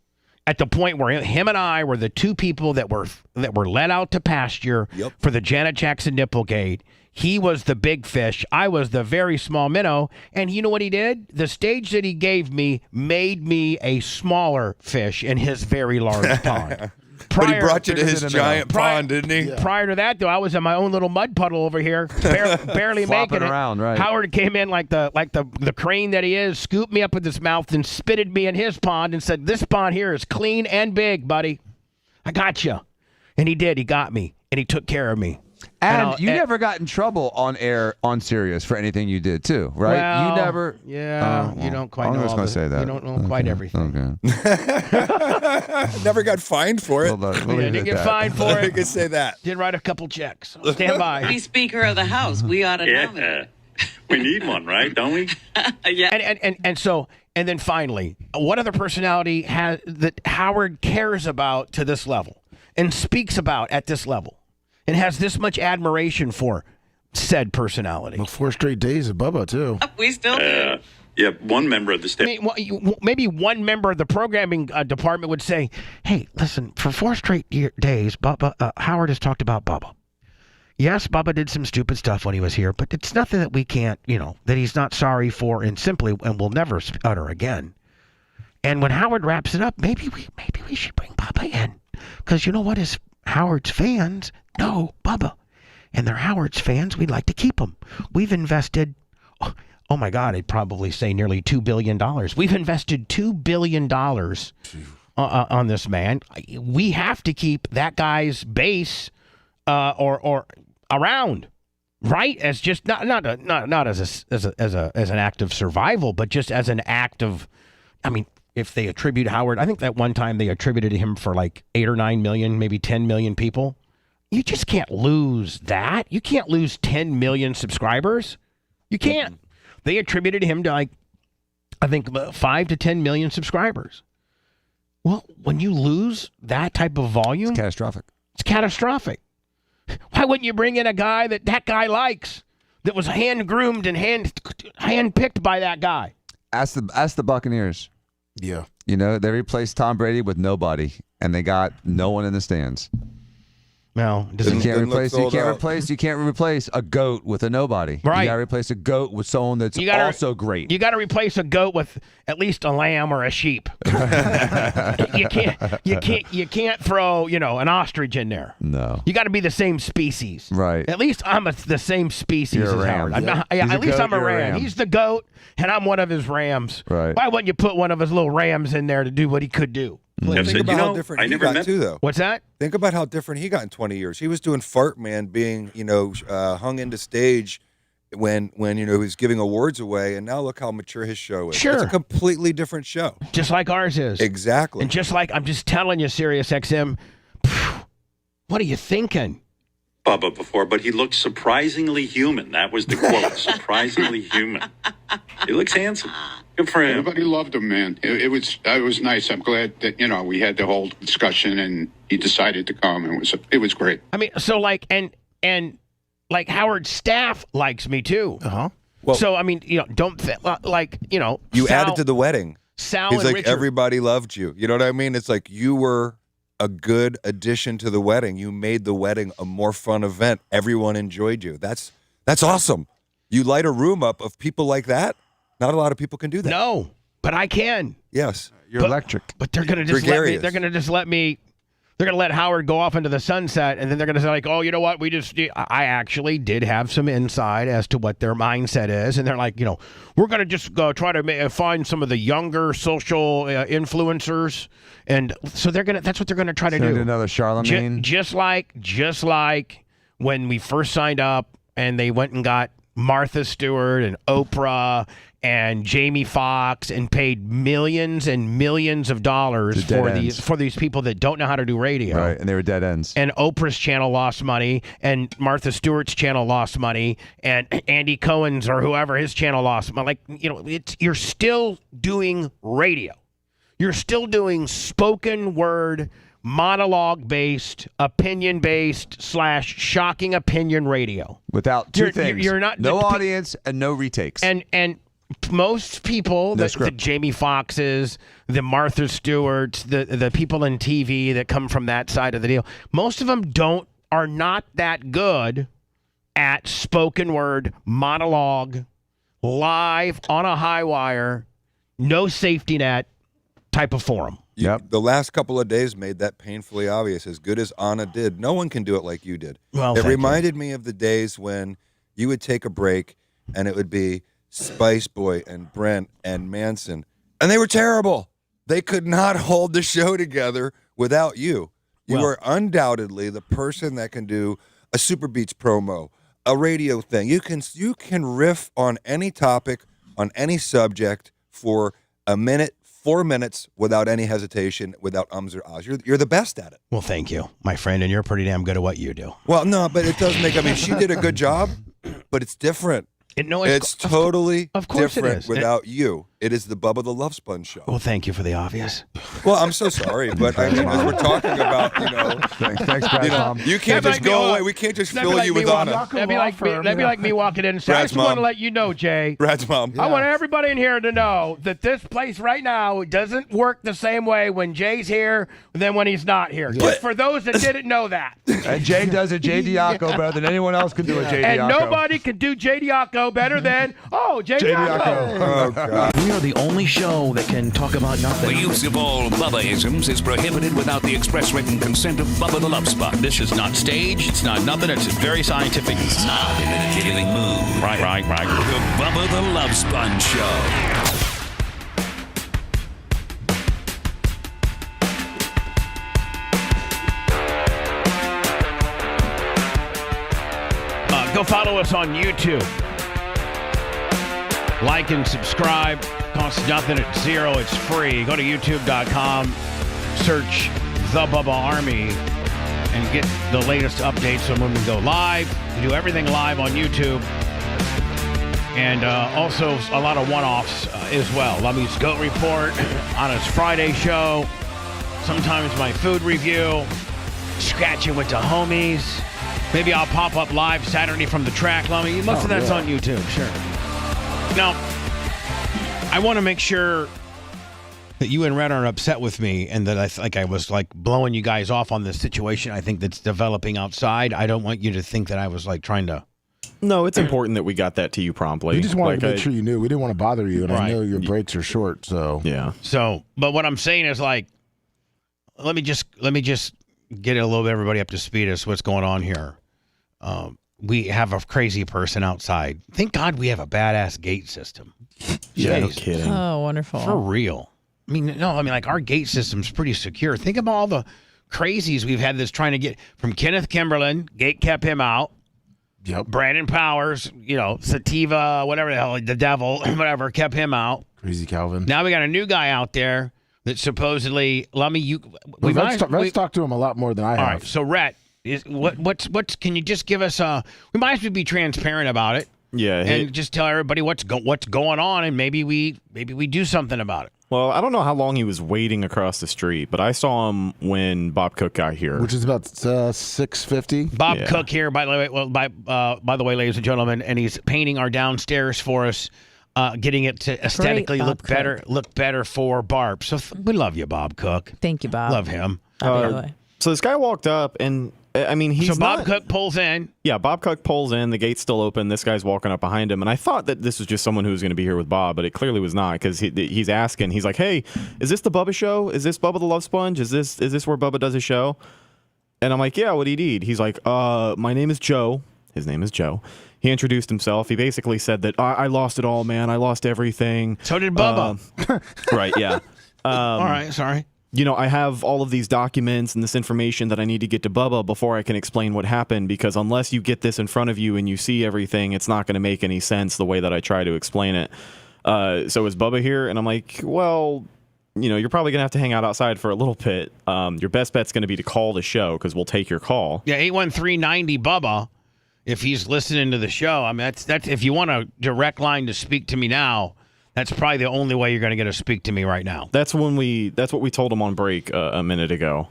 At the point where him and I were the two people that were let out to pasture for the Janet Jackson Nipplegate. He was the big fish. I was the very small minnow. And you know what he did? The stage that he gave me made me a smaller fish in his very large pond. But he brought you to his giant pond, didn't he? Yeah. Prior to that, though, I was in my own little mud puddle over here, barely making it. Around, right. Howard came in like the crane that he is, scooped me up with his mouth, and spitted me in his pond and said, "This pond here is clean and big, buddy. I got you." And he did. He got me, and he took care of me. And you never got in trouble on air on Sirius for anything you did too, right? Well, you never. Yeah, you don't quite know. I was going to say that. You don't know quite everything. Okay. Never got fined for it. We'll didn't get fined for it. You could say that. Did write a couple checks. Stand by. He's Speaker of the House. We ought to know that. We need one, right? Don't we? Yeah. And then finally, what other personality that Howard cares about to this level and speaks about at this level and has this much admiration for said personality? Well, 4 straight days of Bubba, too. We still do. Yeah, one member of the state. I mean, maybe one member of the programming department would say, "Hey, listen, for 4 straight days, Bubba, Howard has talked about Bubba. Yes, Bubba did some stupid stuff when he was here, but it's nothing that we can't, that he's not sorry for and will never utter again." And when Howard wraps it up, maybe we should bring Bubba in, because you know what? As Howard's fans know Bubba, and they're Howard's fans. We'd like to keep them. We've invested. Oh my God, I'd probably say nearly $2 billion. We've invested $2 billion on this man. We have to keep that guy's base or around, right? As just not as an act of survival, but just as an act of, I mean, if they attribute Howard, I think that one time they attributed him for like 8 or 9 million, maybe 10 million people. You just can't lose that. You can't lose 10 million subscribers. You can't. They attributed him to like, I think 5 to 10 million subscribers. Well, when you lose that type of volume, it's catastrophic. It's catastrophic. Why wouldn't you bring in a guy that guy likes, that was hand groomed and hand picked by that guy? Ask the Buccaneers. Yeah. They replaced Tom Brady with nobody, and they got no one in the stands. No, you can't replace a goat with a nobody. Right. You got to replace a goat with someone that's also great. You got to replace a goat with at least a lamb or a sheep. You can't throw, an ostrich in there. No. You got to be the same species. Right. At least I'm the same species You're as a Howard. ram. At least I'm a ram. ram. He's the goat, and I'm one of his rams. Right. Why wouldn't you put one of his little rams in there to do what he could do? Think about how different he got too, though. What's that? Think about how different he got in 20 years. He was doing Fart Man, being hung into stage when he was giving awards away, and now look how mature his show is. Sure. It's a completely different show. Just like ours is. Exactly. And just like I'm just telling you, Sirius XM, what are you thinking? Bubba, Bubba before, but he looked surprisingly human. That was the quote, surprisingly human. He looks handsome. Good for him. Everybody loved him, man. It was nice. I'm glad that, we had the whole discussion and he decided to come. It was great. I mean, so like, and like Howard's staff likes me too. Well, so, I mean, don't you added to the wedding. Sal He's and like, Richard. everybody loved you. You know what I mean? It's like you were a good addition to the wedding. You made the wedding a more fun event. Everyone enjoyed you. That's awesome. You light a room up of people like that. Not a lot of people can do that. No, but I can. Yes. You're electric. But they're going to just let me. They're going to just let me. They're going to let Howard go off into the sunset, and then they're going to say, like, oh, you know what? I actually did have some insight as to what their mindset is. And they're like, we're going to just try to find some of the younger social influencers. And so that's what they're going to try to do. Send another Charlemagne. Just like when we first signed up and they went and got Martha Stewart and Oprah and Jamie Foxx and paid millions and millions of dollars for these people that don't know how to do radio. Right, and they were dead ends. And Oprah's channel lost money, and Martha Stewart's channel lost money, and Andy Cohen's or whoever, his channel lost money. Like, you're still doing radio. You're still doing spoken word, monologue-based, opinion-based / shocking opinion radio. Without two things. You're not no audience and no retakes. And most people, the Jamie Foxxes, the Martha Stewarts, the people in TV that come from that side of the deal, most of them are not that good at spoken word, monologue, live on a high wire, no safety net type of forum. Yep. The last couple of days made that painfully obvious. As good as Anna did, no one can do it like you did. Well, it reminded me of the days when you would take a break and it would be Spice Boy and Brent and Manson, and they were terrible. They could not hold the show together without you. You are undoubtedly the person that can do a Super Beats promo, a radio thing. You can riff on any topic, on any subject for a minute, 4 minutes without any hesitation, without ums or ahs. You're the best at it. Well, thank you, my friend, and you're pretty damn good at what you do. Well, no, but it does make. I mean, she did a good job, but it's different. It's totally different without you. It is the Bubba the Love Sponge show. Well, thank you for the obvious. Well, I'm so sorry, but I mean, as we're talking about, thanks, Brad, Mom. You can't just go away. We can't just fill you with Anna. That'd be like me walking in and saying, I just want to let you know, Jay. Brad's mom. I want everybody in here to know that this place right now doesn't work the same way when Jay's here than when he's not here. Just for those that didn't know that. And Jay does a Jay Diaco better than anyone else can do a Jay Diaco. And nobody can do Jay Diaco better than, Jay Diaco. Oh, God. We are the only show that can talk about nothing. The use of all Bubba-isms is prohibited without the express written consent of Bubba the Love Sponge. This is not staged. It's not nothing. It's very scientific. Not in a killing mood. Right. The Bubba the Love Sponge Show. Go follow us on YouTube. Like and subscribe. Costs nothing. It's zero. It's free. Go to youtube.com. Search The Bubba Army and get the latest updates on when we go live. We do everything live on YouTube. And also a lot of one-offs as well. Lummy's Goat Report on his Friday show. Sometimes my food review. Scratching with the homies. Maybe I'll pop up live Saturday from the track, Lummy. Most of that's on YouTube, sure. Now, I want to make sure that you and Red aren't upset with me and that I was blowing you guys off on this situation I think that's developing outside. I don't want you to think that I was trying to... No, it's important that we got that to you promptly. We just wanted to make sure you knew. We didn't want to bother you, and I know your breaks are short, so... Yeah. So, but what I'm saying is let me just get a little bit everybody up to speed as to what's going on here. We have a crazy person outside. Thank God we have a badass gate system. Yeah, no kidding. Oh, wonderful. For real. Our gate system's pretty secure. Think about all the crazies we've had that's trying to get from Kenneth Kimberlin. Gate kept him out. Yep. Brandon Powers, Sativa, whatever the hell, the devil, whatever, kept him out. Crazy Calvin. Now we got a new guy out there that supposedly, Lummy, Let's talk to him a lot more than I have. All right, so Rhett, What's? Can you just give us we might as well be transparent about it. Yeah, and just tell everybody what's going on, and maybe we do something about it. Well, I don't know how long he was waiting across the street, but I saw him when Bob Cook got here, which is about 6:50. Bob Cook here, by the way. Well, by the way, ladies and gentlemen, and he's painting our downstairs for us, getting it to aesthetically look better for Barb. So we love you, Bob Cook. Thank you, Bob. Love him. So this guy walked up, and I mean, he's Bob Cook pulls in. Yeah, Bob Cook pulls in. The gate's still open. This guy's walking up behind him, and I thought that this was just someone who was going to be here with Bob, but it clearly was not, because he's asking. He's like, "Hey, is this the Bubba show? Is this Bubba the Love Sponge? Is this where Bubba does his show?" And I'm like, "Yeah, what do you need?" He's like, "My name is Joe." His name is Joe. He introduced himself. He basically said that I lost it all, man. I lost everything. So did Bubba. Right? Yeah. All right. Sorry. You know, I have all of these documents and this information that I need to get to Bubba before I can explain what happened, because unless you get this in front of you and you see everything, it's not going to make any sense the way that I try to explain it. So is Bubba here? And I'm like, well, you know, you're probably going to have to hang out outside for a little bit. Your best bet's going to be to call the show, because we'll take your call. Yeah, 813-90 Bubba, if he's listening to the show. I mean, that's if you want a direct line to speak to me now, that's probably the only way you're going to get to speak to me right now. That's what we told him on break a minute ago.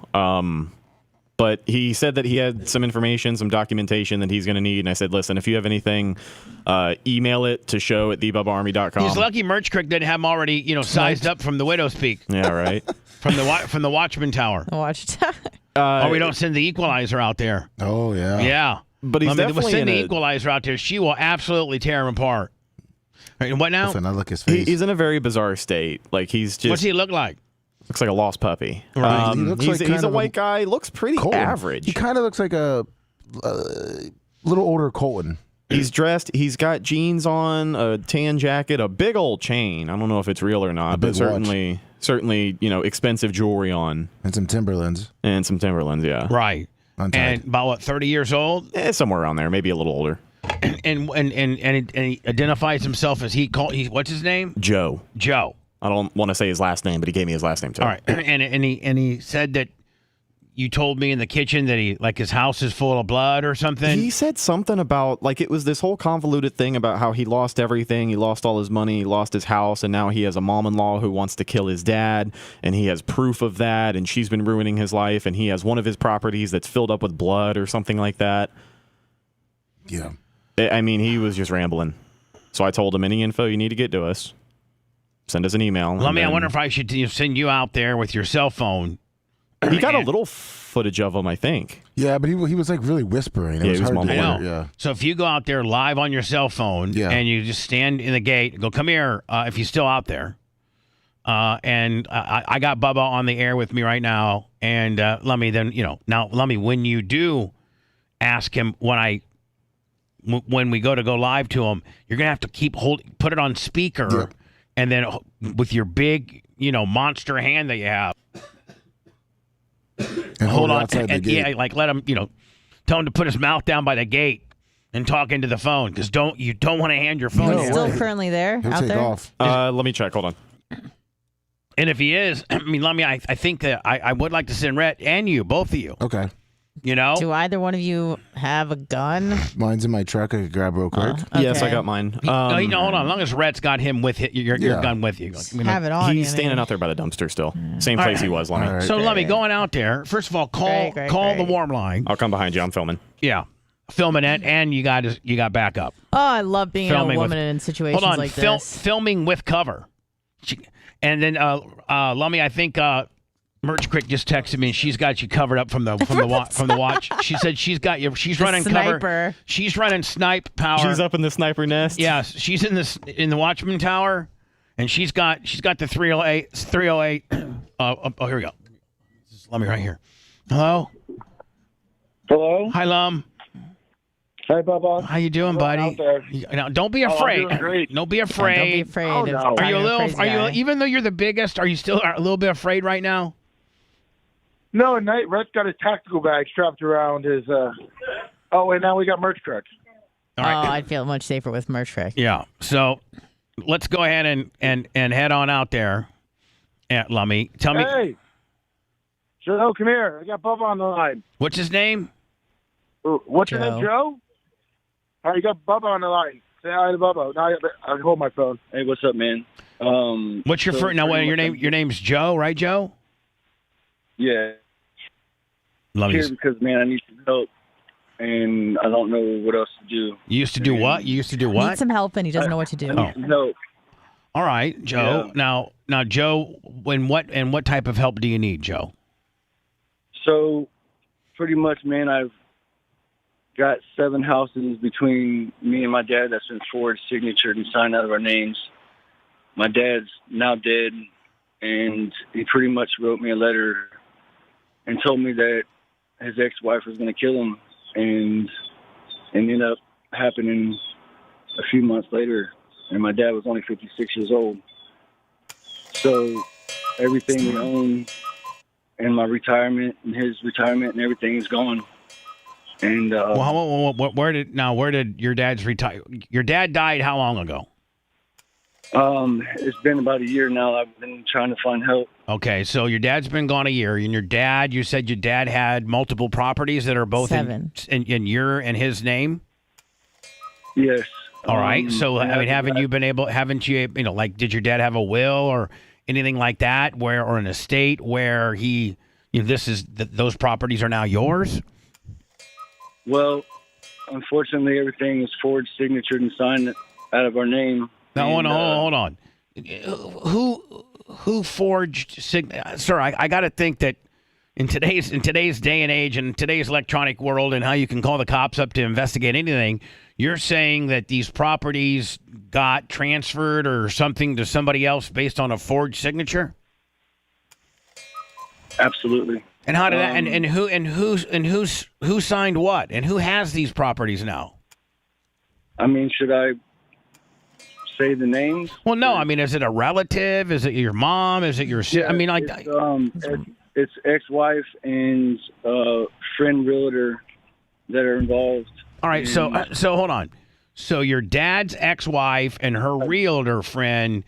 But he said that he had some information, some documentation that he's going to need. And I said, listen, if you have anything, email it to show@thebubbaarmy.com. He's lucky Merch Creek didn't have him already, sized up from the Widow's Peak. Yeah, right. from the Watchman Tower. The Watchtower. Or we don't send the Equalizer out there. Oh, yeah. Yeah. But he's definitely we'll send the Equalizer out there. She will absolutely tear him apart. Right, what now? Listen, I look his face. He's in a very bizarre state. Like, he's just... What's he look like? Looks like a lost puppy. Right. He's a white guy. Looks pretty average. He kind of looks like a little older Colton. He's dressed. He's got jeans on, a tan jacket, a big old chain. I don't know if it's real or not, but certainly, expensive jewelry on. And some Timberlands. Yeah. Right. Untied. And about what, 30 years old? Somewhere around there, maybe a little older. And he identifies himself as what's his name? Joe. Joe. I don't want to say his last name, but he gave me his last name too. All right. And he said that you told me in the kitchen that his house is full of blood or something. He said something about, like, it was this whole convoluted thing about how he lost everything. He lost all his money. He lost his house. And now he has a mom-in-law who wants to kill his dad. And he has proof of that. And she's been ruining his life. And he has one of his properties that's filled up with blood or something like that. Yeah. I mean, he was just rambling. So I told him, any info you need to get to us, send us an email. I wonder if I should send you out there with your cell phone. He got a little footage of him, I think. Yeah, but he was like really whispering. He was mumbling. Yeah. So if you go out there live on your cell phone and you just stand in the gate and go, come here, if you're still out there. And I got Bubba on the air with me right now. And let me, when you do ask him when we go live to him, you're going to have to put it on speaker, and then with your big, monster hand that you have. And hold on. Yeah, like let him, tell him to put his mouth down by the gate and talk into the phone, because you don't want to hand your phone. He's still currently there, He'll out take there? off. Let me check. Hold on. And if he is, I think that I would like to send Rhett and you, both of you. Okay. Do either one of you have a gun? Mine's in my truck. I could grab real quick. Okay. Yes, I got mine. Hold on. As long as Rhett's got him with your gun with you. Have it on. He's standing out there by the dumpster still. Same place he was, Lummy. All right. So, Lummy, going out there, first of all, call the warm line. I'll come behind you. I'm filming. Yeah. Filming it, and you got backup. Oh, I love being a woman in situations hold on, like this. Filming with cover. And then, Lummy, I think Merch Crick just texted me, and she's got you covered up from the watch. She said she's got you. She's running sniper. cover. She's running snipe power. She's up in the sniper nest. Yeah, she's in the Watchman Tower, and she's got the 308. 308. Here we go. This is Lummy right here. Hello. Hello. Hi, Lum. Hey, Bubba. How you doing, buddy? Don't be afraid. I'm doing great. Don't be afraid. Don't be afraid. Oh, no. Are you a little? Even though you're the biggest, are you still a little bit afraid right now? No, at night, Rhett's got his tactical bag strapped around his. And now we got Merch Truck. All right. I'd feel much safer with Merch Truck. Yeah. So let's go ahead and head on out there. Lummy, tell me. Hey, Joe, come here. I got Bubba on the line. What's his name? What's your name, Joe? All right, you got Bubba on the line. Say hi to Bubba. Now I hold my phone. Hey, what's up, man? What's your first? Now, your name? Your name's Joe, right, Joe? Yeah. Love Here you. because, man, I need some help, and I don't know what else to do. You used to do what? You used to do what? Needs some help and he doesn't know what to do. I need some help. All right, Joe. Yeah. Now, Joe. What type of help do you need, Joe? So, pretty much, man, I've got 7 houses between me and my dad that's been forged, signatured, and signed out of our names. My dad's now dead, and he pretty much wrote me a letter and told me that his ex-wife was going to kill him, and it ended up happening a few months later, and my dad was only 56 years old. So everything we own and my retirement and his retirement and everything is gone. And where did your dad's retire? Your dad died how long ago? It's been about a year now. I've been trying to find help. Okay, so your dad's been gone a year, and you said your dad had multiple properties that are both 7 in your and his name. Yes. All right. So haven't you, did your dad have a will or anything like that, or an estate where those properties are now yours? Well, unfortunately, everything is forged, signatured, and signed out of our name. Now, hold on. Who forged? Sir, I got to think that in today's day and age, and in today's electronic world, and how you can call the cops up to investigate anything, you're saying that these properties got transferred or something to somebody else based on a forged signature? Absolutely. And how did that? And who signed what? And who has these properties now? I mean, should I say the names? Well, no. I mean, is it a relative? Is it your mom? Is it your sister? I mean, it's ex-wife and friend realtor that are involved. All right. So hold on. So your dad's ex-wife and her realtor friend,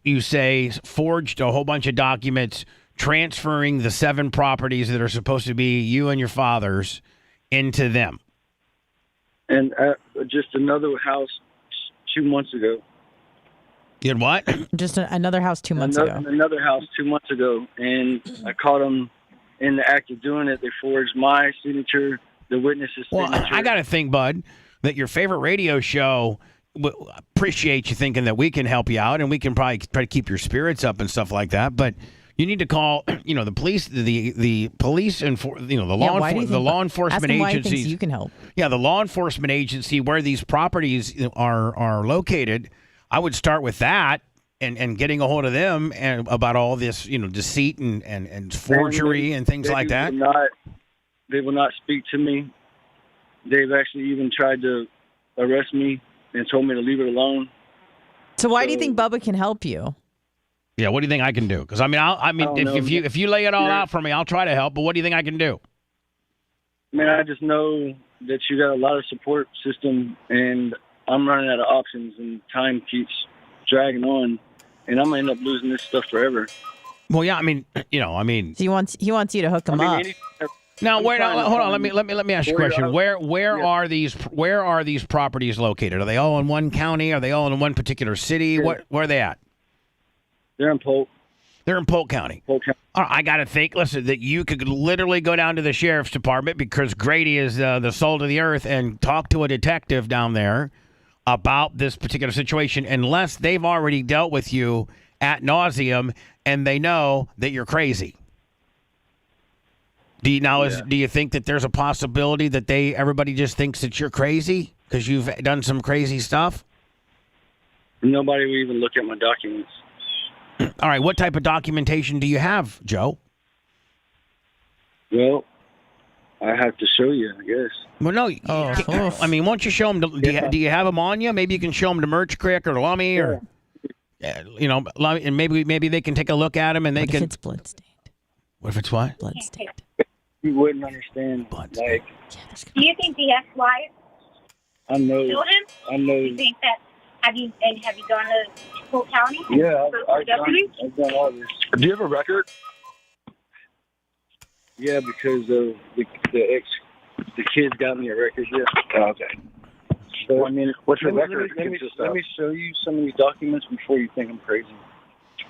you say, forged a whole bunch of documents transferring the 7 properties that are supposed to be you and your father's into them. And just another house 2 months ago. You had what? Just another house 2 months ago. Another house 2 months ago, and I caught them in the act of doing it. They forged my signature, the witness's signature. Well, I got to think, bud, that your favorite radio show appreciates you thinking that we can help you out, and we can probably try to keep your spirits up and stuff like that. But you need to call, the police, the police, and the law enforcement agencies. You can help. Yeah, the law enforcement agency where these properties are located. I would start with that and getting a hold of them and about all this, deceit and forgery and things like that. They will not speak to me. They've actually even tried to arrest me and told me to leave it alone. So why do you think Bubba can help you? Yeah, what do you think I can do? Because if you lay it all out for me, I'll try to help. But what do you think I can do? Man, I just know that you got a lot of support system, and I'm running out of options, and time keeps dragging on, and I'm gonna end up losing this stuff forever. Well, yeah, So he wants you to hook him up. Now, hold on. Let me ask you a question. Where are these properties located? Are they all in one county? Are they all in one particular city? Where are they at? They're in Polk. They're in Polk County. Polk County. I got to think, listen, that you could literally go down to the sheriff's department because Grady is the salt of the earth and talk to a detective down there about this particular situation unless they've already dealt with you ad nauseum and they know that you're crazy. Do you think that there's a possibility that everybody just thinks that you're crazy because you've done some crazy stuff? Nobody will even look at my documents. All right, what type of documentation do you have, Joe? Well, I have to show you, I guess. Well, no. I mean, won't you show them? Do you have them on you? Maybe you can show them to Merch Crick or Lummy, or and maybe they can take a look at them and What if it's bloodstained? What if it's what? Bloodstained. You wouldn't understand. Do you think the ex-wife killed him? I know. You think that? Have you gone to Polk County? Yeah, I've done all this. Do you have a record? Yeah, because of the The kids got me a record, yeah. Oh, okay. So, I mean, What's your let record me consist of? show you some of these documents before you think I'm crazy.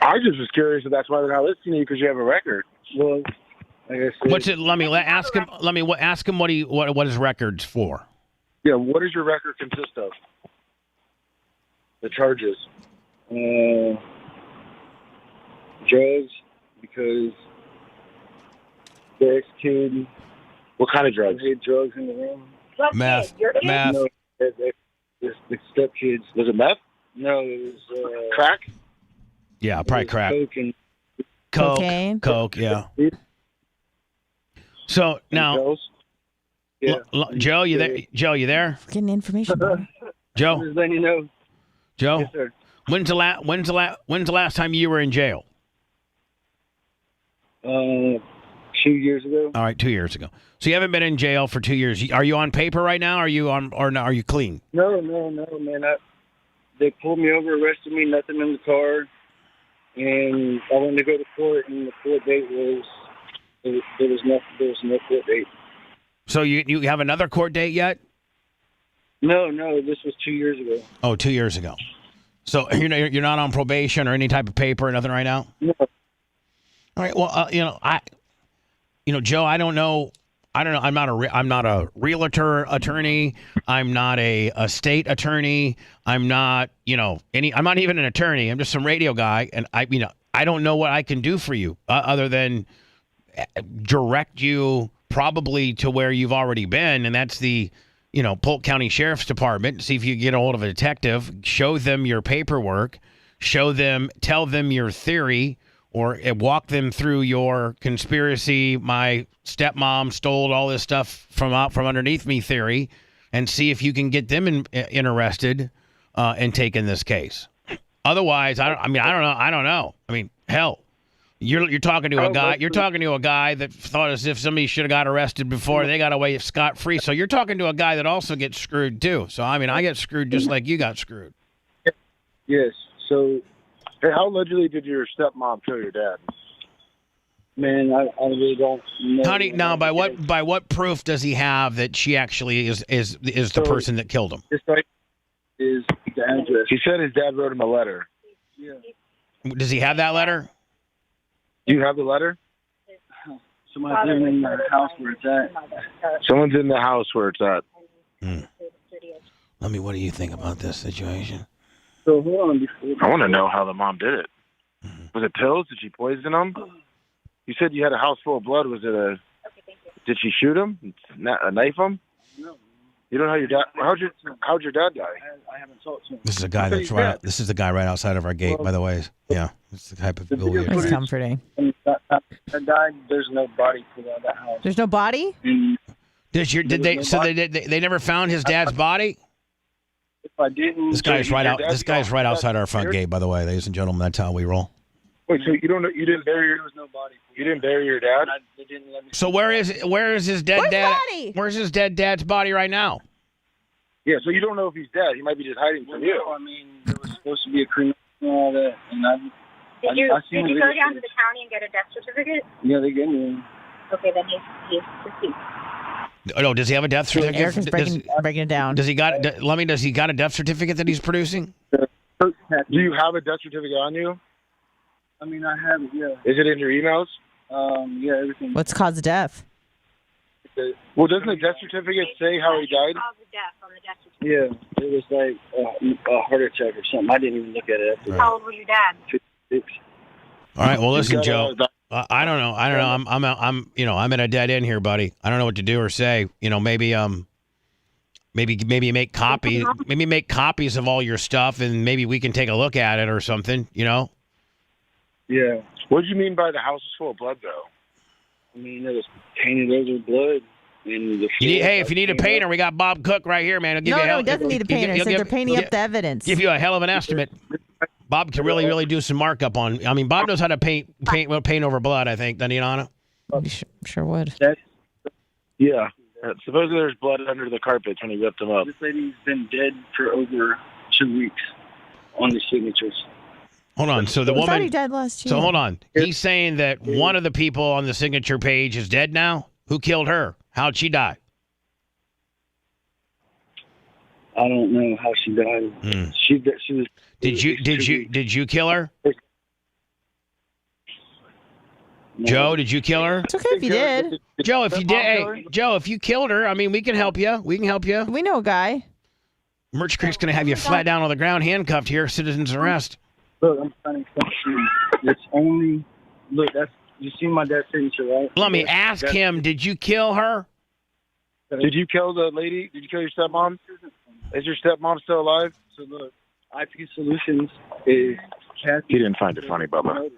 I just was curious if that's why they're not listening to you because you have a record. Well, like I said, What's it? Ask him. Ask him what his record's for. Yeah, what does your record consist of? The charges. Drugs, because the ex-kid. What kind of drugs? Had drugs in the room. Meth. Meth. No, the stepkids. Was it meth? No, it was crack. Yeah, probably crack. Coke. Coke. Yeah. So now, Yeah. Joe, you there? Joe, you there? Getting information. Joe. Just letting you know. Joe. Yes, sir. When's the last time you were in jail? 2 years ago. All right, 2 years ago. So you haven't been in jail for 2 years. Are you on paper right now? Are you on, or no, are you clean? No, man. They pulled me over, arrested me, nothing in the car, and I went to go to court, and the court date was there was no court date. So you have another court date yet? No, this was 2 years ago. Oh, 2 years ago. So you're not on probation or any type of paper or nothing right now? No. All right. Well, Joe, I don't know. I'm not a realtor attorney. I'm not a state attorney. I'm not, I'm not even an attorney. I'm just some radio guy. And I don't know what I can do for you other than direct you probably to where you've already been. And that's the, Polk County Sheriff's Department. See if you can get a hold of a detective, show them your paperwork, tell them your theory, or walk them through your conspiracy, my stepmom stole all this stuff from underneath me theory, and see if you can get them interested and taking this case. Otherwise, I don't know. I mean, hell, you're talking to a guy. You're talking to a guy that thought as if somebody should have got arrested before they got away scot-free. So you're talking to a guy that also gets screwed too. So I get screwed just like you got screwed. Yes. So. Hey, how allegedly did your stepmom kill your dad? Man, I really don't know. Honey, now by what proof does he have that she actually is the person that killed him? This is the address. He said his dad wrote him a letter. Yeah. Does he have that letter? Do you have the letter? Somebody's living in the house where it's at. Someone's in the house where it's at. What do you think about this situation? So hold on. I want to know how the mom did it. Was it pills? Did she poison him? You said you had a house full of blood. Was it did she shoot him? Knife him? No. You don't know how your dad? How'd your dad die? I haven't talked to him. This is a guy that's right. This is the guy right outside of our gate, by the way. Yeah, it's the type of people we. It's comforting. I died. There's no body for that house. There's no body. They never found his dad's body? If I didn't, this guy's right outside our front gate, by the way, ladies and gentlemen. That's how we roll. Wait, so you don't know? You didn't bury your? There was no body. You didn't bury your dad? They didn't let me. So where is his dead dad? Body? Where's his dead dad's body right now? Yeah, so you don't know if he's dead. He might be just hiding from you. I mean, there was supposed to be a cremation and all that, and Did you go down to the county and get a death certificate? Yeah, they gave me one. Okay, then he's deceased. No, does he have a death certificate? Eric is breaking it down. Does he got a death certificate that he's producing? Do you have a death certificate on you? I mean, I have it, yeah. Is it in your emails? Yeah, everything. What's caused death? Well, doesn't the death certificate say how he died? Yeah, it was like a heart attack or something. I didn't even look at it. How old was your dad? 56. All right. Well, listen, Joe. I don't know. I'm at a dead end here, buddy. I don't know what to do or say. Maybe make copies of all your stuff, and maybe we can take a look at it or something. Yeah. What do you mean by the house is full of blood, though? I mean, it was painted over blood. If you need a painter, we got Bob Cook right here, man. It doesn't need a painter. They're painting up the evidence. Give you a hell of an estimate. Bob can really do some markup on. I mean, Bob knows how to paint over blood. I think, doesn't he, Anna? Sure would. Yeah. Supposedly there's blood under the carpets when he ripped them up. This lady's been dead for over 2 weeks on the signatures. Hold on. So the woman. I thought he died last year. So hold on. He's saying that one of the people on the signature page is dead now. Who killed her? How'd she die? I don't know how she died. She was. Did you kill her? Joe, did you kill her? It's okay if you did. Joe, if you did, hey, Joe, if you killed her, I mean, we can help you. We can help you. We know a guy. Merch Creek's going to have you flat down on the ground, handcuffed here, citizen's arrest. Look, I'm trying to explain to you. It's only. Look, you see my dad's signature, right? Let me ask him, did you kill her? Did you kill the lady? Did you kill your stepmom? Is your stepmom still alive? So look, IP Solutions is. He didn't find it funny, Bubba.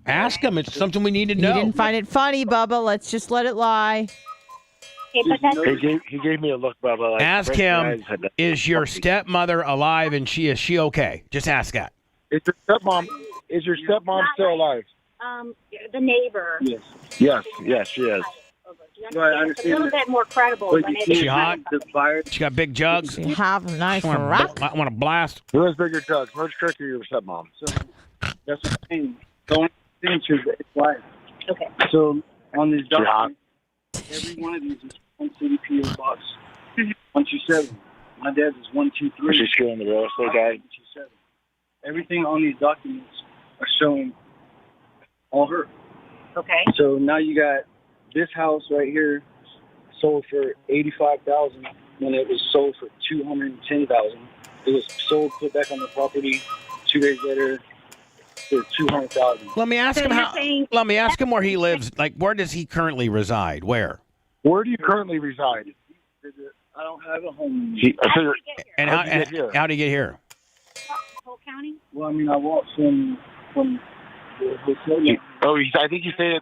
Ask him. It's something we need to know. He didn't find it funny, Bubba. Let's just let it lie. He gave me a look, Bubba. Like, ask him, is your stepmother alive and is she okay? Just ask that. Is your stepmom still alive? The neighbor. Yes, she is. It's a little bit more credible. Is she hot? She got big jugs? She have a nice rock. I want to blast. Who has bigger jugs, Merch Creek or your stepmom? So that's what I'm saying. Don't signature it's live. Okay. So on these documents, every one of these is one city PO box. 127. My dad's is 123. She's killing the real estate guy. 127. Everything on these documents are showing all her. Okay. So now you got this house right here sold for $85,000 when it was sold for $210,000. It was sold, put back on the property 2 days later for $200,000. Let me ask him Let me ask him where he lives. Like, where does he currently reside? Where? Where do you currently reside? I don't have a home. And how did he get here? Whole county? Well, I mean, I walked from the hotel. I think he stayed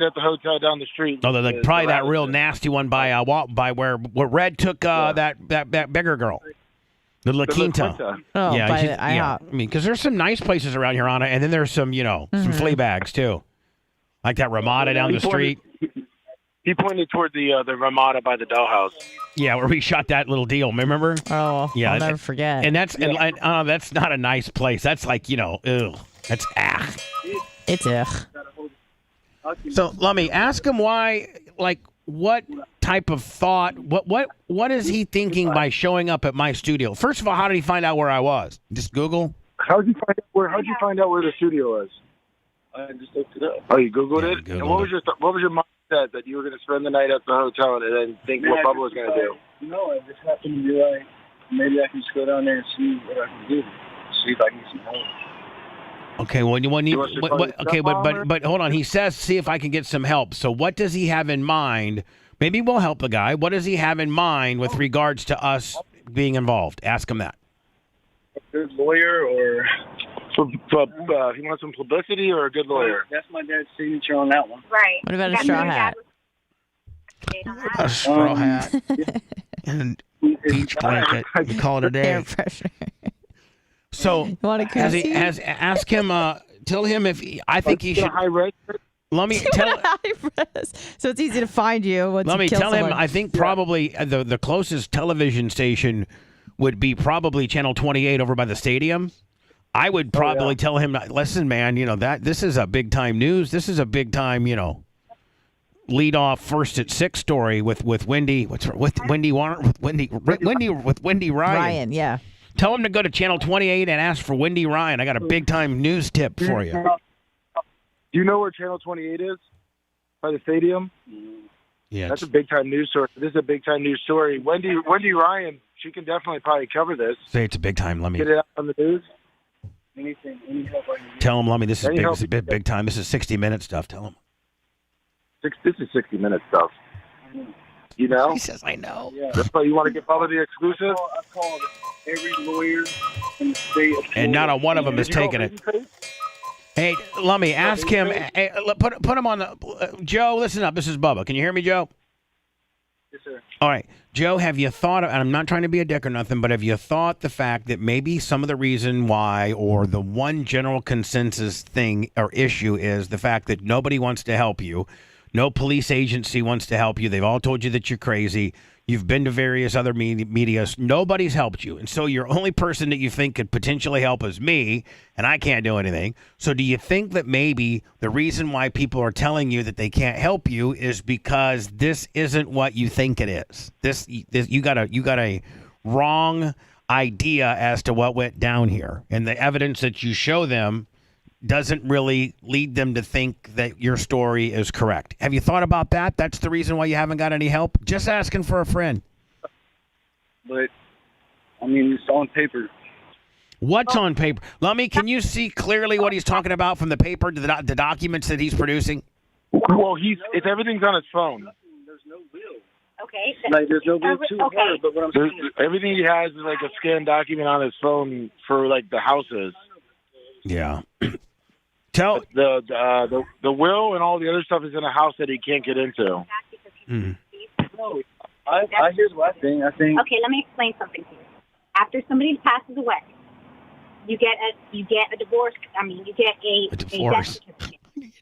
at the hotel down the street. Oh, probably that real nasty one by where Red took that bigger girl, the La Quinta. Oh, yeah. I mean, because there's some nice places around here, Anna, and then there's some some flea bags too, like that Ramada down the street. He pointed toward the Ramada by the dollhouse. Yeah, where we shot that little deal. Remember? Oh, yeah. I'll never forget. And that's that's not a nice place. That's like ew. That's It's ugh. So let me ask him why. Like, what type of thought? What is he thinking by showing up at my studio? First of all, how did he find out where I was? Just Google. How'd you find out where the studio was? I just looked it up. Oh, you Googled it? Googled and what was your mindset that you were going to spend the night at the hotel and then think what Bubba was going to do? No, I just happened to be like, maybe I can just go down there and see what I can do. See if I can get some help. Okay, well, but hold on. He says, see if I can get some help. So what does he have in mind? Maybe we'll help the guy. What does he have in mind with regards to us being involved? Ask him that. A good lawyer or... he wants some publicity or a good lawyer? That's my dad's signature on that one. Right. What about a straw hat? A straw hat. And beach blanket. We call it a day. Air pressure. So ask him, tell him if I think he should. Let me tell. So it's easy to find you. Let me tell him. I think probably the closest television station would be probably Channel 28 over by the stadium. I would probably tell him, listen, man, that this is a big time news. This is a big time, lead off first at 6 story with Wendy. With Wendy Ryan. Ryan, yeah. Tell him to go to Channel 28 and ask for Wendy Ryan. I got a big time news tip for you. Do you know where Channel 28 is? By the stadium? Yeah. That's a big time news story. This is a big time news story. Wendy Ryan, she can definitely probably cover this. Say it's a big time. Let me get it out on the news. Any help I can get. Tell him, this is big time. This is 60-minute stuff. Tell him. This is 60-minute stuff. You know? He says, I know. Yeah. That's why you want to get Bubba the exclusive? I called every lawyer in the state of Florida. And not a one of them is taking it. Hey, let me ask him. Hey, put him on the. Joe, listen up. This is Bubba. Can you hear me, Joe? Yes, sir. All right. Joe, have you thought, and I'm not trying to be a dick or nothing, but have you thought the fact that maybe some of the reason why, or the one general consensus thing or issue is the fact that nobody wants to help you? No police agency wants to help you. They've all told you that you're crazy. You've been to various other media. Nobody's helped you. And so your only person that you think could potentially help is me, and I can't do anything. So do you think that maybe the reason why people are telling you that they can't help you is because this isn't what you think it is? You got a wrong idea as to what went down here. And the evidence that you show them doesn't really lead them to think that your story is correct. Have you thought about that? That's the reason why you haven't got any help? Just asking for a friend. But, I mean, it's on paper. What's on paper? Lummy, can you see clearly what he's talking about from the paper to the documents that he's producing? Well, everything's on his phone. There's no bill. Okay. Like, there's no bill to her, but what I'm saying is... Everything he has is like a scanned document on his phone for like the houses. Yeah. The will and all the other stuff is in a house that he can't get into. Mm. No, here's what I think. Okay, let me explain something to you. After somebody passes away, you get a divorce. I mean, you get a divorce. Death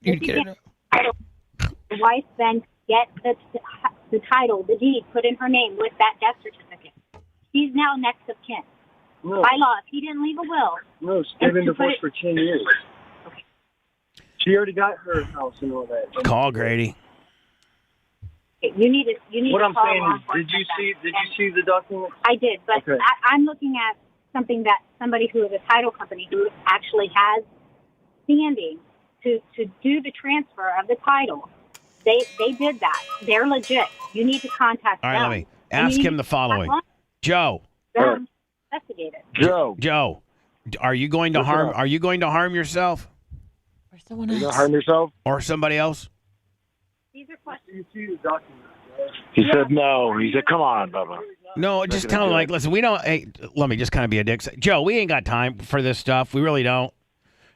certificate. The wife then gets the title, the deed, put in her name with that death certificate. She's now next of kin. No. By law, if he didn't leave a will. No, she's been divorced for 10 years. Okay. She already got her house and all that. Call Grady. You need what to I'm call saying law is, did you enforcement see the document? I did, but okay. I'm looking at something that somebody who is a title company who actually has standing to do the transfer of the title. They did that. They're legit. You need to contact them. All right, let me ask him the following. Joe. Investigated. Joe, are you going to harm? Are you going to harm yourself? Or someone else? else? Harm yourself? Or somebody else? These are questions. You see the document. He said no. He said, "Come on, Bubba." No, just tell him like, listen, we don't. Hey, let me just kind of be a dick. Joe, we ain't got time for this stuff. We really don't.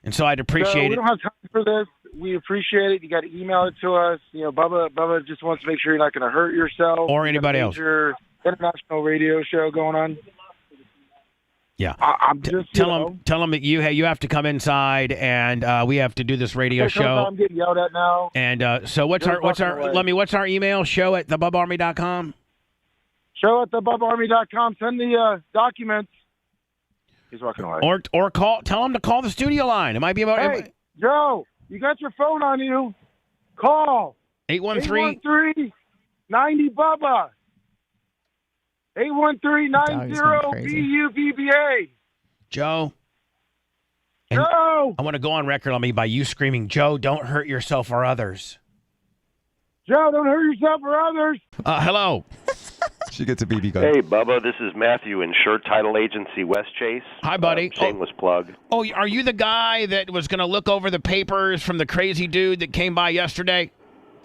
And so I'd appreciate We don't have time for this. We appreciate it. You got to email it to us. You know, Bubba just wants to make sure you're not going to hurt yourself or anybody else. International radio show going on. Yeah, I'm just tell him that you have to come inside and we have to do this radio show. I'm getting yelled at now. And so what's our email? Show at thebubaarmy.com. Show at thebubaarmy.com. Send the documents. He's walking away. Or call. Tell him to call the studio line. It might be about. Hey, Joe, you got your phone on you? Call 813-90-BUBBA. 813-90-BUBBA. Joe. Joe. I want to go on record on me by you screaming, Joe, don't hurt yourself or others. Joe, don't hurt yourself or others. Hello. She gets a BB gun. Hey, Bubba, this is Matthew, Insured Title Agency, West Chase. Hi, buddy. Shameless plug. Oh, are you the guy that was going to look over the papers from the crazy dude that came by yesterday?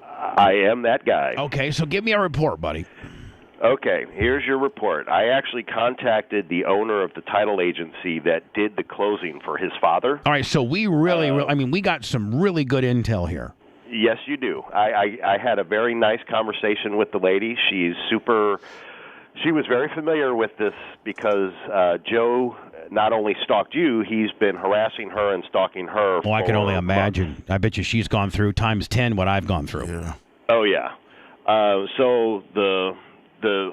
I am that guy. Okay, so give me a report, buddy. Okay, here's your report. I actually contacted the owner of the title agency that did the closing for his father. All right, so we we got some really good intel here. Yes, you do. I had a very nice conversation with the lady. She was very familiar with this because Joe not only stalked you, he's been harassing her and stalking her. Well, I can only imagine. I bet you she's gone through times 10 what I've gone through. Yeah. Oh, yeah. So the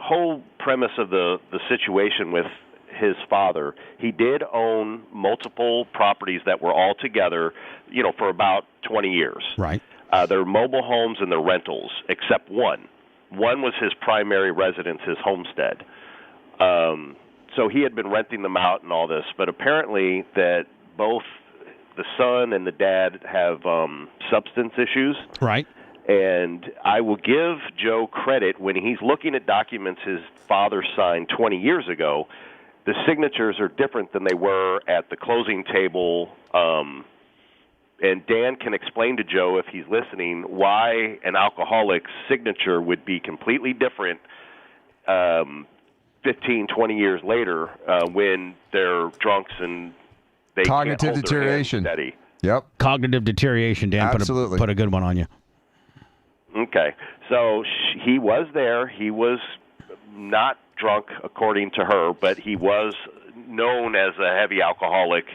whole premise of the situation with his father, he did own multiple properties that were all together, for about 20 years. Right. They're mobile homes and they're rentals, except one. One was his primary residence, his homestead. So he had been renting them out and all this, but apparently that both the son and the dad have substance issues. Right. And I will give Joe credit when he's looking at documents his father signed 20 years ago. The signatures are different than they were at the closing table. And Dan can explain to Joe, if he's listening, why an alcoholic's signature would be completely different 15, 20 years later when they're drunks and they cognitive can't hold deterioration. Their hands steady. Yep. Cognitive deterioration, Dan. Absolutely. Put a good one on you. Okay. So he was there. He was not drunk, according to her, but he was known as a heavy alcoholic,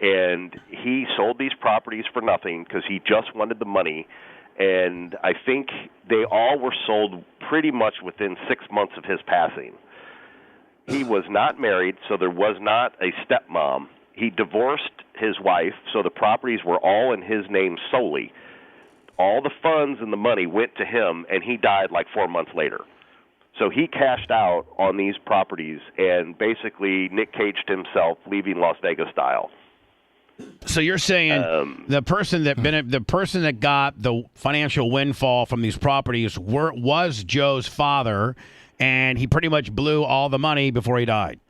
and he sold these properties for nothing because he just wanted the money. And I think they all were sold pretty much within 6 months of his passing. He was not married, so there was not a stepmom. He divorced his wife, so the properties were all in his name solely. All the funds and the money went to him, and he died like 4 months later. So he cashed out on these properties and basically Nick Caged himself, leaving Las Vegas style. So you're saying the person that got the financial windfall from these properties was Joe's father, and he pretty much blew all the money before he died.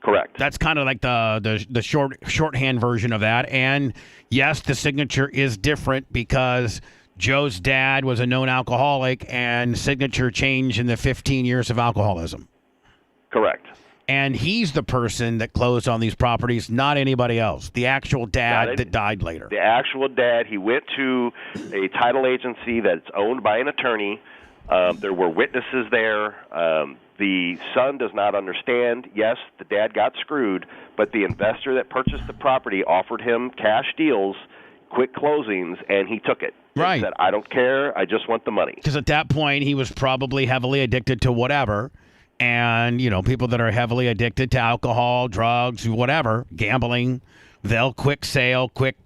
Correct. That's kind of like the shorthand version of that. And yes, the signature is different because Joe's dad was a known alcoholic, and signature changed in the 15 years of alcoholism. Correct. And he's the person that closed on these properties, not anybody else. The actual dad that died later. The actual dad. He went to a title agency that's owned by an attorney. There were witnesses there. The son does not understand. Yes, the dad got screwed, but the investor that purchased the property offered him cash deals, quick closings, and he took it. Right. He said, I don't care. I just want the money. Because at that point, he was probably heavily addicted to whatever. And, people that are heavily addicted to alcohol, drugs, whatever, gambling, they'll quick sale, quick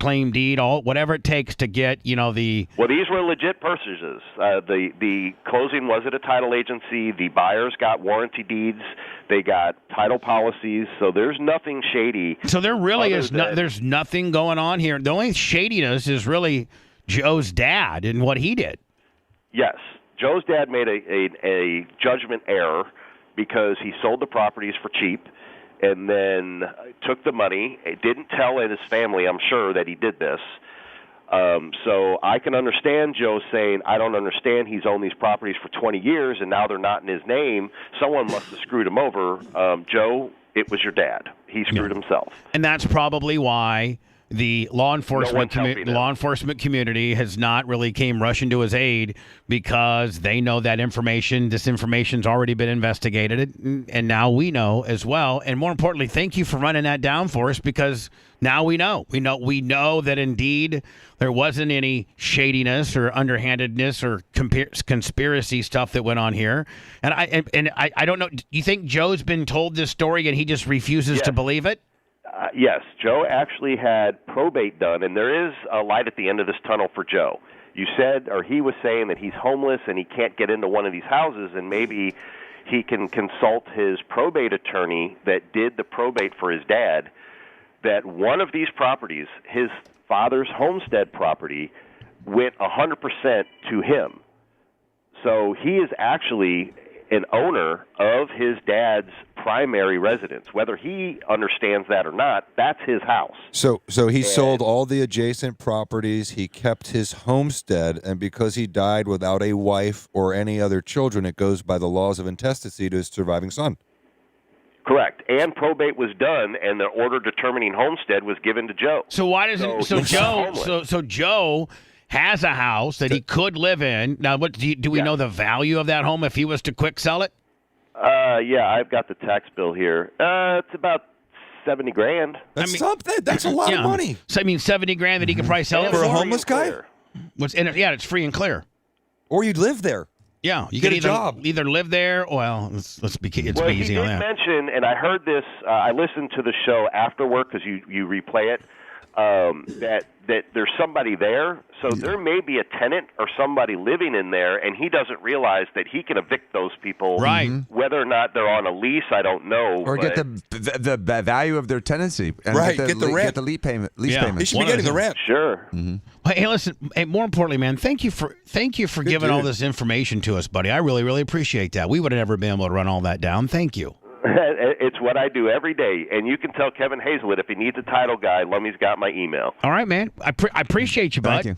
claim deed, whatever it takes to get, the... Well, these were legit purchases. The closing was at a title agency. The buyers got warranty deeds. They got title policies. So there's nothing shady. So there really there's nothing going on here. The only shadiness is really Joe's dad and what he did. Yes. Joe's dad made a judgment error because he sold the properties for cheap and then took the money. It didn't tell his family, I'm sure, that he did this. So I can understand Joe saying, I don't understand. He's owned these properties for 20 years, and now they're not in his name. Someone must have screwed him over. Joe, it was your dad. He screwed himself. And that's probably why the law enforcement community has not really came rushing to his aid, because they know that this information's already been investigated, and now we know as well. And more importantly, thank you for running that down for us, because now we know that indeed there wasn't any shadiness or underhandedness or conspiracy stuff that went on here. And I don't know. Do you think Joe's been told this story and he just refuses to believe it? Yes, Joe actually had probate done, and there is a light at the end of this tunnel for Joe. You said, or he was saying, that he's homeless and he can't get into one of these houses, and maybe he can consult his probate attorney that did the probate for his dad, that one of these properties, his father's homestead property, went 100% to him. So he is actually an owner of his dad's primary residence. Whether he understands that or not, that's his house. So he sold all the adjacent properties. He kept his homestead, and because he died without a wife or any other children, it goes by the laws of intestacy to his surviving son. Correct. And probate was done, and the order determining homestead was given to Joe. So why doesn't Joe has a house that he could live in. Now, do we know the value of that home if he was to quick sell it? Yeah, I've got the tax bill here. It's about $70,000. That's something. That's a lot of money. So I mean, $70,000 that he could probably sell it for a homeless guy. It's free and clear. Or you'd live there. Yeah, you get could a job. Either live there. Well, let's be easy on that. He did mention, and I heard this. I listened to the show after work because you replay it. That there's somebody there, so there may be a tenant or somebody living in there, and he doesn't realize that he can evict those people. Right. Whether or not they're on a lease, I don't know. Or get the value of their tenancy. And get the rent. Get the lease payment. He should be getting the rent. Sure. Mm-hmm. Hey, listen. Hey, more importantly, man, thank you for giving all this information to us, buddy. I really, really appreciate that. We would have never been able to run all that down. Thank you. It's what I do every day, and you can tell Kevin Hazelwood if he needs a title guy, Lummy's got my email. All right, man. I appreciate you, bud. Thank you.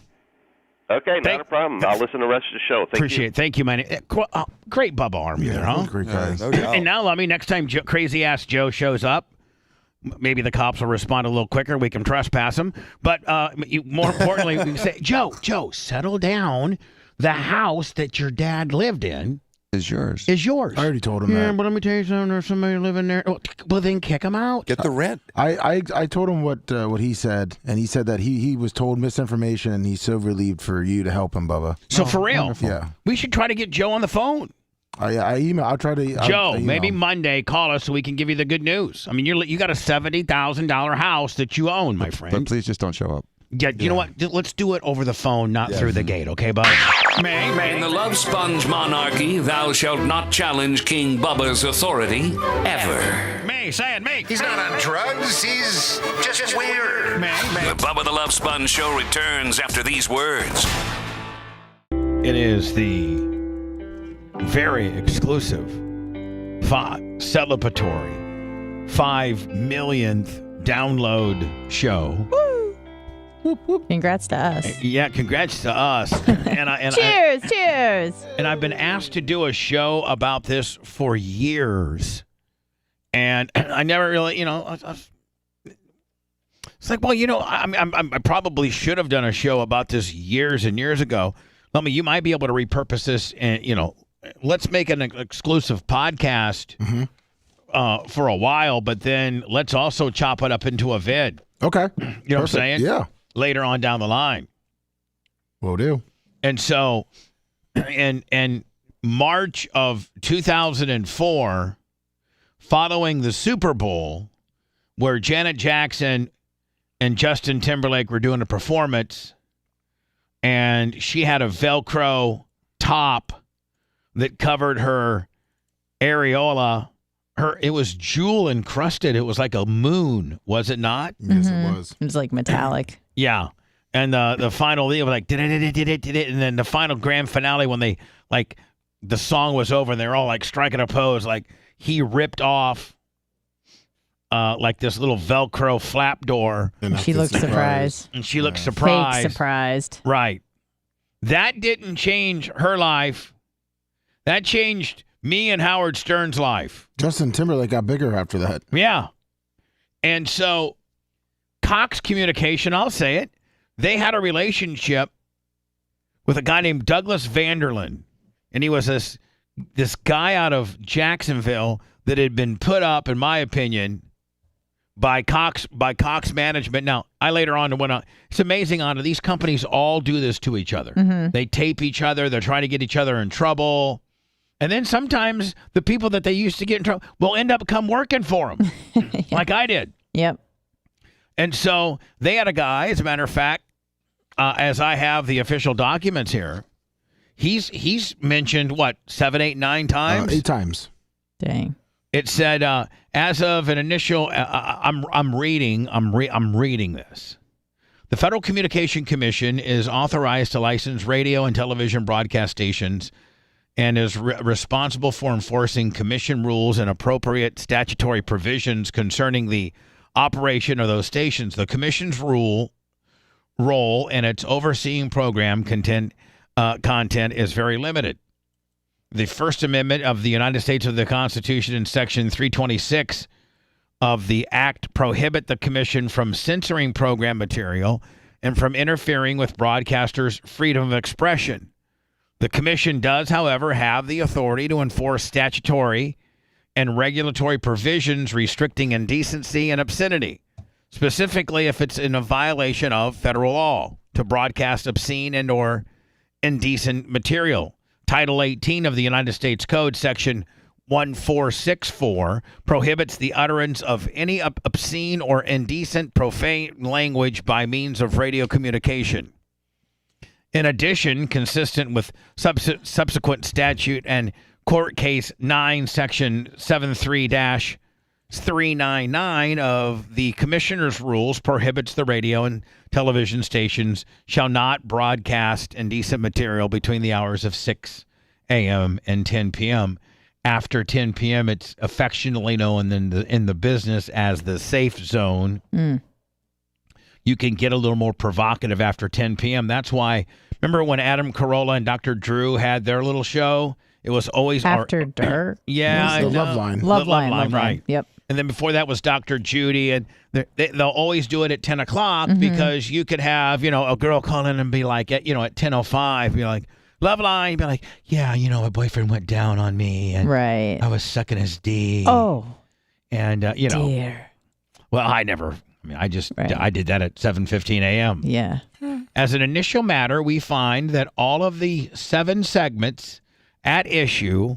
Okay, not a problem. I'll listen to the rest of the show. Appreciate it. Thank you, man. Great Bubba Army there, huh? Great guys. No doubt. And now, Lummy, next time crazy-ass Joe shows up, maybe the cops will respond a little quicker. We can trespass him. But more importantly, we can say, Joe, settle down. The house that your dad lived in is yours. I already told him that. Yeah, but let me tell you something. There's somebody living there. Well, then kick him out. Get the rent. I told him what he said, and he said that he was told misinformation, and he's so relieved for you to help him, Bubba. So for real, yeah, we should try to get Joe on the phone. I email. I'll try to. Joe, maybe Monday, call us so we can give you the good news. I mean, you got a $70,000 house that you own, my friend. But please just don't show up. Yeah, you know what? Let's do it over the phone, not through the gate, okay, bud? In the Love Sponge monarchy, thou shalt not challenge King Bubba's authority ever. May, say it, May. He's not on drugs. He's just weird. The Bubba the Love Sponge show returns after these words. It is the very exclusive, celebratory, 5 millionth download show. Congrats to us. Yeah, congrats to us. Cheers. And I've been asked to do a show about this for years. And I never really, it's like, well, I probably should have done a show about this years and years ago. I mean, you might be able to repurpose this and, let's make an exclusive podcast for a while, but then let's also chop it up into a vid. Okay. You know what I'm saying? Yeah. Later on down the line. Will do. And so, in March of 2004, following the Super Bowl, where Janet Jackson and Justin Timberlake were doing a performance, and she had a Velcro top that covered her areola. It was jewel encrusted. It was like a moon, was it not? Yes, it was. It was like metallic. Yeah. And the final, they were like, and then the final grand finale when they, like, the song was over and they're all like striking a pose, like he ripped off like this little Velcro flap door. And she looked surprised. And she looked surprised. Fake surprised. Right. That didn't change her life. That changed me and Howard Stern's life. Justin Timberlake got bigger after that. Yeah. And so Cox Communication, I'll say it, they had a relationship with a guy named Douglas Vanderlyn. And he was this guy out of Jacksonville that had been put up, in my opinion, by Cox management. Now, I later on went on. It's amazing, Anna. These companies all do this to each other. Mm-hmm. They tape each other. They're trying to get each other in trouble. And then sometimes the people that they used to get in trouble will end up come working for them, like I did. Yep. And so they had a guy, as a matter of fact, as I have the official documents here, he's mentioned, what, 7, 8, 9 times? 8 times. Dang. It said, as of an initial, I'm reading this. The Federal Communication Commission is authorized to license radio and television broadcast stations and is responsible for enforcing commission rules and appropriate statutory provisions concerning the operation of those stations. The commission's role in its overseeing program content is very limited. The First Amendment of the United States of the Constitution in Section 326 of the Act prohibit the commission from censoring program material and from interfering with broadcasters' freedom of expression. The commission does, however, have the authority to enforce statutory and regulatory provisions restricting indecency and obscenity, specifically if it's in a violation of federal law, to broadcast obscene and or indecent material. Title 18 of the United States Code, Section 1464, prohibits the utterance of any obscene or indecent profane language by means of radio communication. In addition, consistent with subsequent statute and Court Case 9, Section 73-399 of the Commissioner's Rules prohibits the radio and television stations shall not broadcast indecent material between the hours of 6 a.m. and 10 p.m. After 10 p.m., it's affectionately known in the business as the safe zone. Mm. You can get a little more provocative after 10 p.m. That's why, remember when Adam Carolla and Dr. Drew had their little show? It was always After Dark. Yeah, the Love Line. Love Line, right? Yep. And then before that was Dr. Judy, and they'll always do it at 10 o'clock because you could have, a girl call in and be like, at 10:05, be like, Love Line, be like, yeah, my boyfriend went down on me, and right. I was sucking his D. Oh, and dear. Well, I did that at 7:15 a.m. Yeah. As an initial matter, we find that all of the 7 segments at issue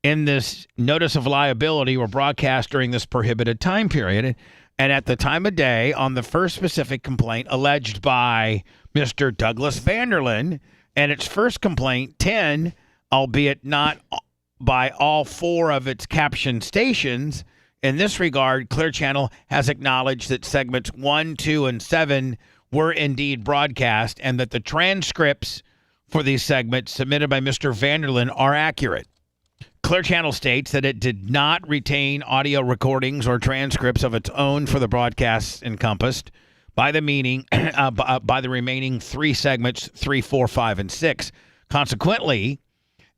in this notice of liability were broadcast during this prohibited time period. and at the time of day on the first specific complaint alleged by Mr. Douglas Vanderlyn, and its first complaint, 10, albeit not by all 4 of its captioned stations. In this regard, Clear Channel has acknowledged that segments 1, 2, and 7 were indeed broadcast and that the transcripts for these segments submitted by Mr. Vanderlyn are accurate. Clear Channel states that it did not retain audio recordings or transcripts of its own for the broadcasts encompassed by the remaining 3 segments, 3, 4, 5, and 6. Consequently,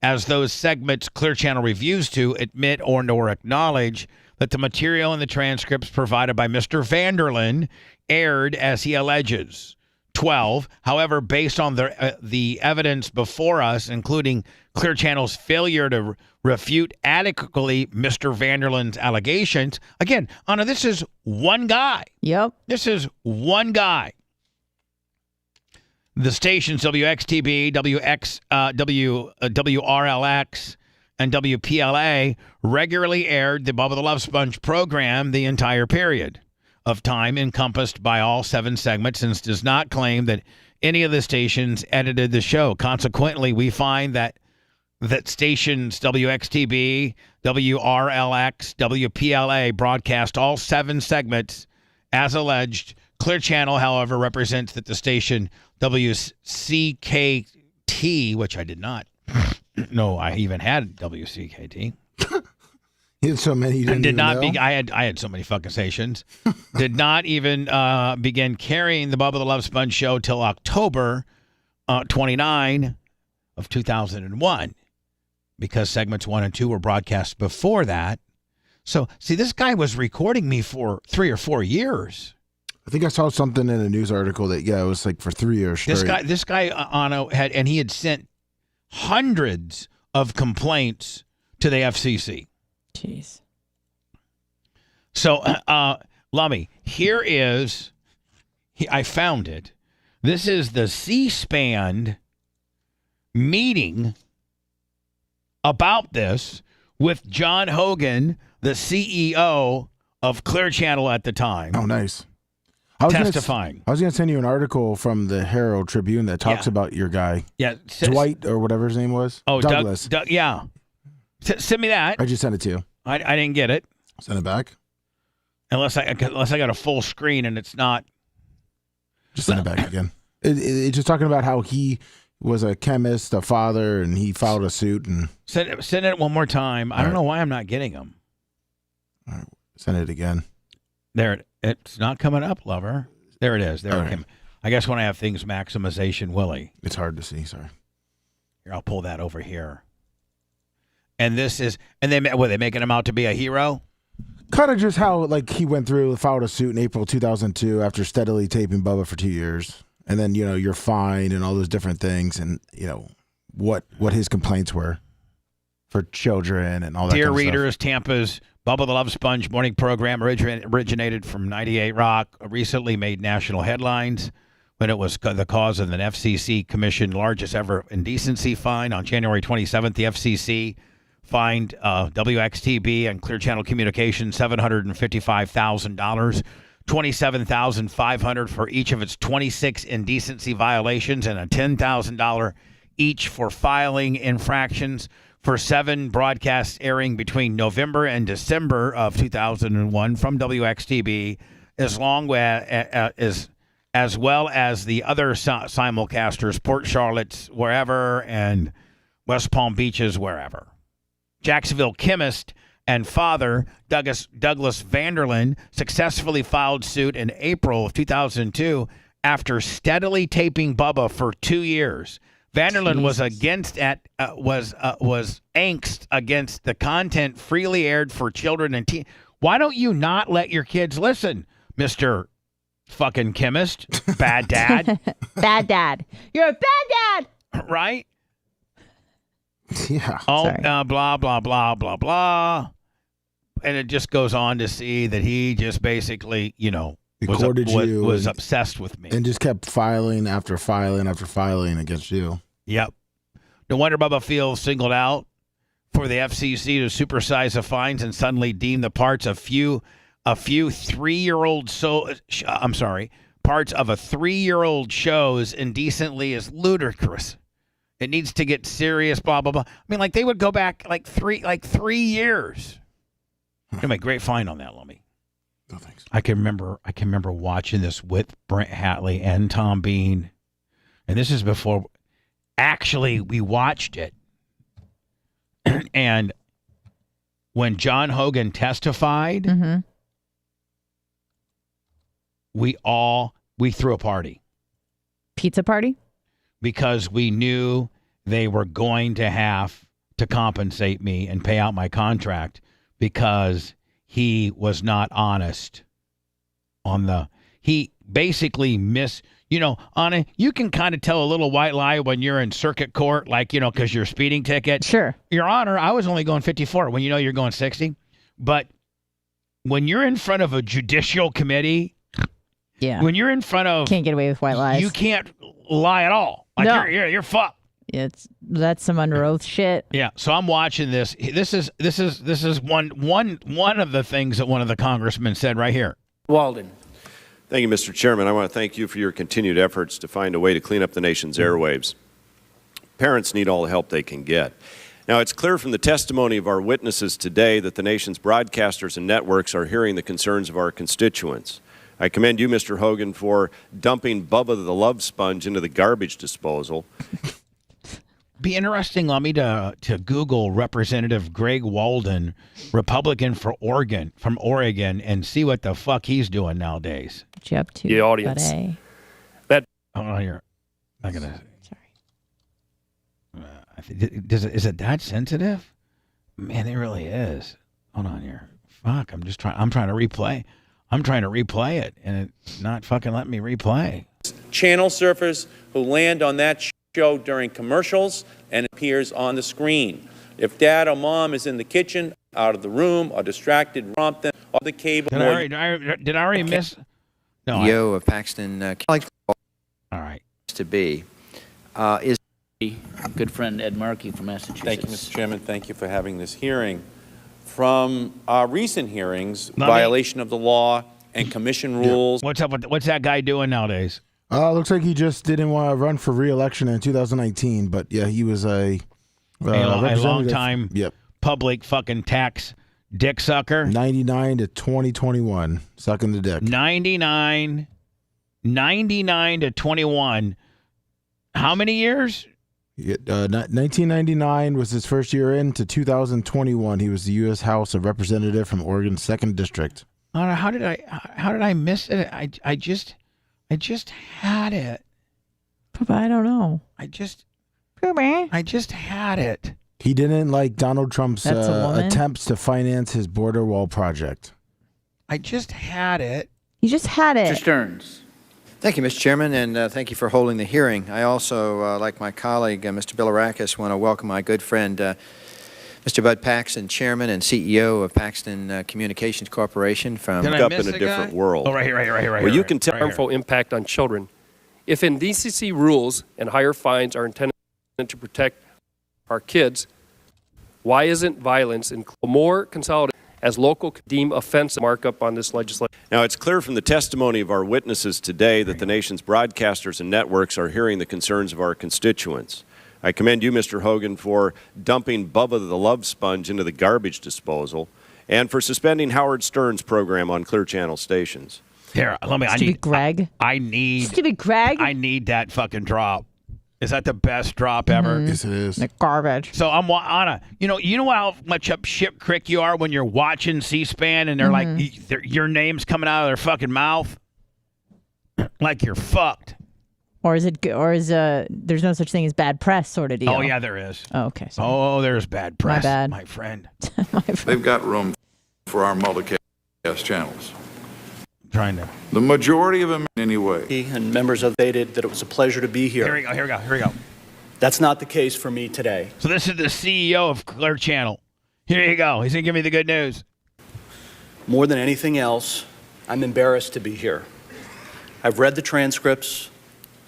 as those segments Clear Channel refused to admit or nor acknowledge that the material in the transcripts provided by Mr. Vanderlyn aired as he alleges. 12. However, based on the evidence before us, including Clear Channel's failure to refute adequately Mr. Vanderlyn's allegations, again, Anna, this is one guy. Yep. This is one guy. The stations WXTB, WRLX, and WPLA regularly aired the Bubba the Love Sponge program the entire period of time encompassed by all 7 segments and does not claim that any of the stations edited the show. Consequently, we find that stations WXTB, WRLX, WPLA broadcast all 7 segments as alleged. Clear Channel, however, represents that the station WCKT, which I did not know I even had WCKT. You had so many you didn't did even not know? I had so many fucking stations. Did not even begin carrying the Bubba the Love Sponge show till October 29 of 2001 because segments 1 and 2 were broadcast before that. So, see, this guy was recording me for 3 or 4 years. I think I saw something in a news article that, it was like for 3 years straight. This guy, Anno, he had sent hundreds of complaints to the FCC. Jeez. So, Lummy, here is, I found it. This is the C-SPAN meeting about this with John Hogan, the CEO of Clear Channel at the time. Oh, nice. Testifying. I was going to send you an article from the Herald Tribune that talks about your guy. Yeah. Dwight or whatever his name was. Oh, Douglas. Yeah. Send me that. I just sent it to you. I didn't get it. Send it back. Unless I got a full screen and it's not. Just send it back again. It's just talking about how he was a chemist, a father, and he filed a suit. And send it one more time. I don't know why I'm not getting them. All right, send it again. There, it's not coming up, lover. There it is. There it came. I guess when I have things maximization, Willie. It's hard to see. Sorry. Here, I'll pull that over here. And this is, and they making him out to be a hero? Kind of just how he went through, filed a suit in April 2002 after steadily taping Bubba for 2 years, and then you're fined and all those different things, and what his complaints were for children and all that. Dear kind of readers, stuff. Tampa's Bubba the Love Sponge morning program originated from 98 Rock, recently made national headlines when it was the cause of an FCC commissioned largest ever indecency fine. On January 27th, the FCC fined WXTB and Clear Channel Communications $755,000, $27,500 for each of its 26 indecency violations, and a $10,000 each for filing infractions for 7 broadcasts airing between November and December of 2001 from WXTB, as well as the other simulcasters, Port Charlotte's wherever and West Palm Beach's wherever. Jacksonville chemist and father Douglas Vanderlyn successfully filed suit in April of 2002 after steadily taping Bubba for 2 years. Vanderlyn was angst against the content freely aired for children and teens. Why don't you not let your kids listen, Mr. fucking chemist? Bad dad. Bad dad. You're a bad dad. Right? Yeah. Oh, blah, blah, blah, blah, blah. And it just goes on to see that he just basically, was obsessed with me. And just kept filing after filing after filing against you. Yep. No wonder Bubba feels singled out for the FCC to supersize the fines and suddenly deem the parts of few a few 3-year-old parts of a 3-year-old shows indecently is ludicrous. It needs to get serious, blah, blah, blah. I mean, like, they would go back like 3 years. Anyway, great find on that, Lummy. No, thanks. I can remember watching this with Brent Hatley and Tom Bean. And this is before actually we watched it. And when John Hogan testified, we threw a party. Pizza party? Because we knew they were going to have to compensate me and pay out my contract because he was not honest he basically Anna, you can kind of tell a little white lie when you're in circuit court, like, because you're speeding ticket. Sure. Your Honor, I was only going 54 when you're going 60. But when you're in front of a judicial committee, when you're in front of... Can't get away with white lies. You can't lie at all. Like, no. You're fucked. That's some under oath shit. Yeah, so I'm watching this. This is one of the things that one of the congressmen said right here. Walden. Thank you, Mr. Chairman. I want to thank you for your continued efforts to find a way to clean up the nation's airwaves. Parents need all the help they can get. Now, it's clear from the testimony of our witnesses today that the nation's broadcasters and networks are hearing the concerns of our constituents. I commend you, Mr. Hogan, for dumping Bubba the Love Sponge into the garbage disposal. Be interesting, let me to Google Representative Greg Walden, Republican from Oregon, and see what the fuck he's doing nowadays. What you up to? The audience. Here. I'm gonna. Sorry. Is it that sensitive? Man, it really is. Hold on here. Fuck. I'm trying to replay. I'm trying to replay it, and it's not fucking letting me replay. Channel surfers who land on that show during commercials and appears on the screen. If dad or mom is in the kitchen, out of the room, or distracted, prompt them off the cable. Did I already miss? No. CEO of Paxton, all right. To be is good friend Ed Markey from Massachusetts. Thank you, Mr. Chairman. Thank you for having this hearing. From our recent hearings, violation of the law and commission rules. What's up? What's that guy doing nowadays? Looks like he just didn't want to run for re-election in 2019, but yeah, he was a long time public fucking tax dick sucker. 99 to 2021, sucking the dick. 99 to 21. How many years? 1999 was his first year in to 2021. He was the U.S. House of Representative from Oregon's 2nd District. How did I miss it? I just had it. Papa, I don't know. I just had it. He didn't like Donald Trump's attempts to finance his border wall project. I just had it. You just had it. Mr. Stearns. Thank you, Mr. Chairman, and thank you for holding the hearing. I also, like my colleague, Mr. Bilirakis, want to welcome my good friend, Mr. Bud Paxton, Chairman and CEO of Paxton Communications Corporation from up in a different world. Oh, right here. Where you can tell harmful impact on children. If indecency rules and higher fines are intended to protect our kids, why isn't violence more consolidated as local deem offensive markup on this legislation? Now, it's clear from the testimony of our witnesses today that the nation's broadcasters and networks are hearing the concerns of our constituents. I commend you, Mr. Hogan, for dumping Bubba the Love Sponge into the garbage disposal and for suspending Howard Stern's program on Clear Channel stations. Here, Greg. I need Stupid Greg. I need that fucking drop. Is that the best drop ever? Yes, it is. The garbage. So I'm Anna. You know how much up shit crick you are when you're watching C-SPAN and they're like your name's coming out of their fucking mouth, like you're fucked. Or is there's no such thing as bad press sort of deal? Oh yeah, there is. Oh, okay. Sorry. Oh, there's bad press. My bad, my friend. They've got room for our multicast channels. The majority of them, anyway. And members have stated that it was a pleasure to be here. Here we go. That's not the case for me today. So this is the CEO of Clear Channel. Here you go. He's going to give me the good news. More than anything else, I'm embarrassed to be here. I've read the transcripts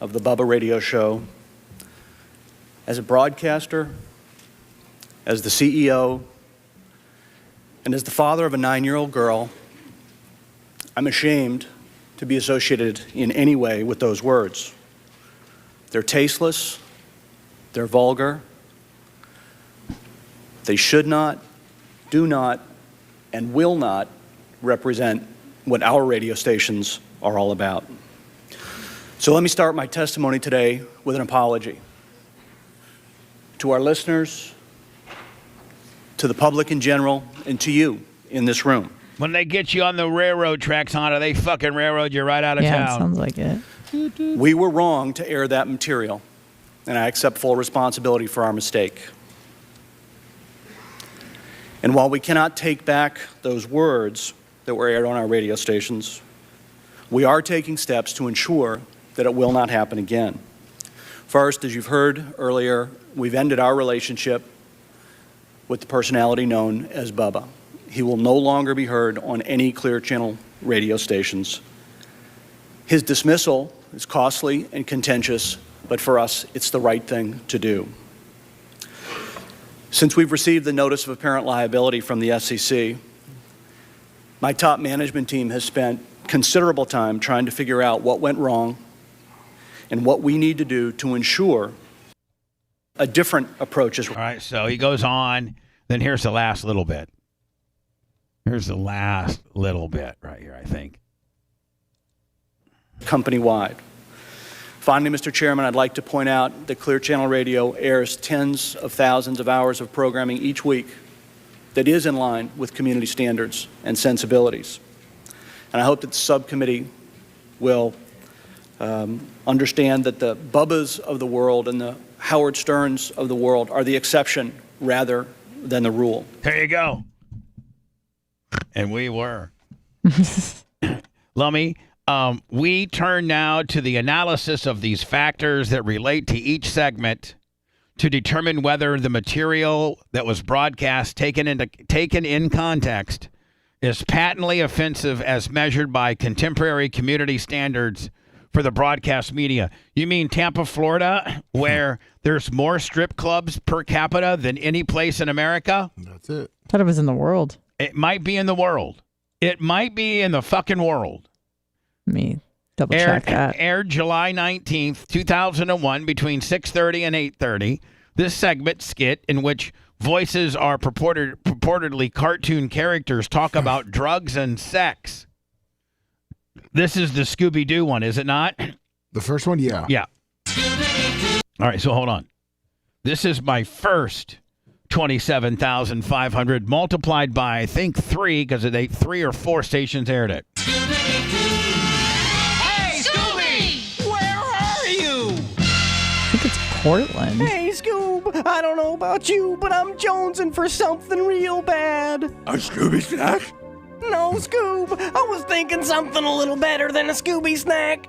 of the Bubba Radio show. As a broadcaster, as the CEO, and as the father of a 9-year-old girl, I'm ashamed to be associated in any way with those words. They're tasteless, they're vulgar, they should not, do not, and will not represent what our radio stations are all about. So let me start my testimony today with an apology. To our listeners, to the public in general, and to you in this room. When they get you on the railroad tracks, Honda, they fucking railroad you right out of town. Yeah, it sounds like it. We were wrong to air that material, and I accept full responsibility for our mistake. And while we cannot take back those words that were aired on our radio stations, we are taking steps to ensure that it will not happen again. First, as you've heard earlier, we've ended our relationship with the personality known as Bubba. He will no longer be heard on any Clear Channel radio stations. His dismissal is costly and contentious, but for us, it's the right thing to do. Since we've received the notice of apparent liability from the FCC, my top management team has spent considerable time trying to figure out what went wrong and what we need to do to ensure a different approach is. All right, so he goes on. Then here's the last little bit. Here's the last little bit right here, I think. Company-wide. Finally, Mr. Chairman, I'd like to point out that Clear Channel Radio airs tens of thousands of hours of programming each week that is in line with community standards and sensibilities. And I hope that the subcommittee will understand that the Bubbas of the world and the Howard Sterns of the world are the exception rather than the rule. There you go. And we were. Lummy, we turn now to the analysis of these factors that relate to each segment to determine whether the material that was broadcast taken in context is patently offensive as measured by contemporary community standards for the broadcast media. You mean Tampa, Florida, where there's more strip clubs per capita than any place in America? That's it. I thought it was in the world. It might be in the world. It might be in the fucking world. Let me double check that. Aired July 19th, 2001, between 6:30 and 8:30. This segment skit in which voices are purportedly cartoon characters talk about drugs and sex. This is the Scooby-Doo one, is it not? The first one, yeah. Yeah. All right, so hold on. This is my first 27,500 multiplied by, I think, 3, because 3 or 4 stations aired it. Hey, Scooby! Where are you? I think it's Portland. Hey, Scoob, I don't know about you, but I'm jonesing for something real bad. A Scooby snack? No, Scoob, I was thinking something a little better than a Scooby snack.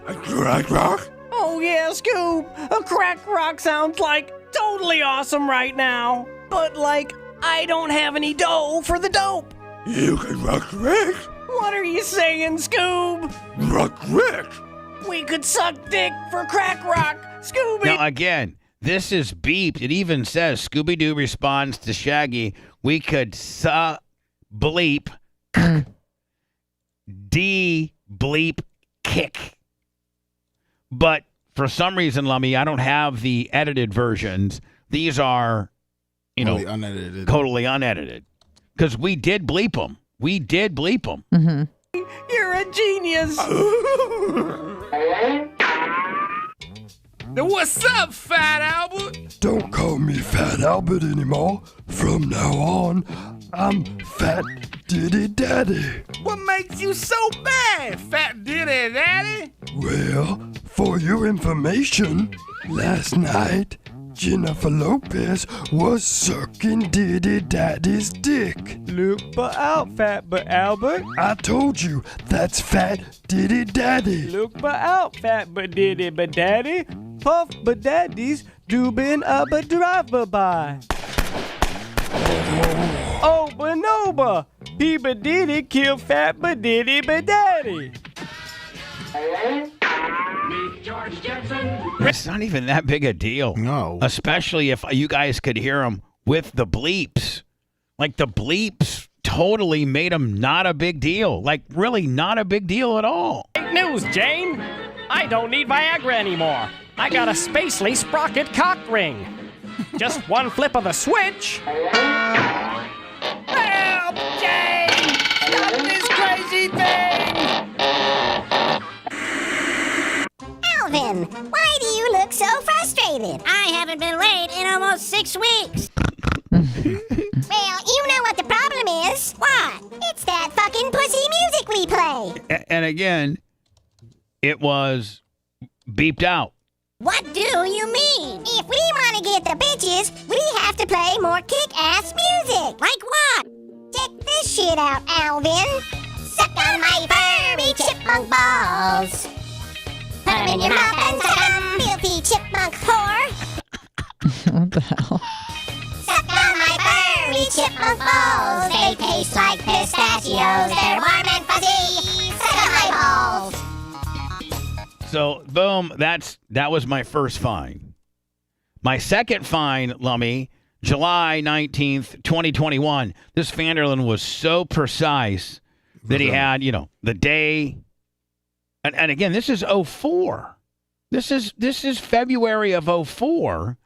A crack rock? Oh, yeah, Scoob, a crack rock sounds like totally awesome right now. But, like, I don't have any dough for the dope. You can rock Rick. What are you saying, Scoob? Rock Rick. We could suck dick for crack rock, Scooby. Now, again, this is beeped. It even says Scooby-Doo responds to Shaggy. We could bleep bleep kick. But for some reason, Lummy, I don't have the edited versions. These are, totally unedited. Because we did bleep them. Mm-hmm. You're a genius. What's up, Fat Albert? Don't call me Fat Albert anymore. From now on, I'm Fat Diddy Daddy. What makes you so bad, Fat Diddy Daddy? Well, for your information, last night, Jennifer Lopez was sucking Diddy Daddy's dick. Look but out, Fat but Albert. I told you, that's Fat Diddy Daddy. Look but out, Fat but Diddy but Daddy. Puff but Daddy's doobin' up a drive-by. Oh, but no, but he but Diddy kill Fat but Diddy but Daddy. It's not even that big a deal. No. Especially if you guys could hear them with the bleeps. Like the bleeps totally made him not a big deal. Like, really not a big deal at all. Great news, Jane. I don't need Viagra anymore. I got a Spacely sprocket cock ring. Just one flip of the switch. Help, Jane! Stop this crazy thing! Alvin, why do you look so frustrated? I haven't been late in almost 6 weeks. Well, you know what the problem is. What? It's that fucking pussy music we play. And again, it was beeped out. What do you mean? If we want to get the bitches, we have to play more kick-ass music. Like what? Check this shit out, Alvin. Suck on my furry chipmunk balls. Put 'em in your mouth and suck 'em, filthy chipmunk whore. What the hell? Suck on my furry chipmunk balls. They taste like pistachios. They're warm and fuzzy. Suck on my balls. So, boom, that was my first fine. My second fine, Lummy, July 19th, 2021. This Vanderlyn was so precise that he had, the day. And again, this is 04. This is February of 04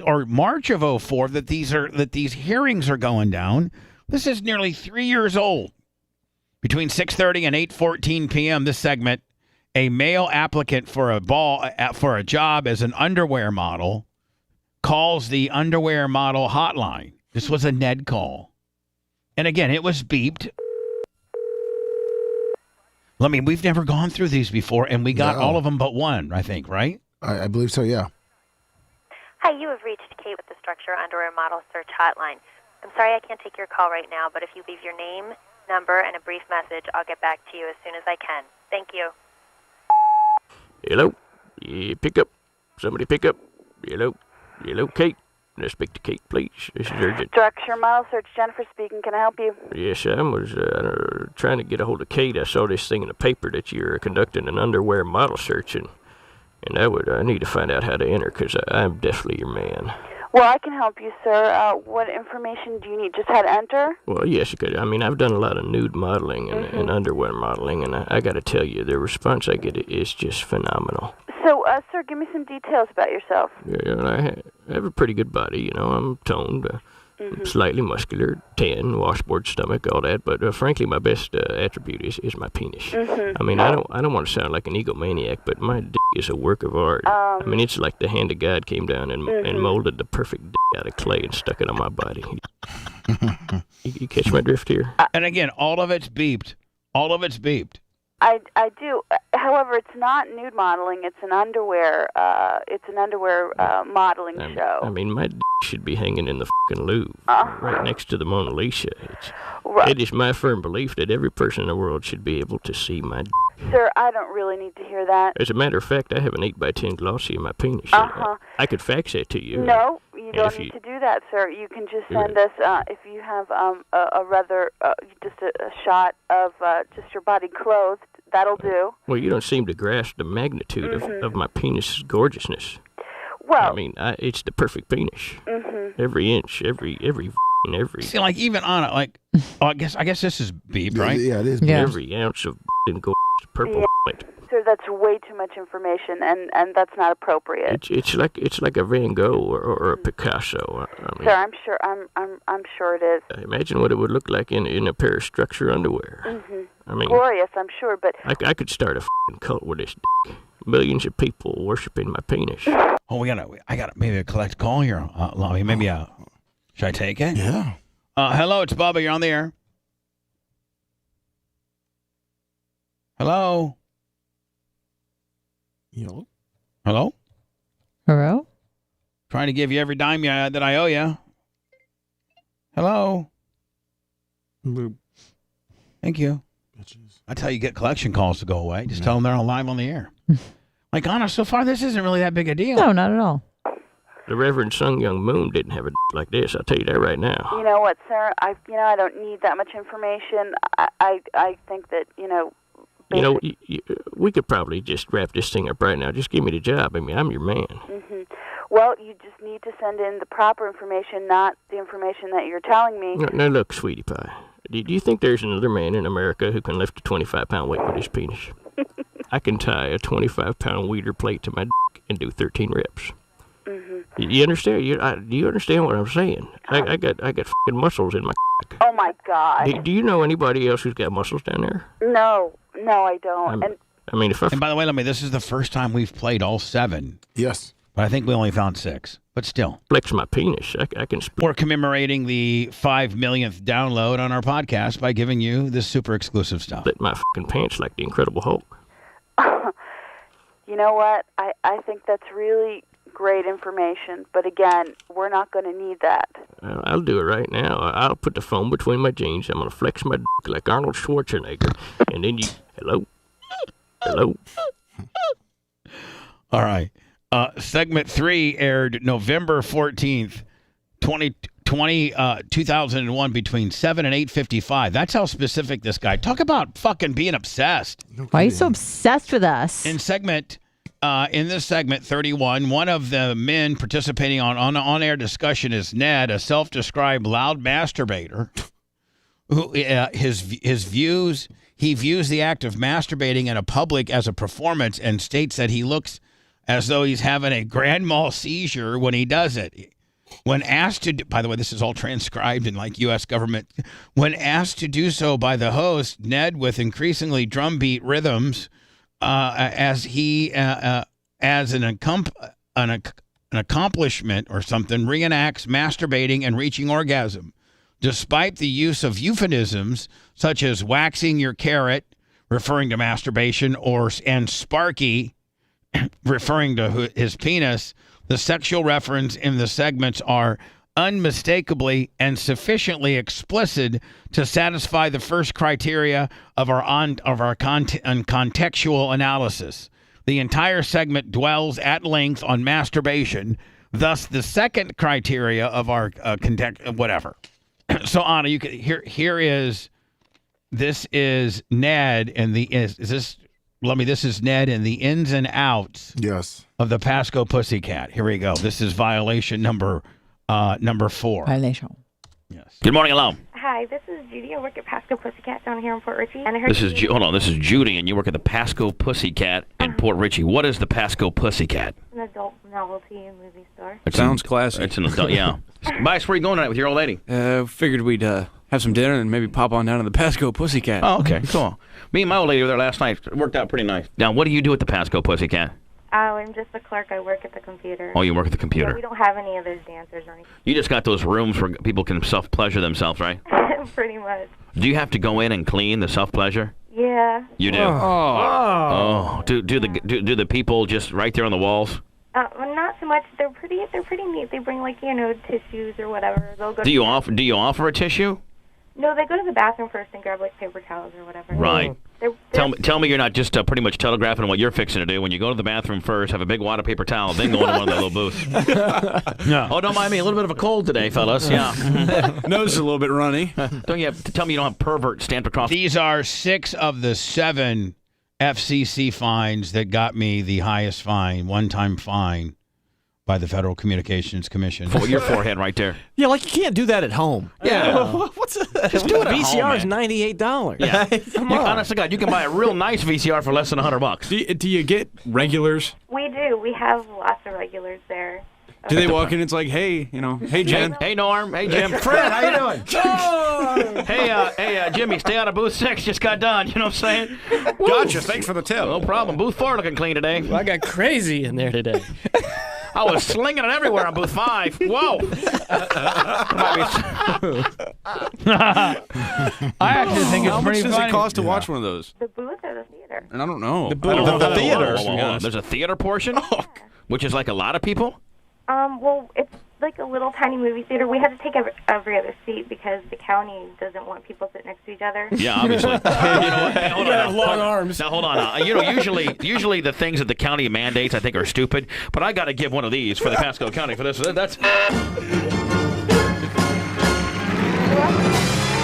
or March of 04 that these hearings are going down. This is nearly 3 years old. Between 6:30 and 8:14 p.m. this segment, a male applicant for a job as an underwear model calls the underwear model hotline. This was a Ned call. And again, it was beeped. We've never gone through these before, and we got all of them but one, I think, right? I believe so, yeah. Hi, you have reached Kate with the Structure Underwear Model Search Hotline. I'm sorry I can't take your call right now, but if you leave your name, number, and a brief message, I'll get back to you as soon as I can. Thank you. Hello? Yeah, pick up. Somebody pick up. Hello? Hello, Kate? Let's speak to Kate, please. This is urgent. Structure Model Search, Jennifer speaking. Can I help you? Yes, I was trying to get a hold of Kate. I saw this thing in the paper that you're conducting an underwear model search, and I need to find out how to enter, because I'm definitely your man. Well, I can help you, sir. What information do you need? Just how to enter? Well, yes, because, I've done a lot of nude modeling and underwear modeling, and I got to tell you, the response I get is just phenomenal. So, sir, give me some details about yourself. Yeah, I have a pretty good body, I'm toned, slightly muscular, tan, washboard stomach, all that, but frankly, my best attribute is my penis. I don't want to sound like an egomaniac, but my dick is a work of art. It's like the hand of God came down and molded the perfect dick out of clay and stuck it on my body. You catch my drift here? And again, all of it's beeped. All of it's beeped. I do. However, it's not nude modeling. It's an underwear. Modeling show. My dick should be hanging in the fucking Louvre, right next to the Mona Lisa. It is my firm belief that every person in the world should be able to see my dick. Sir, I don't really need to hear that. As a matter of fact, I have an 8x10 glossy in my penis. I could fax that to you. No, you don't need to do that, sir. You can just send us, if you have just a shot of just your body clothed, that'll do. Well, you don't seem to grasp the magnitude of my penis's gorgeousness. Well, it's the perfect penis. Every inch, every. See, like even on it, like, I guess this is beep, right? Yeah, it is. Yeah. Every ounce of gorgeous purple. Sir, that's way too much information, and that's not appropriate. It's like a Van Gogh or a Picasso. Sir, I'm sure it is. Imagine what it would look like in a pair of Structure underwear. Glorious, I'm sure, but I could start a f***ing cult with this dick. Millions of people worshiping my penis. Oh, I got maybe a collect call here. Maybe should I take it? Yeah. Hello, it's Bubba. You're on the air. Hello. Hello. Hello. Hello. Trying to give you every dime that I owe you. Hello. Boop. Thank you. I tell you, get collection calls to go away. Just tell them they're live on the air. Like, honest, so far this isn't really that big a deal. No, not at all. The Reverend Sung Young Moon didn't have a like this. I'll tell you that right now. You know what, sir? I don't need that much information. I think that we could probably just wrap this thing up right now. Just give me the job. I'm your man. Well, you just need to send in the proper information, not the information that you're telling me. Now look, sweetie pie. Do you think there's another man in America who can lift a 25-pound weight with his penis? I can tie a 25-pound weeder plate to my dick and do 13 reps. Mm-hmm. You understand? Do you understand what I'm saying? I got fucking muscles in my dick. Oh my God. Do you know anybody else who's got muscles down there? No, I don't. I mean, and by the way, this is the first time we've played all 7. Yes. But I think we only found 6. But still. Flex my penis. I can split. We're commemorating the 5 millionth download on our podcast by giving you this super exclusive stuff. Split my fucking pants like the Incredible Hulk. You know what? I think that's really great information. But again, we're not going to need that. I'll do it right now. I'll put the phone between my jeans. I'm going to flex my dick like Arnold Schwarzenegger. And then you... Hello? All right. Segment 3 aired November 14th, 2001 between 7 and 8:55. That's how specific this guy. Talk about fucking being obsessed. Why are you so obsessed with us? In this segment 31, one of the men participating on-air discussion is Ned, a self-described loud masturbator who he views the act of masturbating in a public as a performance and states that he looks as though he's having a grand mal seizure when he does it. When asked to, by the way, this is all transcribed in U.S. government. When asked to do so by the host, Ned, with increasingly drumbeat rhythms, as an accomplishment or something, reenacts masturbating and reaching orgasm. Despite the use of euphemisms such as waxing your carrot, referring to masturbation, and Sparky, referring to his penis, the sexual reference in the segments are unmistakably and sufficiently explicit to satisfy the first criteria of our contextual analysis. The entire segment dwells at length on masturbation, thus the second criteria of our whatever. So Anna, you can this is Ned and this is Ned and the ins and outs of the Pasco Pussycat. Here we go. This is violation number 4. Violation. Yes. Good morning, hello. Hi, this is Judy. I work at Pasco Pussycat down here in Port Richey. And I heard This is Judy, and you work at the Pasco Pussycat in Port Richey. What is the Pasco Pussycat? an adult novelty and movie store. It sounds classy. It's an adult, yeah. Bias, where are you going tonight with your old lady? Figured we'd have some dinner and maybe pop on down to the Pasco Pussycat. Oh, okay, cool. Me and my old lady were there last night. It worked out pretty nice. Now, what do you do at the Pasco Pussycat? I'm just a clerk. I work at the computer. Oh, you work at the computer. Yeah, we don't have any other dancers or anything. You just got those rooms where people can self-pleasure themselves, right? Pretty much. Do you have to go in and clean the self-pleasure? Yeah. You do? Oh. Do the people just right there on the walls? Well, not so much. They're pretty neat. They bring tissues or whatever. They'll go. Do you offer a tissue? No, they go to the bathroom first and grab paper towels or whatever. Right. Tell me you're not just pretty much telegraphing what you're fixing to do. When you go to the bathroom first, have a big wad of paper towel, then go into one of the little booths. No. Oh, don't mind me. A little bit of a cold today, fellas. Yeah. Nose is a little bit runny. Don't you have to tell me you don't have pervert stamped across? These are 6 of the 7 FCC fines that got me the highest fine, one-time fine, by the Federal Communications Commission. For your forehead right there. Yeah, you can't do that at home. Yeah. What's Just do it at VCR home, is man. $98. Yeah. Come on. Honest to God, you can buy a real nice VCR for less than $100. Do you get regulars? We do. We have lots of regulars there. Do they walk in? It's like, hey, hey Jen. Hey Norm. Hey Jim. Fred, how you doing? Hey, Jimmy, stay out of booth 6. Just got done. You know what I'm saying? Gotcha. Thanks for the tip. No problem. Booth 4 looking clean today. Well, I got crazy in there today. I was slinging it everywhere on booth 5. Whoa. I actually think it's How much pretty does funny. it cost to watch one of those? The booth or the theater? And I don't know. The booth of the theater. There's a theater portion, which is like a lot of people. Well, it's like a little tiny movie theater. We had to take every other seat because the county doesn't want people sitting next to each other. Yeah, obviously. You know what? Hey, hold on. have long arms. Now hold on. Usually the things that the county mandates I think are stupid, but I got to give one of these for the Pasco County for this. That's.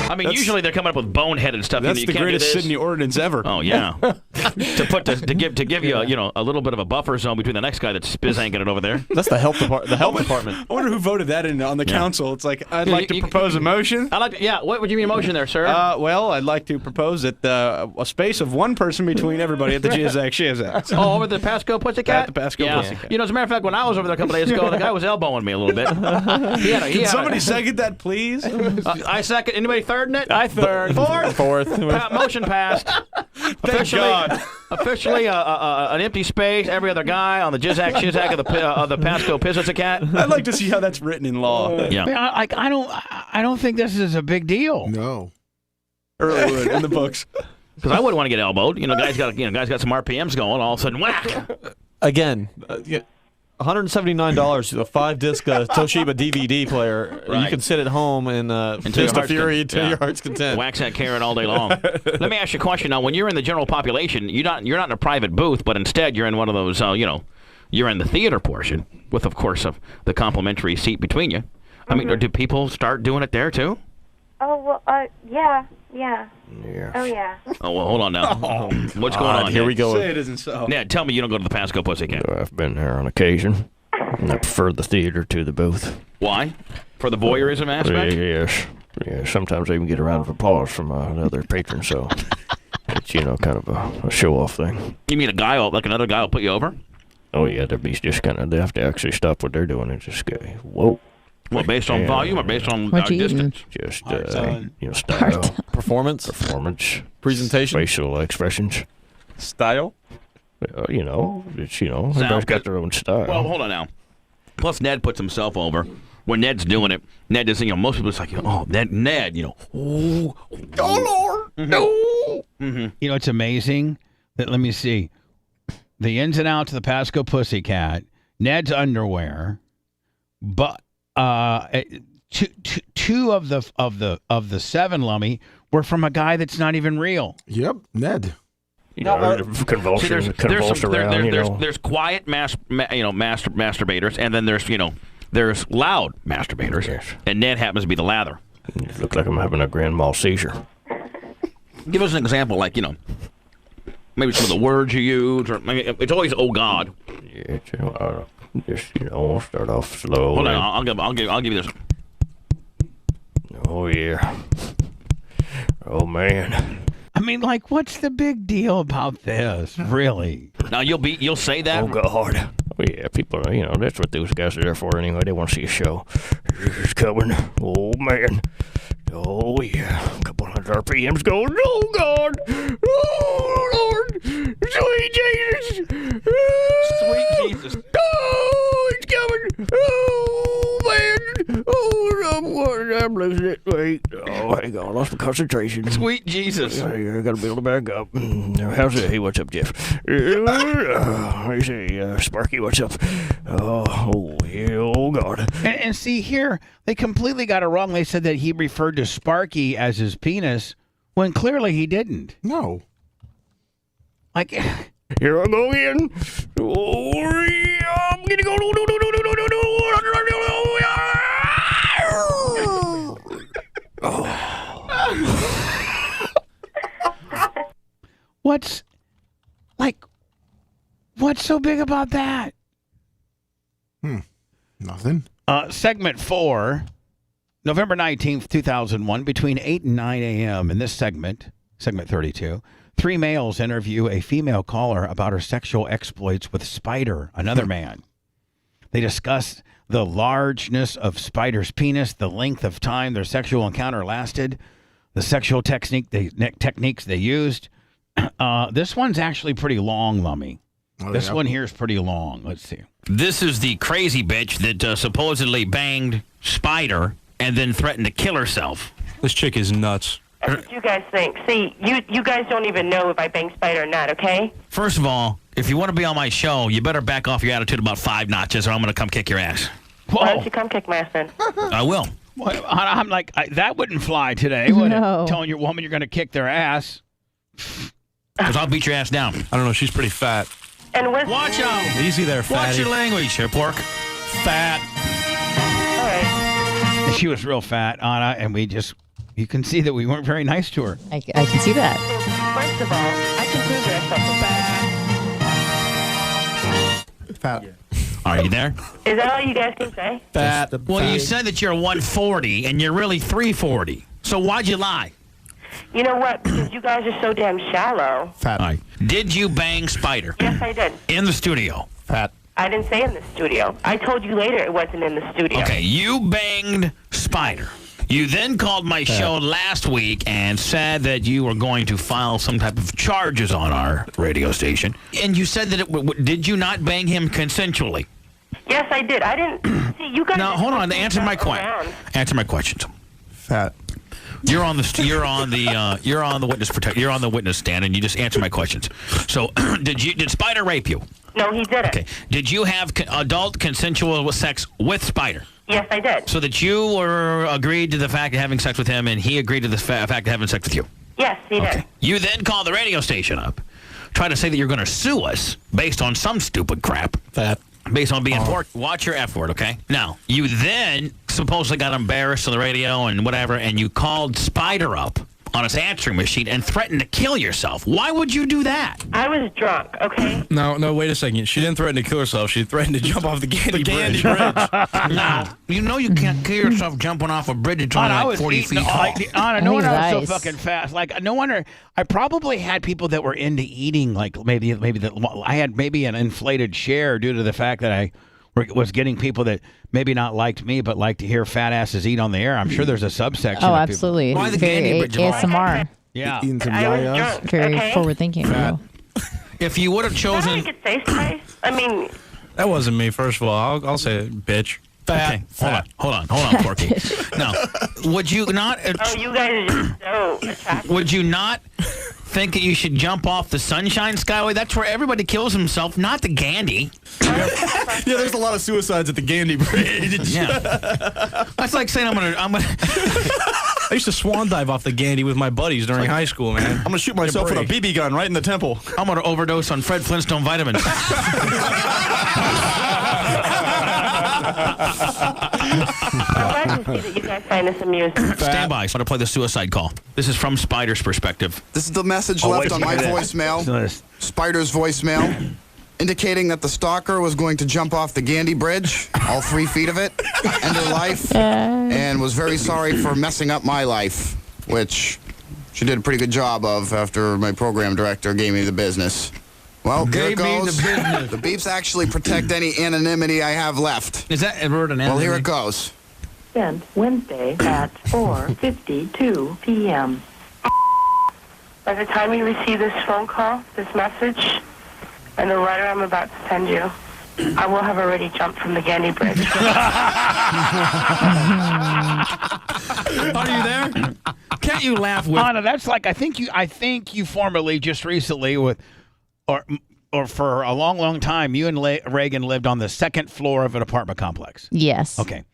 I mean, usually they're coming up with boneheaded stuff. That's you the can't greatest do this. Sydney ordinance ever. Oh yeah, to give you a little bit of a buffer zone between the next guy that's spizanking it over there. That's the health department. I wonder who voted that in on the council. It's like I'd like to propose a motion. What would you mean a motion there, sir? Well, I'd like to propose that a space of one person between everybody at the Shizak. Oh, over the Pasco Pussycat? At the Pasco Pussycat. You know, as a matter of fact, when I was over there a couple days ago, the guy was elbowing me a little bit. Can somebody second that, please? I second. Anybody thirding it? I third. Fourth. Motion passed. Officially, an empty space. Every other guy on the Shizak of the Pasco Pussycat. I'd like to see how that's written in law. Yeah. I don't think this is a big deal. No. Early would in the books. Because I wouldn't want to get elbowed. Guys got some RPMs going. All of a sudden, whack. Again, $179, a 5-disc Toshiba DVD player. Right. You can sit at home and fist of fury to your heart's content. Wax that carrot all day long. Let me ask you a question now. When you're in the general population, you're not in a private booth, but instead you're in one of those, you're in the theater portion with, of course, the complimentary seat between you. I mean, do people start doing it there too? Oh, well, yeah. Oh, yeah. Oh, well, hold on now. What's going on here? We go. Say it isn't so. Ned, tell me you don't go to the Pasco Pussycat. I've been there on occasion. And I prefer the theater to the booth. Why? For the voyeurism aspect? Yes. Yeah, sometimes I even get a round of applause from another patron, so it's, kind of a show-off thing. You mean another guy will put you over? Oh, yeah, they have to actually stop what they're doing and just go, whoa. Well, based on volume or based on distance? Just, style. Performance. Presentation. Facial expressions. Style. Everybody's got their own style. Well, hold on now. Plus, Ned puts himself over. When Ned's doing it, Ned is, most people it's like, oh, Ned, oh Lord, no. Mm-hmm. It's amazing that, let me see, the ins and outs of the Pasco Pussycat, Ned's underwear, but two of the 7 Lummy were from a guy that's not even real. Yep, Ned. Convulse around. There's quiet masturbators, and then there's loud masturbators. Yes. And Ned happens to be the lather. You look like I'm having a grand mal seizure. Give us an example, like maybe some of the words you use, or it's always "oh God." Yeah, just start off slow. Hold on, I'll give you this. Oh yeah. Oh man. I mean, what's the big deal about this, really? Now you'll say that. Oh God. Oh yeah, people. That's what those guys are there for anyway. They want to see a show. It's coming. Oh man. Oh yeah. A couple hundred RPMs going. Oh God. Oh Lord. Sweet Jesus. Sweet Jesus. Oh, it's coming. Oh man. Oh, I'm losing it. Wait. Oh, hang on. Lost my concentration. Sweet Jesus. I got to build it back up. How's it? Hey, what's up, Jeff? I say, Sparky, what's up? Oh, yeah, oh God. And see here, they completely got it wrong. They said that he referred to Sparky as his penis when clearly he didn't. No. Here I go again. Oh, yeah, I'm gonna go. What's so big about that? Nothing. Segment 4, November 19th, 2001, between 8 and 9 a.m. In this segment 32, 3 males interview a female caller about her sexual exploits with Spider, another man. They discuss the largeness of Spider's penis, the length of time their sexual encounter lasted, the sexual techniques they used. This one's actually pretty long, Lummy. This one here is pretty long. Let's see. This is the crazy bitch that supposedly banged Spider and then threatened to kill herself. This chick is nuts. That's what you guys think. See, you guys don't even know if I bang Spider or not, okay? First of all, if you want to be on my show, you better back off your attitude about 5 notches or I'm going to come kick your ass. Whoa. Why don't you come kick my ass then? I will. Well, I'm like, that wouldn't fly today, would it? Telling your woman you're going to kick their ass. Because I'll beat your ass down. I don't know. She's pretty fat. And watch out. Easy there, fatty. Watch your language here, pork. Fat. All right. And she was real fat, Anna, and we just You can see that we weren't very nice to her. I can see that. First of all, I consider myself Fat. Are you there? Is that all you guys can say? Fat. Well, you said that you're 140 and you're really 340. So why'd you lie? You know what? Because you guys are so damn shallow. Fat. All right. Did you bang Spider? Yes, I did. In the studio? Fat. I didn't say in the studio. I told you later it wasn't in the studio. Okay, you banged Spider. You then called my show last week and said that you were going to file some type of charges on our radio station. And you said that did you not bang him consensually? Yes, I did. I didn't see you guys. Now, hold on. Answer my question. Answer my questions. Fat. You're on the witness stand, and you just answer my questions. So, did Spider rape you? No, he didn't. Okay. Did you have adult consensual sex with Spider? Yes, I did. So that you were agreed to the fact of having sex with him, and he agreed to the fact of having sex with you? Yes, he did. You then call the radio station up, try to say that you're going to sue us based on some stupid crap. Based on being poor. Watch your F word, okay? Now, you then supposedly got embarrassed on the radio and whatever, and you called Spider up on his answering machine and threatened to kill yourself. Why would you do that? I was drunk, okay? No, wait a second. She didn't threaten to kill herself. She threatened to jump off the Gandy Bridge. No. You know you can't kill yourself jumping off a bridge. It's only like 40 feet tall. I no think wonder I it's was so ice. fucking fast. Like, no wonder. I probably had people that were into eating, like maybe I had maybe an inflated share due to the fact that I was getting people that maybe not liked me, but like to hear fat asses eat on the air. I'm sure there's a subsection. Oh, of people. absolutely. Why the Very Gandy Bridge of all? ASMR. Yeah. Eating some I was yayas. drunk, Very okay? forward thinking. Bro. If you would have Is that chosen. all you could say, Spice? I mean, That wasn't me, first of all. I'll say it, bitch. Okay, hold on, Porky. Now, would you not? oh, you guys are just so attractive. Would you not think that you should jump off the Sunshine Skyway? That's where everybody kills himself, not the Gandy. Yeah, there's a lot of suicides at the Gandy Bridge. Yeah, that's like saying I'm gonna. I used to swan dive off the Gandy with my buddies during high school, man. I'm gonna shoot myself with a BB gun right in the temple. I'm gonna overdose on Fred Flintstone vitamins. I'm glad to see that you guys find this amusing. Stand by. So I'm gonna play the suicide call. This is from Spider's perspective. This is the message left on my voicemail, Spider's voicemail, indicating that the stalker was going to jump off the Gandy Bridge, all 3 feet of it, end her life, and was very sorry for messing up my life, which she did a pretty good job of after my program director gave me the business. Well, here it goes. The beeps actually protect any anonymity I have left. Is that a word an Well, here it goes. Sent Wednesday at 4:52 p.m. By the time you receive this phone call, this message, and the letter I'm about to send you, I will have already jumped from the Gandy Bridge. Are you there? Can't you laugh with Anna? That's like I think you formerly just recently with or for a long, long time, you and Reagan lived on the second floor of an apartment complex. Yes. Okay.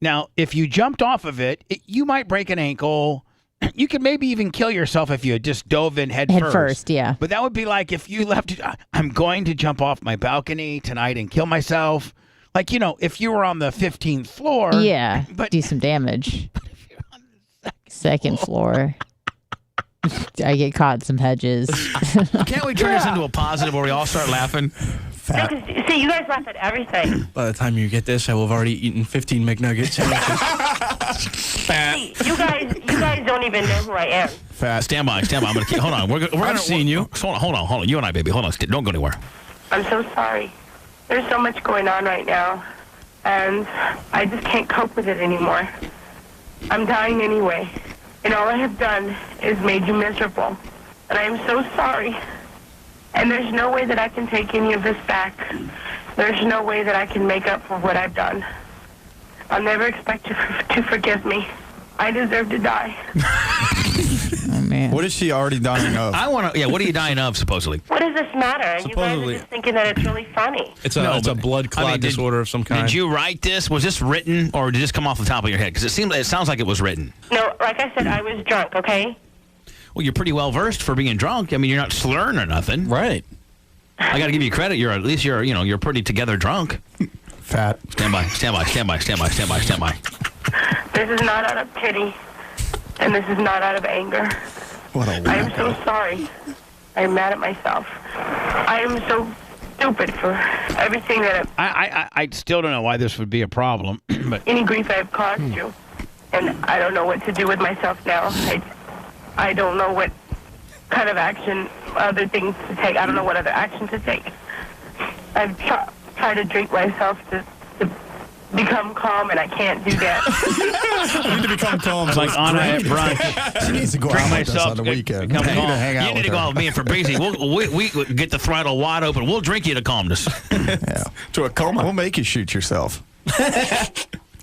Now, if you jumped off of it, you might break an ankle. You could maybe even kill yourself if you had just dove in head first. Yeah. But that would be like if you left, I'm going to jump off my balcony tonight and kill myself. Like, if you were on the 15th floor. Yeah. But do some damage. Second floor. I get caught in some hedges. Can't we turn this into a positive where we all start laughing? No, 'cause, see, you guys laugh at everything. By the time you get this, I will have already eaten 15 McNuggets. See, you guys don't even know who I am. Fat. Stand by. I'm gonna keep. Hold on. We're gonna. seen you. Hold on. You and I, baby. Hold on. Don't go anywhere. I'm so sorry. There's so much going on right now, and I just can't cope with it anymore. I'm dying anyway, and all I have done is made you miserable, and I am so sorry. And there's no way that I can take any of this back. There's no way that I can make up for what I've done. I'll never expect you to forgive me. I deserve to die. Oh, man. What is she already dying of? What are you dying of, supposedly? What does this matter? You guys are just thinking that it's really funny. It's a blood clot disorder of some kind. Did you write this? Was this written, or did this come off the top of your head? Because it sounds like it was written. No, like I said, I was drunk, okay? Well, you're pretty well versed for being drunk. I mean, you're not slurring or nothing. Right. I got to give you credit. You're pretty together drunk. Fat. Stand by. This is not out of pity. And this is not out of anger. I am so sorry. I am mad at myself. I am so stupid for everything that I still don't know why this would be a problem, but any grief I have caused you. And I don't know what to do with myself now. I don't know what kind of action, other things to take. I don't know what other action to take. I've tried to drink myself to become calm, and I can't do that. You need to become calm. It's like Anna at brunch. She needs to go out with us on the weekend. You need to go out with me and Fabrizi. We get the throttle wide open. We'll drink you to calmness. Yeah. To a coma. We'll make you shoot yourself.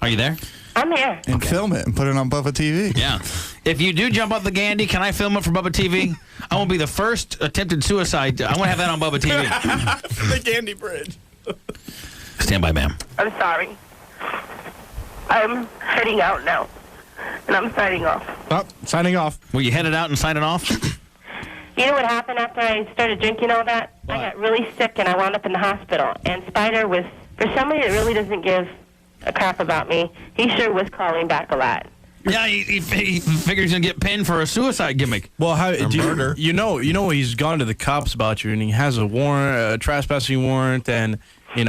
Are you there? I'm here. And film it and put it on Bubba TV. Yeah. If you do jump off the Gandy, can I film it for Bubba TV? I want to be the first attempted suicide. I want to have that on Bubba TV. The Gandy Bridge. Stand by, ma'am. I'm sorry. I'm heading out now, and I'm signing off. Oh, signing off. Were you headed out and signing off? You know what happened after I started drinking all that? What? I got really sick, and I wound up in the hospital. And Spider was, for somebody that really doesn't give a crap about me, he sure was calling back a lot. Yeah, he figures he's gonna get pinned for a suicide gimmick. Well, you know he's gone to the cops about you, and he has a warrant, a trespassing warrant, and he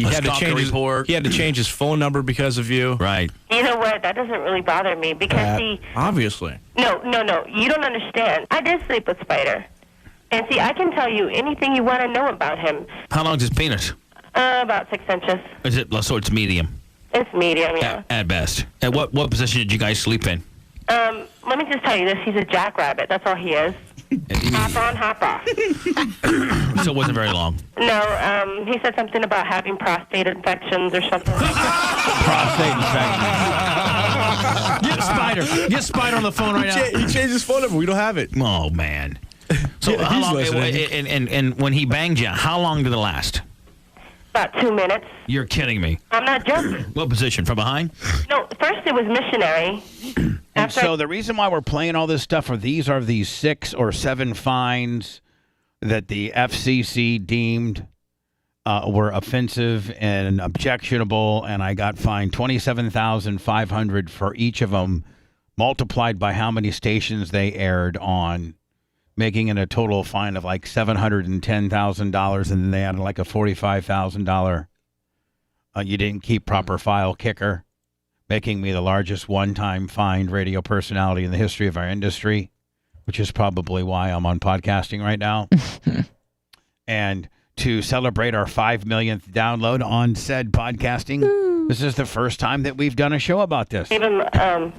had to change his phone number because of you. Right. You know what? That doesn't really bother me because obviously. No. You don't understand. I did sleep with Spider, and see, I can tell you anything you want to know about him. How long's his penis? About 6 inches. Is it so? It's medium. It's medium, yeah. At best. At what position did you guys sleep in? Let me just tell you this. He's a jackrabbit. That's all he is. Hop on, hop off. So it wasn't very long. No, he said something about having prostate infections or something like that. Prostate infections. Get Spider on the phone right now. He changed his phone number. We don't have it. Oh, man. So how long, and when he banged you, how long did it last? About 2 minutes. You're kidding me. I'm not joking. What position? From behind? No, first it was missionary. And so the reason why we're playing all this stuff are these 6 or 7 fines that the FCC deemed were offensive and objectionable, and I got fined $27,500 for each of them, multiplied by how many stations they aired on, making it a total fine of like $710,000, and then they added like a $45,000. You didn't keep proper file kicker, making me the largest one-time fined radio personality in the history of our industry, which is probably why I'm on podcasting right now. And to celebrate our 5 millionth download on said podcasting, this is the first time that we've done a show about this. Even,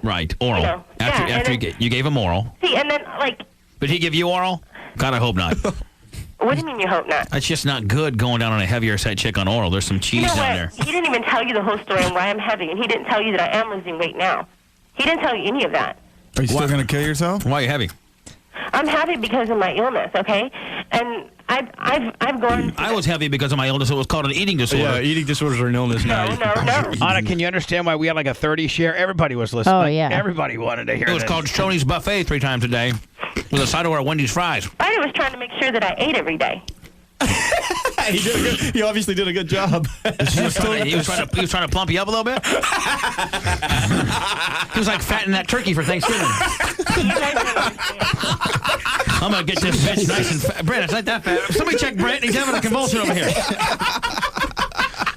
right, oral. After you gave him oral. See, and then, like... Did he give you oral? God, I hope not. What do you mean you hope not? It's just not good going down on a heavier side chick on oral. There's some cheese down there. He didn't even tell you the whole story on why I'm heavy, and he didn't tell you that I am losing weight now. He didn't tell you any of that. Are you still going to kill yourself? Why are you heavy? I'm heavy because of my illness, okay? And I've gone... I was heavy because of my illness. It was called an eating disorder. Yeah, eating disorders are an illness now. No. Anna, can you understand why we had like a 30 share? Everybody was listening. Oh, yeah. Everybody wanted to hear it. It was called Tony's Buffet 3 times a day with a side order of Wendy's fries. Spider was trying to make sure that I ate every day. He obviously did a good job. He was trying to plump you up a little bit. He was like fattening that turkey for Thanksgiving. I'm gonna get this bitch nice and fat. Brent, it's not that fat. Somebody check Brent. He's having a convulsion over here.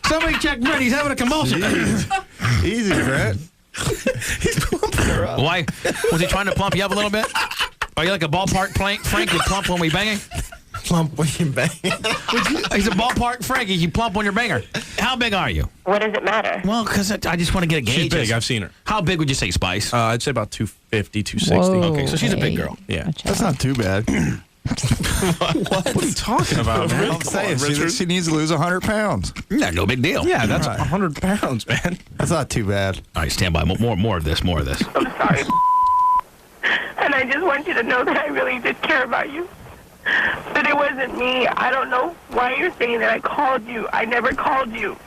Somebody check Brent. He's having a convulsion. Easy, Brent. He's plumping her up. Why? Was he trying to plump you up a little bit? Are you like a ballpark Frank? You plump when we banging? Plump when you bang. He's a ballpark Frankie. You plump on your banger. How big are you? What does it matter? Well, because I just want to get a gauge. She's big. I've seen her. How big would you say, Spice? I'd say about 250, 260. Whoa, okay, so she's a big girl. Yeah. That's not too bad. What are you talking about, man? I'm saying she needs to lose 100 pounds. Yeah, no big deal. Yeah, that's 100 pounds, man. That's not too bad. All right, stand by. More of this. I'm sorry. And I just want you to know that I really did care about you. But it wasn't me. I don't know why you're saying that I called you. I never called you.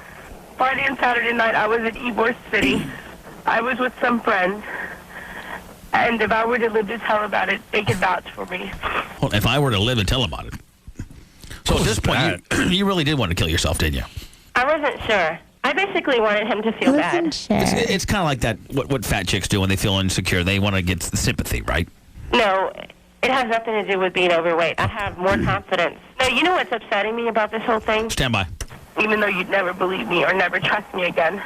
Friday and Saturday night, I was at Ybor City. I was with some friends. And if I were to live to tell about it, they could vouch for me. Well, if I were to live and tell about it. So at this point, you really did want to kill yourself, didn't you? I wasn't sure. I basically basically wanted him to feel bad. It's kind of like that, what fat chicks do when they feel insecure. They want to get sympathy, right? No, it has nothing to do with being overweight. I have more confidence. No, you know what's upsetting me about this whole thing? Stand by. Even though you'd never believe me or never trust me again.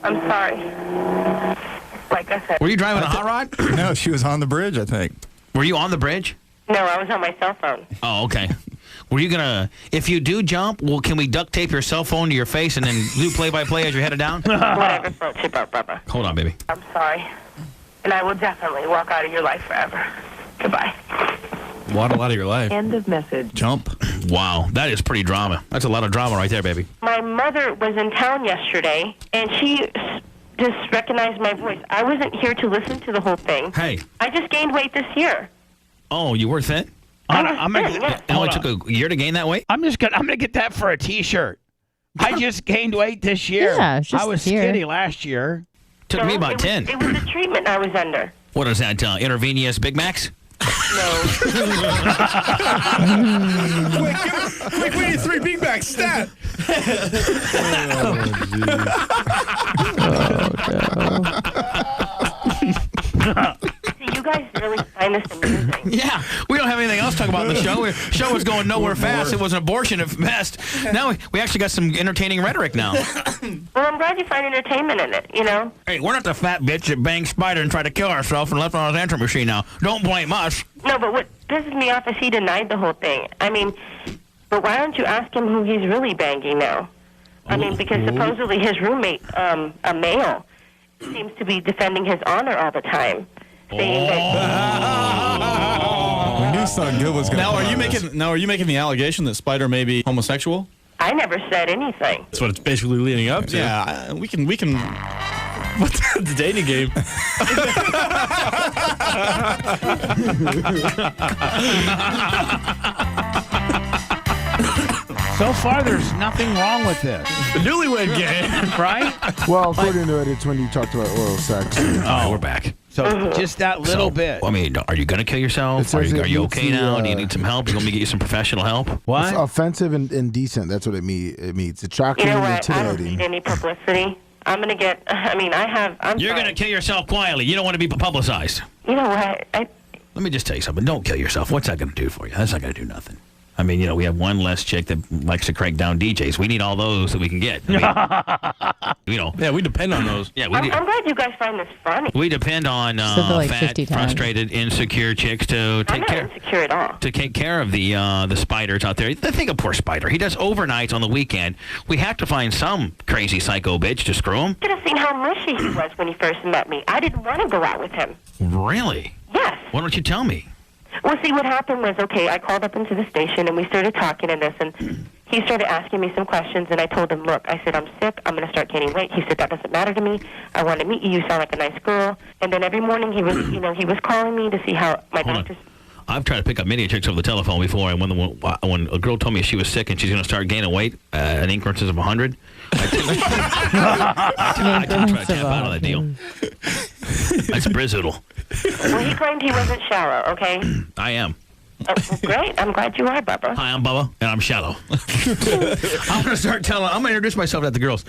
I'm sorry. Like I said. Were you driving a hot rod? No, she was on the bridge, I think. Were you on the bridge? No, I was on my cell phone. Oh, okay. Were you gonna? If you do jump, well, can we duct tape your cell phone to your face and then do play-by-play as you're headed down? Whatever floats your boat, Bubba. Hold on, baby. I'm sorry. And I will definitely walk out of your life forever. Goodbye. Waddle out of your life. End of message. Jump. Wow, that is pretty drama. That's a lot of drama right there, baby. My mother was in town yesterday, and she just recognized my voice. I wasn't here to listen to the whole thing. Hey. I just gained weight this year. Oh, you were thin? It only took a year to gain that weight? I'm gonna get that for a T-shirt. I just gained weight this year. Yeah, it's just I was this year. skinny last year. Took me about 10. It was the treatment I was under. What is that, intravenous Big Macs? Quick, we need 3 Big Macs, stat! You guys really find this amusing. Yeah, we don't have anything else to talk about in the show. The show was going nowhere fast. It was an abortion at best. Now we actually got some entertaining rhetoric now. Well, I'm glad you find entertainment in it, you know? Hey, we're not the fat bitch that banged Spider and tried to kill herself and left on his answering machine now. Don't blame us. No, but what pisses me off is he denied the whole thing. I mean, but why don't you ask him who he's really banging now? I mean, because supposedly his roommate, a male, seems to be defending his honor all the time. Saying We knew something good was going to happen. Now, are you making the allegation that Spider may be homosexual? I never said anything. That's what it's basically leading up to. Yeah, we can. What's the dating game? So far, there's nothing wrong with this. The newlywed game, right? Well, according to it, it's when you talked about oral sex. Oh, we're back. So just that little bit. I mean, are you going to kill yourself? Are you okay now? Do you need some help? You want me to get you some professional help? What? It's offensive and indecent. That's what it means. It's shocking You know and what? I don't intimidating. need any publicity. I'm going to get, I'm You're going to kill yourself quietly. You don't want to be publicized. You know what? Let me just tell you something. Don't kill yourself. What's that going to do for you? That's not going to do nothing. I mean, we have one less chick that likes to crank down DJs. We need all those that we can get. I mean, Yeah, we depend on those. Yeah, I'm glad you guys find this funny. we depend on like fat, 50 times. frustrated, insecure chicks to I'm take not care. insecure at all. To take care of the spiders out there. Think of poor Spider. He does overnights on the weekend. We have to find some crazy psycho bitch to screw him. You should have seen how mushy he was when he first met me. I didn't want to go out with him. Really? Yes. Why don't you tell me? Well, see, what happened was, okay, I called up into the station, and we started talking and this, and he started asking me some questions, and I told him, look, I said, I'm sick, I'm going to start gaining weight. He said, that doesn't matter to me. I want to meet you. You sound like a nice girl. And then every morning he was, he was calling me to see how my doctor's... I've tried to pick up many chicks over the telephone before, and when a girl told me she was sick and she's going to start gaining weight in increments of 100, I try to tap out of that deal. That's Brizoodle. Well, he claimed he wasn't shallow, okay? I am. Oh, great. I'm glad you are, Bubba. Hi, I'm Bubba, and I'm shallow. I'm going to introduce myself to the girls.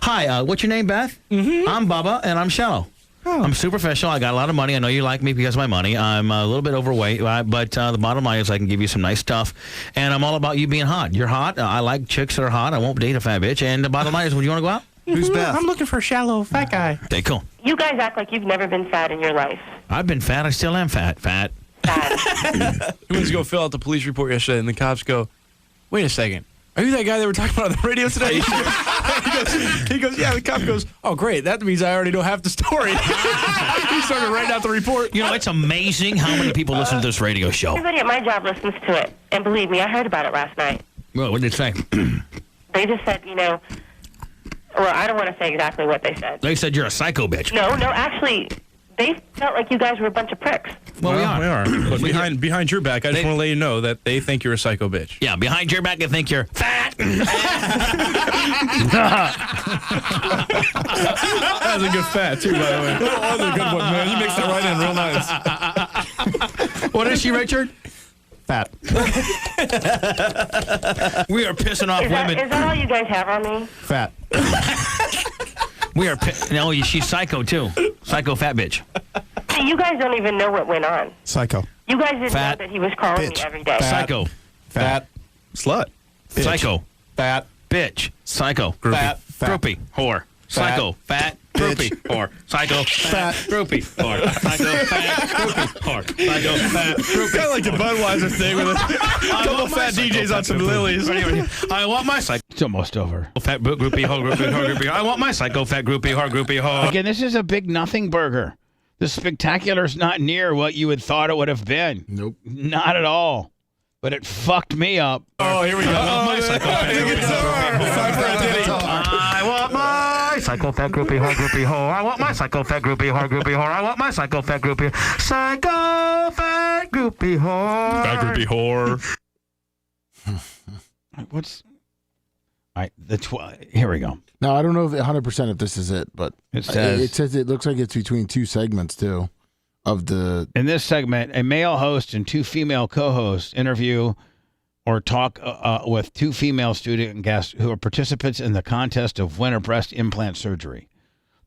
Hi, what's your name, Beth? I'm Bubba, and I'm shallow. I'm superficial. I got a lot of money. I know you like me because of my money. I'm a little bit overweight, but the bottom line is I can give you some nice stuff. And I'm all about you being hot. You're hot. I like chicks that are hot. I won't date a fat bitch. And the bottom line is, would you want to go out? Who's Beth? I'm looking for a shallow fat guy. Okay, cool. You guys act like you've never been fat in your life. I've been fat. I still am fat. Fat. He went to go fill out the police report yesterday, and the cops go, wait a second. Are you that guy they were talking about on the radio today? he goes, yeah. The cop goes, oh, great. That means I already know half the story. He started writing out the report. It's amazing how many people listen to this radio show. Everybody at my job listens to it. And believe me, I heard about it last night. Well, what did they say? They just said, well, I don't want to say exactly what they said. They said you're a psycho bitch. No, actually, they felt like you guys were a bunch of pricks. Well, we are. But behind your back, I just want to let you know that they think you're a psycho bitch. Yeah, behind your back, they think you're fat. That was a good fat, too, by the way. That was a good one, man. You mixed it right in real nice. What is she, Richard? Fat. We are pissing off women. Is that all you guys have on me? Fat. We are. No, she's psycho too. Psycho fat bitch. See, you guys don't even know what went on. Psycho. You guys didn't Fat know that he was calling me bitch. every day. Fat. Psycho. Fat. Slut. Bitch. Psycho. Fat. Bitch. Psycho. Groupie. Fat. Fat. Groupie. Whore. Psycho. Fat. Groupie. Whore. Psycho. Fat. Groupie. Whore. Psycho. Fat. Groupie. Whore. Psycho. Fat. Groupie. Kind of like the Budweiser thing with a couple fat DJs on some lilies. I want my psycho. It's almost over. Fat groupie. Whore. Groupie. Whore. Groupie. I want my psycho. Fat groupie. Whore. Groupie. Whore. Again, this is a big nothing burger. The spectacular's not near what you had thought it would have been. Nope. Not at all. But it fucked me up. Oh, here we go. I want my psycho. I want my psycho fat groupie whore groupie whore. I want my psycho fat groupie whore groupie whore. I want my psycho fat groupie whore. Fat groupie whore. What's... All right, here we go. Now, I don't know if 100% if this is it, but It says it looks like it's between two segments, too, of the... In this segment, a male host and two female co-hosts interview or talk with two female student guests who are participants in the contest of winter breast implant surgery.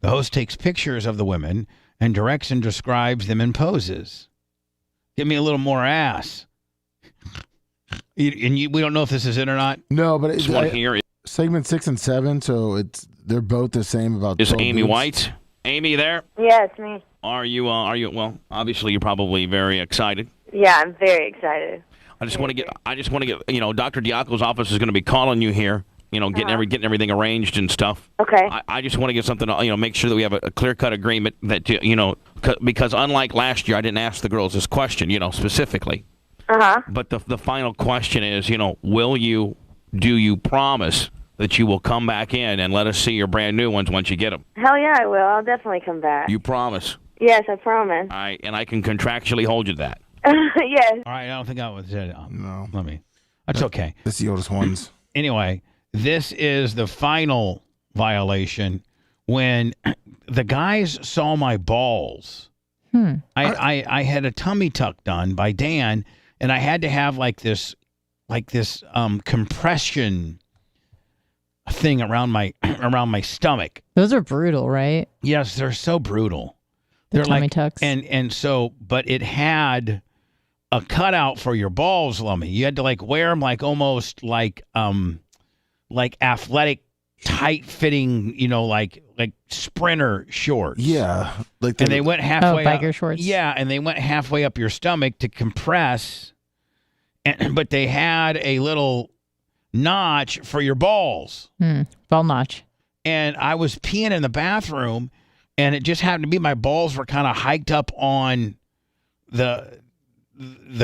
The host takes pictures of the women and directs and describes them in poses. Give me a little more ass. We don't know if this is it or not. No, but This one here segment 6 and 7, so they're both the same about... is 12 Amy boobs. White. Amy there? Yeah, it's me. Are you, well, obviously you're probably very excited. Yeah, I'm very excited. I just want to get, Dr. Diaco's office is going to be calling you here, getting everything arranged and stuff. Okay. I just want to get something, make sure that we have a clear-cut agreement that, because unlike last year, I didn't ask the girls this question, specifically. Uh-huh. But the final question is, do you promise that you will come back in and let us see your brand new ones once you get them? Hell yeah, I will. I'll definitely come back. You promise? Yes, I promise. And I can contractually hold you to that. Yes. All right, I don't think I was it. No. That's okay. This is the oldest ones. Anyway, this is the final violation when the guys saw my balls. I had a tummy tuck done by Dan, and I had to have like this compression thing around my stomach. Those are brutal, right? Yes, they're so brutal. The tummy like tucks. And so, but it had a cutout for your balls, Lummy. You had to like wear them like almost like athletic, tight fitting, like sprinter shorts. Yeah, and they went halfway. Biker shorts. Yeah, and they went halfway up your stomach to compress. But they had a little notch for your balls. Ball notch. And I was peeing in the bathroom, and it just happened to be my balls were kind of hiked up on the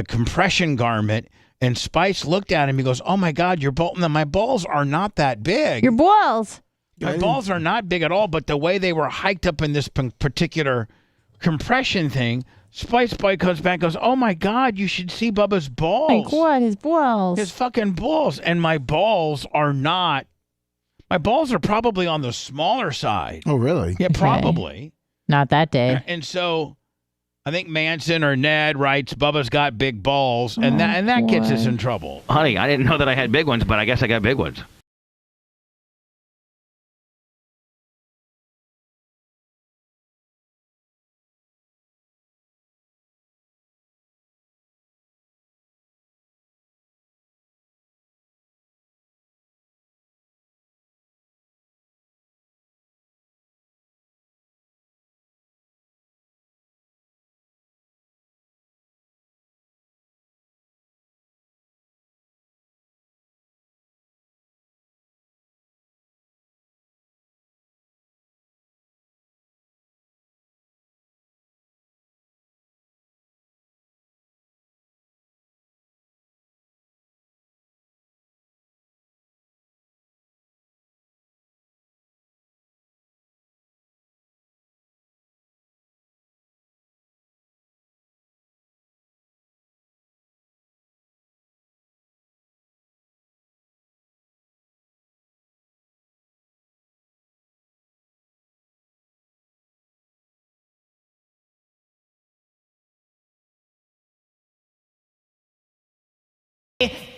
compression garment. And Spice looked at him. He goes, "Oh my God, my balls are not that big. Your balls. My balls are not big at all." But the way they were hiked up in this particular compression thing. Spice Boy comes back and goes, "Oh my God, you should see Bubba's balls." Like what? His balls. His fucking balls. And my balls are probably on the smaller side. Oh, really? Yeah, probably. Not that day. And so I think Manson or Ned writes, "Bubba's got big balls." And that gets us in trouble. Honey, I didn't know that I had big ones, but I guess I got big ones.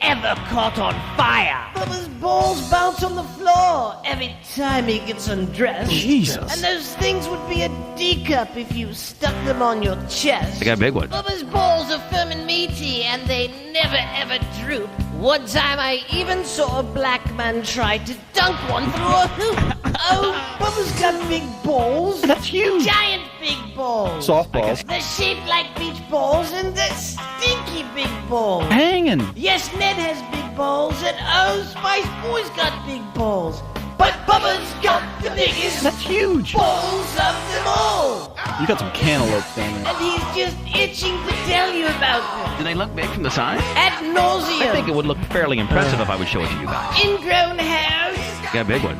ever caught on fire. Bubba's balls bounce on the floor every time he gets undressed. Jesus. And those things would be a D-cup if you stuck them on your chest. I got a big one. Bubba's balls are firm and meaty, and they never ever droop. One time I even saw a black man try to dunk one through a hoop. Oh, Bubba's got big balls. That's huge. Giant big balls. Softballs. They're shaped like beach balls, and they're stinky big balls. Hanging. Yes, Ned has big balls, and oh, Spice Boy's got big balls. But Bubba's got the biggest That's huge. balls of them all. You got some cantaloupes down there. And he's just itching to tell you about them. Do they look big from the side? Ad I nauseum. think it would look fairly impressive if I would show it to you guys. Ingrown hairs. Got a big one.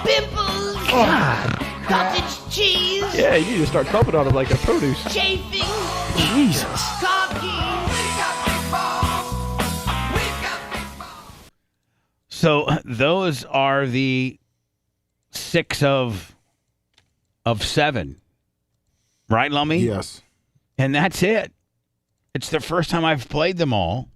Pimples. God. Cottage cheese. Yeah, you need to start dumping on them like a produce. Chafing. Jesus. Car keys. So those are the 6 of 7, right, Lummy? Yes. And that's it. It's the first time I've played them all.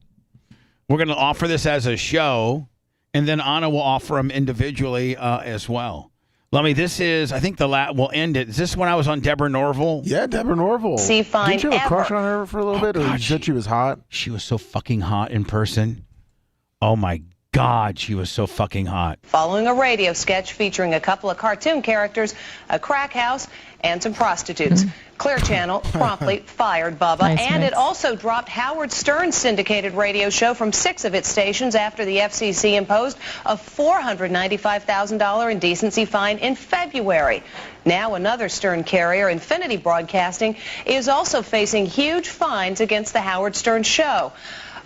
We're going to offer this as a show, and then Anna will offer them individually as well. Lummy, this is, I think we'll end it. Is this when I was on Deborah Norville? Yeah, Deborah Norville. Fine Didn't you have a crush ever. on her for a little bit, or God, you said she was hot? She was so fucking hot in person. Oh, my God, she was so fucking hot. Following a radio sketch featuring a couple of cartoon characters, a crack house, and some prostitutes. Clear Channel promptly fired Bubba, and it also dropped Howard Stern's syndicated radio show from 6 of its stations after the FCC imposed a $495,000 indecency fine in February. Now another Stern carrier, Infinity Broadcasting, is also facing huge fines against the Howard Stern show.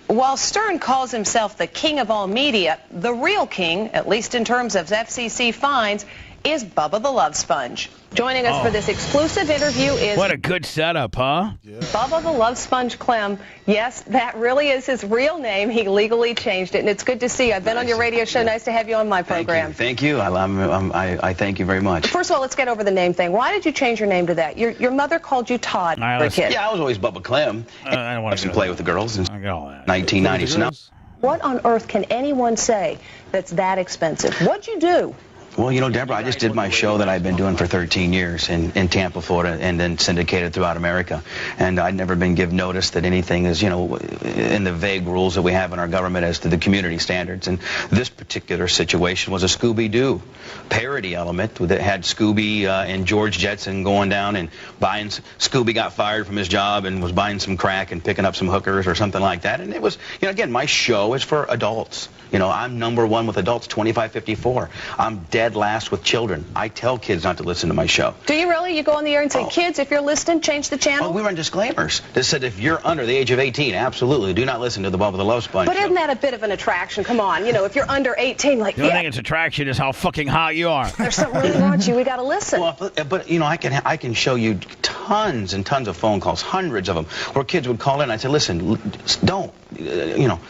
While Stern calls himself the king of all media, the real king, at least in terms of FCC fines, is Bubba the Love Sponge. Joining us for this exclusive interview is... What a good setup, huh? Yeah. Bubba the Love Sponge Clem. Yes, that really is his real name. He legally changed it, and it's good to see you. I've been on your radio show. Nice to have you on my program. Thank you. I thank you very much. First of all, let's get over the name thing. Why did you change your name to that? Your mother called you Todd for a kid. Yeah, I was always Bubba Clem. I don't want to play with the girls in I got all that. 1990s. What on earth can anyone say that's that expensive? What'd you do? Well, you know, Deborah, I just did my show that I've been doing for 13 years in Tampa, Florida, and then syndicated throughout America. And I'd never been given notice that anything is, you know, in the vague rules that we have in our government as to the community standards. And this particular situation was a Scooby-Doo parody element that had Scooby and George Jetson going down and buying. Scooby got fired from his job and was buying some crack and picking up some hookers or something like that. And it was, you know, again, my show is for adults. You know, I'm #1 with adults, 25-54. I'm dead last with children. I tell kids not to listen to my show. Do you really? You go on the air and say, kids, if you're listening, change the channel? Oh, we run disclaimers that said if you're under the age of 18, absolutely do not listen to the Bubba the Love Sponge But show. isn't that a bit of an attraction? Come on, you know, if you're under 18, like, The only thing it's attraction is how fucking hot you are. there's something really wrong with you. We got to listen. Well, but you know, I can show you tons and tons of phone calls, hundreds of them, where kids would call in and I'd say, listen, don't, you know,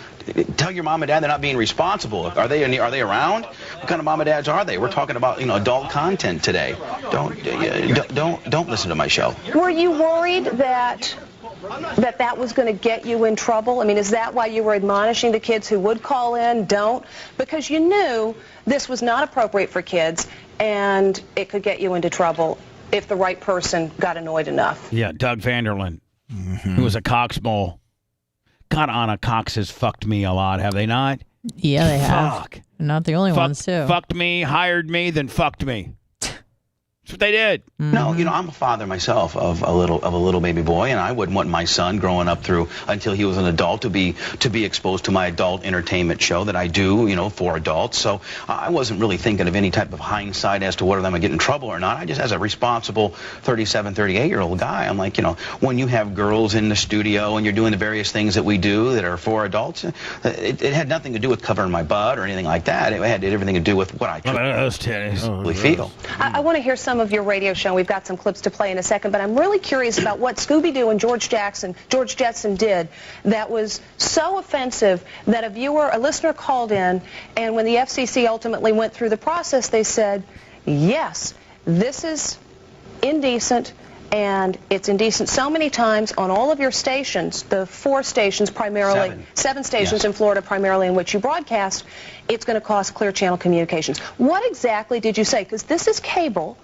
tell your mom and dad they're not being responsible. Are they around? What kind of mom and dads are they? We're talking about, you know, adult content today. Don't listen to my show. Were you worried that was going to get you in trouble? I mean, is that why you were admonishing the kids who would call in, don't? Because you knew this was not appropriate for kids and it could get you into trouble if the right person got annoyed enough. Yeah, Doug Vanderlyn, who was a Cox mole. God, Anna, Cox has fucked me a lot, have they not? Yeah, they have. Fuck. Not the only ones, too. Fucked me, hired me, then fucked me. That's what they did. No, you know, I'm a father myself of a little baby boy, and I wouldn't want my son growing up through until he was an adult to be exposed to my adult entertainment show that I do, you know, for adults. So I wasn't really thinking of any type of hindsight as to whether I'm going to get in trouble or not. I just, as a responsible 37, 38-year-old guy, I'm like, you know, when you have girls in the studio and you're doing the various things that we do that are for adults, it had nothing to do with covering my butt or anything like that. It had everything to do with what I truly feel. I want to hear some of your radio show. We've got some clips to play in a second, but I'm really curious about what Scooby-Doo and George Jetson did that was so offensive that a listener called in, and when the FCC ultimately went through the process, they said, yes, this is indecent, and it's indecent so many times on all of your stations, the 4 stations primarily, 7 stations in Florida primarily in which you broadcast, it's going to cost Clear Channel Communications. What exactly did you say? Because this is cable.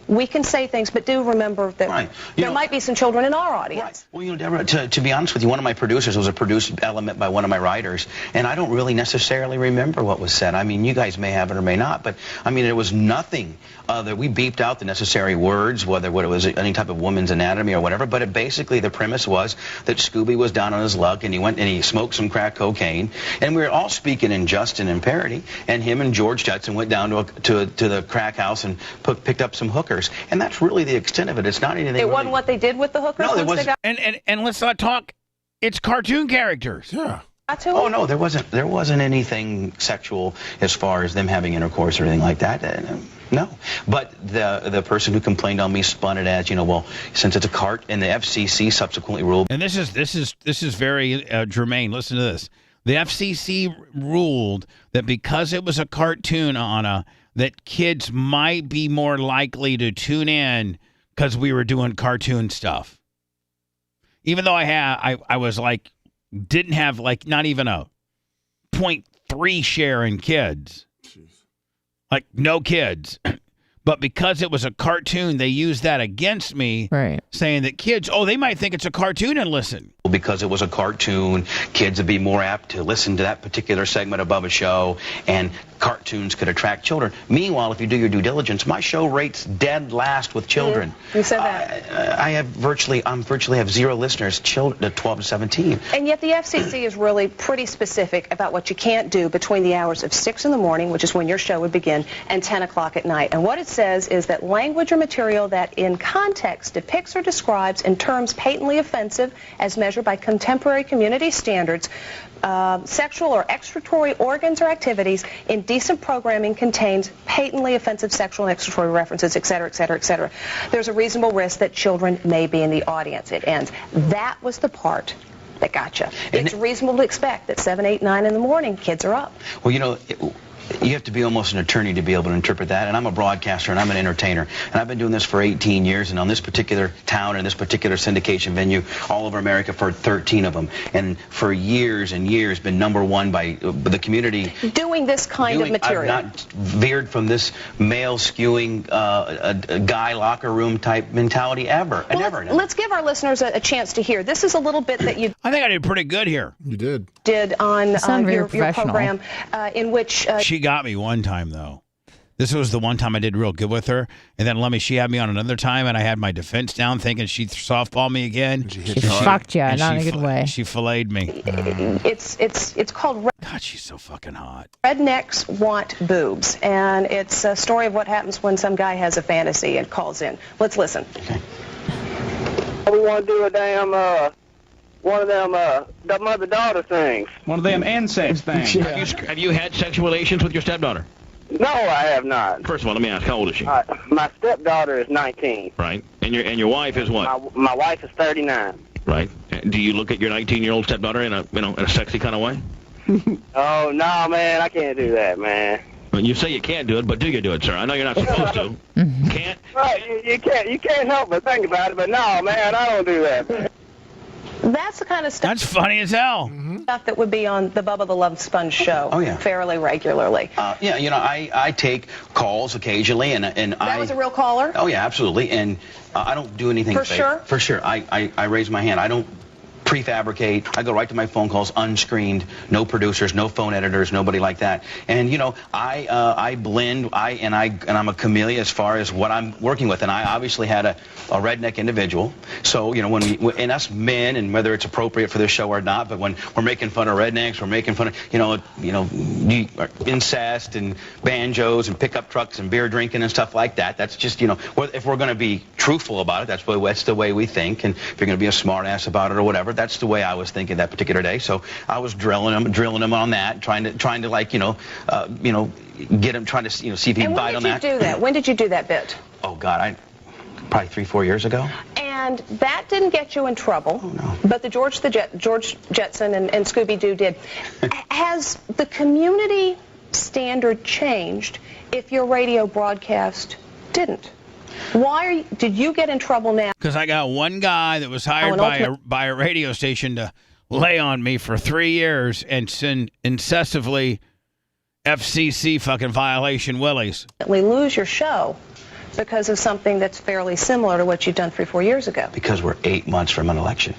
We can say things, but do remember that there might be some children in our audience. Well, Deborah, to be honest with you, one of my producers was a produced element by one of my writers, and I don't really necessarily remember what was said. I mean, you guys may have it or may not, but I mean, there was nothing that we beeped out the necessary words, whether it was any type of woman's anatomy or whatever, but basically the premise was that Scooby was down on his luck, and he went and he smoked some crack cocaine, and we were all speaking in Justin and parody, and him and George Jetson went down to the crack house and picked up some hookers. And that's really the extent of it. It's not anything. It wasn't what they did with the hookers. No, it wasn't. And let's not talk. It's cartoon characters. Yeah. Oh no, there wasn't anything sexual as far as them having intercourse or anything like that. No. But the person who complained on me spun it as, well, since it's a cart, and the FCC subsequently ruled. And this is very germane. Listen to this. The FCC ruled that because it was a cartoon, Anna, that kids might be more likely to tune in because we were doing cartoon stuff. Even though I was like, didn't have like not even a 0.3 share in kids. Jeez. Like no kids. But because it was a cartoon, they used that against me, saying that kids, they might think it's a cartoon and listen. Because it was a cartoon, kids would be more apt to listen to that particular segment above a show, and cartoons could attract children. Meanwhile, if you do your due diligence, my show rates dead last with children. You said that. I virtually have 0 listeners, children 12 to 17. And yet the FCC is really pretty specific about what you can't do between the hours of 6 in the morning, which is when your show would begin, and 10 o'clock at night. And what it says is that language or material that in context depicts or describes in terms patently offensive as measured by contemporary community standards, sexual or excretory organs or activities, indecent programming contains patently offensive sexual and excretory references, et cetera, et cetera, et cetera. There's a reasonable risk that children may be in the audience. It ends. That was the part that got you. It's reasonable to expect that 7, 8, 9 in the morning, kids are up. Well, you have to be almost an attorney to be able to interpret that, and I'm a broadcaster and I'm an entertainer, and I've been doing this for 18 years, and on this particular town and this particular syndication venue all over America for 13 of them, and for years and years been #1 by the community. Doing this kind of material. I've not veered from this male skewing a guy locker room type mentality ever. Well, let's give our listeners a chance to hear. This is a little bit that you I think I did pretty good here. You did on your program in which she got me one time, though. This was the one time I did real good with her. And then she had me on another time, and I had my defense down thinking she'd softball me again. She fucked you, not in a good way. She filleted me. It's called... God, she's so fucking hot. Rednecks Want Boobs. And it's a story of what happens when some guy has a fantasy and calls in. Let's listen. Okay. We want to do a damn... one of them, the mother-daughter things. One of them incest things. Have you had sexual relations with your stepdaughter? No, I have not. First of all, let me ask, how old is she? My stepdaughter is 19. Right. And your wife is what? My wife is 39. Right. Do you look at your 19-year-old stepdaughter in a sexy kind of way? Oh, no, man, I can't do that, man. Well, you say you can't do it, but do you do it, sir? I know you're not supposed to. Can't? Right, you can't help but think about it, but no, man, I don't do that. That's the kind of stuff. That's funny as hell. Stuff that would be on the Bubba the Love Sponge show. Oh, yeah. Fairly regularly. I take calls occasionally, and that was a real caller? Oh yeah, absolutely. And I don't do anything for fake. Sure. For sure. I raise my hand. I don't prefabricate. I go right to my phone calls unscreened, no producers, no phone editors, nobody like that. And I blend. I'm a chameleon as far as what I'm working with. And I obviously had a redneck individual. So when us men, and whether it's appropriate for this show or not, but when we're making fun of rednecks, we're making fun of incest and banjos and pickup trucks and beer drinking and stuff like that. That's just if we're going to be truthful about it, that's the way we think. And if you're going to be a smart ass about it or whatever, that's the way I was thinking that particular day. So I was drilling him on that, trying to get him, trying to see if he'd bite on that. And when did you do that? When did you do that bit? Oh God, probably 3-4 years ago. And that didn't get you in trouble. Oh, no. But the George Jetson and Scooby-Doo did. Has the community standard changed if your radio broadcast didn't? Did you get in trouble now? Because I got one guy that was hired by a radio station to lay on me for 3 years and send incessively FCC fucking violation willies. We lose your show because of something that's fairly similar to what you've done 3-4 years ago. Because we're 8 months from an election.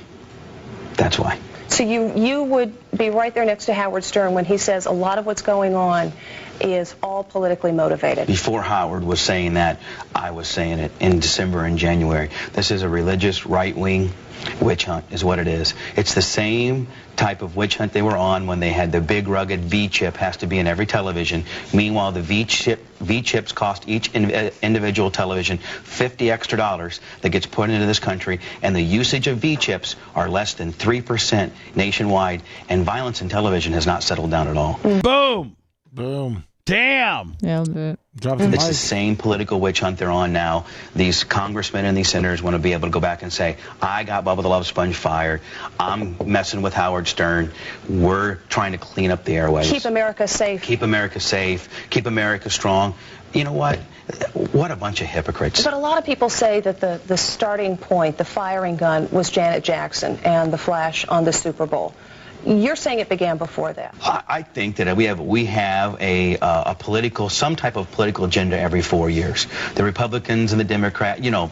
That's why. So you would be right there next to Howard Stern when he says a lot of what's going on is all politically motivated. Before Howard was saying that, I was saying it in December and January. This is a religious right-wing witch hunt is what it is. It's the same type of witch hunt they were on when they had the big rugged V-chip has to be in every television. Meanwhile, the V-chips cost each individual television $50 extra that gets put into this country, and the usage of V-chips are less than 3% nationwide, and violence in television has not settled down at all. Boom! Boom. Damn! Nailed it. It's the same political witch hunt they're on now. These congressmen and these senators want to be able to go back and say, I got Bubba the Love Sponge fired. I'm messing with Howard Stern. We're trying to clean up the airwaves. Keep America safe. Keep America safe. Keep America strong. You know what? What a bunch of hypocrites. But a lot of people say that the starting point, the firing gun, was Janet Jackson and the flash on the Super Bowl. You're saying it began before that. I think that we have a political, some type of political agenda every 4 years. The Republicans and the Democrats, you know,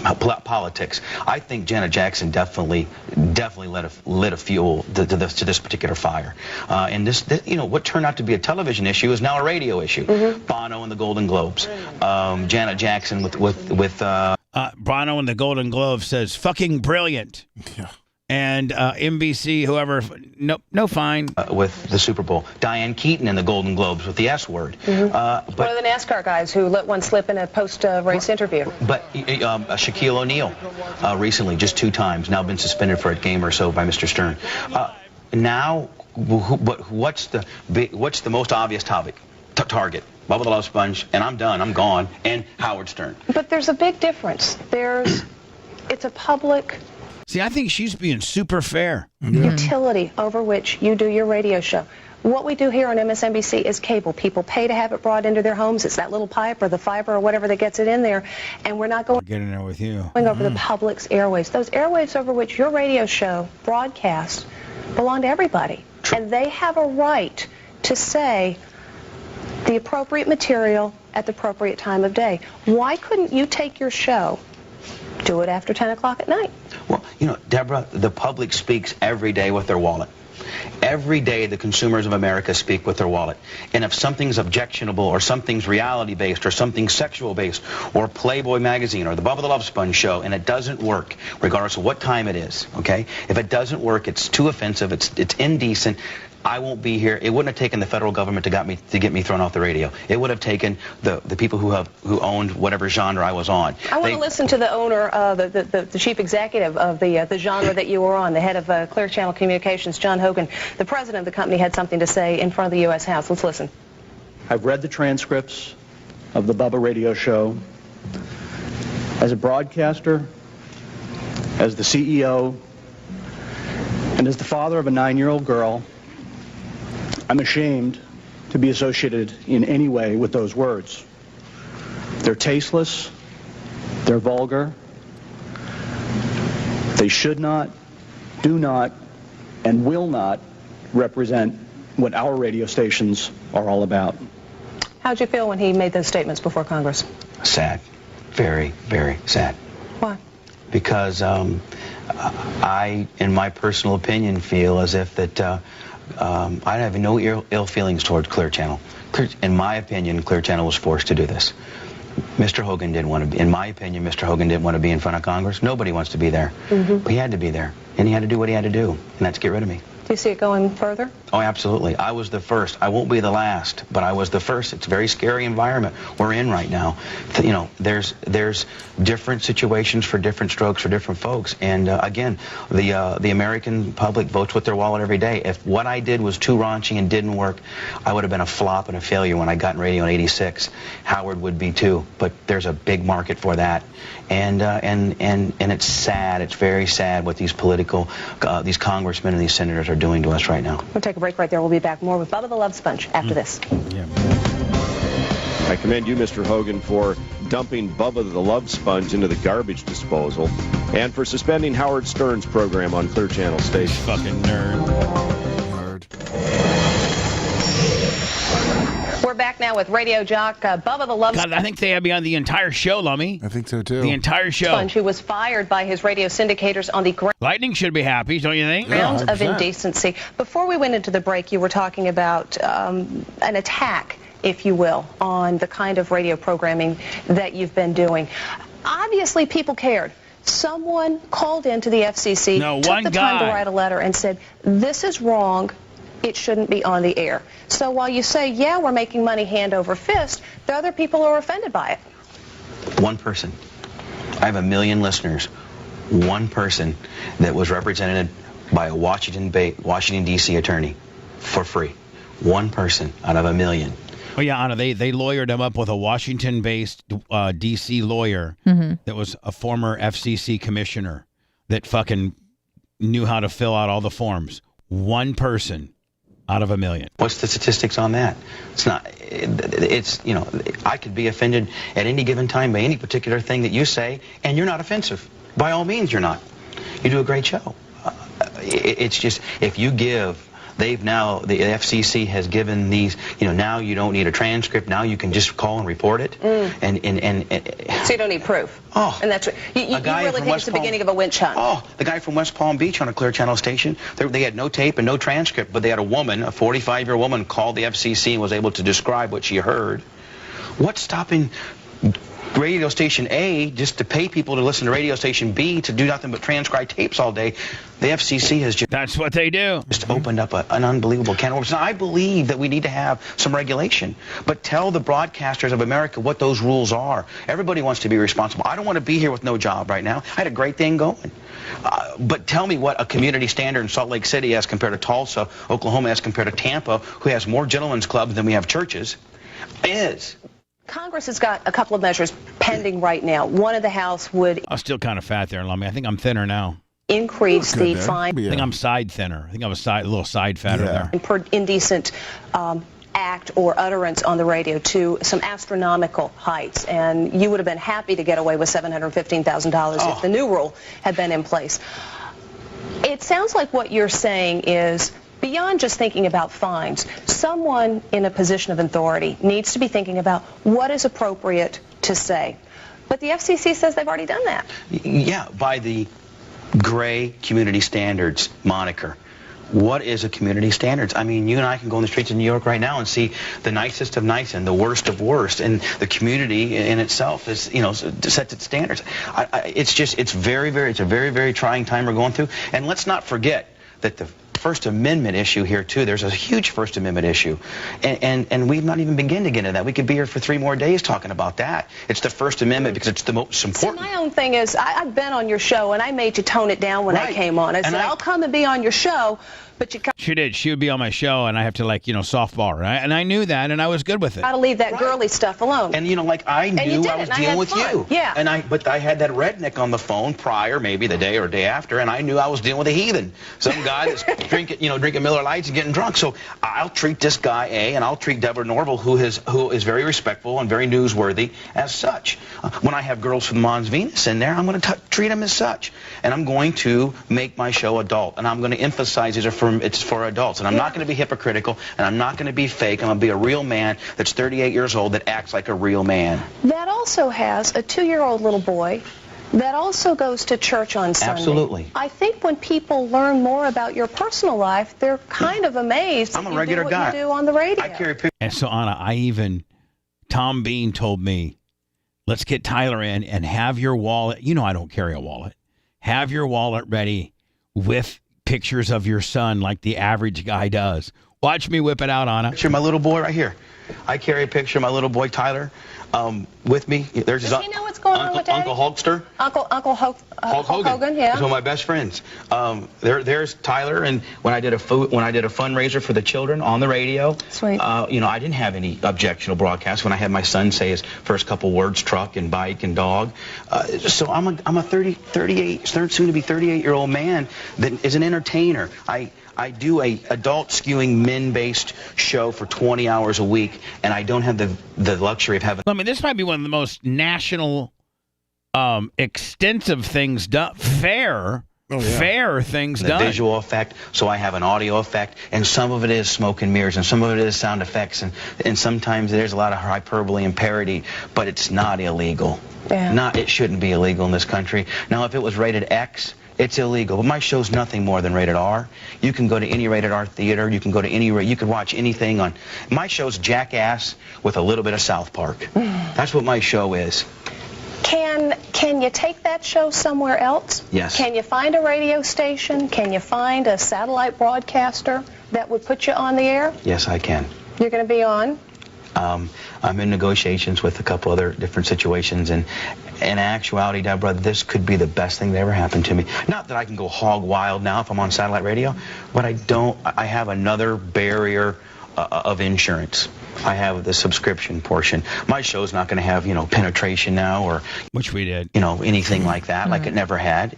politics. I think Janet Jackson definitely lit a fuel to this particular fire. And this, you know, what turned out to be a television issue is now a radio issue. Bono and the Golden Globes. Janet Jackson with Bono and the Golden Globes says fucking brilliant. Yeah. And NBC, whoever, no fine. With the Super Bowl. Diane Keaton and the Golden Globes with the S word. One of the NASCAR guys who let one slip in a post-race interview. But Shaquille O'Neal recently, just 2 times, now been suspended for a game or so by Mr. Stern. Now, what's the most obvious target? Bubba the Love Sponge, and I'm done, I'm gone, and Howard Stern. But there's a big difference. It's a public... See, I think she's being super fair. Utility over which you do your radio show. What we do here on MSNBC is cable. People pay to have it brought into their homes. It's that little pipe or the fiber or whatever that gets it in there, and we're not going Get in there with you. Over the public's airwaves. Those airwaves over which your radio show broadcasts belong to everybody. And they have a right to say the appropriate material at the appropriate time of day. Why couldn't you take your show, do it after 10 o'clock at night? Well, you know, Deborah, the public speaks every day with their wallet. Every day the consumers of America speak with their wallet. And if something's objectionable or something's reality-based or something's sexual-based or Playboy magazine or the Bubba the Love Sponge show and it doesn't work, regardless of what time it is, okay? If it doesn't work, it's too offensive, it's indecent, I won't be here. It wouldn't have taken the federal government to get me thrown off the radio. It would have taken the people who owned whatever genre I was on. I want to listen to the owner, the chief executive of the genre that you were on, the head of Clear Channel Communications, John Hogan. The president of the company had something to say in front of the U.S. House. Let's listen. I've read the transcripts of the Bubba radio show. As a broadcaster, as the CEO, and as the father of a 9-year-old girl, I'm ashamed to be associated in any way with those words. They're tasteless, they're vulgar, they should not, do not, and will not represent what our radio stations are all about. How'd you feel when he made those statements before Congress? Sad. Very, very sad. Why? Because I, in my personal opinion, feel as if that I have no ill feelings towards Clear Channel. In my opinion, Clear Channel was forced to do this. Mr. Hogan didn't want to be, in my opinion, Mr. Hogan didn't want to be in front of Congress. Nobody wants to be there. But he had to be there. And he had to do what he had to do. And that's get rid of me. Do you see it going further? Oh, absolutely. I was the first. I won't be the last, but I was the first. It's a very scary environment we're in right now. You know, there's different situations for different strokes for different folks. And again, the American public votes with their wallet every day. If what I did was too raunchy and didn't work, I would have been a flop and a failure when I got in radio in '86. Howard would be too. But there's a big market for that. And it's sad. It's very sad what these these congressmen and these senators are doing to us right now. We'll take a break right there. We'll be back more with Bubba the Love Sponge after this. I commend you, Mr. Hogan, for dumping Bubba the Love Sponge into the garbage disposal, and for suspending Howard Stern's program on Clear Channel Station. Fucking nerd. We're back now with radio jock Bubba the Love Sponge. God, I think they had me on the entire show, Lummy. I think so, too. The entire show. Sponge, who was fired by his radio syndicators on the Lightning should be happy, don't you think? grounds of indecency. Before we went into the break, you were talking about an attack, if you will, on the kind of radio programming that you've been doing. Obviously, people cared. Someone called into the FCC, took the time to write a letter and said, this is wrong. It shouldn't be on the air. So while you say, yeah, we're making money hand over fist, the other people are offended by it. One person. I have 1 million listeners. One person that was represented by a Washington D.C. attorney for free. One person out of 1 million. Oh, yeah, Anna, they lawyered him up with a Washington-based D.C. lawyer that was a former FCC commissioner that fucking knew how to fill out all the forms. One person out of 1 million. What's the statistics on that? It's not, you know, I could be offended at any given time by any particular thing that you say, and you're not offensive. By all means, you're not. You do a great show. It's just, if you give, the FCC has given these, you know, now you don't need a transcript, now you can just call and report it. So you don't need proof. Oh. And that's, you really think it's the beginning of a witch hunt. Oh, the guy from West Palm Beach on a Clear Channel station, they had no tape and no transcript, but they had a woman, a 45-year woman, called the FCC and was able to describe what she heard. What's stopping radio station A just to pay people to listen to radio station B to do nothing but transcribe tapes all day? The FCC has just... That's what they do. Just opened up an unbelievable can of worms. Now, I believe that we need to have some regulation, but tell the broadcasters of America what those rules are. Everybody wants to be responsible. I don't want to be here with no job right now. I had a great thing going. But tell me what a community standard in Salt Lake City as compared to Tulsa, Oklahoma as compared to Tampa, who has more gentlemen's clubs than we have churches, is. Congress has got a couple of measures pending right now. One of the House would... I'm still kind of fat there, Lummy. I think I'm thinner now. Increase the fine. I think I'm side thinner. I think I'm a little side fatter there. Per indecent act or utterance on the radio to some astronomical heights. And you would have been happy to get away with $715,000 if the new rule had been in place. It sounds like what you're saying is, beyond just thinking about fines, someone in a position of authority needs to be thinking about what is appropriate to say. But the FCC says they've already done that. Yeah, by the gray community standards moniker. What is a community standards? I mean, you and I can go on the streets of New York right now and see the nicest of nice and the worst of worst, and the community in itself is, you know, sets its standards. It's a very, very trying time we're going through. And let's not forget that the First Amendment issue here, too. There's a huge First Amendment issue. And we've not even begun to get into that. We could be here for 3 more days talking about that. It's the First Amendment because it's the most important. See, my own thing is, I've been on your show, and I made you tone it down when I came on. I said, I'll come and be on your show, but you She did. She would be on my show, and I have to, like, you know, softball her. And I knew that, and I was good with it. Got to leave that girly stuff alone. And, you know, like, I knew I was dealing with you. Yeah. But I had that redneck on the phone prior, maybe the day or day after, and I knew I was dealing with a heathen. Some guy that's drinking Miller Lights and getting drunk. So I'll treat this guy A, and I'll treat Deborah Norville, who is very respectful and very newsworthy, as such. When I have girls from Mons Venus in there, I'm going to treat them as such. And I'm going to make my show adult. And I'm going to emphasize it's for adults. And I'm not going to be hypocritical, and I'm not going to be fake. I'm going to be a real man that's 38 years old that acts like a real man. That also has a 2-year-old little boy that also goes to church on Sunday. Absolutely. I think when people learn more about your personal life, they're kind of amazed I'm a regular guy. You do on the radio. I carry pictures. And so, Anna, Tom Bean told me, let's get Tyler in and have your wallet. You know I don't carry a wallet. Have your wallet ready with pictures of your son like the average guy does. Watch me whip it out, Anna. Picture of my little boy right here. I carry a picture of my little boy, Tyler, with me. There's Does he know what's going on with Daddy? Uncle Hulkster. Hulk Hogan, yeah. He's one of my best friends. There's Tyler, and when I did a fundraiser for the children on the radio, sweet. You know, I didn't have any objectionable broadcasts when I had my son say his first couple words, truck and bike and dog. So I'm a 38, soon to be 38-year-old man that is an entertainer. I do a adult skewing men-based show for 20 hours a week, and I don't have the luxury of having... I mean, this might be one of the most national, extensive things done. Fair things the done. Visual effect, so I have an audio effect, and some of it is smoke and mirrors, and some of it is sound effects, and sometimes there's a lot of hyperbole and parody, but it's not illegal. It shouldn't be illegal in this country. Now, if it was rated X, it's illegal. But my show's nothing more than rated R. You can go to any rated R theater. You can go to you can watch anything on... My show's Jackass with a little bit of South Park. That's what my show is. Can you take that show somewhere else? Yes. Can you find a radio station? Can you find a satellite broadcaster that would put you on the air? Yes, I can. You're going to be on? I'm in negotiations with a couple other different situations, and in actuality, Deborah, this could be the best thing that ever happened to me. Not that I can go hog wild now if I'm on satellite radio, but I have another barrier of insurance. I have the subscription portion. My show's not going to have, penetration now or... Which we did. Anything like that, like it never had.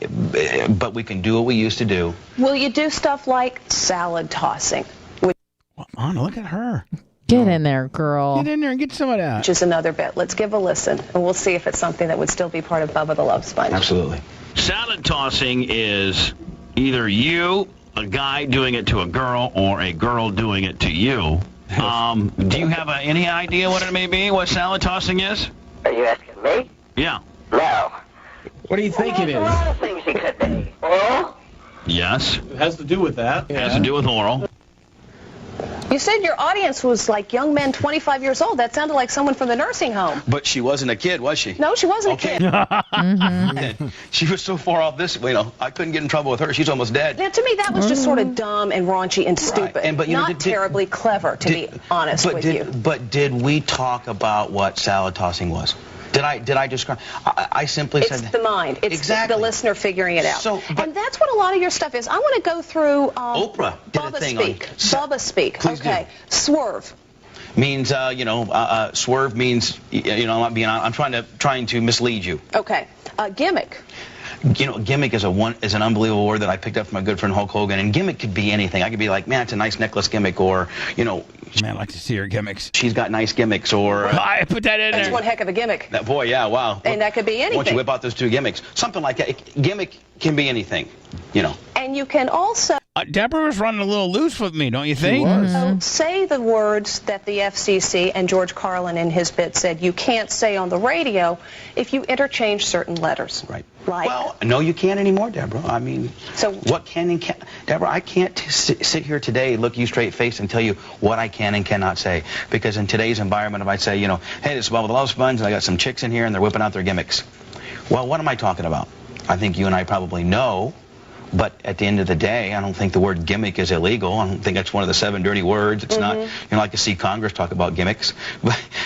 But we can do what we used to do. Will you do stuff like salad tossing? Anna, look at her. Get in there, girl. Get in there and get some of that. Which is another bit. Let's give a listen, and we'll see if it's something that would still be part of Bubba the Love Sponge. Absolutely. Salad tossing is either you, a guy doing it to a girl, or a girl doing it to you. Do you have any idea what it may be, what salad tossing is? Are you asking me? Yeah. No. What do you think it is? A lot of things it could be. Oral? Yes. It has to do with that. It has to do with oral. You said your audience was like young men 25 years old. That sounded like someone from the nursing home. But she wasn't a kid, was she? No, she wasn't a kid. She was so far off this, I couldn't get in trouble with her. She's almost dead. Now, to me, that was just sort of dumb and raunchy and stupid. Right. But, not terribly clever, to be honest with you. But did we talk about what salad tossing was? Did I describe? I simply said... It's the mind. It's exactly the listener figuring it out. And that's what a lot of your stuff is. I want to go through... Oprah did Bubba a thing Speak. on... Bubba Speak. Please okay. Do. Swerve. Means, swerve means, I'm trying to mislead you. Okay. Gimmick. Gimmick is an unbelievable word that I picked up from my good friend Hulk Hogan, and gimmick could be anything. I could be like, man, it's a nice necklace gimmick, or, Man, I like to see her gimmicks. She's got nice gimmicks, or... I put that in there. That's one heck of a gimmick. Boy, yeah, wow. And that could be anything. Why don't you whip out those two gimmicks? Something like that. Gimmick can be anything, And you can also... Deborah was running a little loose with me, don't you think? So say the words that the FCC and George Carlin in his bit said you can't say on the radio if you interchange certain letters. Right. Like, well, no, you can't anymore, Deborah. I mean, so what can and can't... Deborah, I can't sit here today, look you straight face, and tell you what I can and cannot say. Because in today's environment, if I say, hey, this is Bubba the Love Sponge, and I got some chicks in here, and they're whipping out their gimmicks. Well, what am I talking about? I think you and I probably know, but at the end of the day, I don't think the word gimmick is illegal. I don't think that's one of the 7 dirty words. It's not, like to see Congress talk about gimmicks.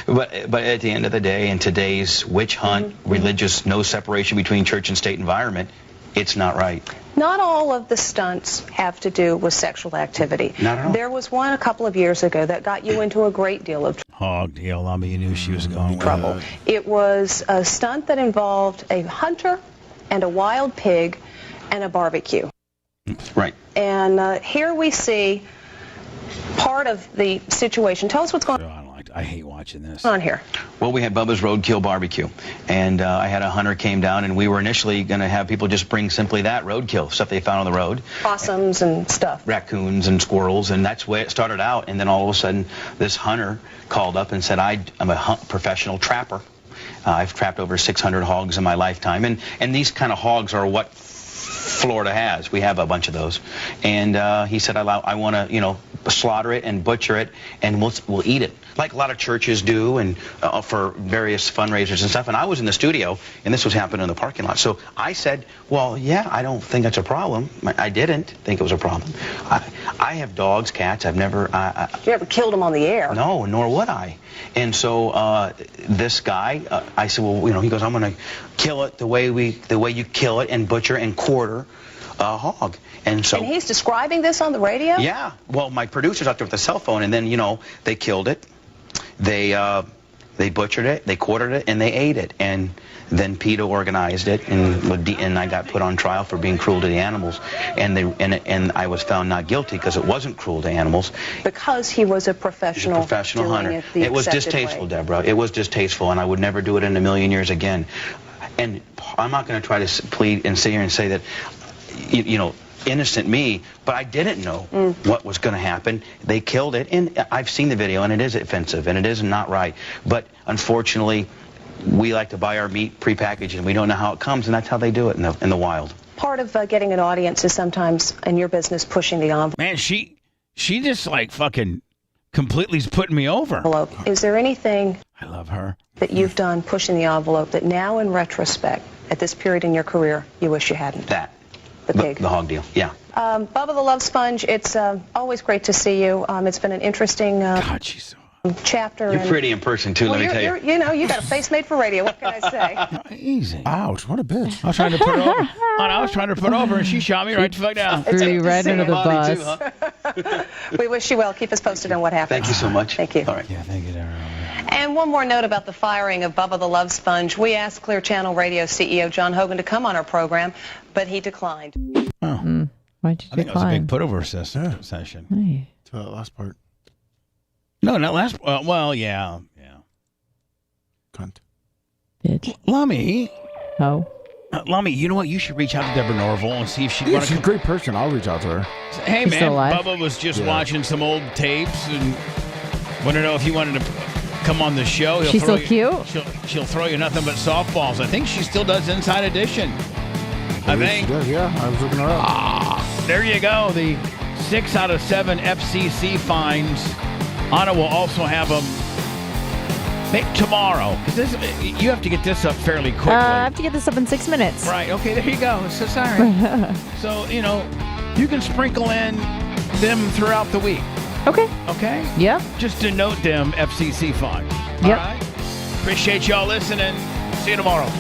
But at the end of the day, in today's witch hunt, religious, no separation between church and state environment, it's not right. Not all of the stunts have to do with sexual activity. Not at all. There was one a couple of years ago that got you into a great deal of hog deal. I mean, you knew she was going trouble. It was a stunt that involved a hunter and a wild pig and a barbecue. Right. And here we see part of the situation. Tell us what's going on. I hate watching this. On here. Well, we had Bubba's Roadkill Barbecue, and I had a hunter came down, and we were initially going to have people just bring simply that roadkill, stuff they found on the road. Possums and stuff. Raccoons and squirrels, and that's the way it started out. And then all of a sudden, this hunter called up and said, I'm a professional trapper. I've trapped over 600 hogs in my lifetime, and these kind of hogs are what Florida has. We have a bunch of those. And he said, I want to, slaughter it and butcher it, and we'll eat it, like a lot of churches do, and for various fundraisers and stuff. And I was in the studio, and this was happening in the parking lot. So I said, well, yeah, I don't think that's a problem. I didn't think it was a problem. I have dogs, cats. I've never... You never killed them on the air. No, nor would I. And so this guy, I said, well, he goes, I'm going to kill it the way you kill it and butcher and quarter a hog. And he's describing this on the radio? Yeah. Well, my producer's out there with a cell phone, and then, they killed it. They They butchered it, they quartered it, and they ate it. And then PETA organized it, and I got put on trial for being cruel to the animals. And I was found not guilty because it wasn't cruel to animals. Because he was a professional, hunter. It was distasteful, Deborah. It was distasteful, and I would never do it in a million years again. And I'm not going to try to plead and sit here and say that, innocent me, but I didn't know what was going to happen. They killed it, and I've seen the video, and it is offensive, and it is not right. But unfortunately, we like to buy our meat prepackaged, and we don't know how it comes, and that's how they do it in the wild. Part of getting an audience is sometimes, in your business, pushing the envelope. Man, she just like fucking completely is putting me over. Is there anything I love her that you've done pushing the envelope that now, in retrospect, at this period in your career, you wish you hadn't? The pig. The hog deal, yeah. Bubba the Love Sponge, it's always great to see you. It's been an interesting chapter. You're pretty in person, too, let me tell you. You got a face made for radio. What can I say? Easy. Ouch, what a bitch. I was trying to put her over. I was trying to put her over, and she shot me right the fuck down. Threw you right under the bus. We wish you well. Keep us posted on what happens. Thank you so much. Thank you. All right. Yeah, thank you, Deborah. And one more note about the firing of Bubba the Love Sponge. We asked Clear Channel Radio CEO John Hogan to come on our program, but he declined. Oh. Why'd you I think it was a big put-over session. Hey. To that last part. No, not last. Well, yeah. Cunt. Bitch. Lummy. Oh. Lummy, you know what? You should reach out to Deborah Norville and see if she'd Yeah, want to. she's a great person. I'll reach out to her. Hey, She's man, still alive? Bubba was just watching some old tapes and wanted to know if you wanted to come on the show. She's still cute? She'll throw you nothing but softballs. I think she still does Inside Edition. I think. She does, yeah. I was looking her up. There you go. The 6 out of 7 FCC fines. Anna will also have them tomorrow. You have to get this up fairly quickly. I have to get this up in 6 minutes. Right. Okay, there you go. So sorry. So, you can sprinkle in them throughout the week. Okay. Okay? Yeah. Just denote them FCC fines. Yep. All right? Appreciate y'all listening. See you tomorrow.